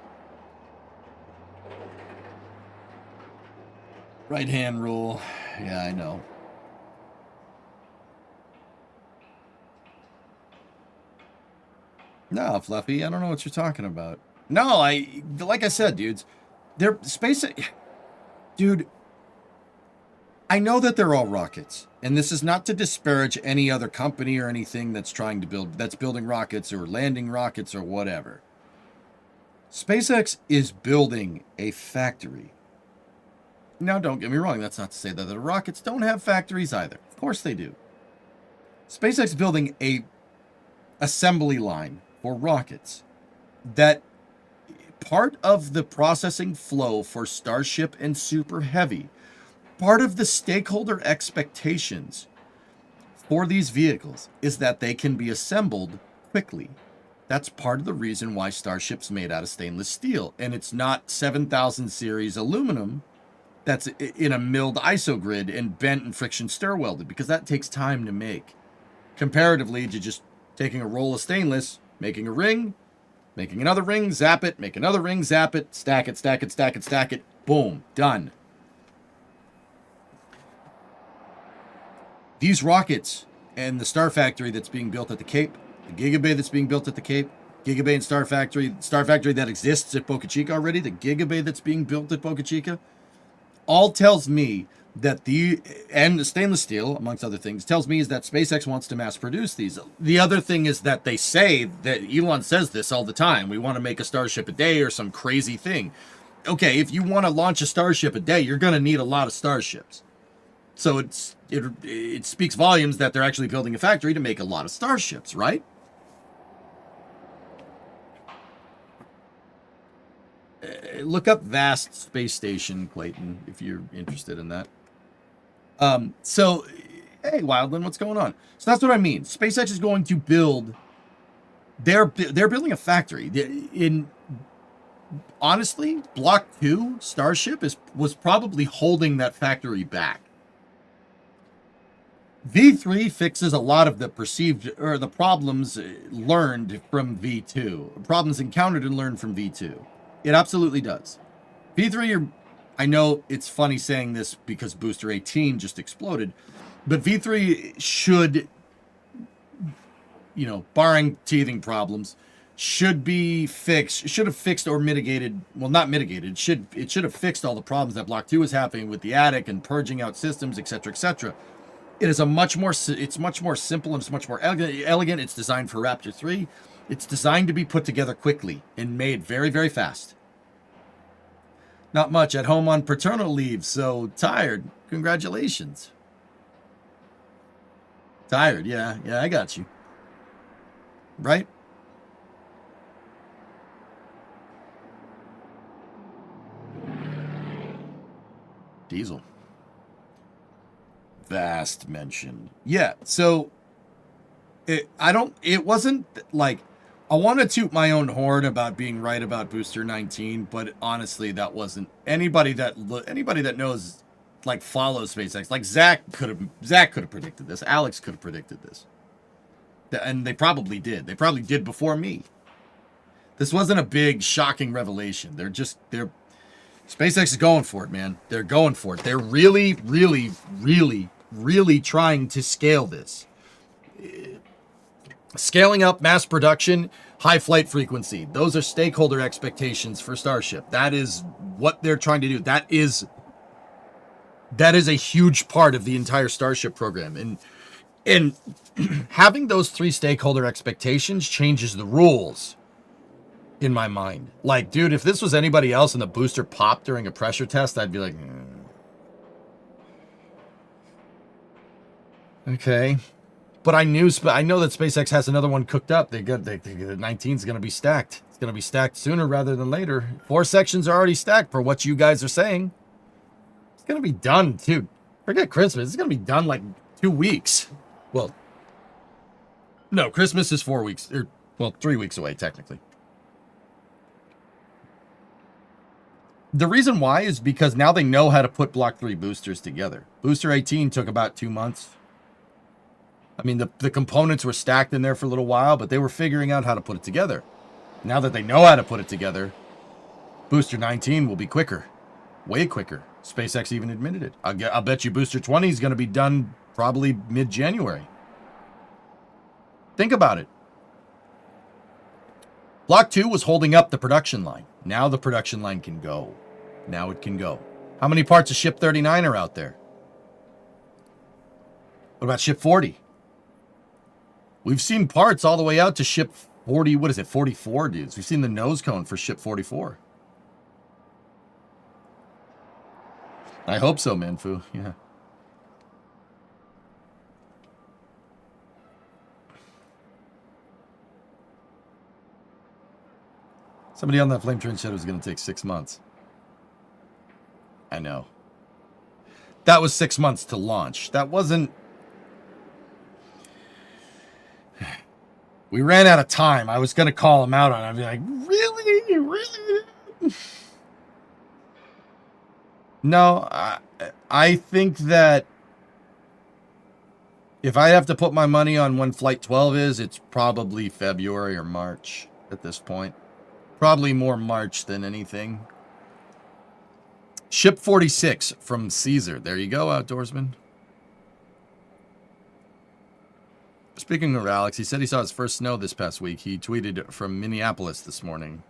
Right hand rule. Yeah, I know. No, Fluffy, I don't know what you're talking about. No, like I said, dudes, they're space. Dude, I know that they're all rockets, and this is not to disparage any other company or anything that's building rockets or landing rockets or whatever. SpaceX is building a factory. Now, don't get me wrong, that's not to say that the rockets don't have factories either. Of course they do. SpaceX is building a assembly line for rockets that part of the processing flow for Starship and Super Heavy, part of the stakeholder expectations for these vehicles is that they can be assembled quickly. That's part of the reason why Starship's made out of stainless steel, and it's not 7000 series aluminum that's in a milled isogrid and bent and friction stir welded, because that takes time to make, comparatively to just taking a roll of stainless, making a ring, making another ring, zap it, make another ring, zap it, stack it, stack it, stack it, stack it, boom, done. These rockets and the Star Factory that's being built at the Cape, the Gigabay that's being built at the Cape, Gigabay and Star Factory that exists at Boca Chica already, the Gigabay that's being built at Boca Chica, all tells me that the stainless steel, amongst other things, tells me is that SpaceX wants to mass produce these. The other thing is that they say that Elon says this all the time. We want to make a Starship a day or some crazy thing. Okay, if you want to launch a Starship a day, you're going to need a lot of Starships. So it speaks volumes that they're actually building a factory to make a lot of Starships, right? Look up Vast Space Station, Clayton, if you're interested in that. So, hey, Wildland, what's going on? So that's what I mean. SpaceX is going to build. They're building a factory. Honestly, Block 2 Starship was probably holding that factory back. V3 fixes a lot of the perceived or the problems learned from V2, problems encountered and learned from V2. It absolutely does. V3, I know it's funny saying this because Booster 18 just exploded, but V3 should, barring teething problems, should have fixed or mitigated, well, not mitigated, it should have fixed all the problems that Block 2 is having with the attic and purging out systems, etc., etc. It is much more simple and it's much more elegant. It's designed for Raptor 3. It's designed to be put together quickly and made very, very fast. Not much at home on paternal leave, so tired. Congratulations. Tired, yeah, I got you. Right? Diesel. Vast mentioned. Yeah, so it wasn't like I want to toot my own horn about being right about Booster 19, but honestly, that wasn't anybody that knows, like, follows SpaceX. Like Zach could have predicted this. Alex could have predicted this, and they probably did. They probably did before me. This wasn't a big shocking revelation. SpaceX is going for it, man. They're going for it. They're really, really, really, really trying to scale this. Scaling up mass production, high flight frequency. Those are stakeholder expectations for Starship. That is what they're trying to do. That is a huge part of the entire Starship program. And having those three stakeholder expectations changes the rules in my mind. Like, dude, if this was anybody else and the booster popped during a pressure test, I'd be like, okay. But I know that SpaceX has another one cooked up. The 19 is going to be stacked. It's going to be stacked sooner rather than later. 4 sections are already stacked for what you guys are saying. It's going to be done, too. Forget Christmas. It's going to be done like 2 weeks. Well, no, Christmas is 4 weeks. 3 weeks away, technically. The reason why is because now they know how to put Block 3 boosters together. Booster 18 took about 2 months. I mean, the components were stacked in there for a little while, but they were figuring out how to put it together. Now that they know how to put it together, Booster 19 will be quicker. Way quicker. SpaceX even admitted it. I'll bet you Booster 20 is going to be done probably mid-January. Think about it. Block 2 was holding up the production line. Now the production line can go. Now it can go. How many parts of Ship 39 are out there? What about Ship 40? We've seen parts all the way out to Ship 40, what is it, 44, dudes. We've seen the nose cone for Ship 44. I hope so, Manfu. Yeah. Somebody on that Flame Train said it was going to take 6 months. I know. That was 6 months to launch. That wasn't... We ran out of time. I was going to call him out on it. I'd be like, really? Really? No, I think that if I have to put my money on when Flight 12 is, it's probably February or March at this point. Probably more March than anything. Ship 46 from Caesar. There you go, Outdoorsman. Speaking of Alex, he said he saw his first snow this past week. He tweeted from Minneapolis this morning.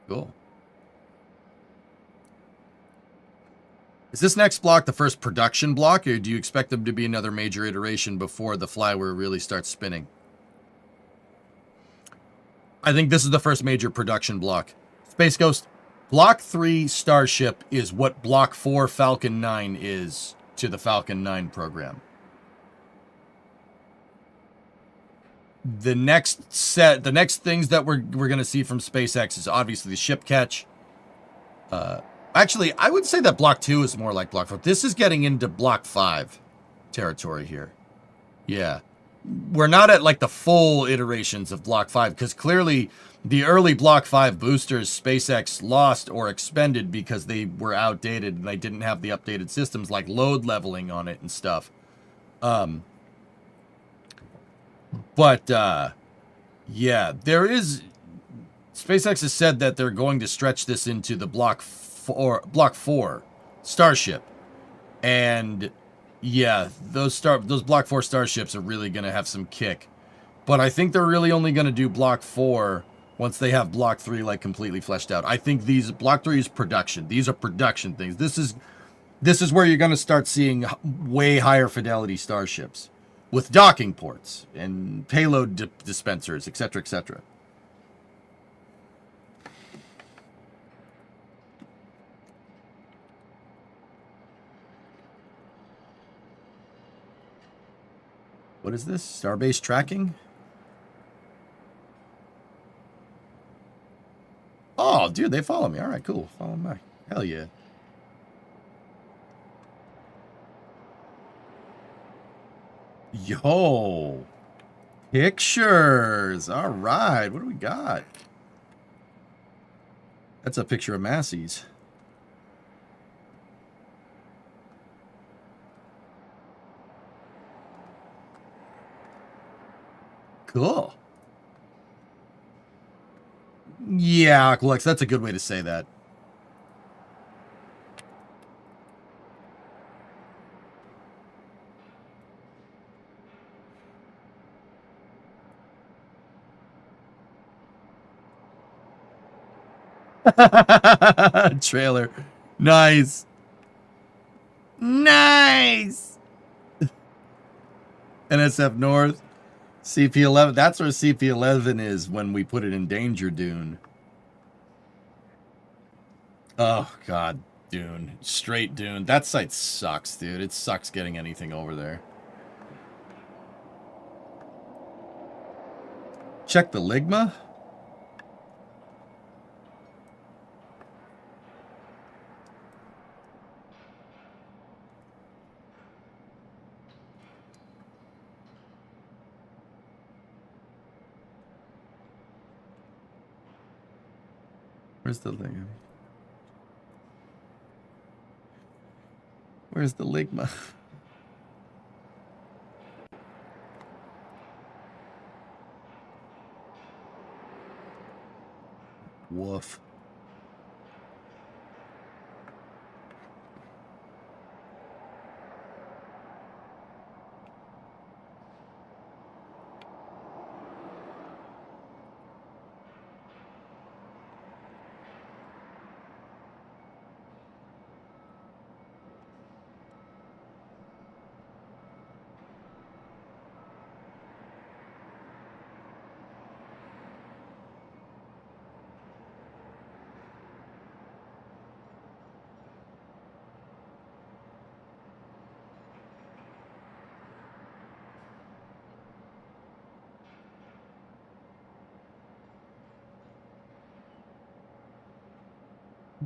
Cool. Is this next block the first production block, or do you expect them to be another major iteration before the flywheel really starts spinning? I think this is the first major production block. Space Ghost, Block 3 Starship is what Block 4 Falcon 9 is to the Falcon 9 program. The next things that we're going to see from SpaceX is obviously the ship catch. Actually, I would say that Block 2 is more like Block 4. This is getting into Block 5 territory here. Yeah. We're not at like the full iterations of Block 5 because clearly the early Block 5 boosters SpaceX lost or expended because they were outdated and they didn't have the updated systems like load leveling on it and stuff. Yeah, there is... SpaceX has said that they're going to stretch this into the Block 4 Starship. And yeah, those Block 4 Starships are really going to have some kick. But I think they're really only going to do Block 4 once they have Block 3 like completely fleshed out. I think Block 3 is production. These are production things. This is where you're going to start seeing way higher fidelity starships with docking ports and payload dispensers, etc., etc. What is this? Starbase tracking? Oh, dude, they follow me. All right, cool. Follow me back. Hell yeah. Yo. Pictures. All right. What do we got? That's a picture of Massey's. Cool. Yeah, Aqualex, that's a good way to say that. Trailer. Nice. Nice. NSF North. CP11. That's where CP11 is when we put it in Danger Dune. Oh, God. Dune. Straight Dune. That site sucks, dude. It sucks getting anything over there. Check the Ligma. Where's the thing? Where's the ligma? Woof.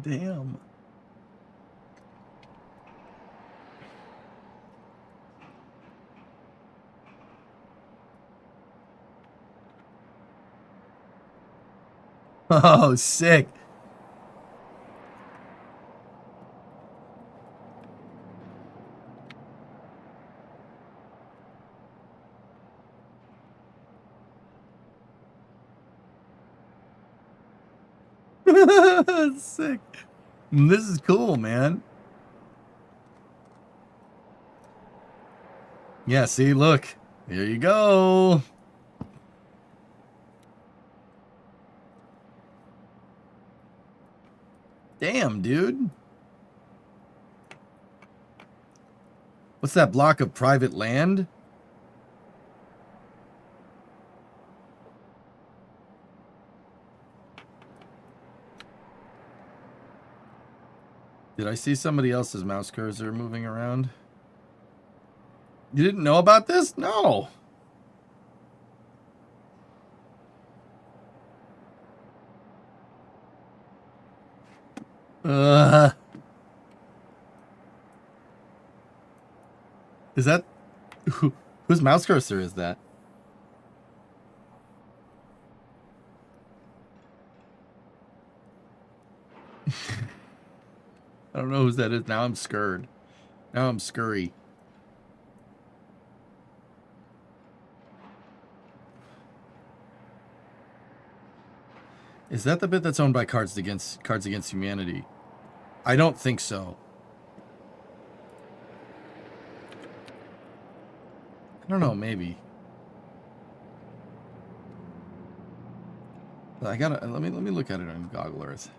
Damn. Oh, sick. Sick. This is cool, man. Yeah, see, look. Here you go. Damn, dude. What's that block of private land? Did I see somebody else's mouse cursor moving around? You didn't know about this? No. Is that... Whose mouse cursor is that? I don't know whose that is. Now I'm scared. Now I'm scurry. Is that the bit that's owned by Cards Against Humanity? I don't think so. I don't know, maybe. I gotta let me look at it on Goggle Earth.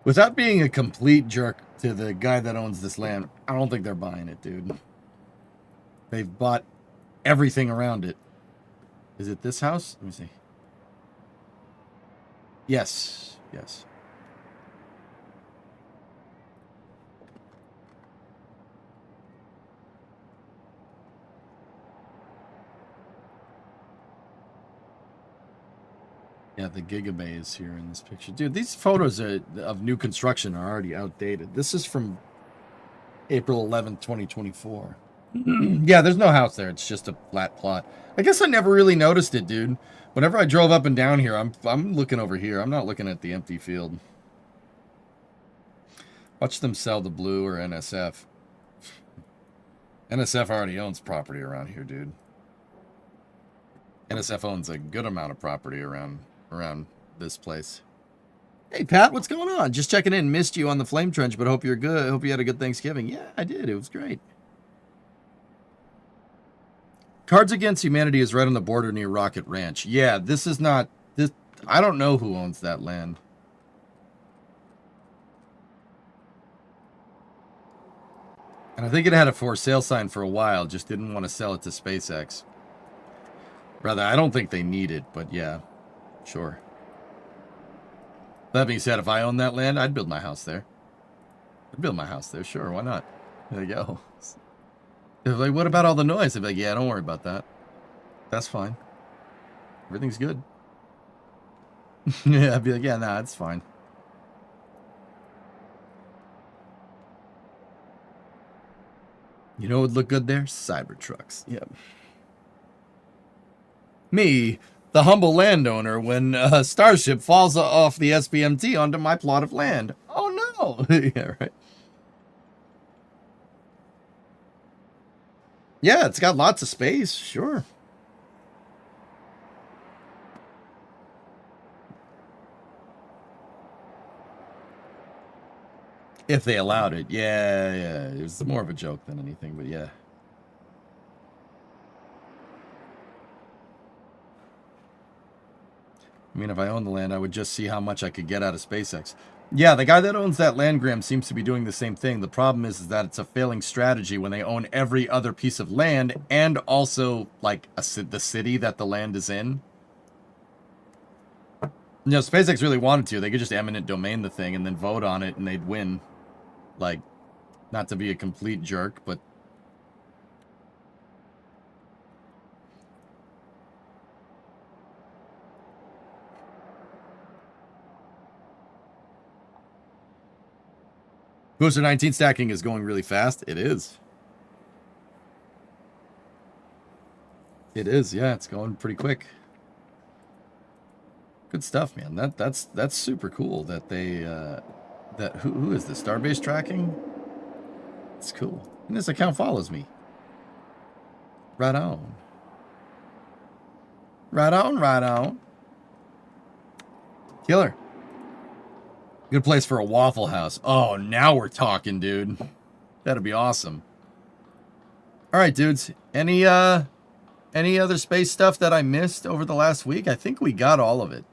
Without being a complete jerk to the guy that owns this land, I don't think they're buying it, dude. They've bought everything around it. Is it this house? Let me see. Yes. Yes. Yeah, the Gigabay is here in this picture. Dude, these photos of new construction are already outdated. This is from April 11th, 2024. Yeah, there's no house there. It's just a flat plot. I guess I never really noticed it, dude. Whenever I drove up and down here, I'm looking over here. I'm not looking at the empty field. Watch them sell the Blue or NSF. NSF already owns property around here, dude. NSF owns a good amount of property around this place. Hey, Pat, what's going on? Just checking in. Missed you on the Flame Trench, but hope you're good. Hope you had a good Thanksgiving. Yeah, I did. It was great. Cards Against Humanity is right on the border near Rocket Ranch. Yeah, this is not... this. I don't know who owns that land. And I think it had a for sale sign for a while. Just didn't want to sell it to SpaceX. Rather, I don't think they need it, but yeah, sure. That being said, if I owned that land, I'd build my house there. I'd build my house there, sure, why not? There you go. They're like, what about all the noise? I'd be like, yeah, don't worry about that. That's fine. Everything's good. Yeah, I'd be like, yeah, nah, it's fine. You know what would look good there? Cybertrucks. Yep. Me, the humble landowner, when a starship falls off the SBMT onto my plot of land. Oh no! Yeah, right. Yeah, it's got lots of space, sure. If they allowed it. Yeah. It was more of a joke than anything, but yeah. I mean, if I owned the land, I would just see how much I could get out of SpaceX. Yeah, the guy that owns that land, Graham, seems to be doing the same thing. The problem is that it's a failing strategy when they own every other piece of land and also, like, the city that the land is in. You know, SpaceX really wanted to. They could just eminent domain the thing and then vote on it and they'd win. Like, not to be a complete jerk, but... Booster 19 stacking is going really fast. It is. It is, yeah. It's going pretty quick. Good stuff, man. That's super cool that they... who is this? Starbase tracking? It's cool. And this account follows me. Right on. Right on, right on. Killer. Good place for a Waffle House. Oh, now we're talking, dude. That'd be awesome. All right, dudes. Any other space stuff that I missed over the last week? I think we got all of it.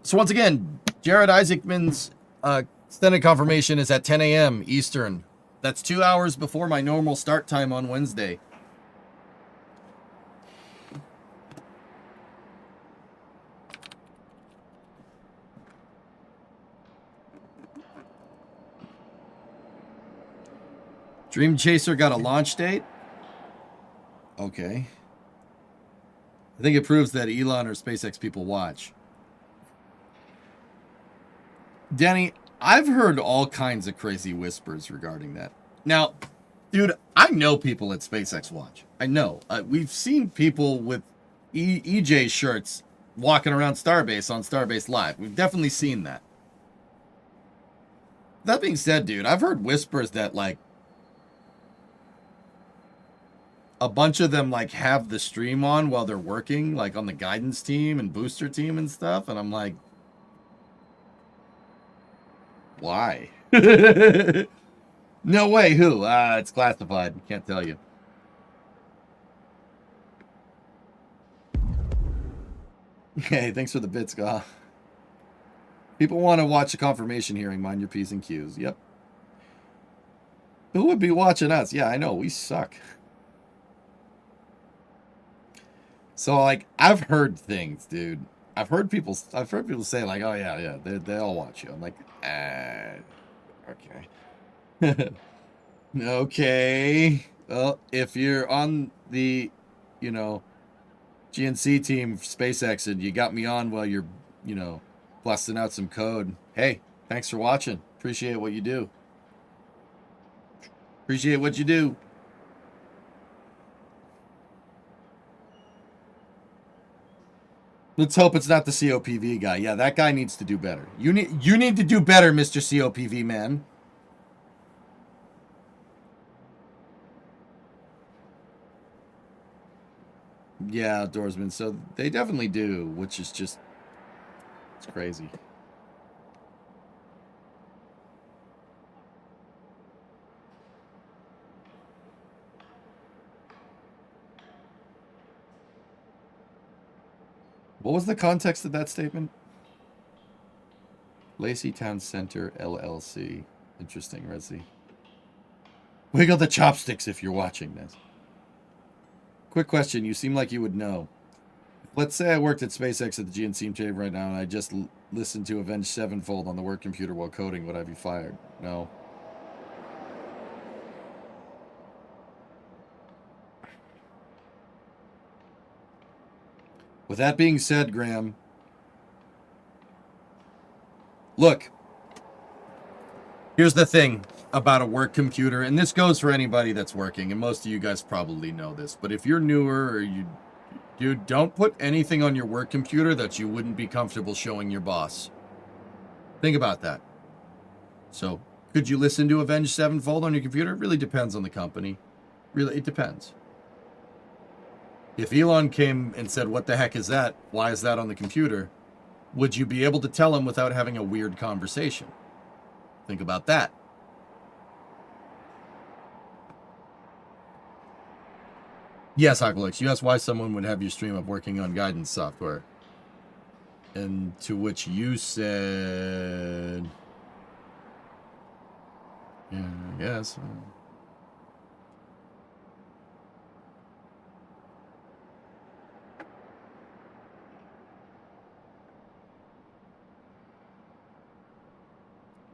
So once again, Jared Isaacman's extended confirmation is at 10 a.m. Eastern. That's 2 hours before my normal start time on Wednesday. Dream Chaser got a launch date? Okay. I think it proves that Elon or SpaceX people watch. Danny, I've heard all kinds of crazy whispers regarding that. Now, dude, I know people at SpaceX watch. I know. We've seen people with EJ shirts walking around Starbase on Starbase Live. We've definitely seen that. That being said, dude, I've heard whispers that, like, a bunch of them, like, have the stream on while they're working, like, on the guidance team and booster team and stuff, and I'm like, why? No way, who? It's classified. Can't tell you. Hey, thanks for the bits, Gaw. People want to watch a confirmation hearing. Mind your P's and Q's. Yep. Who would be watching us? Yeah, I know. We suck. So, like, I've heard things, dude. I've heard people say, like, oh, yeah, they all watch you. I'm like, okay. Okay. Well, if you're on the, you know, GNC team, SpaceX, and you got me on while you're, you know, busting out some code, hey, thanks for watching. Appreciate what you do. Appreciate what you do. Let's hope it's not the COPV guy. Yeah, that guy needs to do better. You need to do better, Mr. COPV man. Yeah, outdoorsman. So they definitely do, which is just, it's crazy. What was the context of that statement? Lacey Town Center, LLC. Interesting, Resi. Wiggle the chopsticks if you're watching this. Quick question. You seem like you would know. Let's say I worked at SpaceX at the GNC team right now and I just listened to Avenged Sevenfold on the work computer while coding. Would I be fired? No. With that being said, Graham, look, here's the thing. about a work computer, and this goes for anybody that's working, and most of you guys probably know this, but if you're newer or dude, don't put anything on your work computer that you wouldn't be comfortable showing your boss. Think about that. So, could you listen to Avenged Sevenfold on your computer? It really depends on the company. Really, it depends. If Elon came and said, "What the heck is that? Why is that on the computer?" Would you be able to tell him without having a weird conversation? Think about that. Yes, Aqualix, you asked why someone would have you stream up working on guidance software. And to which you said... Yeah, I guess.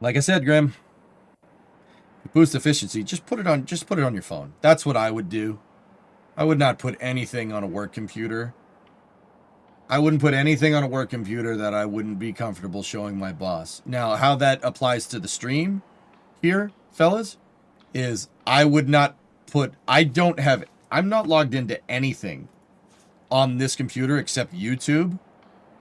Like I said, Grim, boost efficiency. Just put it on your phone. That's what I would do. I would not put anything on a work computer. I wouldn't put anything on a work computer that I wouldn't be comfortable showing my boss. Now, how that applies to the stream here, fellas, is I would not put... I'm not logged into anything on this computer except YouTube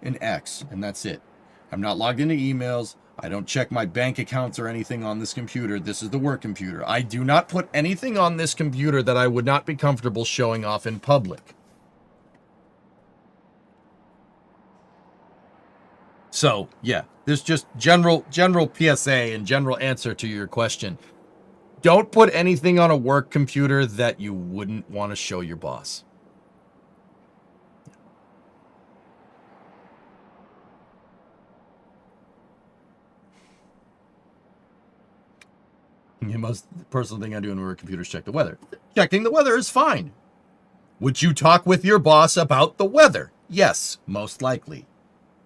and X, and that's it. I'm not logged into emails. I don't check my bank accounts or anything on this computer. This is the work computer. I do not put anything on this computer that I would not be comfortable showing off in public. So, yeah, there's just general PSA and general answer to your question. Don't put anything on a work computer that you wouldn't want to show your boss. The most personal thing I do on a work computer is check the weather. Checking the weather is fine. Would you talk with your boss about the weather? Yes, most likely.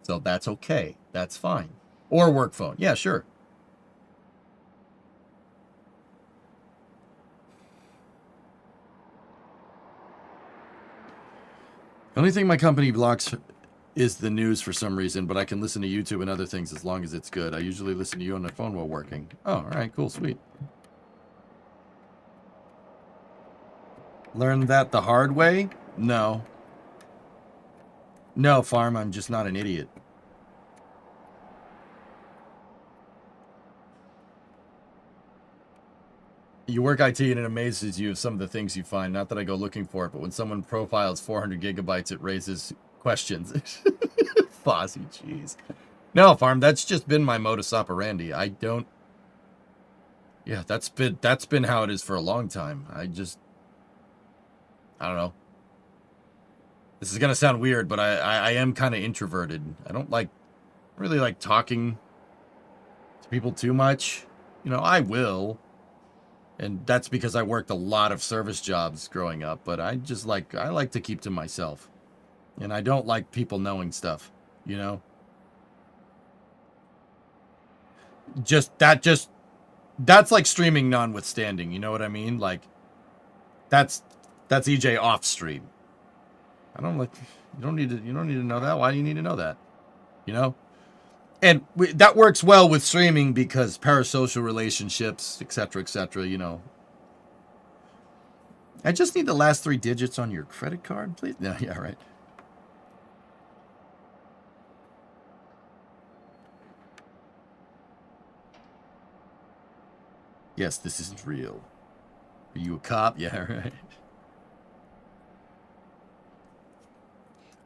So that's okay. That's fine. Or work phone. Yeah, sure. The only thing my company blocks is the news for some reason, but I can listen to YouTube and other things as long as it's good. I usually listen to you on the phone while working. Oh, all right, cool, sweet. Learned that the hard way? No. No, Farm, I'm just not an idiot. You work IT and it amazes you of some of the things you find. Not that I go looking for it, but when someone profiles 400 gigabytes, it raises questions. Fozzie, jeez. No, Farm, that's just been my modus operandi. I don't... Yeah, that's been how it is for a long time. I don't know. This is going to sound weird, but I am kind of introverted. I don't really like talking to people too much. You know, I will. And that's because I worked a lot of service jobs growing up, but I like to keep to myself. And I don't like people knowing stuff, you know? That's like streaming notwithstanding, you know what I mean? Like, that's EJ off stream. You don't need to know that. Why do you need to know that? You know? And that works well with streaming because parasocial relationships, etc., you know. I just need the last 3 digits on your credit card, please. No, yeah, right. Yes, this isn't real. Are you a cop? Yeah, right.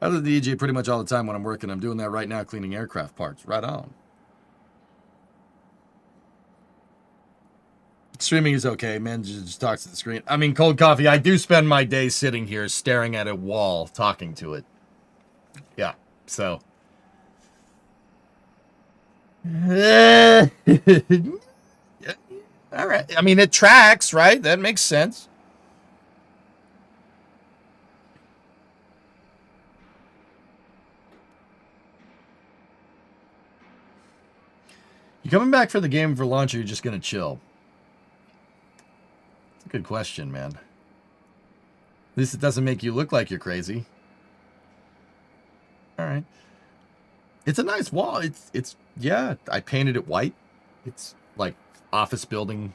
I listen to EJ pretty much all the time when I'm working. I'm doing that right now, cleaning aircraft parts. Right on. Streaming is okay, man. Just talks to the screen. I mean, cold coffee. I do spend my day sitting here staring at a wall, talking to it. Yeah, so. Yeah. All right. I mean, it tracks, right? That makes sense. You coming back for the game for launch, or you're just going to chill? It's a good question, man. At least it doesn't make you look like you're crazy. All right. It's a nice wall. It's yeah, I painted it white. It's like office building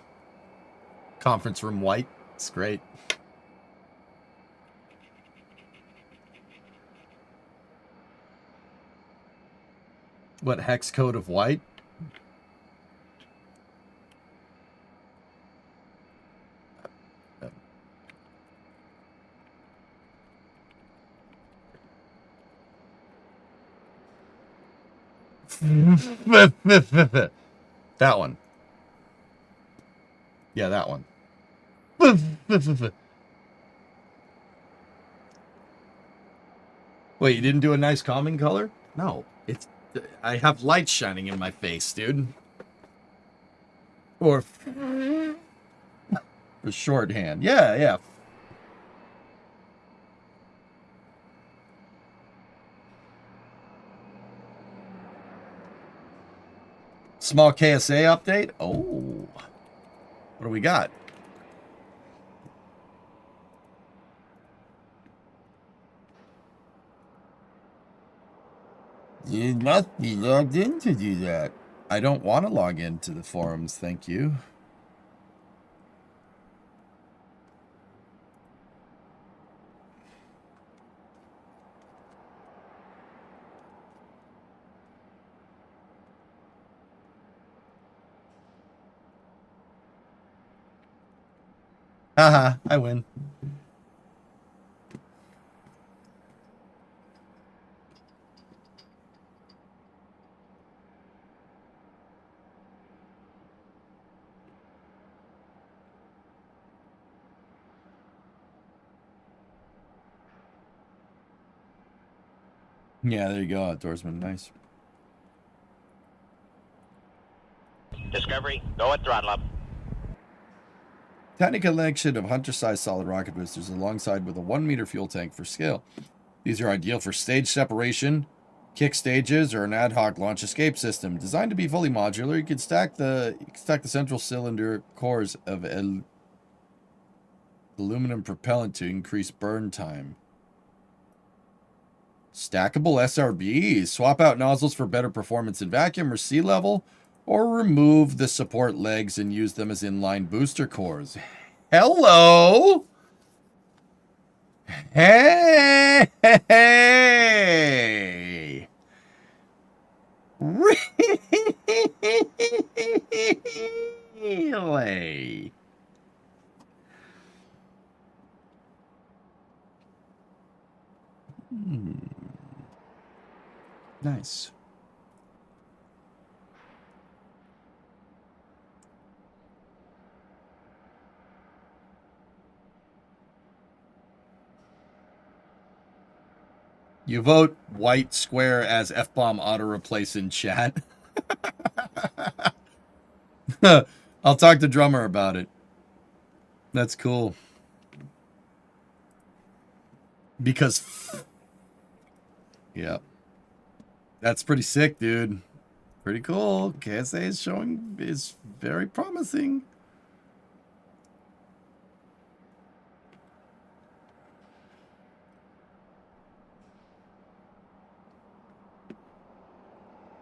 Conference room white. It's great. What hex code of white? That one. Yeah, that one. Wait, you didn't do a nice calming color? No, it's... I have light shining in my face, dude. Or... for shorthand. Yeah, yeah. Small KSA update? Oh. What do we got? You must be logged in to do that. I don't want to log into the forums, thank you. Haha, I win. Yeah, there you go, outdoorsman. Nice. Discovery, go at throttle up. Technical connection of hunter-sized solid rocket boosters alongside with a 1-meter fuel tank for scale. These are ideal for stage separation, kick stages, or an ad hoc launch escape system. Designed to be fully modular, you can stack the central cylinder cores of aluminum propellant to increase burn time. Stackable SRBs. Swap out nozzles for better performance in vacuum or sea level, or remove the support legs and use them as inline booster cores. Hello! Hey! Really? Nice. You vote white square as F-bomb auto replace in chat. I'll talk to Drummer about it. That's cool. Because... yeah. That's pretty sick, dude. Pretty cool. KSA is very promising.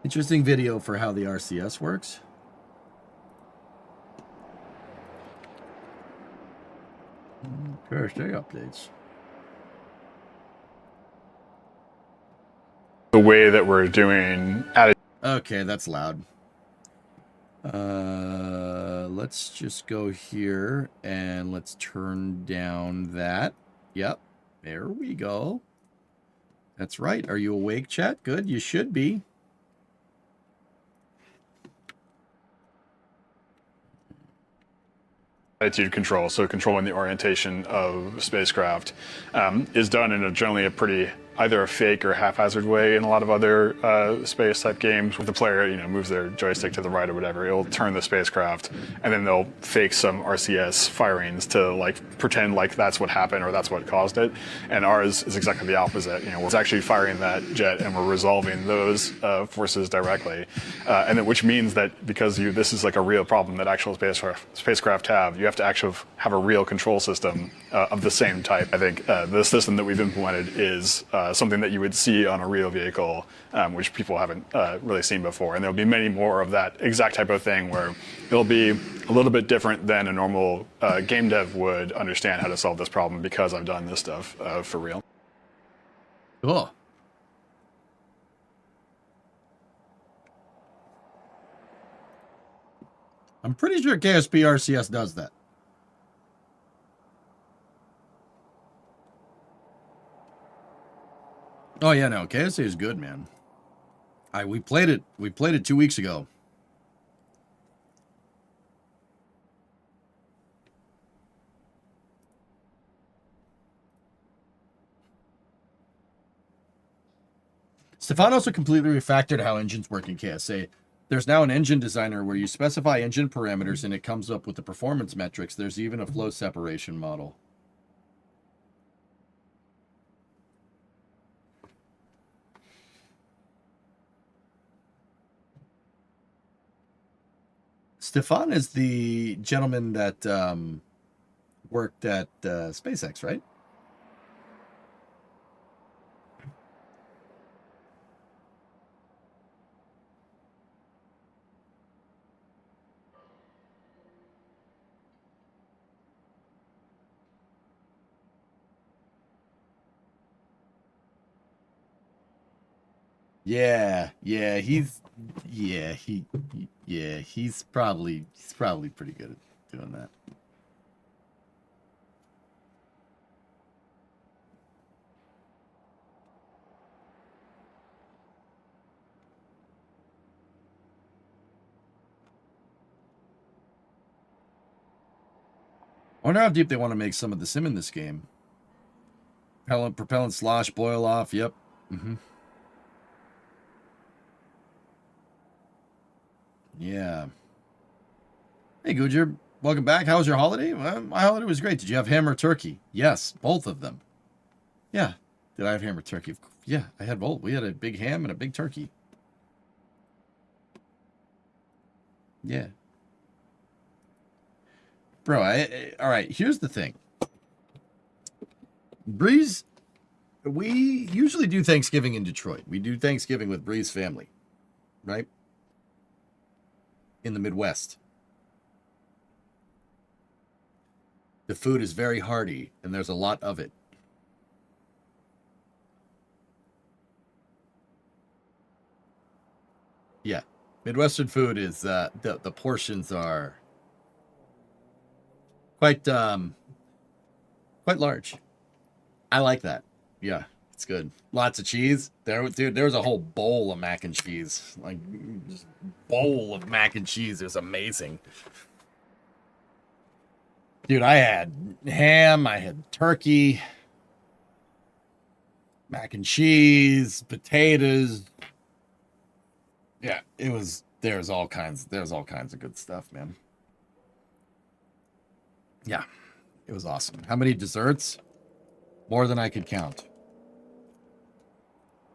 Interesting video for how the RCS works. KSA updates. The way that we're doing Okay, that's loud. Let's just go here and let's turn down that. Yep, there we go. That's right. Are you awake, chat? Good, you should be. attitude control, so controlling the orientation of spacecraft, is done in generally a pretty either a fake or haphazard way in a lot of other space type games. Where the player, moves their joystick to the right or whatever, it'll turn the spacecraft, and then they'll fake some RCS firings to pretend like that's what happened or that's what caused it. And ours is exactly the opposite. We're actually firing that jet and we're resolving those forces directly, and then which means that because this is like a real problem that actual spacecraft have, you have to actually have a real control system of the same type. I think the system that we've implemented is something that you would see on a real vehicle, which people haven't really seen before. And there'll be many more of that exact type of thing where it'll be a little bit different than a normal game dev would understand how to solve this problem because I've done this stuff for real. Cool. I'm pretty sure KSP RCS does that. Oh yeah, no, KSA is good, man. We played it 2 weeks ago. Stefan also completely refactored how engines work in KSA. There's now an engine designer where you specify engine parameters and it comes up with the performance metrics. There's even a flow separation model. Stefan is the gentleman that worked at SpaceX, right? Yeah, he's probably pretty good at doing that. I wonder how deep they want to make some of the sim in this game. Propellant slosh, boil off, yep. Yeah. Hey, Gujar, welcome back. How was your holiday? Well, my holiday was great. Did you have ham or turkey? Yes, both of them. Yeah. Did I have ham or turkey? Yeah, I had both. We had a big ham and a big turkey. Yeah. Bro, all right, here's the thing. Breeze, we usually do Thanksgiving in Detroit. We do Thanksgiving with Bree's family, right? In the Midwest. The food is very hearty, and there's a lot of it. Yeah, Midwestern food is the portions are quite large. I like that. Yeah, it's good. Lots of cheese. There was a whole bowl of mac and cheese. Like, just bowl of mac and cheese. It was amazing. Dude, I had ham, I had turkey, mac and cheese, potatoes. Yeah, there's all kinds of good stuff, man. Yeah, it was awesome. How many desserts? More than I could count.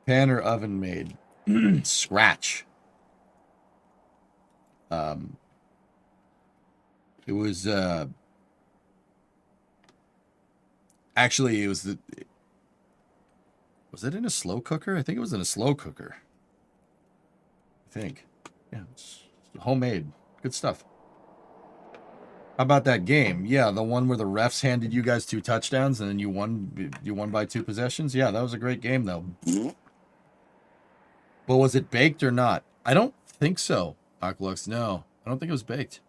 Pan or oven made. Scratch. It was actually it was was it in a slow cooker? I think it was in a slow cooker. I think. Yeah, it's homemade. Good stuff. How about that game? Yeah, the one where the refs handed you guys 2 touchdowns and then you won by 2 possessions. Yeah, that was a great game though. But was it baked or not? I don't think so. Aqualux, no. I don't think it was baked.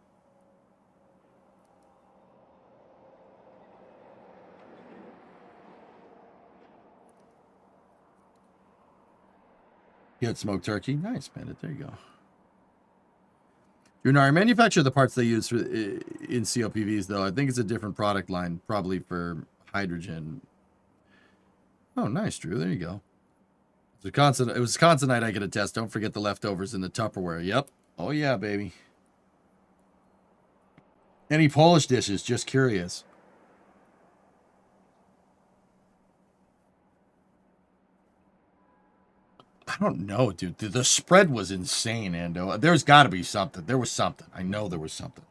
You had smoked turkey? Nice, man. There you go. I manufacture the parts they use for, in COPVs, though. I think it's a different product line, probably for hydrogen. Oh, nice, Drew. There you go. It was Wisconsinite, I can attest. Don't forget the leftovers in the Tupperware. Yep. Oh, yeah, baby. Any Polish dishes? Just curious. I don't know, dude. The spread was insane, Ando. There's got to be something. There was something. I know there was something.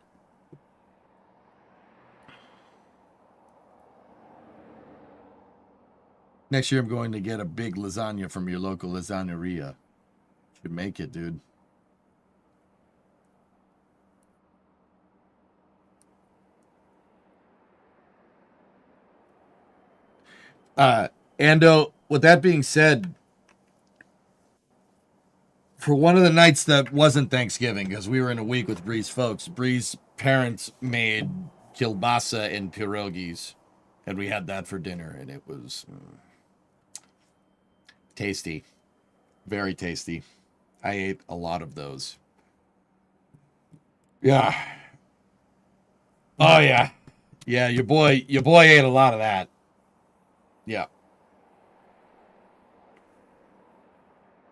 Next year I'm going to get a big lasagna from your local lasagneria. Should make it, dude. Ando, with that being said, for one of the nights that wasn't Thanksgiving, because we were in a week with Bree's folks, Bree's parents made kielbasa and pierogies, and we had that for dinner, and it was tasty. Very tasty. I ate a lot of those. Yeah. Oh, yeah. Yeah, your boy ate a lot of that. Yeah.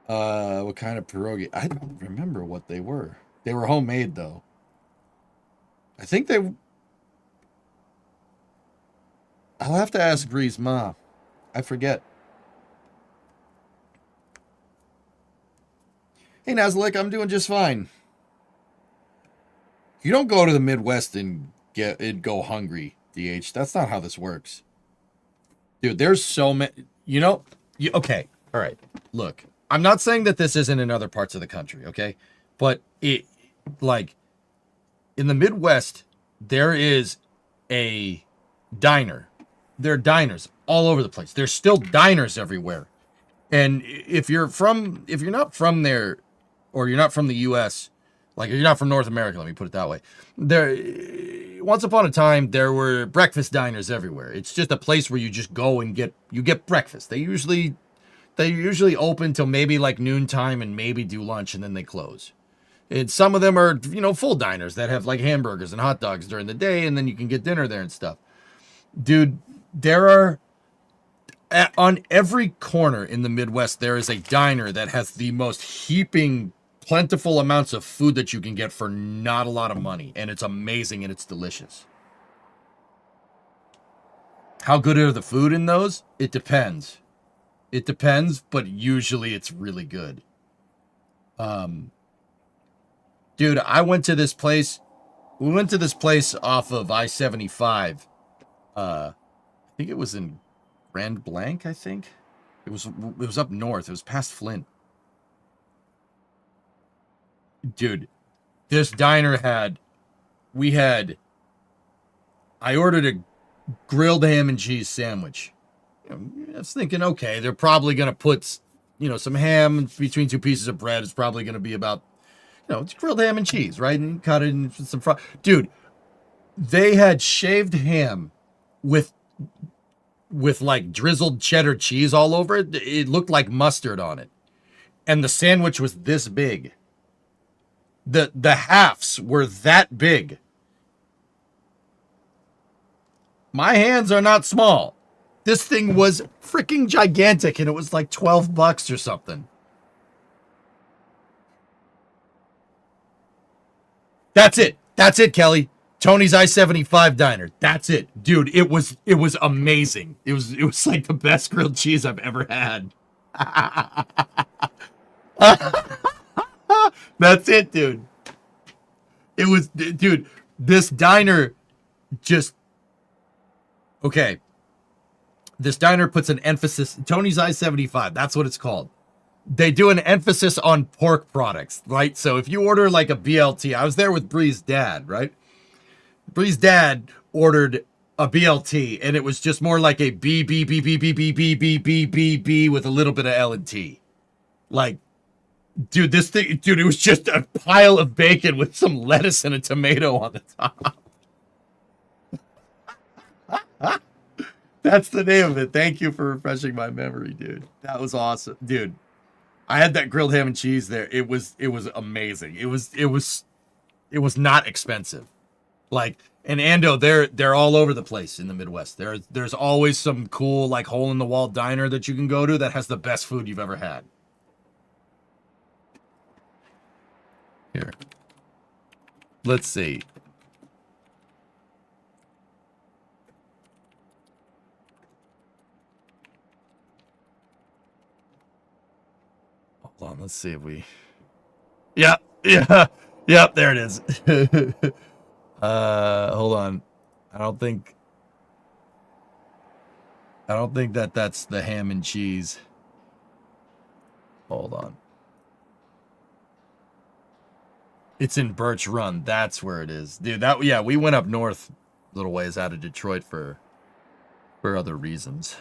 What kind of pierogi? I don't remember what they were. They were homemade, though. I think they... I'll have to ask Bree's mom. I forget. Hey, Nazlik, I'm doing just fine. You don't go to the Midwest and go hungry, DH. That's not how this works. Dude, there's so many... okay, all right. Look, I'm not saying that this isn't in other parts of the country, okay? But in the Midwest, there is a diner. There are diners all over the place. There's still diners everywhere. And if you're not from there, or you're not from the U.S., like you're not from North America, let me put it that way. Once upon a time, there were breakfast diners everywhere. It's just a place where you just go and get breakfast. They usually open till maybe like noontime and maybe do lunch and then they close. And some of them are, full diners that have like hamburgers and hot dogs during the day, and then you can get dinner there and stuff. Dude, there are on every corner in the Midwest, there is a diner that has the most heaping, plentiful amounts of food that you can get for not a lot of money. And it's amazing and it's delicious. How good are the food in those? It depends. It depends, but usually it's really good. Dude, I went to this place. We went to this place off of I-75. I think it was in Grand Blanc, I think. It was up north. It was past Flint. Dude, this diner I ordered a grilled ham and cheese sandwich. I was thinking, okay, they're probably going to put, some ham between two pieces of bread. It's probably going to be about, it's grilled ham and cheese, right? And cut it in some Dude, they had shaved ham with like drizzled cheddar cheese all over it. It looked like mustard on it. And the sandwich was this big. The halves were that big. My hands are not small. This thing was freaking gigantic, and it was like $12 or something. That's it. That's it, Kelly. Tony's I-75 diner. That's it. Dude, it was amazing. It was like the best grilled cheese I've ever had. That's it, dude. Dude, this diner just... Okay. This diner puts an emphasis... Tony's I-75, that's what it's called. They do an emphasis on pork products, right? So if you order like a BLT... I was there with Bree's dad, right? Bree's dad ordered a BLT, and it was just more like a B with a little bit of L and T. Like, dude, it was just a pile of bacon with some lettuce and a tomato on the top. That's the name of it. Thank you for refreshing my memory, dude. That was awesome. Dude, I had that grilled ham and cheese there. It was amazing. It was not expensive. Like, and Ando, they're all over the place in the Midwest. There's always some cool, like, hole-in-the-wall diner that you can go to that has the best food you've ever had. Here. Let's see. Hold on, let's see if we... Yeah, there it is. Hold on. I don't think... I don't think that's the ham and cheese. Hold on. It's in Birch Run. That's where it is. Dude, yeah, we went up north a little ways out of Detroit for other reasons.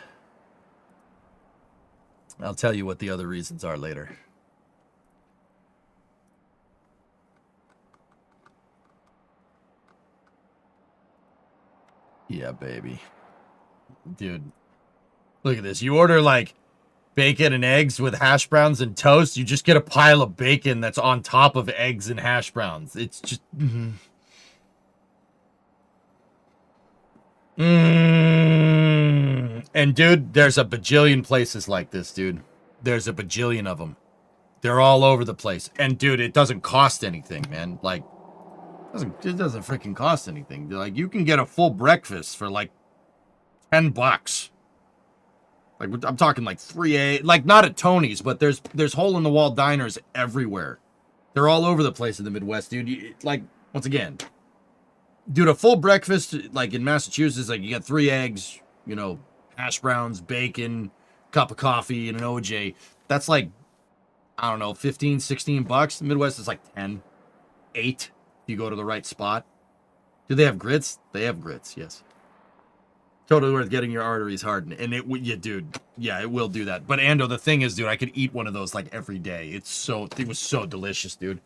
I'll tell you what the other reasons are later. Yeah, baby. Dude, look at this. You order like bacon and eggs with hash browns and toast, you just get a pile of bacon that's on top of eggs and hash browns. It's just... And dude, there's a bajillion places like this, dude. There's a bajillion of them. They're all over the place. And dude, it doesn't cost anything, man. Like, it doesn't freaking cost anything. Like, you can get a full breakfast for like $10. Like, I'm talking like 3A, like not at Tony's, but there's hole-in-the-wall diners everywhere. They're all over the place in the Midwest, dude. Like, once again, dude, a full breakfast, like in Massachusetts, like you got 3 eggs, you know, hash browns, bacon, cup of coffee, and an OJ. That's like, I don't know, 15, 16 bucks. The Midwest is like 10, 8 if you go to the right spot. Do they have grits? They have grits, yes. Totally worth getting your arteries hardened. And it dude, yeah, it will do that. But Ando, the thing is, dude, I could eat one of those like every day. It was so delicious, dude.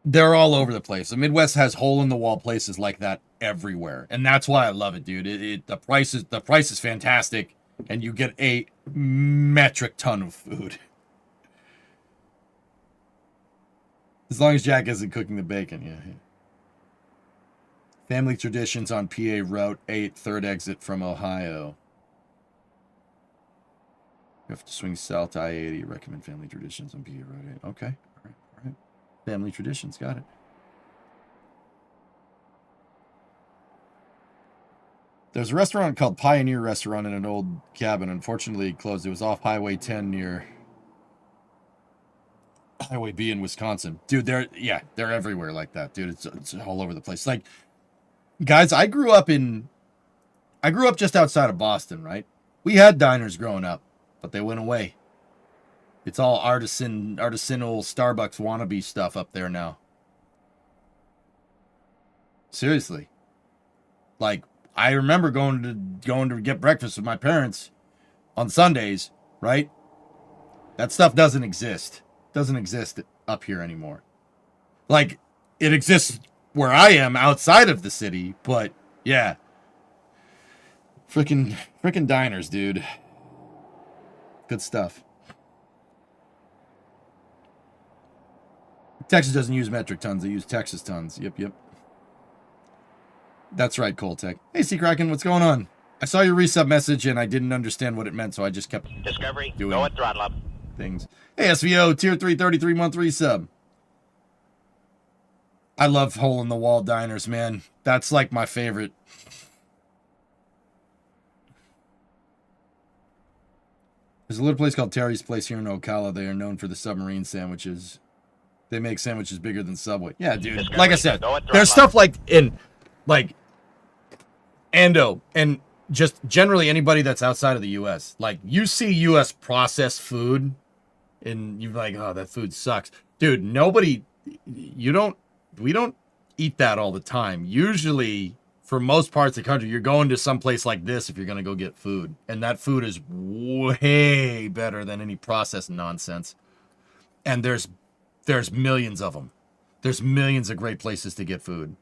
They're all over the place. The Midwest has hole-in-the-wall places like that everywhere. And that's why I love it, dude. The price is fantastic, and you get a metric ton of food. As long as Jack isn't cooking the bacon, yeah. Family Traditions on PA Route 8, third exit from Ohio. You have to swing south to I-80. Recommend Family Traditions on PA Route 8. Okay, all right. Family Traditions, got it. There's a restaurant called Pioneer Restaurant in an old cabin. Unfortunately, it closed. It was off Highway 10 near Highway B in Wisconsin. Dude, they're everywhere like that, dude. It's all over the place. Like, guys, I grew up just outside of Boston, right? We had diners growing up, but they went away. It's all artisanal Starbucks wannabe stuff up there now. Seriously. Like, I remember going to get breakfast with my parents on Sundays, right? That stuff doesn't exist. Doesn't exist up here anymore. Like, it exists where I am outside of the city, but yeah. Freaking diners, dude. Good stuff. Texas doesn't use metric tons, they use Texas tons. Yep. That's right, Coltech. Hey, C-Kraken, what's going on? I saw your resub message and I didn't understand what it meant, so I just kept Discovery, doing go at throttle up. things. Hey, SVO, tier 3, 33-month resub. I love hole-in-the-wall diners, man. That's like my favorite. There's a little place called Terry's Place here in Ocala. They are known for the submarine sandwiches. They make sandwiches bigger than Subway. Yeah, dude. Discovery, like I said, go at throttle there's up. stuff like Ando, and just generally anybody that's outside of the U.S. Like, you see U.S. processed food, and you're like, oh, that food sucks. Dude, we don't eat that all the time. Usually, for most parts of the country, you're going to some place like this if you're going to go get food. And that food is way better than any processed nonsense. And there's millions of them. There's millions of great places to get food.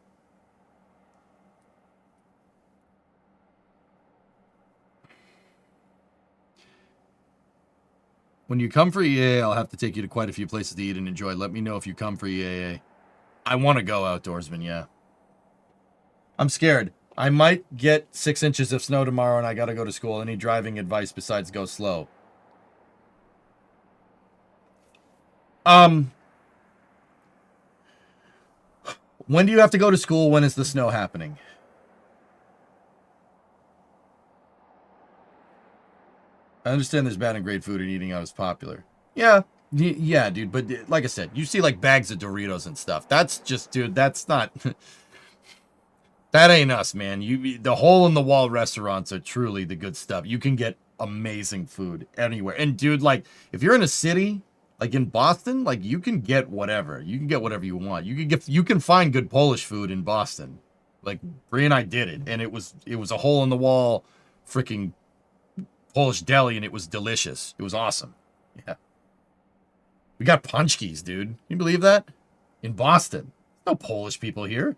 When you come for EAA, I'll have to take you to quite a few places to eat and enjoy. Let me know if you come for EAA. I want to go, Outdoorsman, yeah. I'm scared. I might get 6 inches of snow tomorrow and I got to go to school. Any driving advice besides go slow? When do you have to go to school? When is the snow happening? I understand there's bad and great food and eating out is popular. Yeah, dude. But like I said, you see like bags of Doritos and stuff. That's just, dude, that's not... That ain't us, man. The hole in the wall restaurants are truly the good stuff. You can get amazing food anywhere. And dude, like if you're in a city like in Boston, like you can get whatever. You can get whatever you want. You can find good Polish food in Boston. Like Bree and I did it, and it was a hole in the wall freaking Polish deli, and it was delicious. It was awesome. Yeah. We got punchkis, dude. Can you believe that? In Boston. No Polish people here.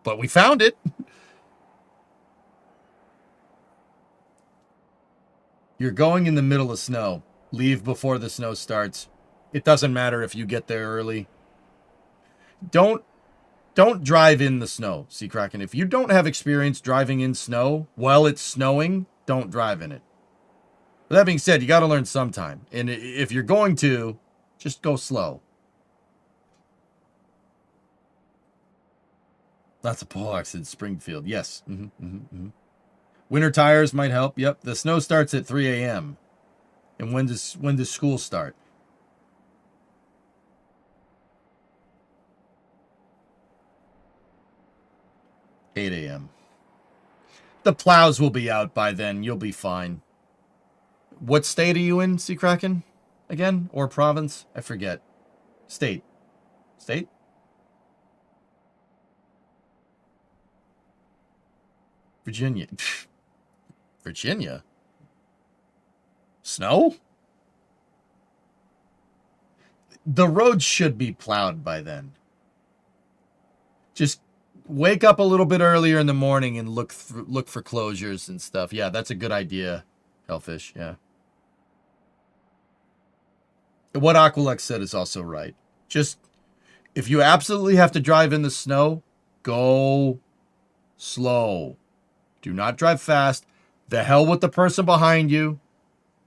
But we found it. You're going in the middle of snow. Leave before the snow starts. It doesn't matter if you get there early. Don't drive in the snow, Sea Kraken. If you don't have experience driving in snow while it's snowing, don't drive in it. But that being said, you got to learn sometime. And if you're going to, just go slow. Lots of Polacks in Springfield. Yes. Winter tires might help. Yep. The snow starts at 3 a.m. And when does school start? $8 a.m. The plows will be out by then. You'll be fine. What state are you in, Sea Kraken? Again? Or province? I forget. State. State? Virginia. Virginia? Snow? The roads should be plowed by then. Just wake up a little bit earlier in the morning and look for closures and stuff. Yeah, that's a good idea, Hellfish. Yeah. What Aqualux said is also right. Just, if you absolutely have to drive in the snow, go slow. Do not drive fast. The hell with the person behind you.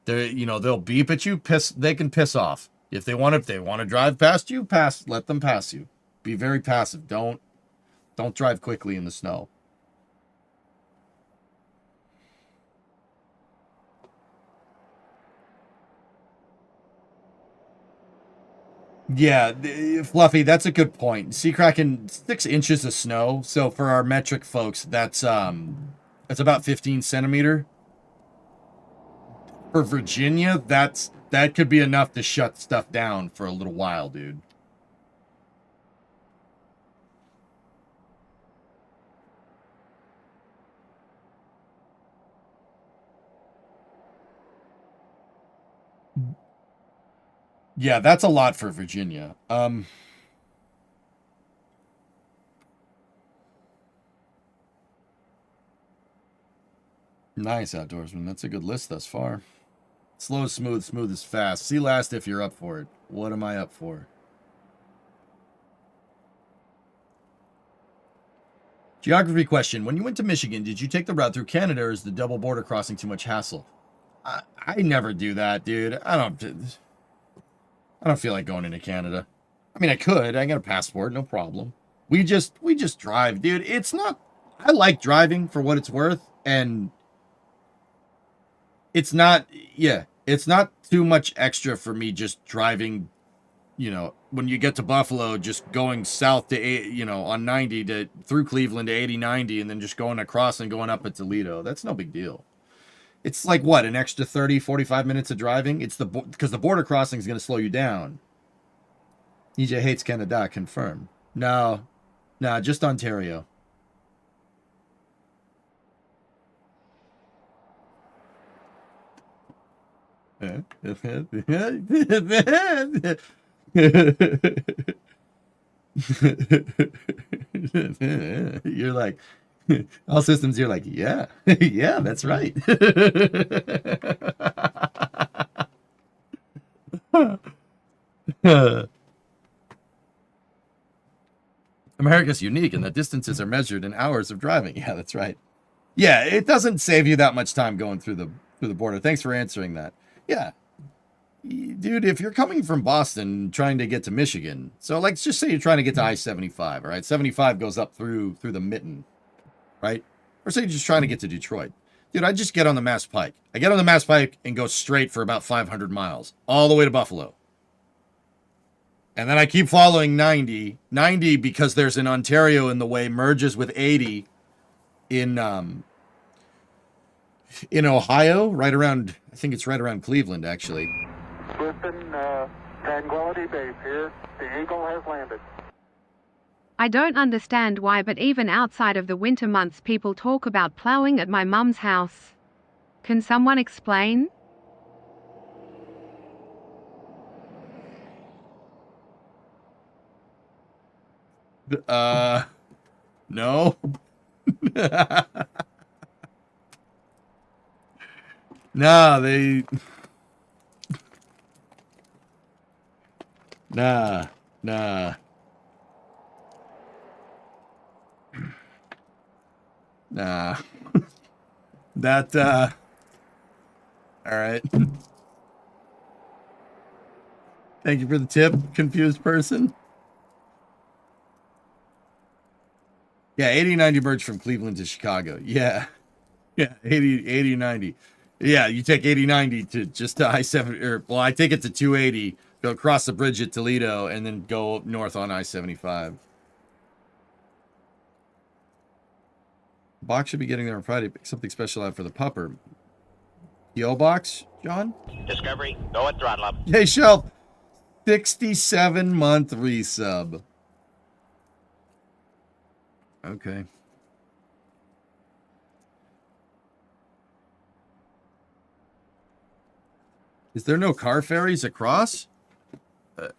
They'll beep at you. They can piss off. If they want to drive past you, let them pass you. Be very passive. Don't drive quickly in the snow. Yeah, Fluffy, that's a good point. Sea Kraken, 6 inches of snow. So for our metric folks, that's about 15 centimeter. For Virginia, that could be enough to shut stuff down for a little while, dude. Yeah, that's a lot for Virginia. Nice, Outdoorsman. That's a good list thus far. Slow is smooth, smooth is fast. See last if you're up for it. What am I up for? Geography question. When you went to Michigan, did you take the route through Canada, or is the double border crossing too much hassle? I never do that, dude. I don't feel like going into Canada. I mean, I could. I got a passport, no problem. We just drive, dude. It's not. I like driving for what it's worth, and it's not. Yeah, it's not too much extra for me just driving. When you get to Buffalo, just going south to on 90 through Cleveland to 80-90, and then just going across and going up at Toledo. That's no big deal. It's like, what, an extra 30, 45 minutes of driving? It's because the border crossing is going to slow you down. EJ hates Canada, confirm. No, just Ontario. You're like, all systems, you're like, yeah, yeah, that's right. America's unique in that distances are measured in hours of driving. Yeah, that's right. Yeah, it doesn't save you that much time going through the border. Thanks for answering that. Yeah. Dude, if you're coming from Boston trying to get to Michigan, so let's just say you're trying to get to I-75, all right? 75 goes up through the mitten, right? Or say you're just trying to get to Detroit. Dude, I just get on the Mass Pike. I get on the Mass Pike and go straight for about 500 miles, all the way to Buffalo. And then I keep following 90. 90, because there's an Ontario in the way, merges with 80 in Ohio, right around, I think it's right around Cleveland, actually. Listen, Tranquility Base here. The Eagle has landed. I don't understand why, but even outside of the winter months people talk about plowing at my mum's house. Can someone explain? No. Nah, they... Nah. Nah. That, all right. Thank you for the tip, confused person. Yeah, 80-90 merge from Cleveland to Chicago. Yeah. Yeah, 80-90. Yeah, you take 80-90 to just to I-70, or, well, I take it to 280, go across the bridge at Toledo, and then go up north on I-75. Box should be getting there on Friday. Pick something special out for the pupper. PO box, John? Discovery, go at throttle up. Hey, Shelf. 67-month resub. Okay. Is there no car ferries across?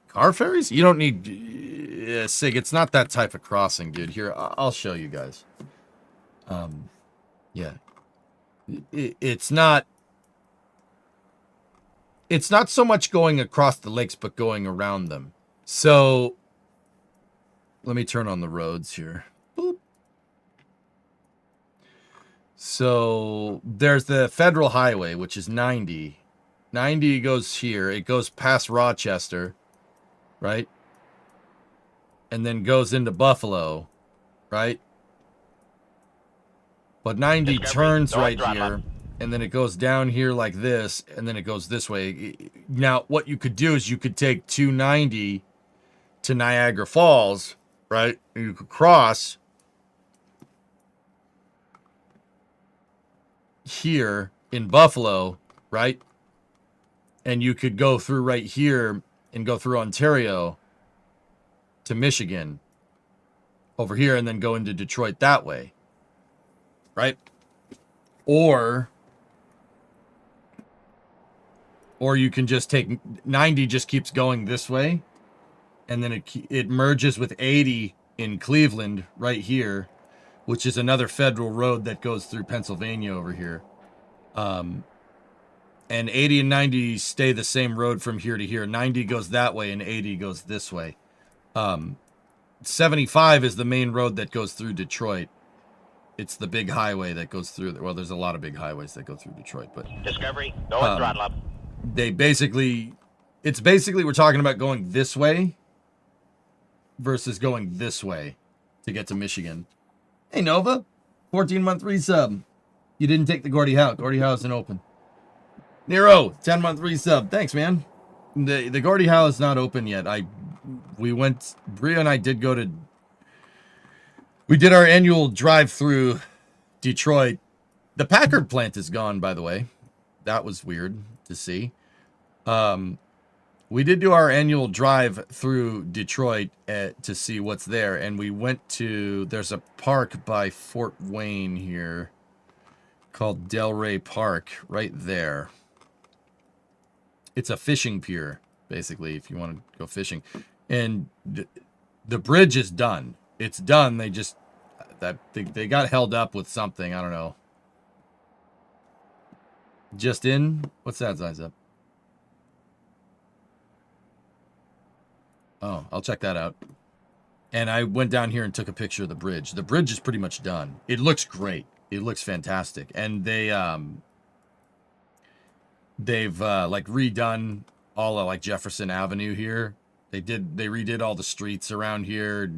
Car ferries? You don't need... Sig, it's not that type of crossing, dude. Here, I'll show you guys. Yeah. It's not so much going across the lakes, but going around them. So, let me turn on the roads here. Boop. So, there's the federal highway, which is 90. 90 goes here. It goes past Rochester, right? And then goes into Buffalo, right? But 90 turns right here, and then it goes down here like this, and then it goes this way. Now, what you could do is you could take 290 to Niagara Falls, right? And you could cross here in Buffalo, right? And you could go through right here and go through Ontario to Michigan over here, and then go into Detroit that way. Right? Or you can just take 90, just keeps going this way, and then it merges with 80 in Cleveland right here, which is another federal road that goes through Pennsylvania over here. And 80 and 90 stay the same road from here to here. 90 goes that way and 80 goes this way. 75 is the main road that goes through Detroit. It's the big highway that goes through. Well, there's a lot of big highways that go through Detroit, but Discovery, go at throttle up. It's basically we're talking about going this way versus going this way to get to Michigan. Hey Nova, 14-month resub. You didn't take the Gordie Howe. Gordie Howe isn't open. Nero, 10-month resub. Thanks, man. The Gordie Howe is not open yet. Bria and I did go to. We did our annual drive through Detroit. The Packard plant is gone, by the way. That was weird to see. We did do our annual drive through Detroit to see what's there. And we went to, there's a park by Fort Wayne here called Delray Park right there. It's a fishing pier, basically, if you want to go fishing. And the bridge is done. It's done. They just they got held up with something. I don't know. Just in. What's that size up? Oh, I'll check that out. And I went down here and took a picture of the bridge. The bridge is pretty much done. It looks great. It looks fantastic. And they've like redone all of like Jefferson Avenue here. They redid all the streets around here,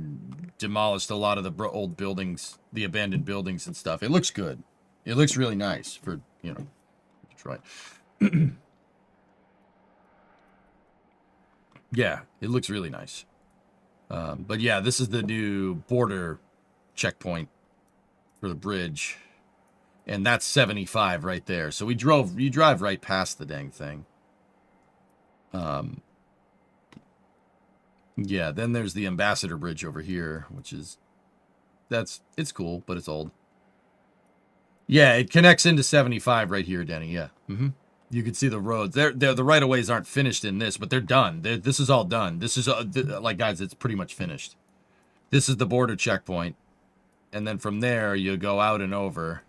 demolished a lot of the old buildings, the abandoned buildings and stuff. It looks good. It looks really nice for, Detroit. Yeah, it looks really nice. But yeah, this is the new border checkpoint for the bridge. And that's 75 right there. So you drive right past the dang thing. Yeah, then there's the Ambassador Bridge over here, which is, it's cool, but it's old. Yeah, it connects into 75 right here, Denny, yeah. You can see the roads. The right-of-ways aren't finished in this, but they're done. This is all done. This is, like, guys, it's pretty much finished. This is the border checkpoint. And then from there, you go out and over.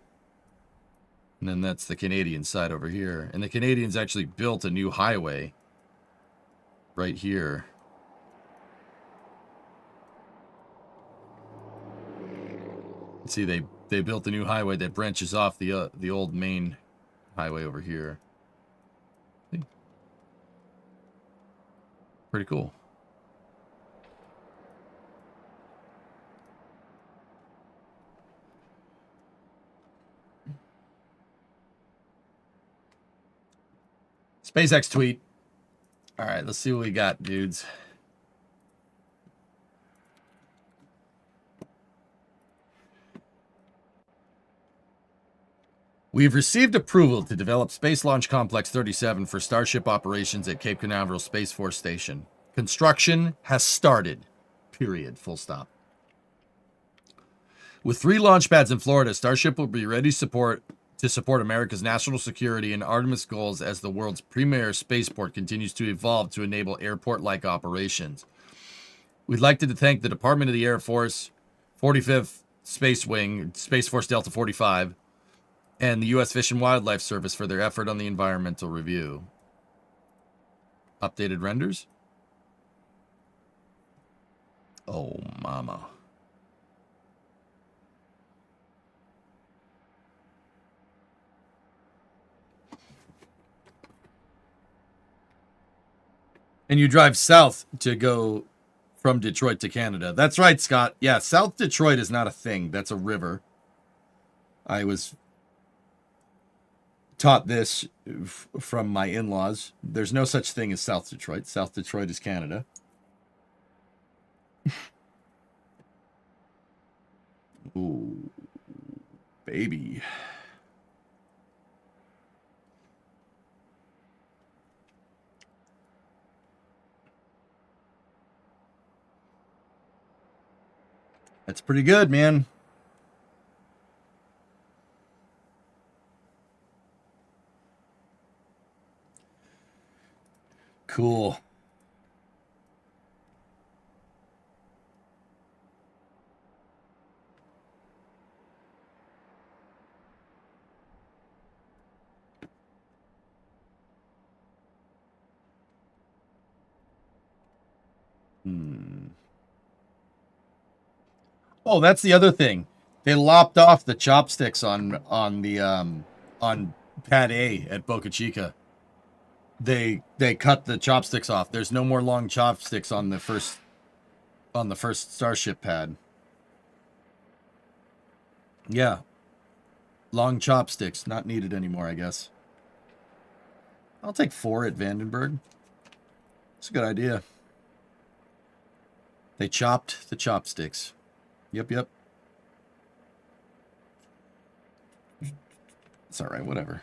And then that's the Canadian side over here. And the Canadians actually built a new highway right here. See, they built a new highway that branches off the old main highway over here. See? Pretty cool. SpaceX tweet. All right, let's see what we got, dudes. We've received approval to develop Space Launch Complex 37 for Starship operations at Cape Canaveral Space Force Station. Construction has started. Period. Full stop. With 3 launch pads in Florida, Starship will be ready to support America's national security and Artemis goals as the world's premier spaceport continues to evolve to enable airport-like operations. We'd like to thank the Department of the Air Force, 45th Space Wing, Space Force Delta 45, and the U.S. Fish and Wildlife Service for their effort on the environmental review. Updated renders? Oh, mama. And you drive south to go from Detroit to Canada. That's right, Scott. Yeah, South Detroit is not a thing. That's a river. I was taught this from my in-laws. There's no such thing as South Detroit. South Detroit is Canada. Ooh, baby. That's pretty good, man. Cool. Oh, that's the other thing. They lopped off the chopsticks on Pad A at Boca Chica. They cut the chopsticks off. There's no more long chopsticks on the first Starship pad. Yeah. Long chopsticks not needed anymore, I guess. I'll take 4 at Vandenberg. It's a good idea. They chopped the chopsticks. Yep. It's all right, whatever.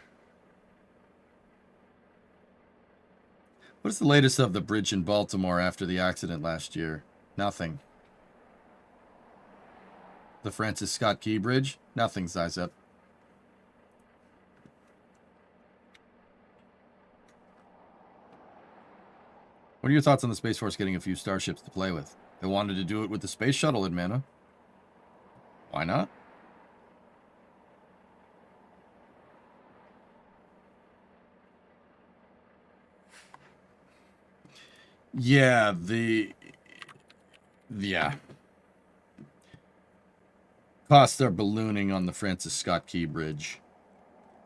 What is the latest of the bridge in Baltimore after the accident last year? Nothing. The Francis Scott Key Bridge? Nothing, size up. What are your thoughts on the Space Force getting a few starships to play with? They wanted to do it with the Space Shuttle in Mana. Why not? Yeah, costs are ballooning on the Francis Scott Key Bridge.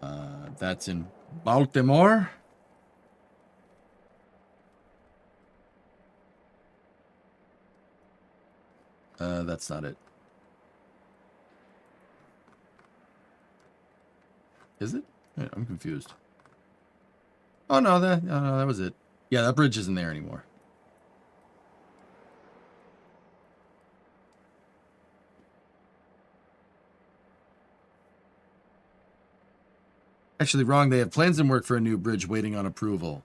That's in Baltimore. That's not it. Is it? I'm confused. Oh no, that was it. Yeah, that bridge isn't there anymore. Actually, wrong. They have plans in work for a new bridge waiting on approval.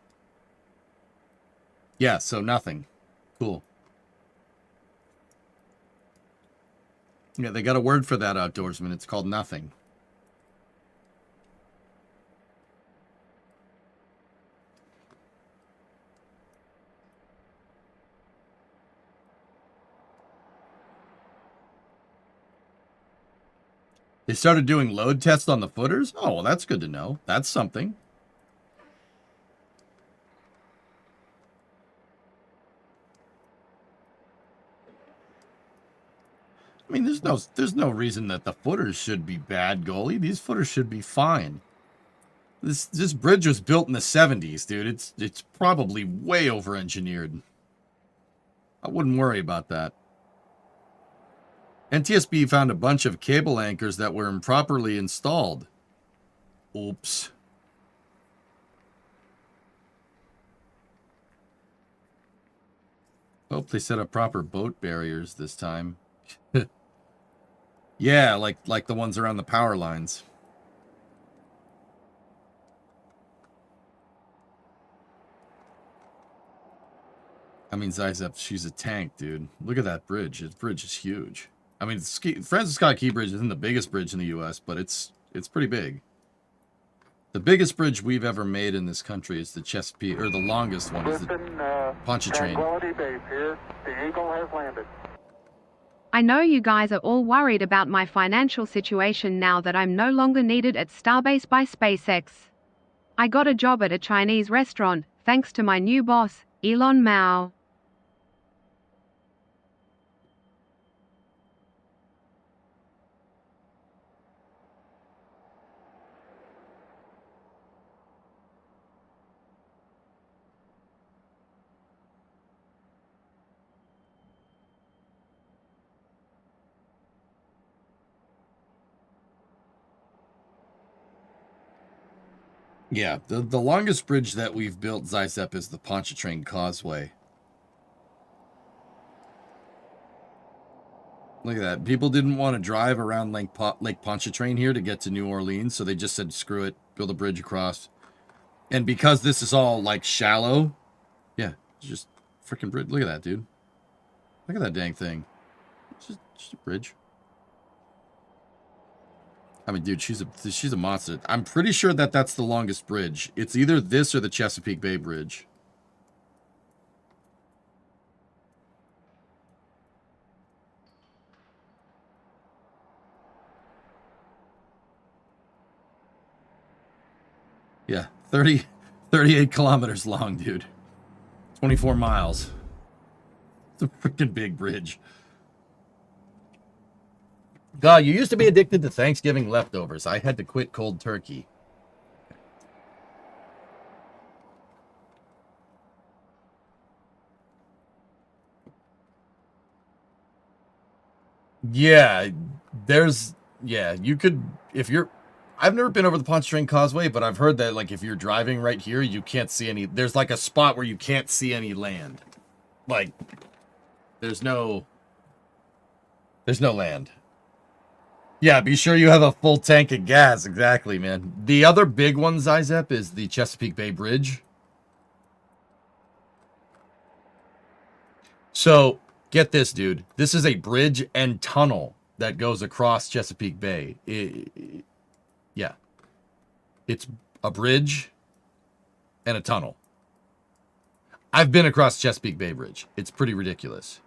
Yeah, so nothing. Cool. Yeah, they got a word for that, outdoorsman. It's called nothing. They started doing load tests on the footers? Oh, well, that's good to know. That's something. I mean, there's no reason that the footers should be bad, goalie. These footers should be fine. This bridge was built in the 70s, dude. It's probably way over-engineered. I wouldn't worry about that. NTSB found a bunch of cable anchors that were improperly installed. Oops. Hope they set up proper boat barriers this time. Yeah, like the ones around the power lines. I mean, Zizep, she's a tank, dude. Look at that bridge. This bridge is huge. I mean, Francis Scott Key Bridge isn't the biggest bridge in the U.S., but it's pretty big. The biggest bridge we've ever made in this country is the Chesapeake, or the longest one is the Pontchartrain. Base here. The Eagle has landed. I know you guys are all worried about my financial situation now that I'm no longer needed at Starbase by SpaceX. I got a job at a Chinese restaurant, thanks to my new boss, Elon Mao. Yeah, the longest bridge that we've built, Zizep, is the Pontchartrain Causeway. Look at that. People didn't want to drive around Lake Pontchartrain here to get to New Orleans, so they just said, screw it, build a bridge across. And because this is all, like, shallow, yeah, just freaking bridge. Look at that, dude. Look at that dang thing. It's just a bridge. I mean, dude, she's a monster. I'm pretty sure that that's the longest bridge. It's either this or the Chesapeake Bay Bridge. Yeah, 38 kilometers long, dude. 24 miles. It's a freaking big bridge. God, you used to be addicted to Thanksgiving leftovers. I had to quit cold turkey. Yeah, you could, if you're, I've never been over the Pontchartrain Causeway, but I've heard that, like, if you're driving right here, you can't see any, there's, like, a spot where you can't see any land. Like, there's no land. Yeah, be sure you have a full tank of gas. Exactly, man. The other big one, Zizep, is the Chesapeake Bay Bridge. So, get this, dude. This is a bridge and tunnel that goes across Chesapeake Bay. Yeah. It's a bridge and a tunnel. I've been across Chesapeake Bay Bridge. It's pretty ridiculous.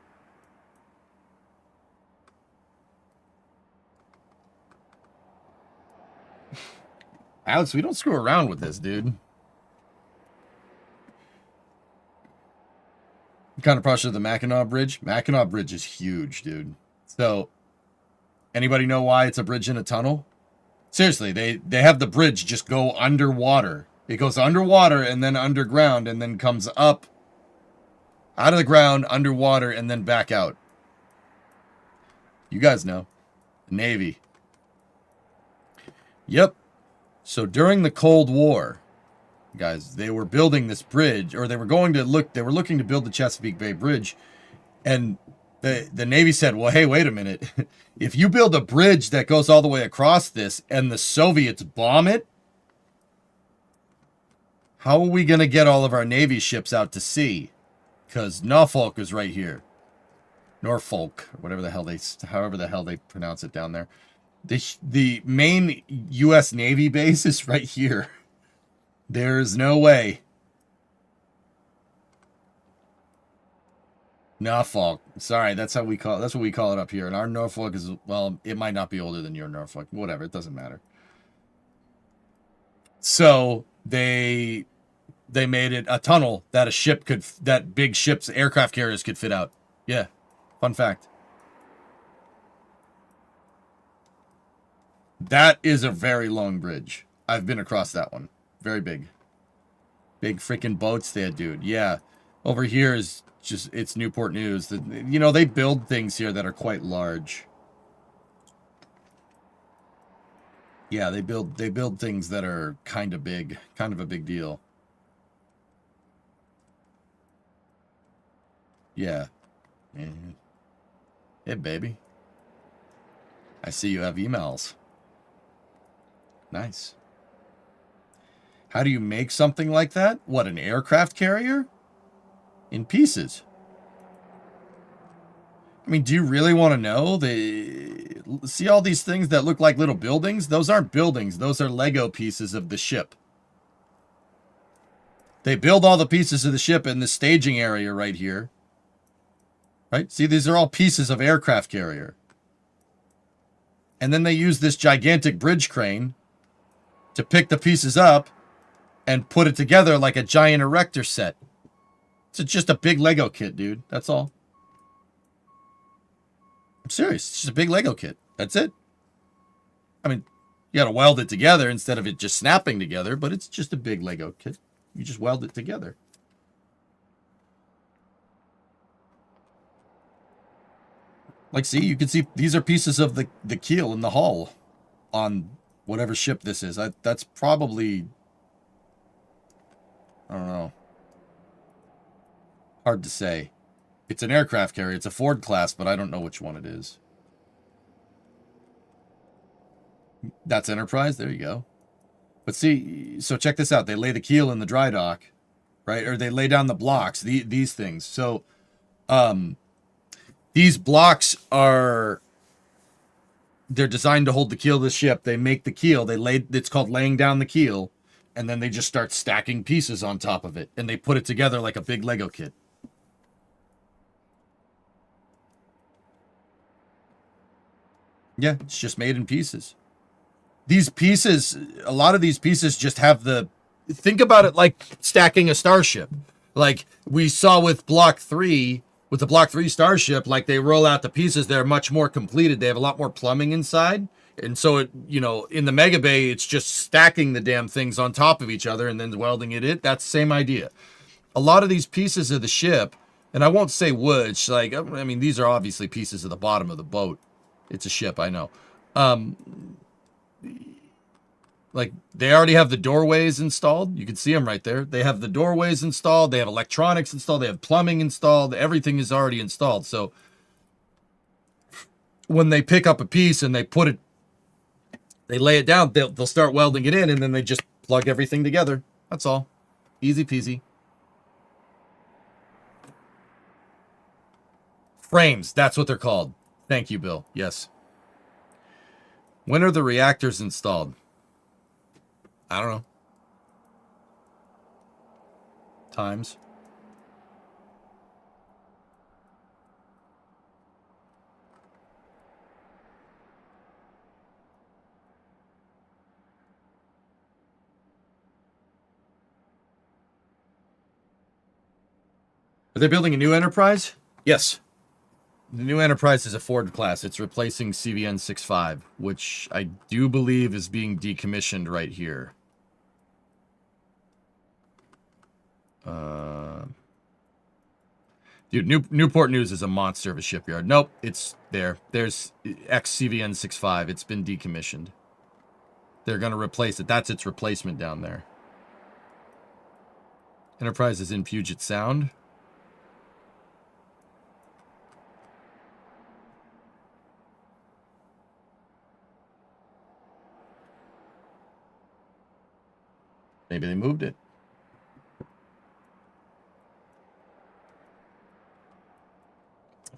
Alex, we don't screw around with this, dude. Kind of pressure the Mackinac Bridge. Mackinac Bridge is huge, dude. So, anybody know why it's a bridge and a tunnel? Seriously, they have the bridge just go underwater. It goes underwater and then underground and then comes up out of the ground, underwater, and then back out. You guys know. Navy. Yep. So during the Cold War, guys, they were building this bridge, or they were looking to build the Chesapeake Bay Bridge, and the Navy said, well, hey, wait a minute. If you build a bridge that goes all the way across this and the Soviets bomb it, How are we going to get all of our Navy ships out to sea? Because Norfolk is right here. Norfolk, whatever the hell however the hell they pronounce it down there. The main U.S. Navy base is right here. There's no way. Norfolk. Sorry, that's what we call it up here. And our Norfolk is, well, it might not be older than your Norfolk. Whatever, it doesn't matter. So they made it a tunnel that that big ships, aircraft carriers could fit out. Yeah. Fun fact. That is a very long bridge. I've been across that one. Very big. Big freaking boats there, dude. Yeah. Over here is just, it's Newport News. You know, they build things here that are quite large. Yeah, they build things that are kind of big. Kind of a big deal. Yeah. Hey, baby. I see you have emails. Nice. How do you make something like that? What, an aircraft carrier? In pieces. I mean, do you really want to know? See all these things that look like little buildings? Those aren't buildings. Those are Lego pieces of the ship. They build all the pieces of the ship in the staging area right here. Right? See, these are all pieces of aircraft carrier. And then they use this gigantic bridge crane to pick the pieces up and put it together like a giant erector set. It's just a big Lego kit, dude. That's all. I'm serious. It's just a big Lego kit. That's it. I mean, you gotta weld it together instead of it just snapping together, but it's just a big Lego kit. You just weld it together. Like, see, you can see these are pieces of the keel and the hull on whatever ship this is. That's probably, I don't know. Hard to say. It's an aircraft carrier. It's a Ford class, but I don't know which one it is. That's Enterprise. There you go. But see, so check this out. They lay the keel in the dry dock, right? Or they lay down the blocks, these things. So, these blocks they're designed to hold the keel of the ship. They make the keel. It's called laying down the keel. And then they just start stacking pieces on top of it. And they put it together like a big Lego kit. Yeah, it's just made in pieces. These pieces, a lot of these pieces just have think about it like stacking a starship. Like we saw with Block 3, with the Block 3 starship, like they roll out the pieces, they're much more completed. They have a lot more plumbing inside. And so, in the Mega Bay, it's just stacking the damn things on top of each other and then welding it in. That's the same idea. A lot of these pieces of the ship, and I won't say which, like, I mean, these are obviously pieces of the bottom of the boat. It's a ship, I know. Like, they already have the doorways installed. You can see them right there. They have the doorways installed. They have electronics installed. They have plumbing installed. Everything is already installed. So, when they pick up a piece and they lay it down, they'll start welding it in, and then they just plug everything together. That's all. Easy peasy. Frames, that's what they're called. Thank you, Bill. Yes. When are the reactors installed? I don't know. Times. Are they building a new Enterprise? Yes. The new Enterprise is a Ford class. It's replacing CVN 65, which I do believe is being decommissioned right here. Dude, Newport News is a monster of a shipyard. Nope, it's there. There's ex-CVN 65. It's been decommissioned. They're going to replace it. That's its replacement down there. Enterprise is in Puget Sound. Maybe they moved it.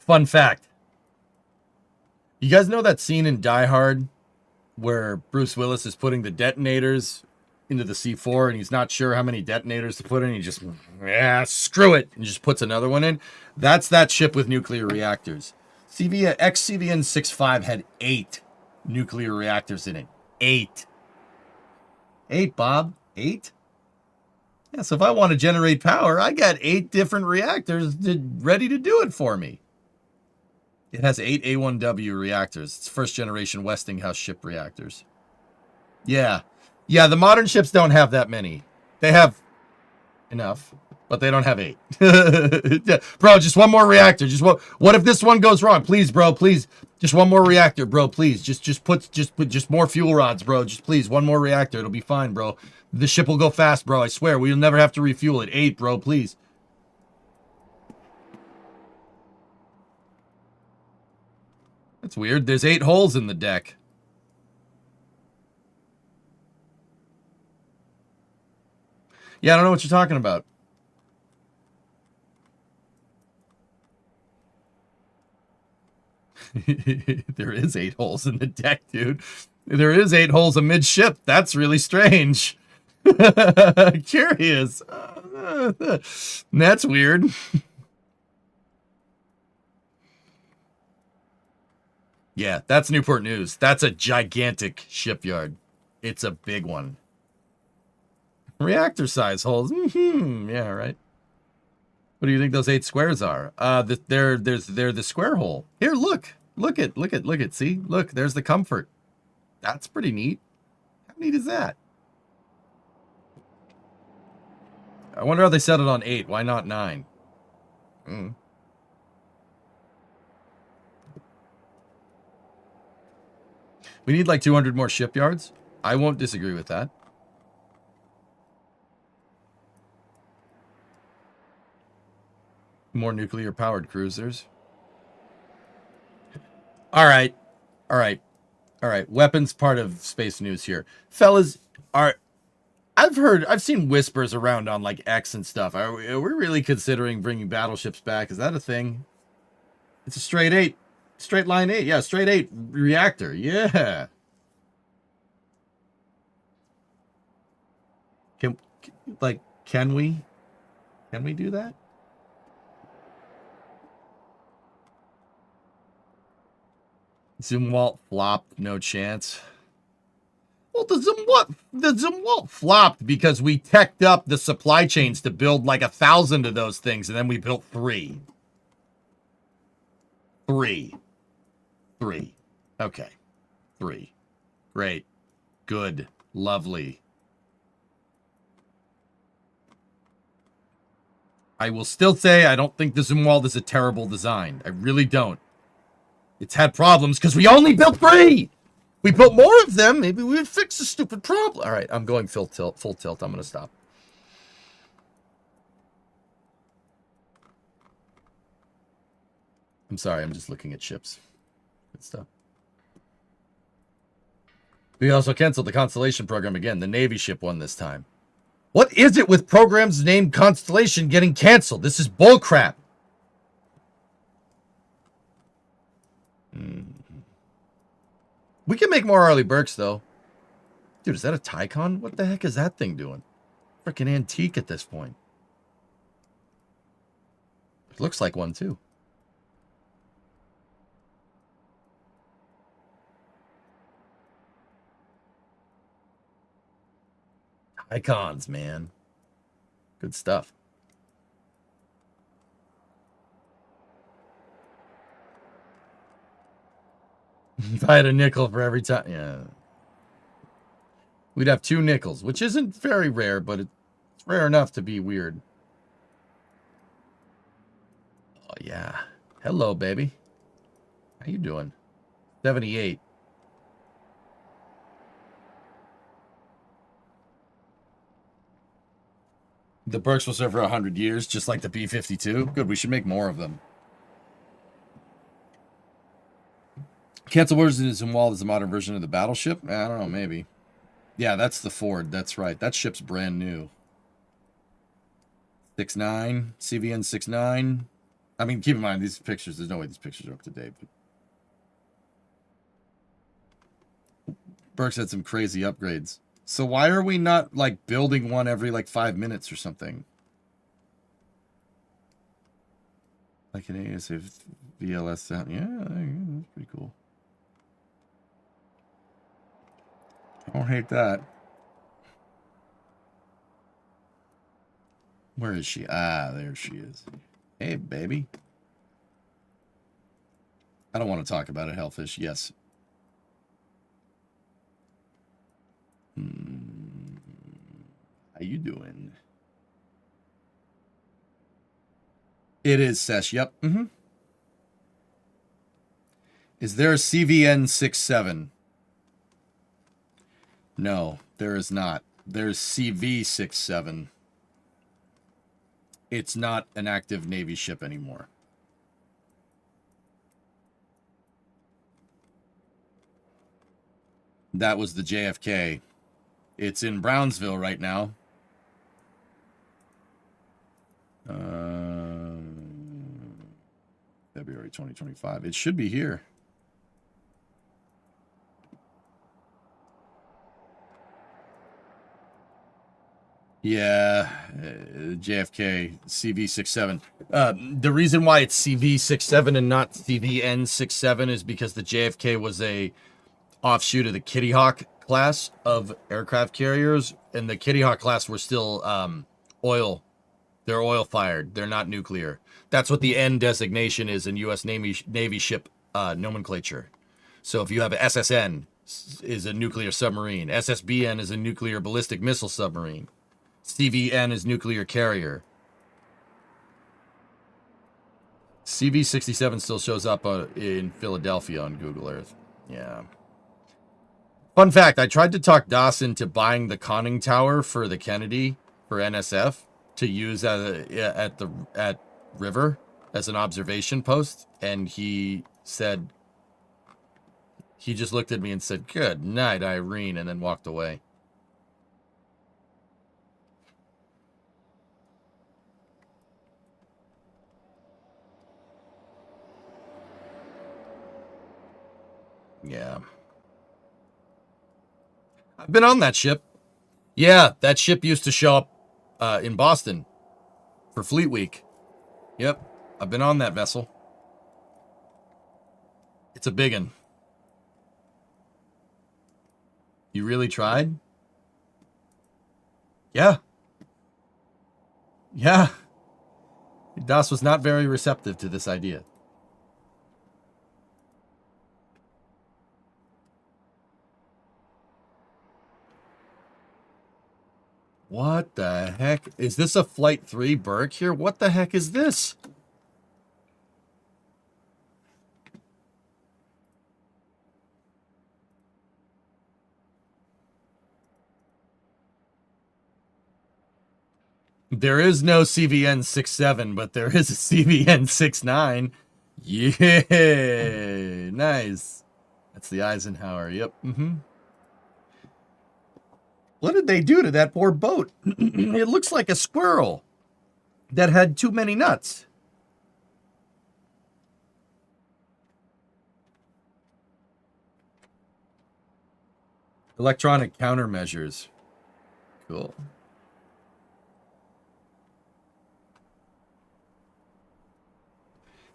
Fun fact. You guys know that scene in Die Hard where Bruce Willis is putting the detonators into the C4 and he's not sure how many detonators to put in? He just, screw it, and just puts another one in. That's that ship with nuclear reactors. Ex-CVN 65 had 8 nuclear reactors in it. 8. 8, Bob. 8? Yeah, so if I want to generate power, I got 8 different reactors ready to do it for me. It has 8 A1W reactors. It's first generation Westinghouse ship reactors. Yeah. Yeah, the modern ships don't have that many. They have enough, but they don't have 8. Bro, just one more reactor. What if this one goes wrong? Please, bro, please. Just one more reactor, bro, please. Just put more fuel rods, bro. Just please, one more reactor. It'll be fine, bro. The ship will go fast, bro. I swear. We'll never have to refuel it. 8, bro, please. That's weird. There's 8 holes in the deck. Yeah, I don't know what you're talking about. There is 8 holes in the deck, dude. There is 8 holes amidship. That's really strange. Curious. That's weird. Yeah, that's Newport News. That's a gigantic shipyard. It's a big one. Reactor size holes. Yeah, right. What do you think those 8 squares are? They're the square hole. Here, look. Look at. See? Look, there's the comfort. That's pretty neat. How neat is that? I wonder how they set it on 8. Why not 9? We need like 200 more shipyards. I won't disagree with that. More nuclear-powered cruisers. All right. Weapons part of space news here. Fellas, I've seen whispers around on like X and stuff. Are we really considering bringing battleships back? Is that a thing? It's a straight 8. Straight line 8. Yeah, straight 8 reactor. Yeah. Can we do that? Zumwalt flopped, no chance. Well, the Zumwalt flopped because we teched up the supply chains to build like 1,000 of those things, and then we built 3. 3. Okay. 3. Great. Good. Lovely. I will still say I don't think the Zumwalt is a terrible design. I really don't. It's had problems because we only built 3. We built more of them. Maybe we would fix the stupid problem. All right, I'm going full tilt. I'm going to stop. I'm sorry. I'm just looking at ships. Good stuff. We also canceled the Constellation program again. The Navy ship won this time. What is it with programs named Constellation getting canceled? This is bullcrap. We can make more Arleigh Burkes, though. Dude, is that a Tycon? What the heck is that thing doing? Freaking antique at this point. It looks like one, too. Icons, man. Good stuff. If I had a nickel for every time, yeah. We'd have 2 nickels, which isn't very rare, but it's rare enough to be weird. Oh, yeah. Hello, baby. How you doing? 78. The Burkes will serve for 100 years, just like the B-52. Good, we should make more of them. Cancel Wars in Zumwalt is a modern version of the battleship? I don't know, maybe. Yeah, that's the Ford. That's right. That ship's brand new. 6.9. CVN 6.9. I mean, keep in mind, these pictures, there's no way these pictures are up to date. But Burke's had some crazy upgrades. So why are we not, like, building one every, like, 5 minutes or something? Like an ASF VLS sound. Yeah, that's pretty cool. I don't hate that. Where is she? Ah, there she is. Hey, baby. I don't want to talk about it, Hellfish. Yes. How you doing? It is Sesh. Yep. Is there a CVN 67? No, there is not. There's CV 67. It's not an active Navy ship anymore. That was the JFK. It's in Brownsville right now. February 2025. It should be here. Yeah, JFK CV67. The reason why it's CV67 and not CVN67 is because the JFK was a offshoot of the Kitty Hawk class of aircraft carriers, and the Kitty Hawk class were still oil. They're oil fired. They're not nuclear. That's what the N designation is in U.S. Navy ship nomenclature. So if you have a SSN is a nuclear submarine, SSBN is a nuclear ballistic missile submarine, CVN is nuclear carrier. CV67 still shows up in Philadelphia on Google Earth. Yeah. Fun fact, I tried to talk Dawson to buying the conning tower for the Kennedy for NSF to use at River as an observation post, and he said, he just looked at me and said, "Good night, Irene," and then walked away. Yeah. I've been on that ship. Yeah, that ship used to show up in Boston for Fleet Week. Yep, I've been on that vessel. It's a big one. You really tried? Yeah. Yeah. Das was not very receptive to this idea. What the heck? Is this a Flight 3 Burke here? What the heck is this? There is no CVN 67, but there is a CVN 69. Yeah, nice. That's the Eisenhower. Yep. What did they do to that poor boat? It looks like a squirrel that had too many nuts. Electronic countermeasures. Cool.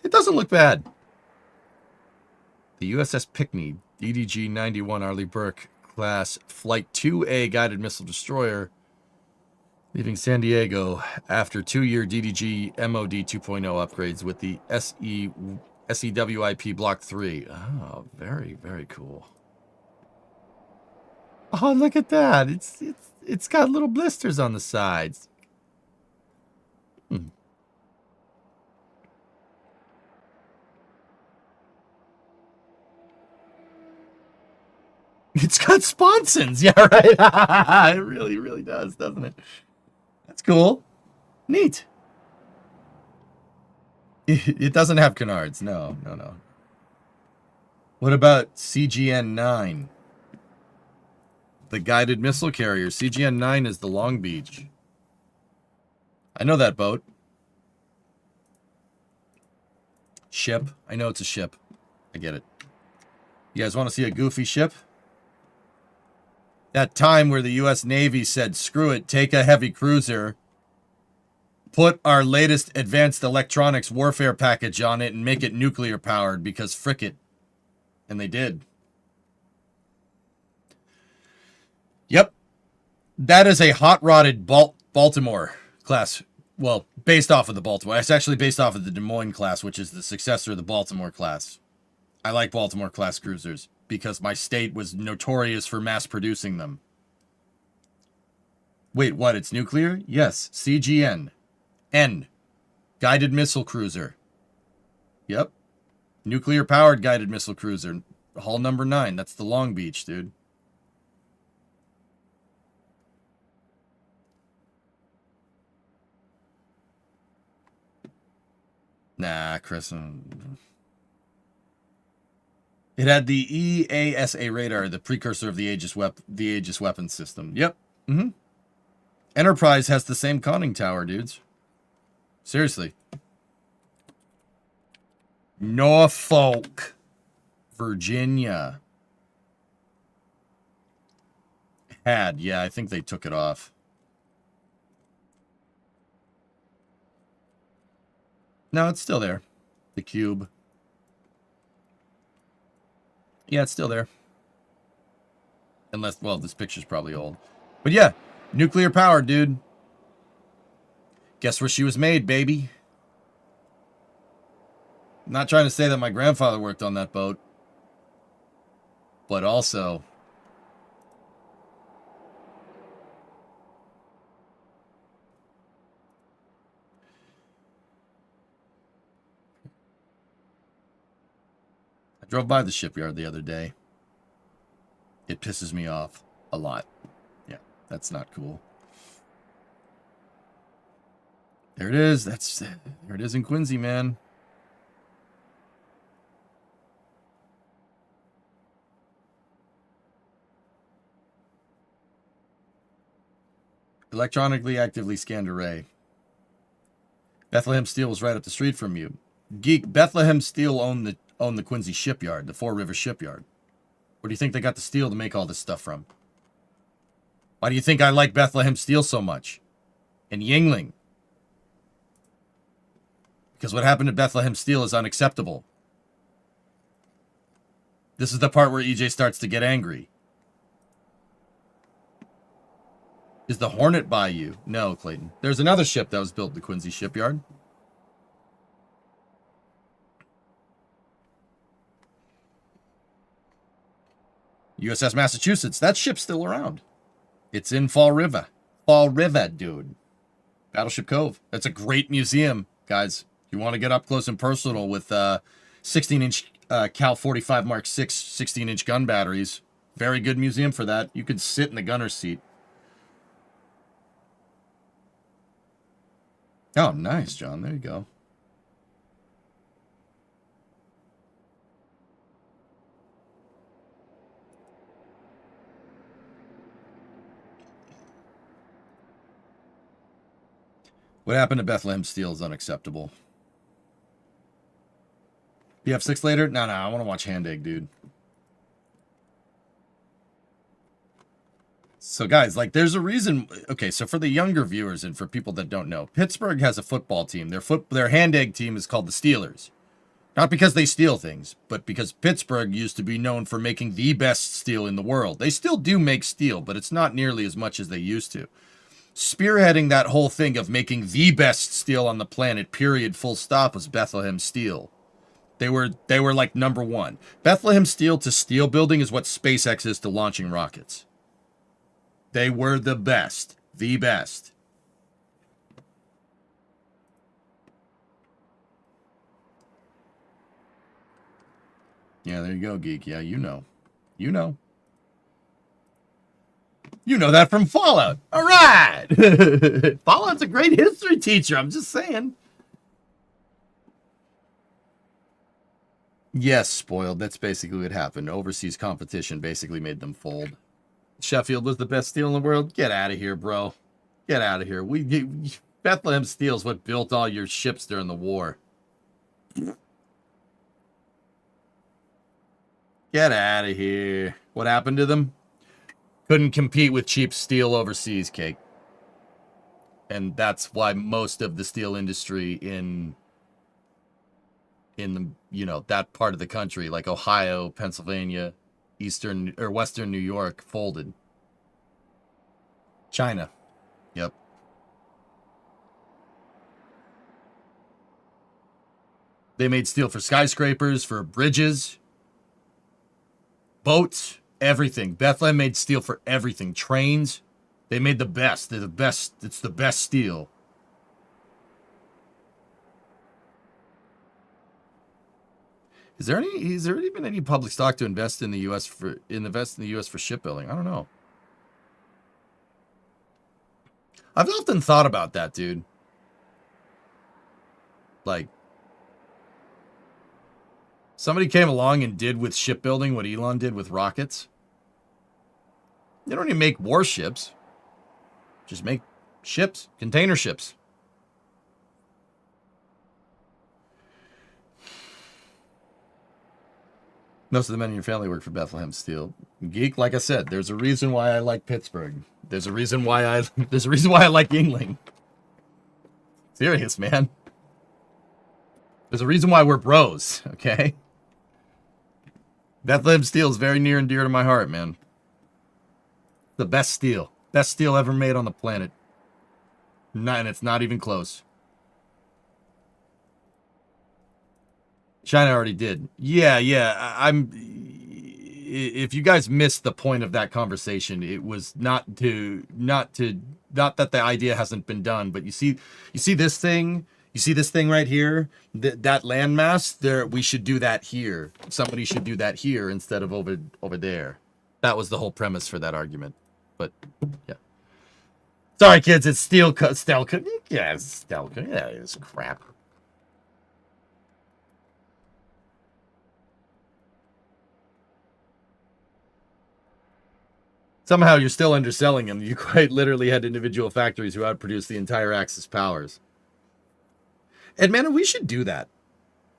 It doesn't look bad. The USS Pinckney, DDG-91 Arleigh Burke class Flight 2A guided missile destroyer, leaving San Diego after 2-year DDG MOD 2.0 upgrades with the SEWIP Block 3. Oh, very, very cool. Oh, look at that. It's got little blisters on the sides. It's got sponsons. Yeah, right. It really, really does, doesn't it? That's cool. Neat. It doesn't have canards. No. What about CGN-9? The guided missile carrier. CGN-9 is the Long Beach. I know that boat. Ship. I know it's a ship. I get it. You guys want to see a goofy ship? That time where the U.S. Navy said, screw it, take a heavy cruiser, put our latest advanced electronics warfare package on it, and make it nuclear powered because frick it. And they did. Yep. That is a hot-rodded Baltimore class. Well, based off of the Baltimore. It's actually based off of the Des Moines class, which is the successor of the Baltimore class. I like Baltimore class cruisers because my state was notorious for mass producing them. Wait, what? It's nuclear? Yes. CGN. N. Guided missile cruiser. Yep. Nuclear powered guided missile cruiser. Hull number 9. That's the Long Beach, dude. Nah, Chris. It had the EASA radar, the precursor of the Aegis weapons system. Yep. Mm-hmm. Enterprise has the same conning tower, dudes. Seriously. Norfolk, Virginia. Had. Yeah, I think they took it off. No, it's still there. The cube. Yeah, it's still there. Unless, well, this picture's probably old. But yeah, nuclear power, dude. Guess where she was made, baby? Not trying to say that my grandfather worked on that boat. But also... drove by the shipyard the other day. It pisses me off a lot. Yeah, that's not cool. There it is. There it is in Quincy, man. Electronically actively scanned array. Bethlehem Steel was right up the street from you. Geek, Bethlehem Steel owned the Quincy shipyard, the Four River shipyard. Where do you think they got the steel to make all this stuff from? Why do you think I like Bethlehem Steel so much? And Yingling? Because what happened to Bethlehem Steel is unacceptable. This is the part where EJ starts to get angry. Is the Hornet by you? No, Clayton. There's another ship that was built in the Quincy shipyard. USS Massachusetts. That ship's still around. It's in Fall River. Fall River, dude. Battleship Cove. That's a great museum, guys. You want to get up close and personal with 16-inch Cal 45 Mark 6 16-inch gun batteries. Very good museum for that. You could sit in the gunner's seat. Oh, nice, John. There you go. What happened to Bethlehem Steel is unacceptable. BF6 later? No, I want to watch Hand Egg, dude. So, guys, like, there's a reason. Okay, so for the younger viewers and for people that don't know, Pittsburgh has a football team. Their Hand Egg team is called the Steelers. Not because they steal things, but because Pittsburgh used to be known for making the best steel in the world. They still do make steel, but it's not nearly as much as they used to. Spearheading that whole thing of making the best steel on the planet, period, full stop, was Bethlehem Steel. They were like number one. Bethlehem Steel to steel building is what SpaceX is to launching rockets. They were the best. The best. Yeah, there you go, Geek. Yeah, you know. You know. You know that from Fallout. All right. Fallout's a great history teacher. I'm just saying. Yes, spoiled. That's basically what happened. Overseas competition basically made them fold. Sheffield was the best steel in the world. Get out of here, bro. Get out of here. Bethlehem Steel is what built all your ships during the war. Get out of here. What happened to them? Couldn't compete with cheap steel overseas, Cake. And that's why most of the steel industry in the, you know, that part of the country, like Ohio, Pennsylvania, Eastern or Western New York, folded. China. Yep. They made steel for skyscrapers, for bridges, boats, everything. Bethlehem made steel for everything. Trains. They made the best. They're the best. It's the best steel. Has there even any public stock to invest in the U.S. for shipbuilding? I don't know. I've often thought about that, dude. Like, somebody came along and did with shipbuilding what Elon did with rockets. They don't even make warships. Just make ships, container ships. Most of the men in your family work for Bethlehem Steel. Geek, like I said, there's a reason why I like Pittsburgh. There's a reason why I like Yingling. Serious, man. There's a reason why we're bros, okay? Bethlehem Steel is very near and dear to my heart, man. The best steel. Best steel ever made on the planet. And it's not even close. China already did. Yeah. If you guys missed the point of that conversation, it was not that the idea hasn't been done, but you see this thing right here, that landmass there. We should do that here. Somebody should do that here instead of over there. That was the whole premise for that argument. But yeah. Sorry, kids. It's Stelco. Yeah, it's Stelco. Yeah, it's crap. Somehow you're still underselling them. You quite literally had individual factories who outproduced the entire Axis powers. And man, we should do that.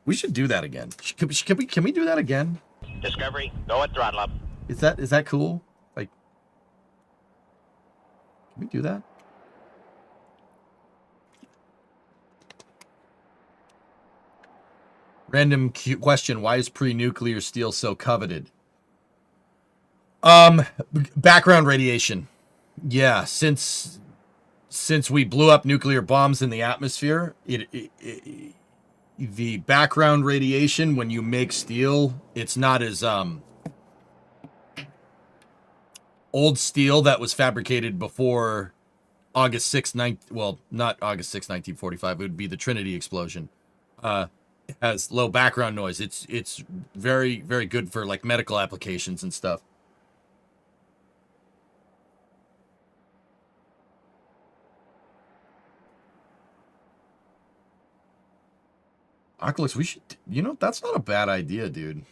We should do that again. Can we do that again? Discovery, go at throttle up. Is that cool? Like, can we do that? Random question: why is pre-nuclear steel so coveted? Background radiation. Yeah, since we blew up nuclear bombs in the atmosphere, the background radiation when you make steel, it's not as old steel that was fabricated before August 6th, not August 6th, 1945. It would be the Trinity explosion. Has low background noise. It's very, very good for like medical applications and stuff. Oculus, we should, that's not a bad idea, dude.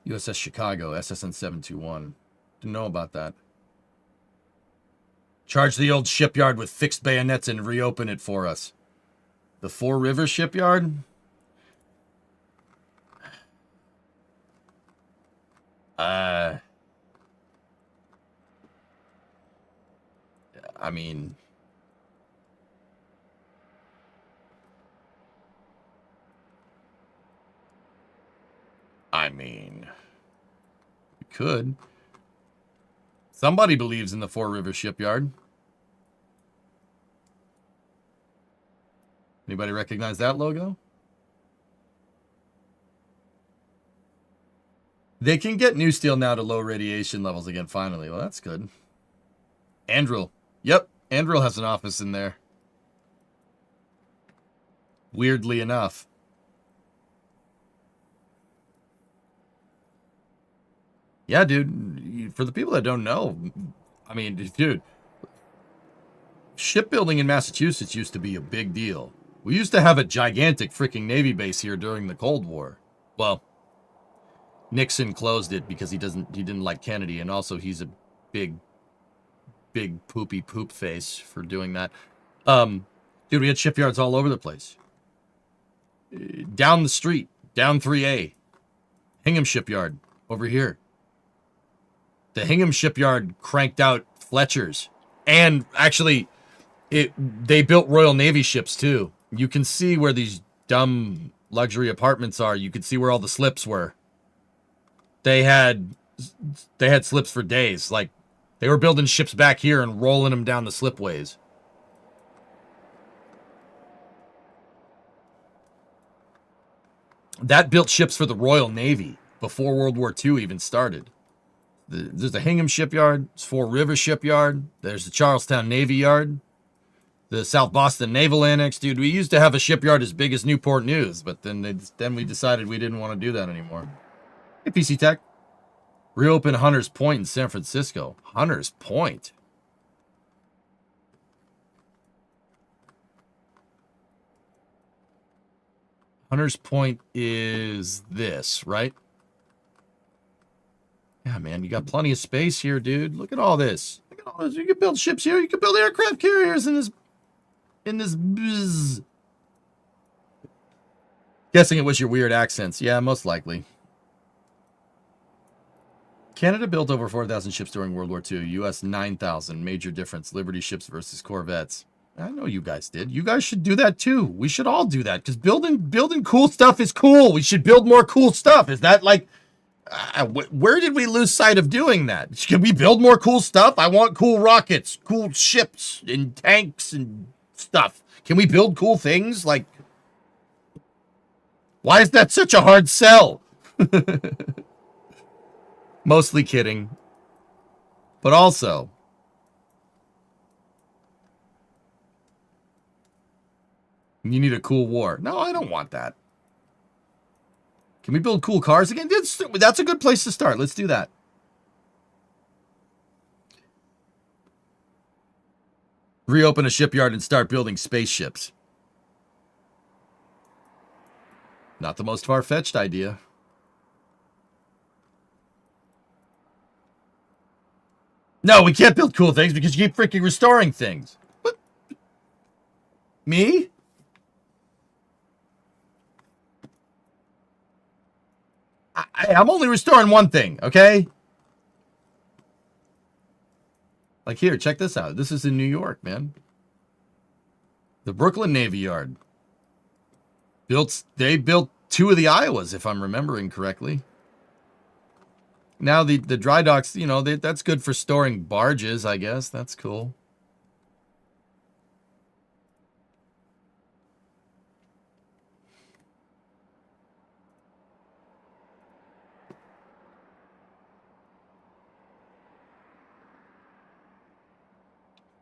USS Chicago, SSN 721. Didn't know about that. Charge the old shipyard with fixed bayonets and reopen it for us. The Four Rivers shipyard? I mean, we could. Somebody believes in the Four Rivers shipyard. Anybody recognize that logo? They can get new steel now to low radiation levels again, finally. Well, that's good. Andril. Yep, Andril has an office in there. Weirdly enough. Yeah, dude. For the people that don't know, I mean, dude, shipbuilding in Massachusetts used to be a big deal. We used to have a gigantic freaking Navy base here during the Cold War. Well, Nixon closed it because he didn't like Kennedy, and also he's a big poopy poop face for doing that. Dude, we had shipyards all over the place. Down the street, down 3A, Hingham Shipyard over here. The Hingham Shipyard cranked out Fletchers. And actually, they built Royal Navy ships too. You can see where these dumb luxury apartments are. You can see where all the slips were. They had slips for days. Like, they were building ships back here and rolling them down the slipways. That built ships for the Royal Navy before World War II even started. There's the Hingham Shipyard, there's Fore River Shipyard, there's the Charlestown Navy Yard, the South Boston Naval Annex. Dude, we used to have a shipyard as big as Newport News, but then we decided we didn't want to do that anymore. Hey, PC Tech. Reopen Hunters Point in San Francisco. Hunters Point? Hunters Point is this, right? Yeah, man, you got plenty of space here, dude. Look at all this. Look at all this. You can build ships here. You can build aircraft carriers in this bzz. Guessing it was your weird accents. Yeah, most likely. Canada built over 4,000 ships during World War II. U.S. 9,000. Major difference. Liberty ships versus corvettes. I know you guys did. You guys should do that too. We should all do that because building cool stuff is cool. We should build more cool stuff. Is that like... where did we lose sight of doing that? Can we build more cool stuff? I want cool rockets, cool ships, and tanks and stuff. Can we build cool things? Like, why is that such a hard sell? Mostly kidding. But also, you need a cool war. No, I don't want that. Can we build cool cars again? That's a good place to start. Let's do that. Reopen a shipyard and start building spaceships. Not the most far-fetched idea. No, we can't build cool things because you keep freaking restoring things. What? Me? I'm only restoring one thing, okay? Like here, check this out. This is in New York, man. The Brooklyn Navy Yard. They built 2 of the Iowas, if I'm remembering correctly. Now the dry docks, you know, that's good for storing barges, I guess. That's cool.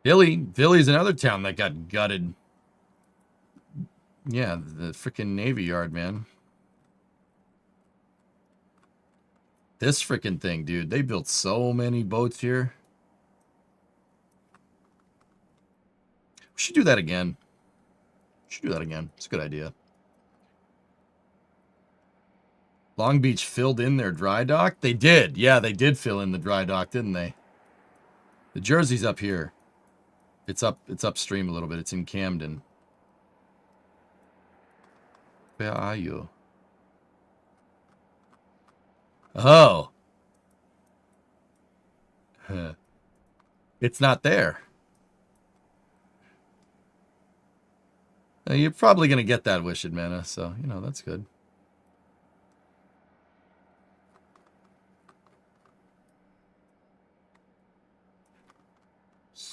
Philly's another town that got gutted. Yeah, the freaking Navy Yard, man. This freaking thing, dude. They built so many boats here. We should do that again. It's a good idea. Long Beach filled in their dry dock? They did. Yeah, they did fill in the dry dock, didn't they? The Jersey's up here. It's upstream a little bit. It's in Camden. Where are you? Oh. It's not there. You're probably going to get that, Wishing Mana, so, you know, that's good.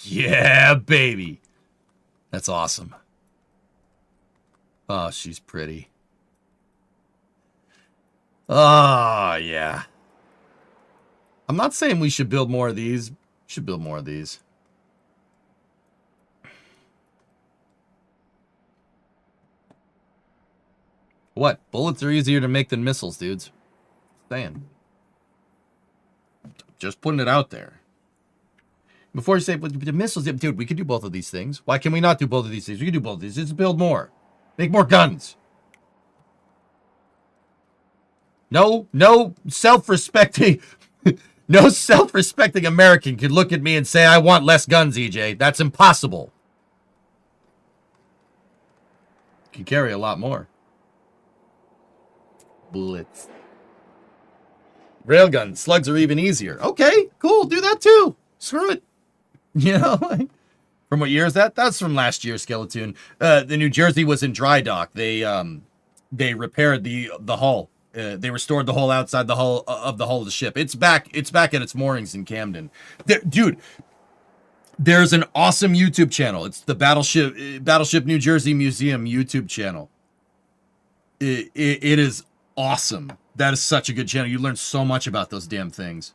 Yeah, baby. That's awesome. Oh, she's pretty. Oh, yeah. I'm not saying we should build more of these. We should build more of these. What? Bullets are easier to make than missiles, dudes. Saying. Just putting it out there. Before you say, but the missiles, dude, we could do both of these things. Why can we not do both of these things? We can do both of these. Just build more. Make more guns. No self-respecting, no self-respecting American could look at me and say, I want less guns, EJ. That's impossible. You can carry a lot more. Bullets. Railgun. Slugs are even easier. Okay, cool. Do that too. Screw it. You know, like, from what year is that? That's from last year, Skeleton. The New Jersey was in dry dock. They repaired the hull. They restored the hull outside the hull of the ship. It's back. It's back at its moorings in Camden. Dude, there's an awesome YouTube channel. It's the Battleship New Jersey Museum YouTube channel. It is awesome. That is such a good channel. You learn so much about those damn things.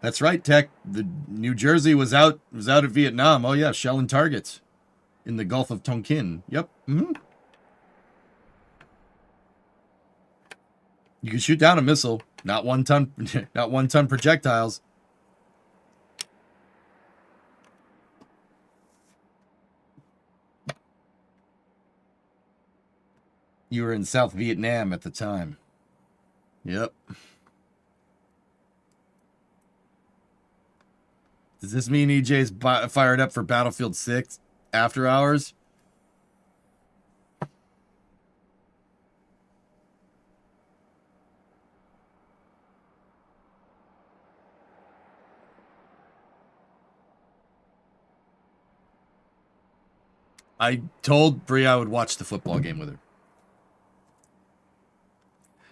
That's right, Tech. The New Jersey was out at Vietnam. Oh yeah, shelling targets in the Gulf of Tonkin. Yep. Mm-hmm. You can shoot down a missile, not 1 ton, not 1 ton projectiles. You were in South Vietnam at the time. Yep. Does this mean EJ's fired up for Battlefield 6 after hours? I told Bri I would watch the football game with her.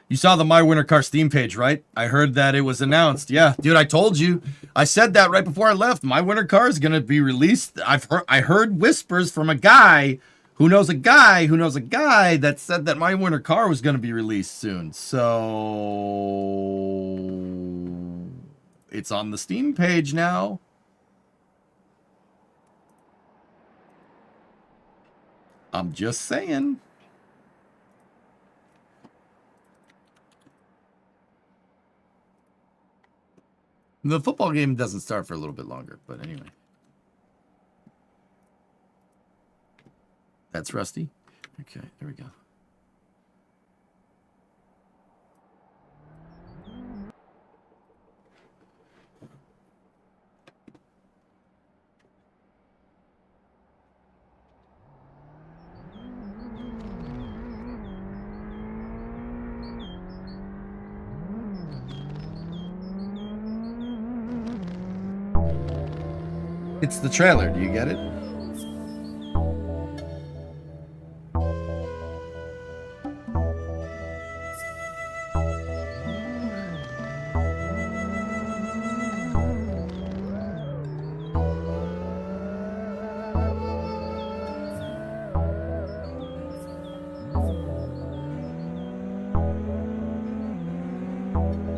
You saw the My Winter Car Steam page, right? I heard that it was announced. Yeah, dude, I told you. I said that right before I left. My Winter Car is going to be released. I heard whispers from a guy who knows a guy who knows a guy that said that My Winter Car was going to be released soon. So it's on the Steam page now. I'm just saying. The football game doesn't start for a little bit longer, but anyway. That's Rusty. Okay, there we go. It's the trailer. Do you get it?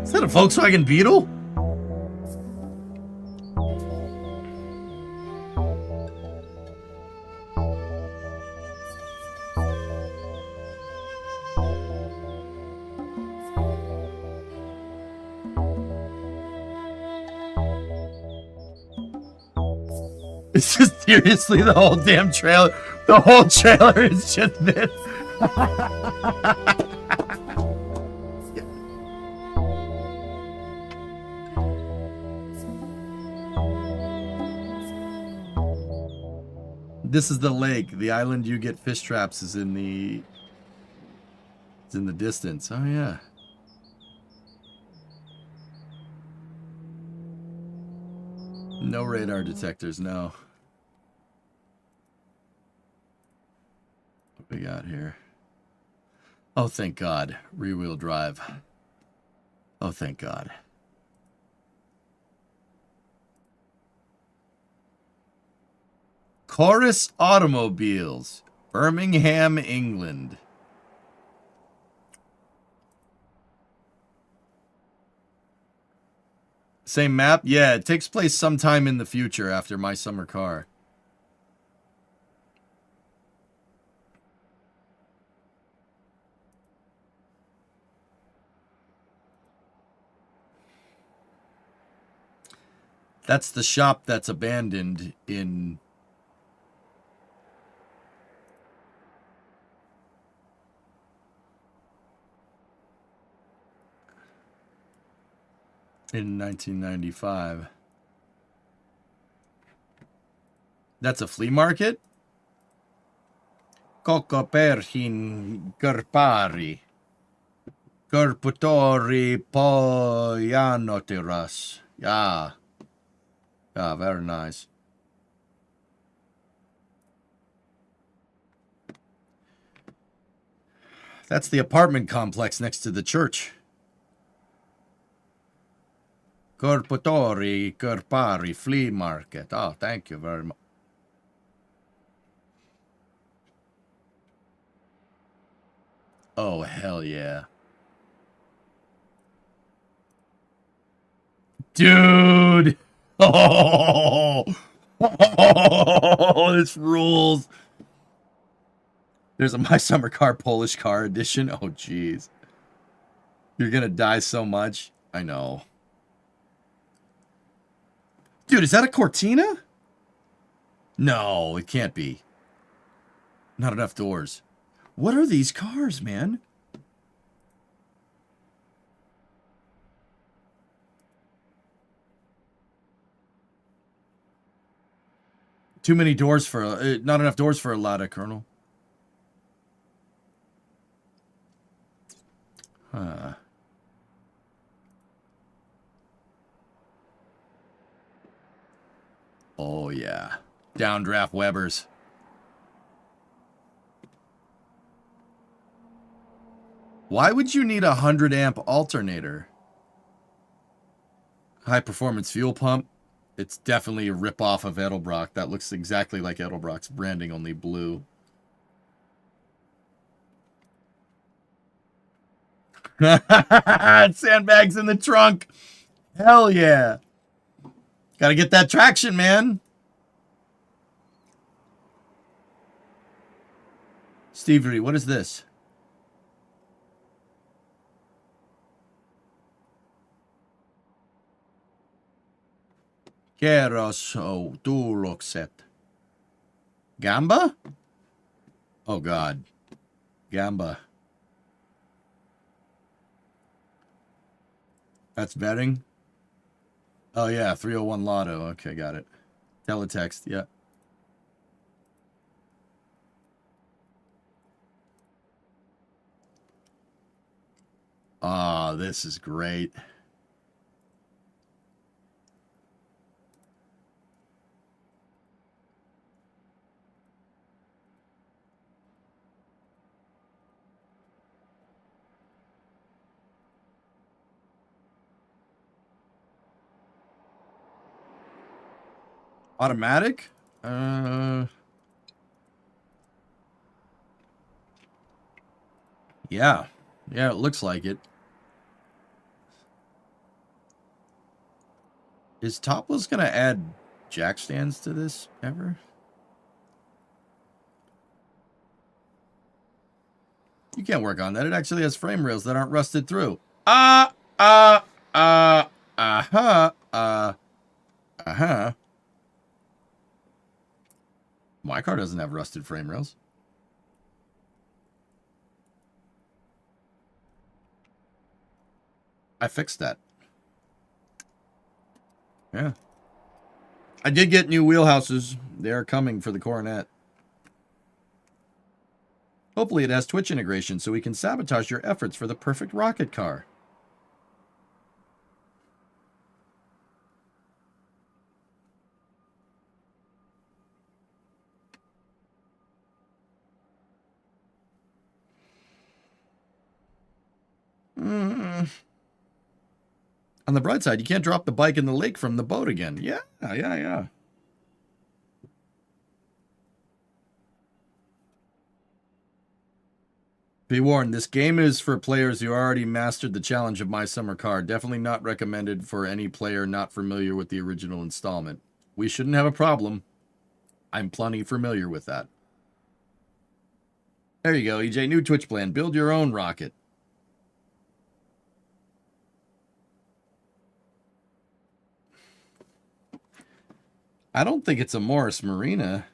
Is that a Volkswagen Beetle? It's just seriously the whole damn trailer. The whole trailer is just this. This is the lake. The island you get fish traps is in the... It's in the distance. Oh yeah. No radar detectors, no. What we got here? Oh, thank God. Rear-wheel drive. Oh, thank God. Chorus Automobiles, Birmingham, England. Same map? Yeah, it takes place sometime in the future after My Summer Car. That's the shop that's abandoned in... in 1995. That's a flea market? Cocoperhin Gerpari. Gerputori Poyanoteras. Yeah. Yeah, very nice. That's the apartment complex next to the church. Corpotori Gerpari Flea Market. Oh, thank you very much. Oh, hell yeah. Dude! Oh, this rules. There's a My Summer Car Polish Car Edition. Oh, jeez. You're gonna die so much. I know. Dude, is that a Cortina? No, it can't be. Not enough doors. What are these cars, man? Too many doors for not enough doors for a Lada, Colonel. Huh. Oh yeah, downdraft Webers. Why would you need a 100 amp alternator? High performance fuel pump. It's definitely a ripoff of Edelbrock. That looks exactly like Edelbrock's branding, only blue. Sandbags in the trunk. Hell yeah. Gotta get that traction, man. Stevery, what is this? Kerros tulokset. Gamba? Oh god. Gamba. That's betting? Oh yeah, 301 Lotto. Okay, got it. Teletext, yeah. Ah, this is great. Automatic? Yeah. Yeah, it looks like it. Is Topless gonna add jack stands to this ever? You can't work on that. It actually has frame rails that aren't rusted through. Uh-huh. My car doesn't have rusted frame rails. I fixed that. Yeah. I did get new wheelhouses. They are coming for the Coronet. Hopefully it has Twitch integration so we can sabotage your efforts for the perfect rocket car. On the bright side, you can't drop the bike in the lake from the boat again. Yeah. Be warned, this game is for players who already mastered the challenge of My Summer Car. Definitely not recommended for any player not familiar with the original installment. We shouldn't have a problem. I'm plenty familiar with that. There you go, EJ. New Twitch plan. Build your own rocket. I don't think it's a Morris Marina,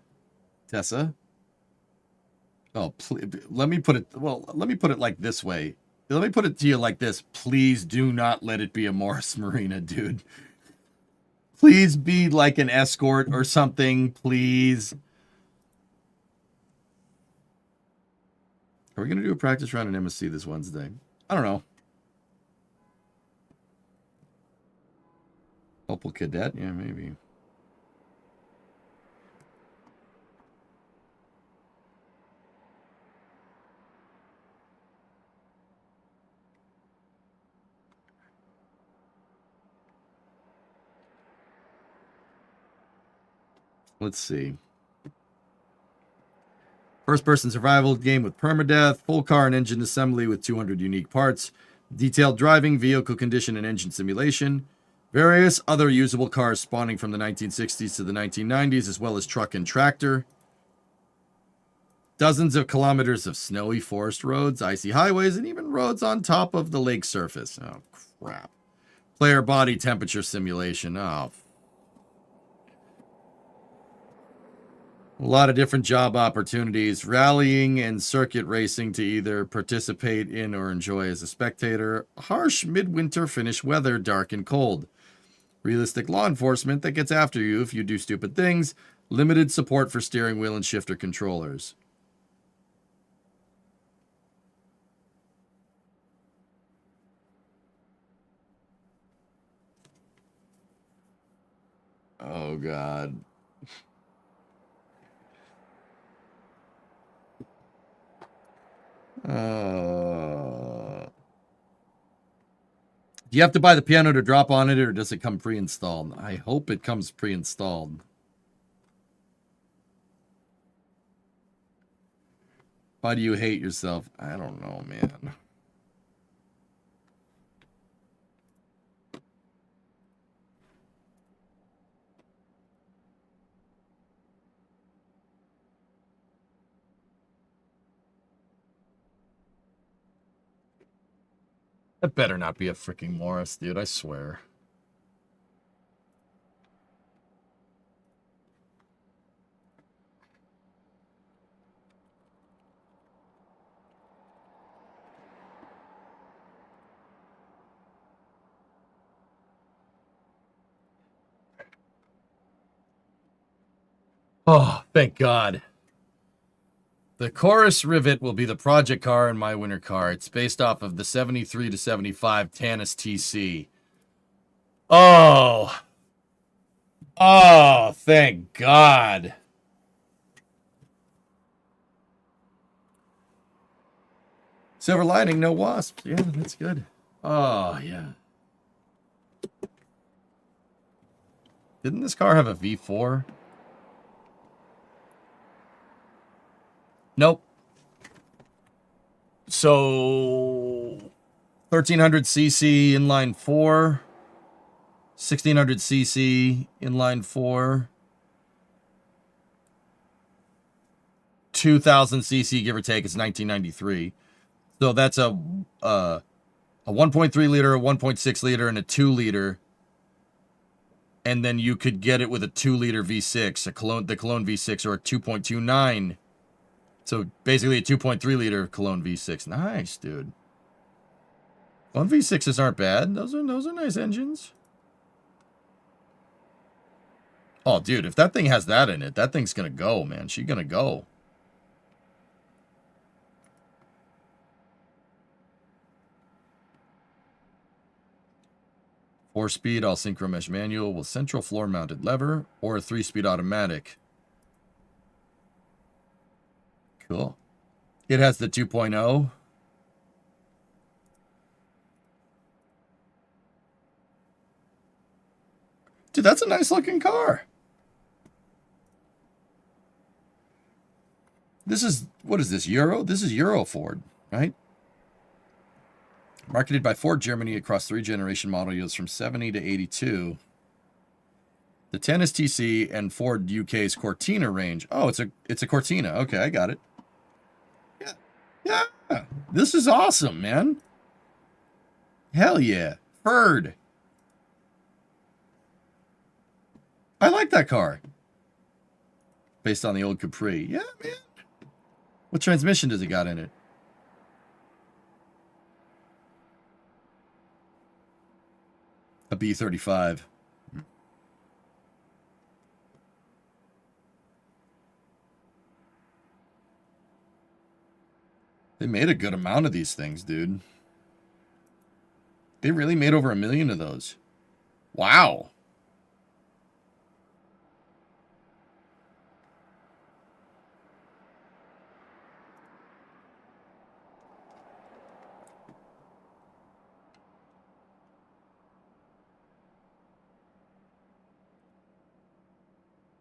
Tessa. Oh, please, let me put it like this way. Let me put it to you like this. Please do not let it be a Morris Marina, dude. Please be like an Escort or something, please. Are we going to do a practice round in MSC this Wednesday? I don't know. Opal Cadet? Yeah, maybe. Let's see. First-person survival game with permadeath, full car and engine assembly with 200 unique parts, detailed driving, vehicle condition, and engine simulation, various other usable cars spawning from the 1960s to the 1990s, as well as truck and tractor, dozens of kilometers of snowy forest roads, icy highways, and even roads on top of the lake surface. Oh, crap. Player body temperature simulation. Oh, a lot of different job opportunities, rallying and circuit racing to either participate in or enjoy as a spectator, harsh midwinter Finnish weather, dark and cold, realistic law enforcement that gets after you if you do stupid things, limited support for steering wheel and shifter controllers. Oh, God. Do you have to buy the piano to drop on it, or does it come pre-installed? I hope it comes pre-installed. Why do you hate yourself? I don't know, man. That better not be a freaking Morris, dude. I swear. Oh, thank God. The Chorus Rivet will be the project car in my winter car. It's based off of the 73 to 75 Tannis TC. Oh. Oh, thank God. Silver lining, no wasps. Yeah, that's good. Oh, yeah. Didn't this car have a V4? Nope. So 1300cc inline 4, 1600cc inline 4, 2000cc give or take. It's 1993. So that's a 1.3 liter, a 1.6 liter, and a 2 liter. And then you could get it with a 2 liter V6, the Cologne V6, or a 2.29. So basically a 2.3 liter Cologne V6. Nice, dude. Cologne V6s aren't bad. Those are nice engines. Oh, dude, if that thing has that in it, that thing's gonna go, man. She's gonna go. Four-speed, all synchro mesh manual with central floor-mounted lever, or a 3-speed automatic. Cool. It has the 2.0. Dude, that's a nice looking car. This is, what is this, Euro? This is Euro Ford, right? Marketed by Ford Germany across 3-generation model years from 70 to 82. The Tannis TC and Ford UK's Cortina range. Oh, it's a Cortina. Okay, I got it. Yeah. This is awesome, man. Hell yeah. Ford. I like that car. Based on the old Capri. Yeah, man. What transmission does it got in it? A B35. They made a good amount of these things, dude. They really made over 1 million of those. Wow.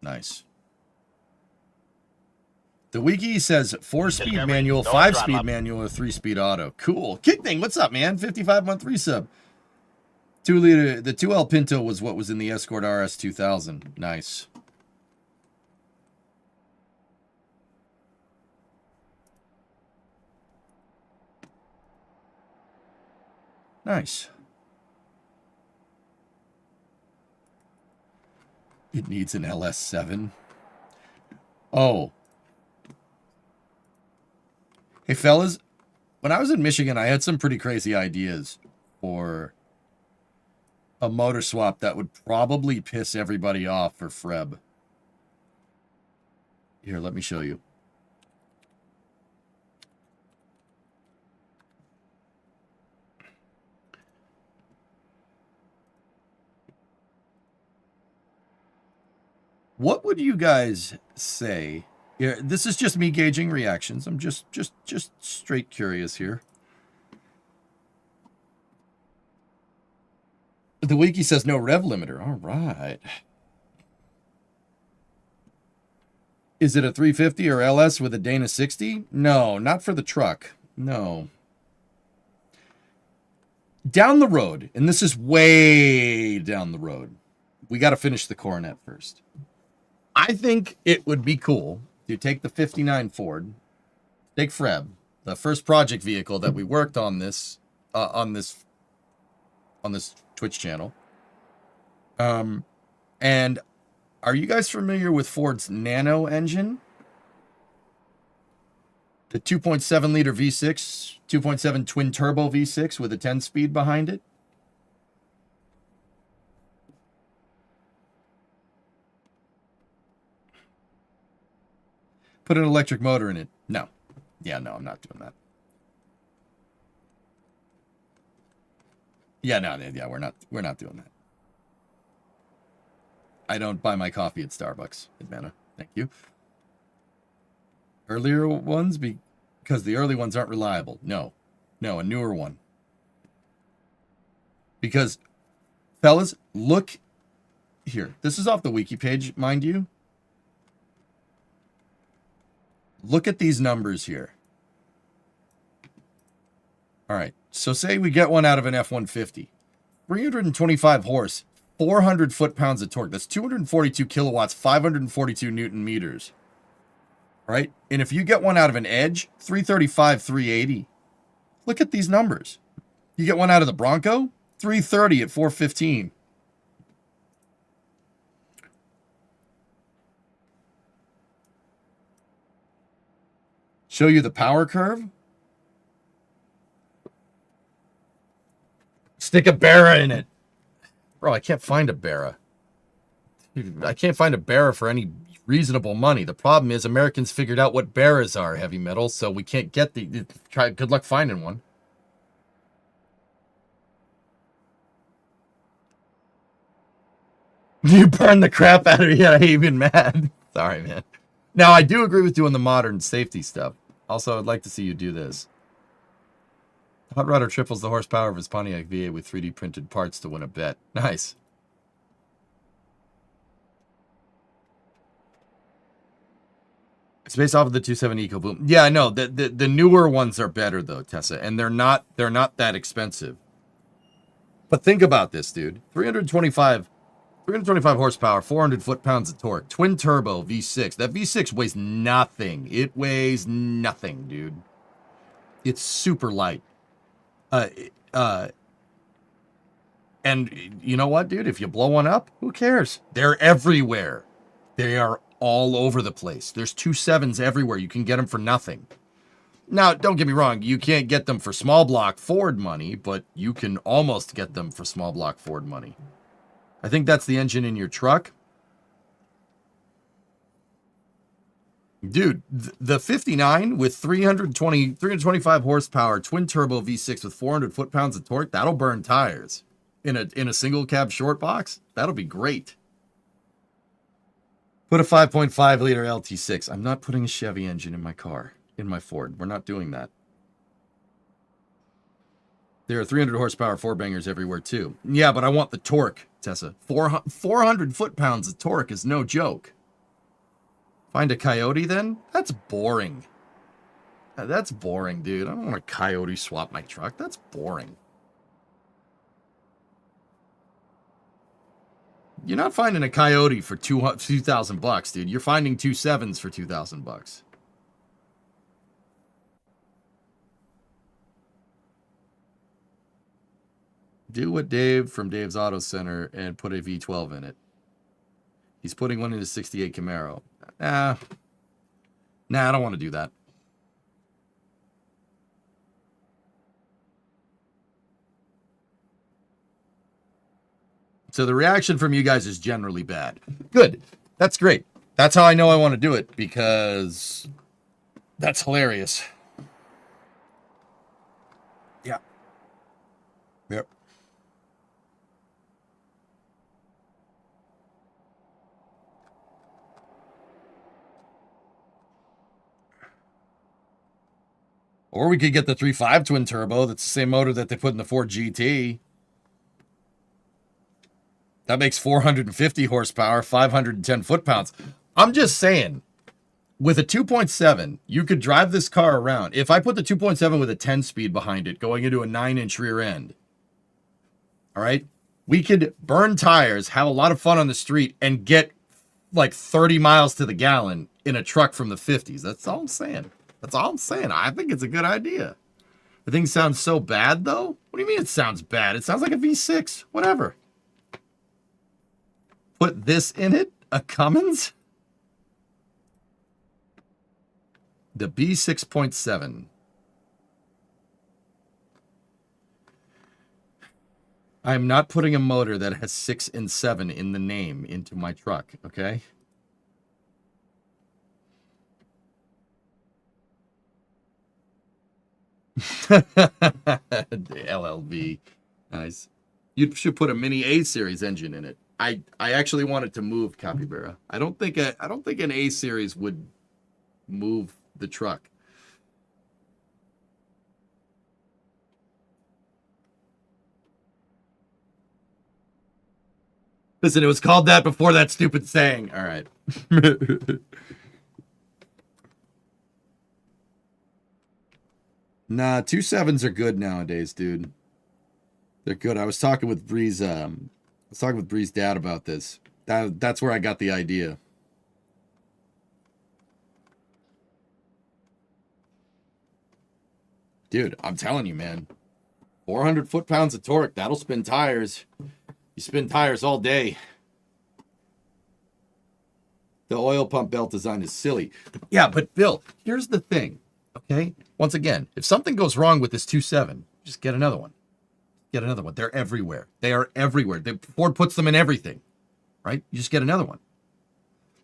Nice. The wiki says 4-speed Discovery, manual, no 5-speed throttle. manual, or 3-speed auto. Cool. Kickthing, what's up, man? 55-month resub. 2-liter. The 2L Pinto was what was in the Escort RS 2000. Nice. Nice. It needs an LS7. Oh. Hey, fellas, when I was in Michigan, I had some pretty crazy ideas for a motor swap that would probably piss everybody off for Freb. Here, let me show you. What would you guys say? Yeah, this is just me gauging reactions. I'm just straight curious here. The wiki says no rev limiter. All right. Is it a 350 or LS with a Dana 60? No, not for the truck. No. Down the road, and this is way down the road. We got to finish the Coronet first. I think it would be cool to take the 59 Ford, take Freb, the first project vehicle that we worked on this Twitch channel. And are you guys familiar with Ford's Nano engine? The 2.7 liter V6, 2.7 twin turbo V6 with a 10-speed behind it. Put an electric motor in it. No. Yeah, no, I'm not doing that. Yeah, no, yeah, we're not doing that. I don't buy my coffee at Starbucks, Admana. Thank you. Earlier ones because the early ones aren't reliable. No. No, a newer one. Because fellas, look here. This is off the wiki page, mind you. Look at these numbers here. All right. So say we get one out of an F-150. 325 horse, 400 foot-pounds of torque. That's 242 kilowatts, 542 Newton meters. All right? And if you get one out of an Edge, 335, 380. Look at these numbers. You get one out of the Bronco, 330 at 415. Show you the power curve. Stick a Barra in it. Bro, I can't find a Barra. I can't find a Barra for any reasonable money. The problem is Americans figured out what Barras are, heavy metal, so we can't get the... Try. Good luck finding one. You burned the crap out of me. I ain't even mad. Sorry, man. Now, I do agree with doing the modern safety stuff. Also, I'd like to see you do this. Hot Rodder triples the horsepower of his Pontiac V8 with 3D printed parts to win a bet. Nice. It's based off of the 2.7 EcoBoom. Yeah, I know. The newer ones are better though, Tessa, and they're not that expensive. But think about this, dude. 325 horsepower, 400 foot-pounds of torque, twin turbo V6. That V6 weighs nothing. It weighs nothing, dude. It's super light. And you know what, dude? If you blow one up, who cares? They're everywhere. They are all over the place. There's 2.7s everywhere. You can get them for nothing. Now, don't get me wrong. You can't get them for small block Ford money, but you can almost get them for small block Ford money. I think that's the engine in your truck. Dude, the 59 with 325 horsepower, twin turbo V6 with 400 foot-pounds of torque, that'll burn tires in a single cab short box. That'll be great. Put a 5.5 liter LT6. I'm not putting a Chevy engine in my car, in my Ford. We're not doing that. There are 300 horsepower four bangers everywhere too. Yeah, but I want the torque, Tessa. 400 foot-pounds of torque is no joke. Find a Coyote then? That's boring. That's boring, dude. I don't want a Coyote swap my truck. That's boring. You're not finding a Coyote for 2,000 bucks, dude. You're finding 2.7s for 2,000 bucks. Do what Dave from Dave's Auto Center and put a V12 in it. He's putting one in his 68 Camaro. Nah, I don't want to do that. So the reaction from you guys is generally bad. Good. That's great. That's how I know I want to do it, because that's hilarious. Yeah. Yep. Or we could get the 3.5 twin turbo. That's the same motor that they put in the Ford GT. That makes 450 horsepower, 510 foot-pounds. I'm just saying, with a 2.7, you could drive this car around. If I put the 2.7 with a 10-speed behind it, going into a 9-inch rear end, all right, we could burn tires, have a lot of fun on the street, and get like 30 miles to the gallon in a truck from the 50s. That's all I'm saying. That's all I'm saying. I think it's a good idea. The thing sounds so bad, though. What do you mean it sounds bad? It sounds like a V6. Whatever. Put this in it? A Cummins? The B6.7. I'm not putting a motor that has 6 and 7 in the name into my truck, okay? The LLV. Nice. You should put a mini A series engine in it. I actually wanted to move Capybara. I don't think an A series would move the truck. Listen, it was called that before that stupid saying. All right. Nah, 2.7s are good nowadays, dude. They're good. I was talking with Bree's dad about this. That's where I got the idea. Dude, I'm telling you, man. 400 foot-pounds of torque, that'll spin tires. You spin tires all day. The oil pump belt design is silly. Yeah, but Bill, here's the thing, okay? Once again, if something goes wrong with this 2.7, just get another one. Get another one. They're everywhere. They are everywhere. Ford puts them in everything, right? You just get another one.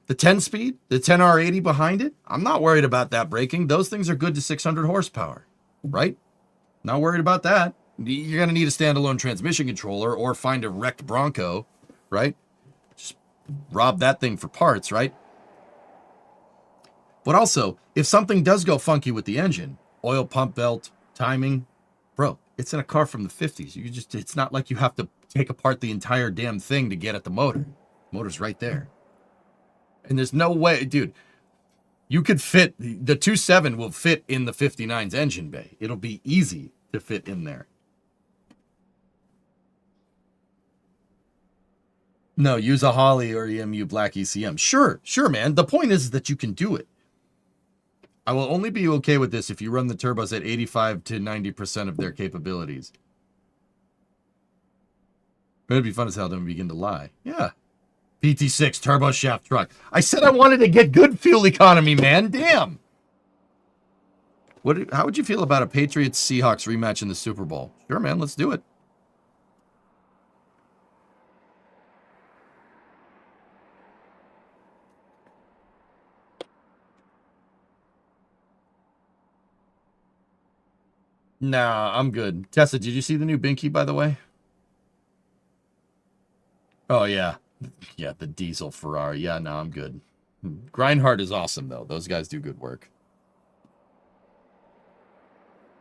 The 10-speed, the 10R80 behind it, I'm not worried about that braking. Those things are good to 600 horsepower, right? Not worried about that. You're going to need a standalone transmission controller or find a wrecked Bronco, right? Just rob that thing for parts, right? But also, if something does go funky with the engine, oil pump belt, timing, bro, it's in a car from the 50s. It's not like you have to take apart the entire damn thing to get at the motor. The motor's right there. And there's no way, dude, you could fit, the 2.7 will fit in the 59's engine bay. It'll be easy to fit in there. No, use a Holly or EMU Black ECM. Sure, man. The point is that you can do it. I will only be okay with this if you run the turbos at 85 to 90% of their capabilities. But it'd be fun as hell to begin to lie. Yeah. PT6 turbo shaft truck. I said I wanted to get good fuel economy, man. Damn. How would you feel about a Patriots-Seahawks rematch in the Super Bowl? Sure, man. Let's do it. Nah, I'm good. Tessa, did you see the new Binky, by the way? Oh, yeah. Yeah, the diesel Ferrari. Yeah, no, I'm good. Grindhard is awesome, though. Those guys do good work.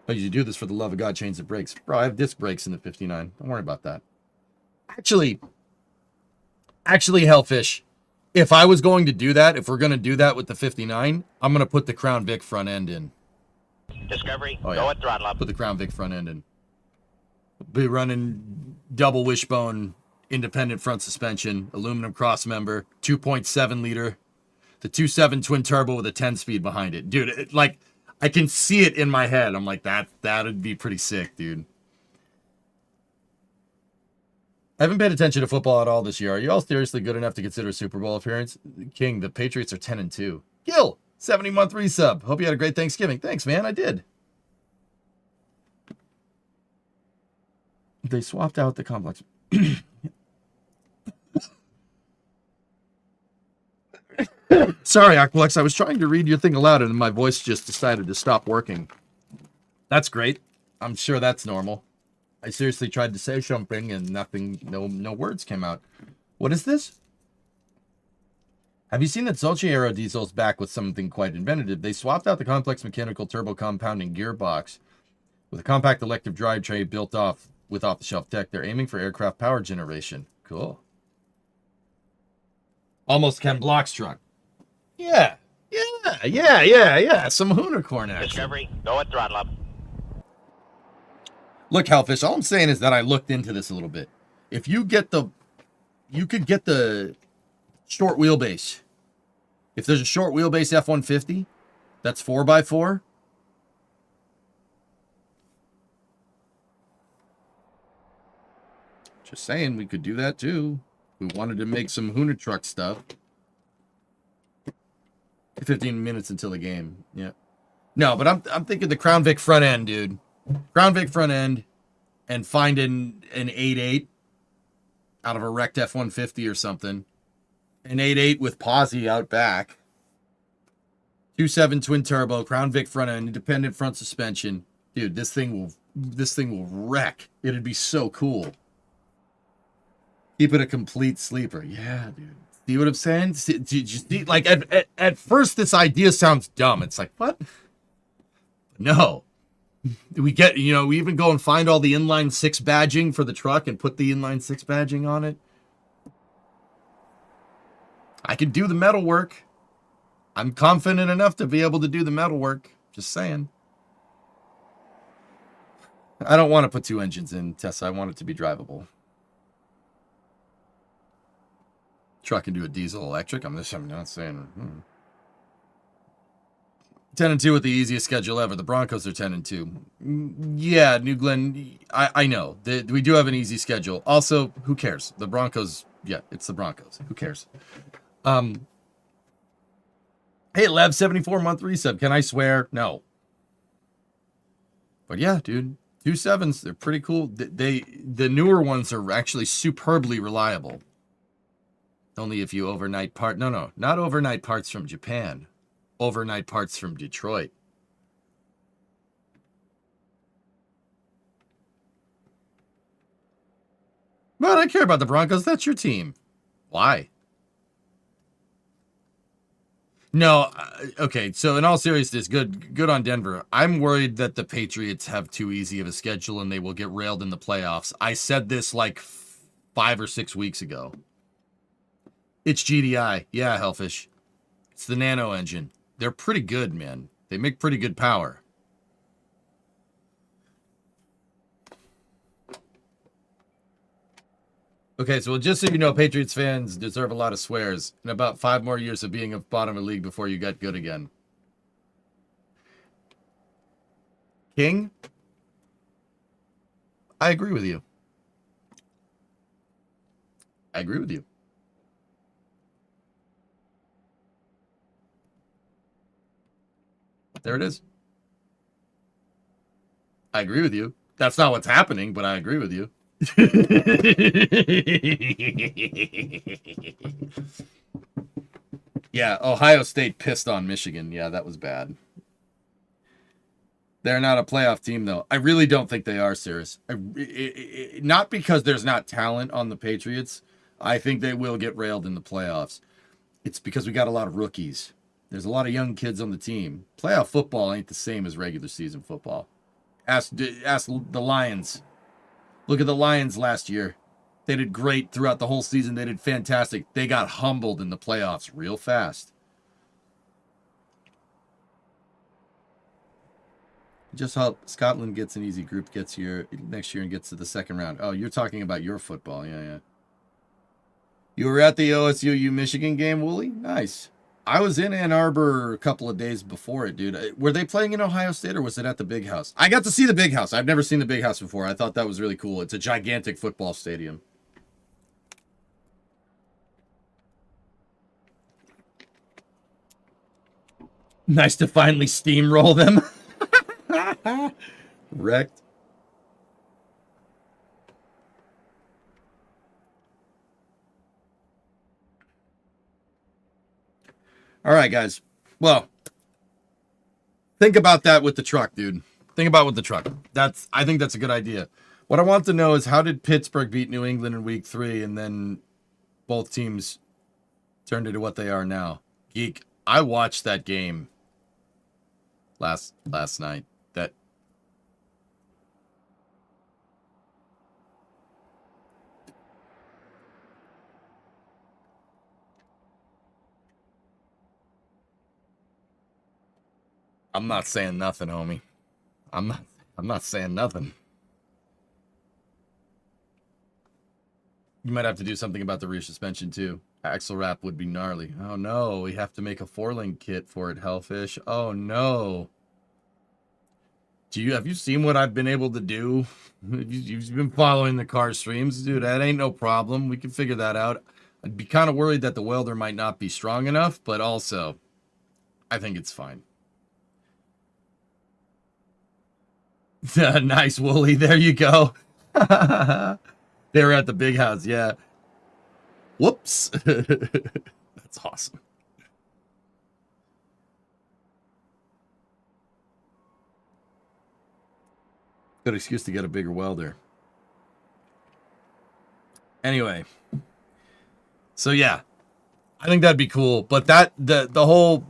But you do this for the love of God, change the brakes. Bro, I have disc brakes in the 59. Don't worry about that. Actually, Hellfish, if I was going to do that, if we're going to do that with the 59, I'm going to put the Crown Vic front end in. Discovery, Oh, go yeah. at throttle up. Put the Crown Vic front end in. Be running double wishbone, independent front suspension, aluminum cross member, 2.7 liter, the 2.7 twin turbo with a 10 speed behind it. Dude, like, I can see it in my head. I'm like, that'd be pretty sick, dude. I haven't paid attention to football at all this year. Are you all seriously good enough to consider a Super Bowl appearance? King, the Patriots are 10-2. Gil, 70-month resub. Hope you had a great Thanksgiving. Thanks, man. I did. They swapped out the complex. Sorry, Aqualex. I was trying to read your thing aloud and my voice just decided to stop working. That's great. I'm sure that's normal. I seriously tried to say something and nothing, no words came out. What is this? Have you seen that Dolce Aero diesel's back with something quite inventive? They swapped out the complex mechanical turbo compounding gearbox with a compact electric drivetrain built off with off-the-shelf tech. They're aiming for aircraft power generation. Cool. Almost Ken Block's truck. Yeah. Some Hoonicorn action. Discovery, go at throttle up. Look, Hellfish, all I'm saying is that I looked into this a little bit. If you get you could get the short wheelbase. If there's a short wheelbase F-150, that's 4x4. Just saying, we could do that too. We wanted to make some Hooner truck stuff. 15 minutes until the game. Yeah. No, but I'm thinking the Crown Vic front end, dude. Crown Vic front end and find an 8.8 out of a wrecked F-150 or something. An 8.8 with posi out back. 2.7 twin turbo, Crown Vic front end, independent front suspension. Dude, this thing will wreck. It'd be so cool. Keep it a complete sleeper. Yeah, dude. See what I'm saying? See, like at first this idea sounds dumb. It's like, what? No. We get, we even go and find all the inline 6 badging for the truck and put the inline 6 badging on it. I can do the metal work. I'm confident enough to be able to do the metal work. Just saying. I don't want to put 2 engines in, Tessa. I want it to be drivable. Truck can do a diesel electric. I'm not saying. 10-2 with the easiest schedule ever. The Broncos are 10-2. Yeah, New Glenn. I know we do have an easy schedule. Also, who cares? The Broncos. Yeah, it's the Broncos. Who cares? Hey, Lev, 74-month resub. Can I swear? No. But yeah, dude, 2.7s. They're pretty cool. The newer ones are actually superbly reliable. Only if you overnight part. No, not overnight parts from Japan. Overnight parts from Detroit. Well, I care about the Broncos. That's your team. Why? No, okay, so in all seriousness, good on Denver. I'm worried that the Patriots have too easy of a schedule and they will get railed in the playoffs. I said this like 5 or 6 weeks ago. It's GDI. Yeah, Hellfish. It's the Nano engine. They're pretty good, man. They make pretty good power. Okay, so just so you know, Patriots fans deserve a lot of swears and about 5 more years of being at bottom of the league before you get good again. King? I agree with you. I agree with you. There it is. I agree with you. That's not what's happening, but I agree with you. Yeah, Ohio State pissed on Michigan. Yeah, that was bad. They're not a playoff team, though. I really don't think they are, Cirrus. Not because there's not talent on the Patriots. I think they will get railed in the playoffs. It's because we got a lot of rookies. There's a lot of young kids on the team. Playoff football ain't the same as regular season football. Ask the Lions. Look at the Lions last year. They did great throughout the whole season. They did fantastic. They got humbled in the playoffs real fast. Just hope Scotland gets an easy group, gets here next year and gets to the second round. Oh, you're talking about your football. Yeah. You were at the OSU Michigan game, Wooly? Nice. I was in Ann Arbor a couple of days before it, dude. Were they playing in Ohio State or was it at the Big House? I got to see the Big House. I've never seen the Big House before. I thought that was really cool. It's a gigantic football stadium. Nice to finally steamroll them. Wrecked. All right, guys. Well, think about that with the truck, dude. Think about with the truck. I think that's a good idea. What I want to know is how did Pittsburgh beat New England in week 3 and then both teams turned into what they are now? Geek, I watched that game last night. I'm not saying nothing, homie. I'm not saying nothing. You might have to do something about the rear suspension too. Axle wrap would be gnarly. Oh no, we have to make a 4-link kit for it, Hellfish. Oh no. Have you seen what I've been able to do? You've been following the car streams, dude. That ain't no problem. We can figure that out. I'd be kind of worried that the welder might not be strong enough, but also, I think it's fine. Nice, Wooly. There you go. They were at the Big House, yeah. Whoops. That's awesome. Good excuse to get a bigger welder. Anyway. So yeah. I think that'd be cool. But the whole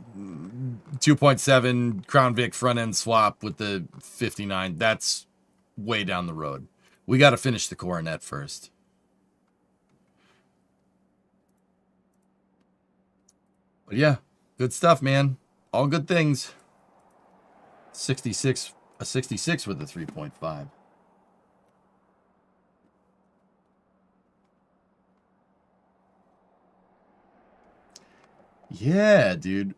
2.7 Crown Vic front end swap with the 59, that's way down the road. We got to finish the Coronet first. But yeah, good stuff, man. All good things. A 66 with a 3.5. Yeah, dude.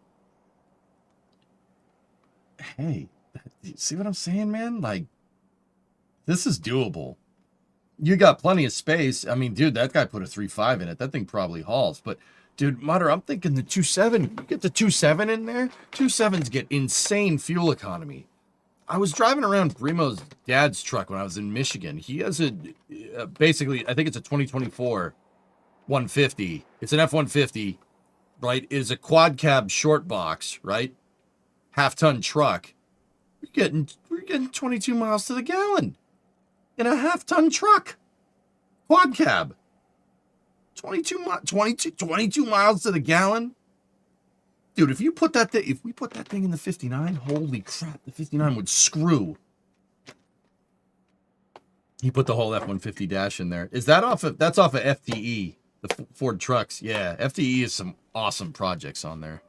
Hey, you see what I'm saying, man? Like, this is doable. You got plenty of space. I mean, dude, that guy put a 3.5 in it. That thing probably hauls. But, dude, Mutter, I'm thinking the 2.7. You get the 2.7 in there? 2.7s get insane fuel economy. I was driving around Brimo's dad's truck when I was in Michigan. He has basically, I think it's a 2024 150. It's an F-150, right? It is a quad cab short box, right? Half-ton truck. We're getting 22 miles to the gallon in a half-ton truck. Quad cab. 22 miles to the gallon. Dude, if we put that thing in the 59, holy crap, the 59 would screw. He put the whole F-150 dash in there. That's off of FTE, the Ford trucks. Yeah, FTE is some awesome projects on there.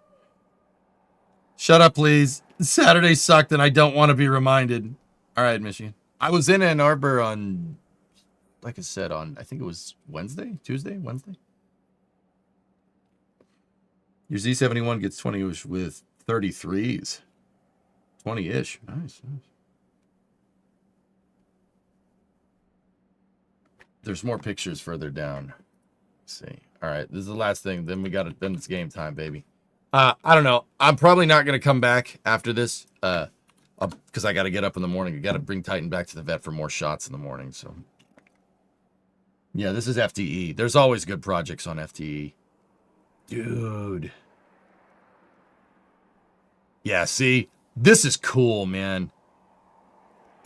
Shut up, please. Saturday sucked and I don't want to be reminded. All right, Michigan. I was in Ann Arbor on, like I said, I think it was Wednesday. Your Z71 gets 20-ish with 33s. 20-ish. Nice. There's more pictures further down. Let's see. All right, this is the last thing. Then it's game time, baby. I don't know. I'm probably not going to come back after this because I got to get up in the morning. I got to bring Titan back to the vet for more shots in the morning. So, yeah, this is FTE. There's always good projects on FTE. Dude. Yeah, see? This is cool, man.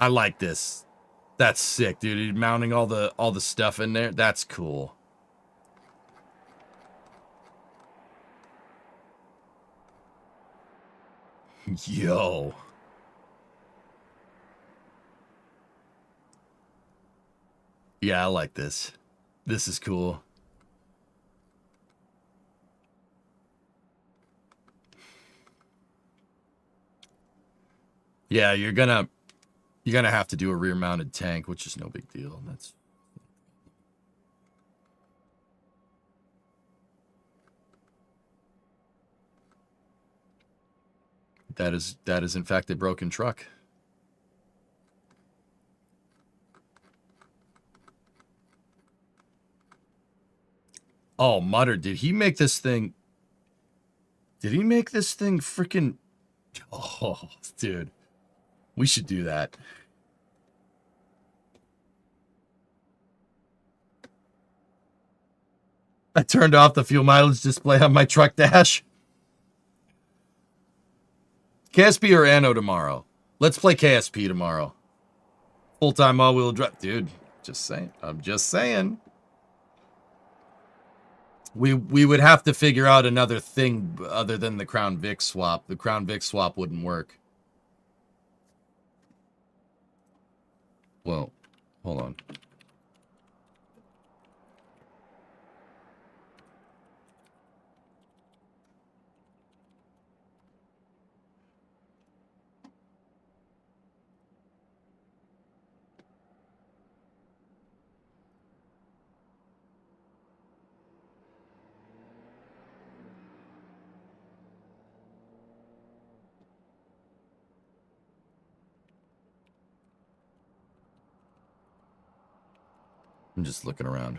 I like this. That's sick, dude. Mounting all the stuff in there. That's cool. Yo. Yeah, I like this. This is cool. Yeah, you're gonna have to do a rear-mounted tank, which is no big deal. That is in fact a broken truck. Oh, Mutter, did he make this thing freaking... Oh, dude. We should do that. I turned off the fuel mileage display on my truck dash. KSP or Anno tomorrow? Let's play KSP tomorrow. Full-time all-wheel drive. Dude, just saying. I'm just saying. We would have to figure out another thing other than the Crown Vic swap. The Crown Vic swap wouldn't work. Well, hold on. I'm just looking around.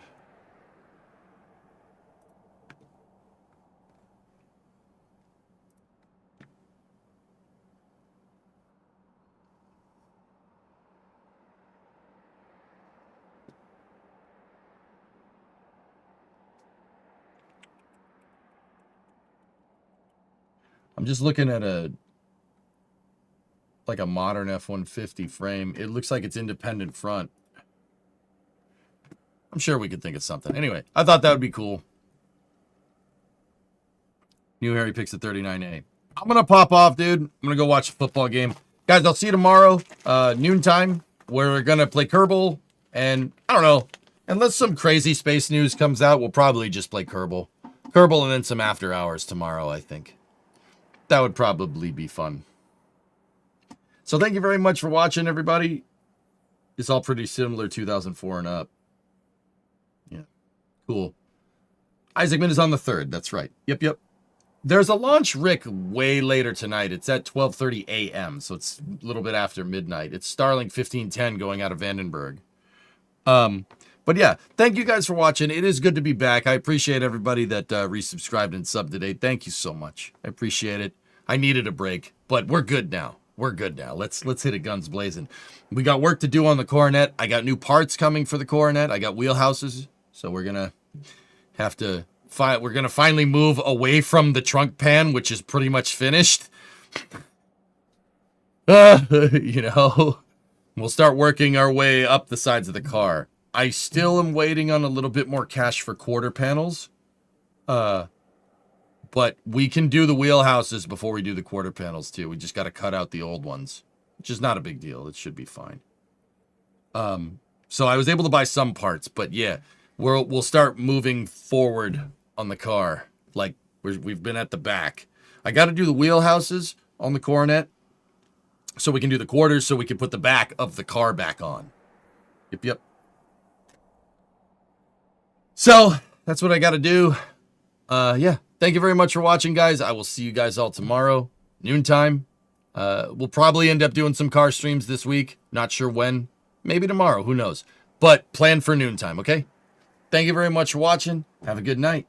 I'm just looking at a modern F-150 frame. It looks like it's independent front. I'm sure we could think of something. Anyway, I thought that would be cool. New Harry picks a 39A. I'm going to pop off, dude. I'm going to go watch a football game. Guys, I'll see you tomorrow, noontime. We're going to play Kerbal. And, I don't know, unless some crazy space news comes out, we'll probably just play Kerbal. Kerbal and then some after hours tomorrow, I think. That would probably be fun. So thank you very much for watching, everybody. It's all pretty similar 2004 and up. Yeah, cool. Isaacman is on the 3rd. That's right. Yep. There's a launch Rick way later tonight. It's at 12:30 a.m., so it's a little bit after midnight. It's Starlink 1510 going out of Vandenberg. But yeah, thank you guys for watching. It is good to be back. I appreciate everybody that resubscribed and subbed today. Thank you so much. I appreciate it. I needed a break, but we're good now. We're good now. Let's hit it guns blazing. We got work to do on the Coronet. I got new parts coming for the Coronet. I got wheelhouses, so we're gonna have to we're gonna finally move away from the trunk pan, which is pretty much finished. You know, we'll start working our way up the sides of the car. I still am waiting on a little bit more cash for quarter panels. But we can do the wheelhouses before we do the quarter panels too. We just got to cut out the old ones, which is not a big deal. It should be fine. So I was able to buy some parts, but yeah, we'll start moving forward on the car. Like we've been at the back. I got to do the wheelhouses on the Coronet so we can do the quarters so we can put the back of the car back on. Yep. So that's what I got to do. Yeah. Thank you very much for watching, guys. I will see you guys all tomorrow, noontime. We'll probably end up doing some car streams this week. Not sure when. Maybe tomorrow. Who knows? But plan for noontime, okay? Thank you very much for watching. Have a good night.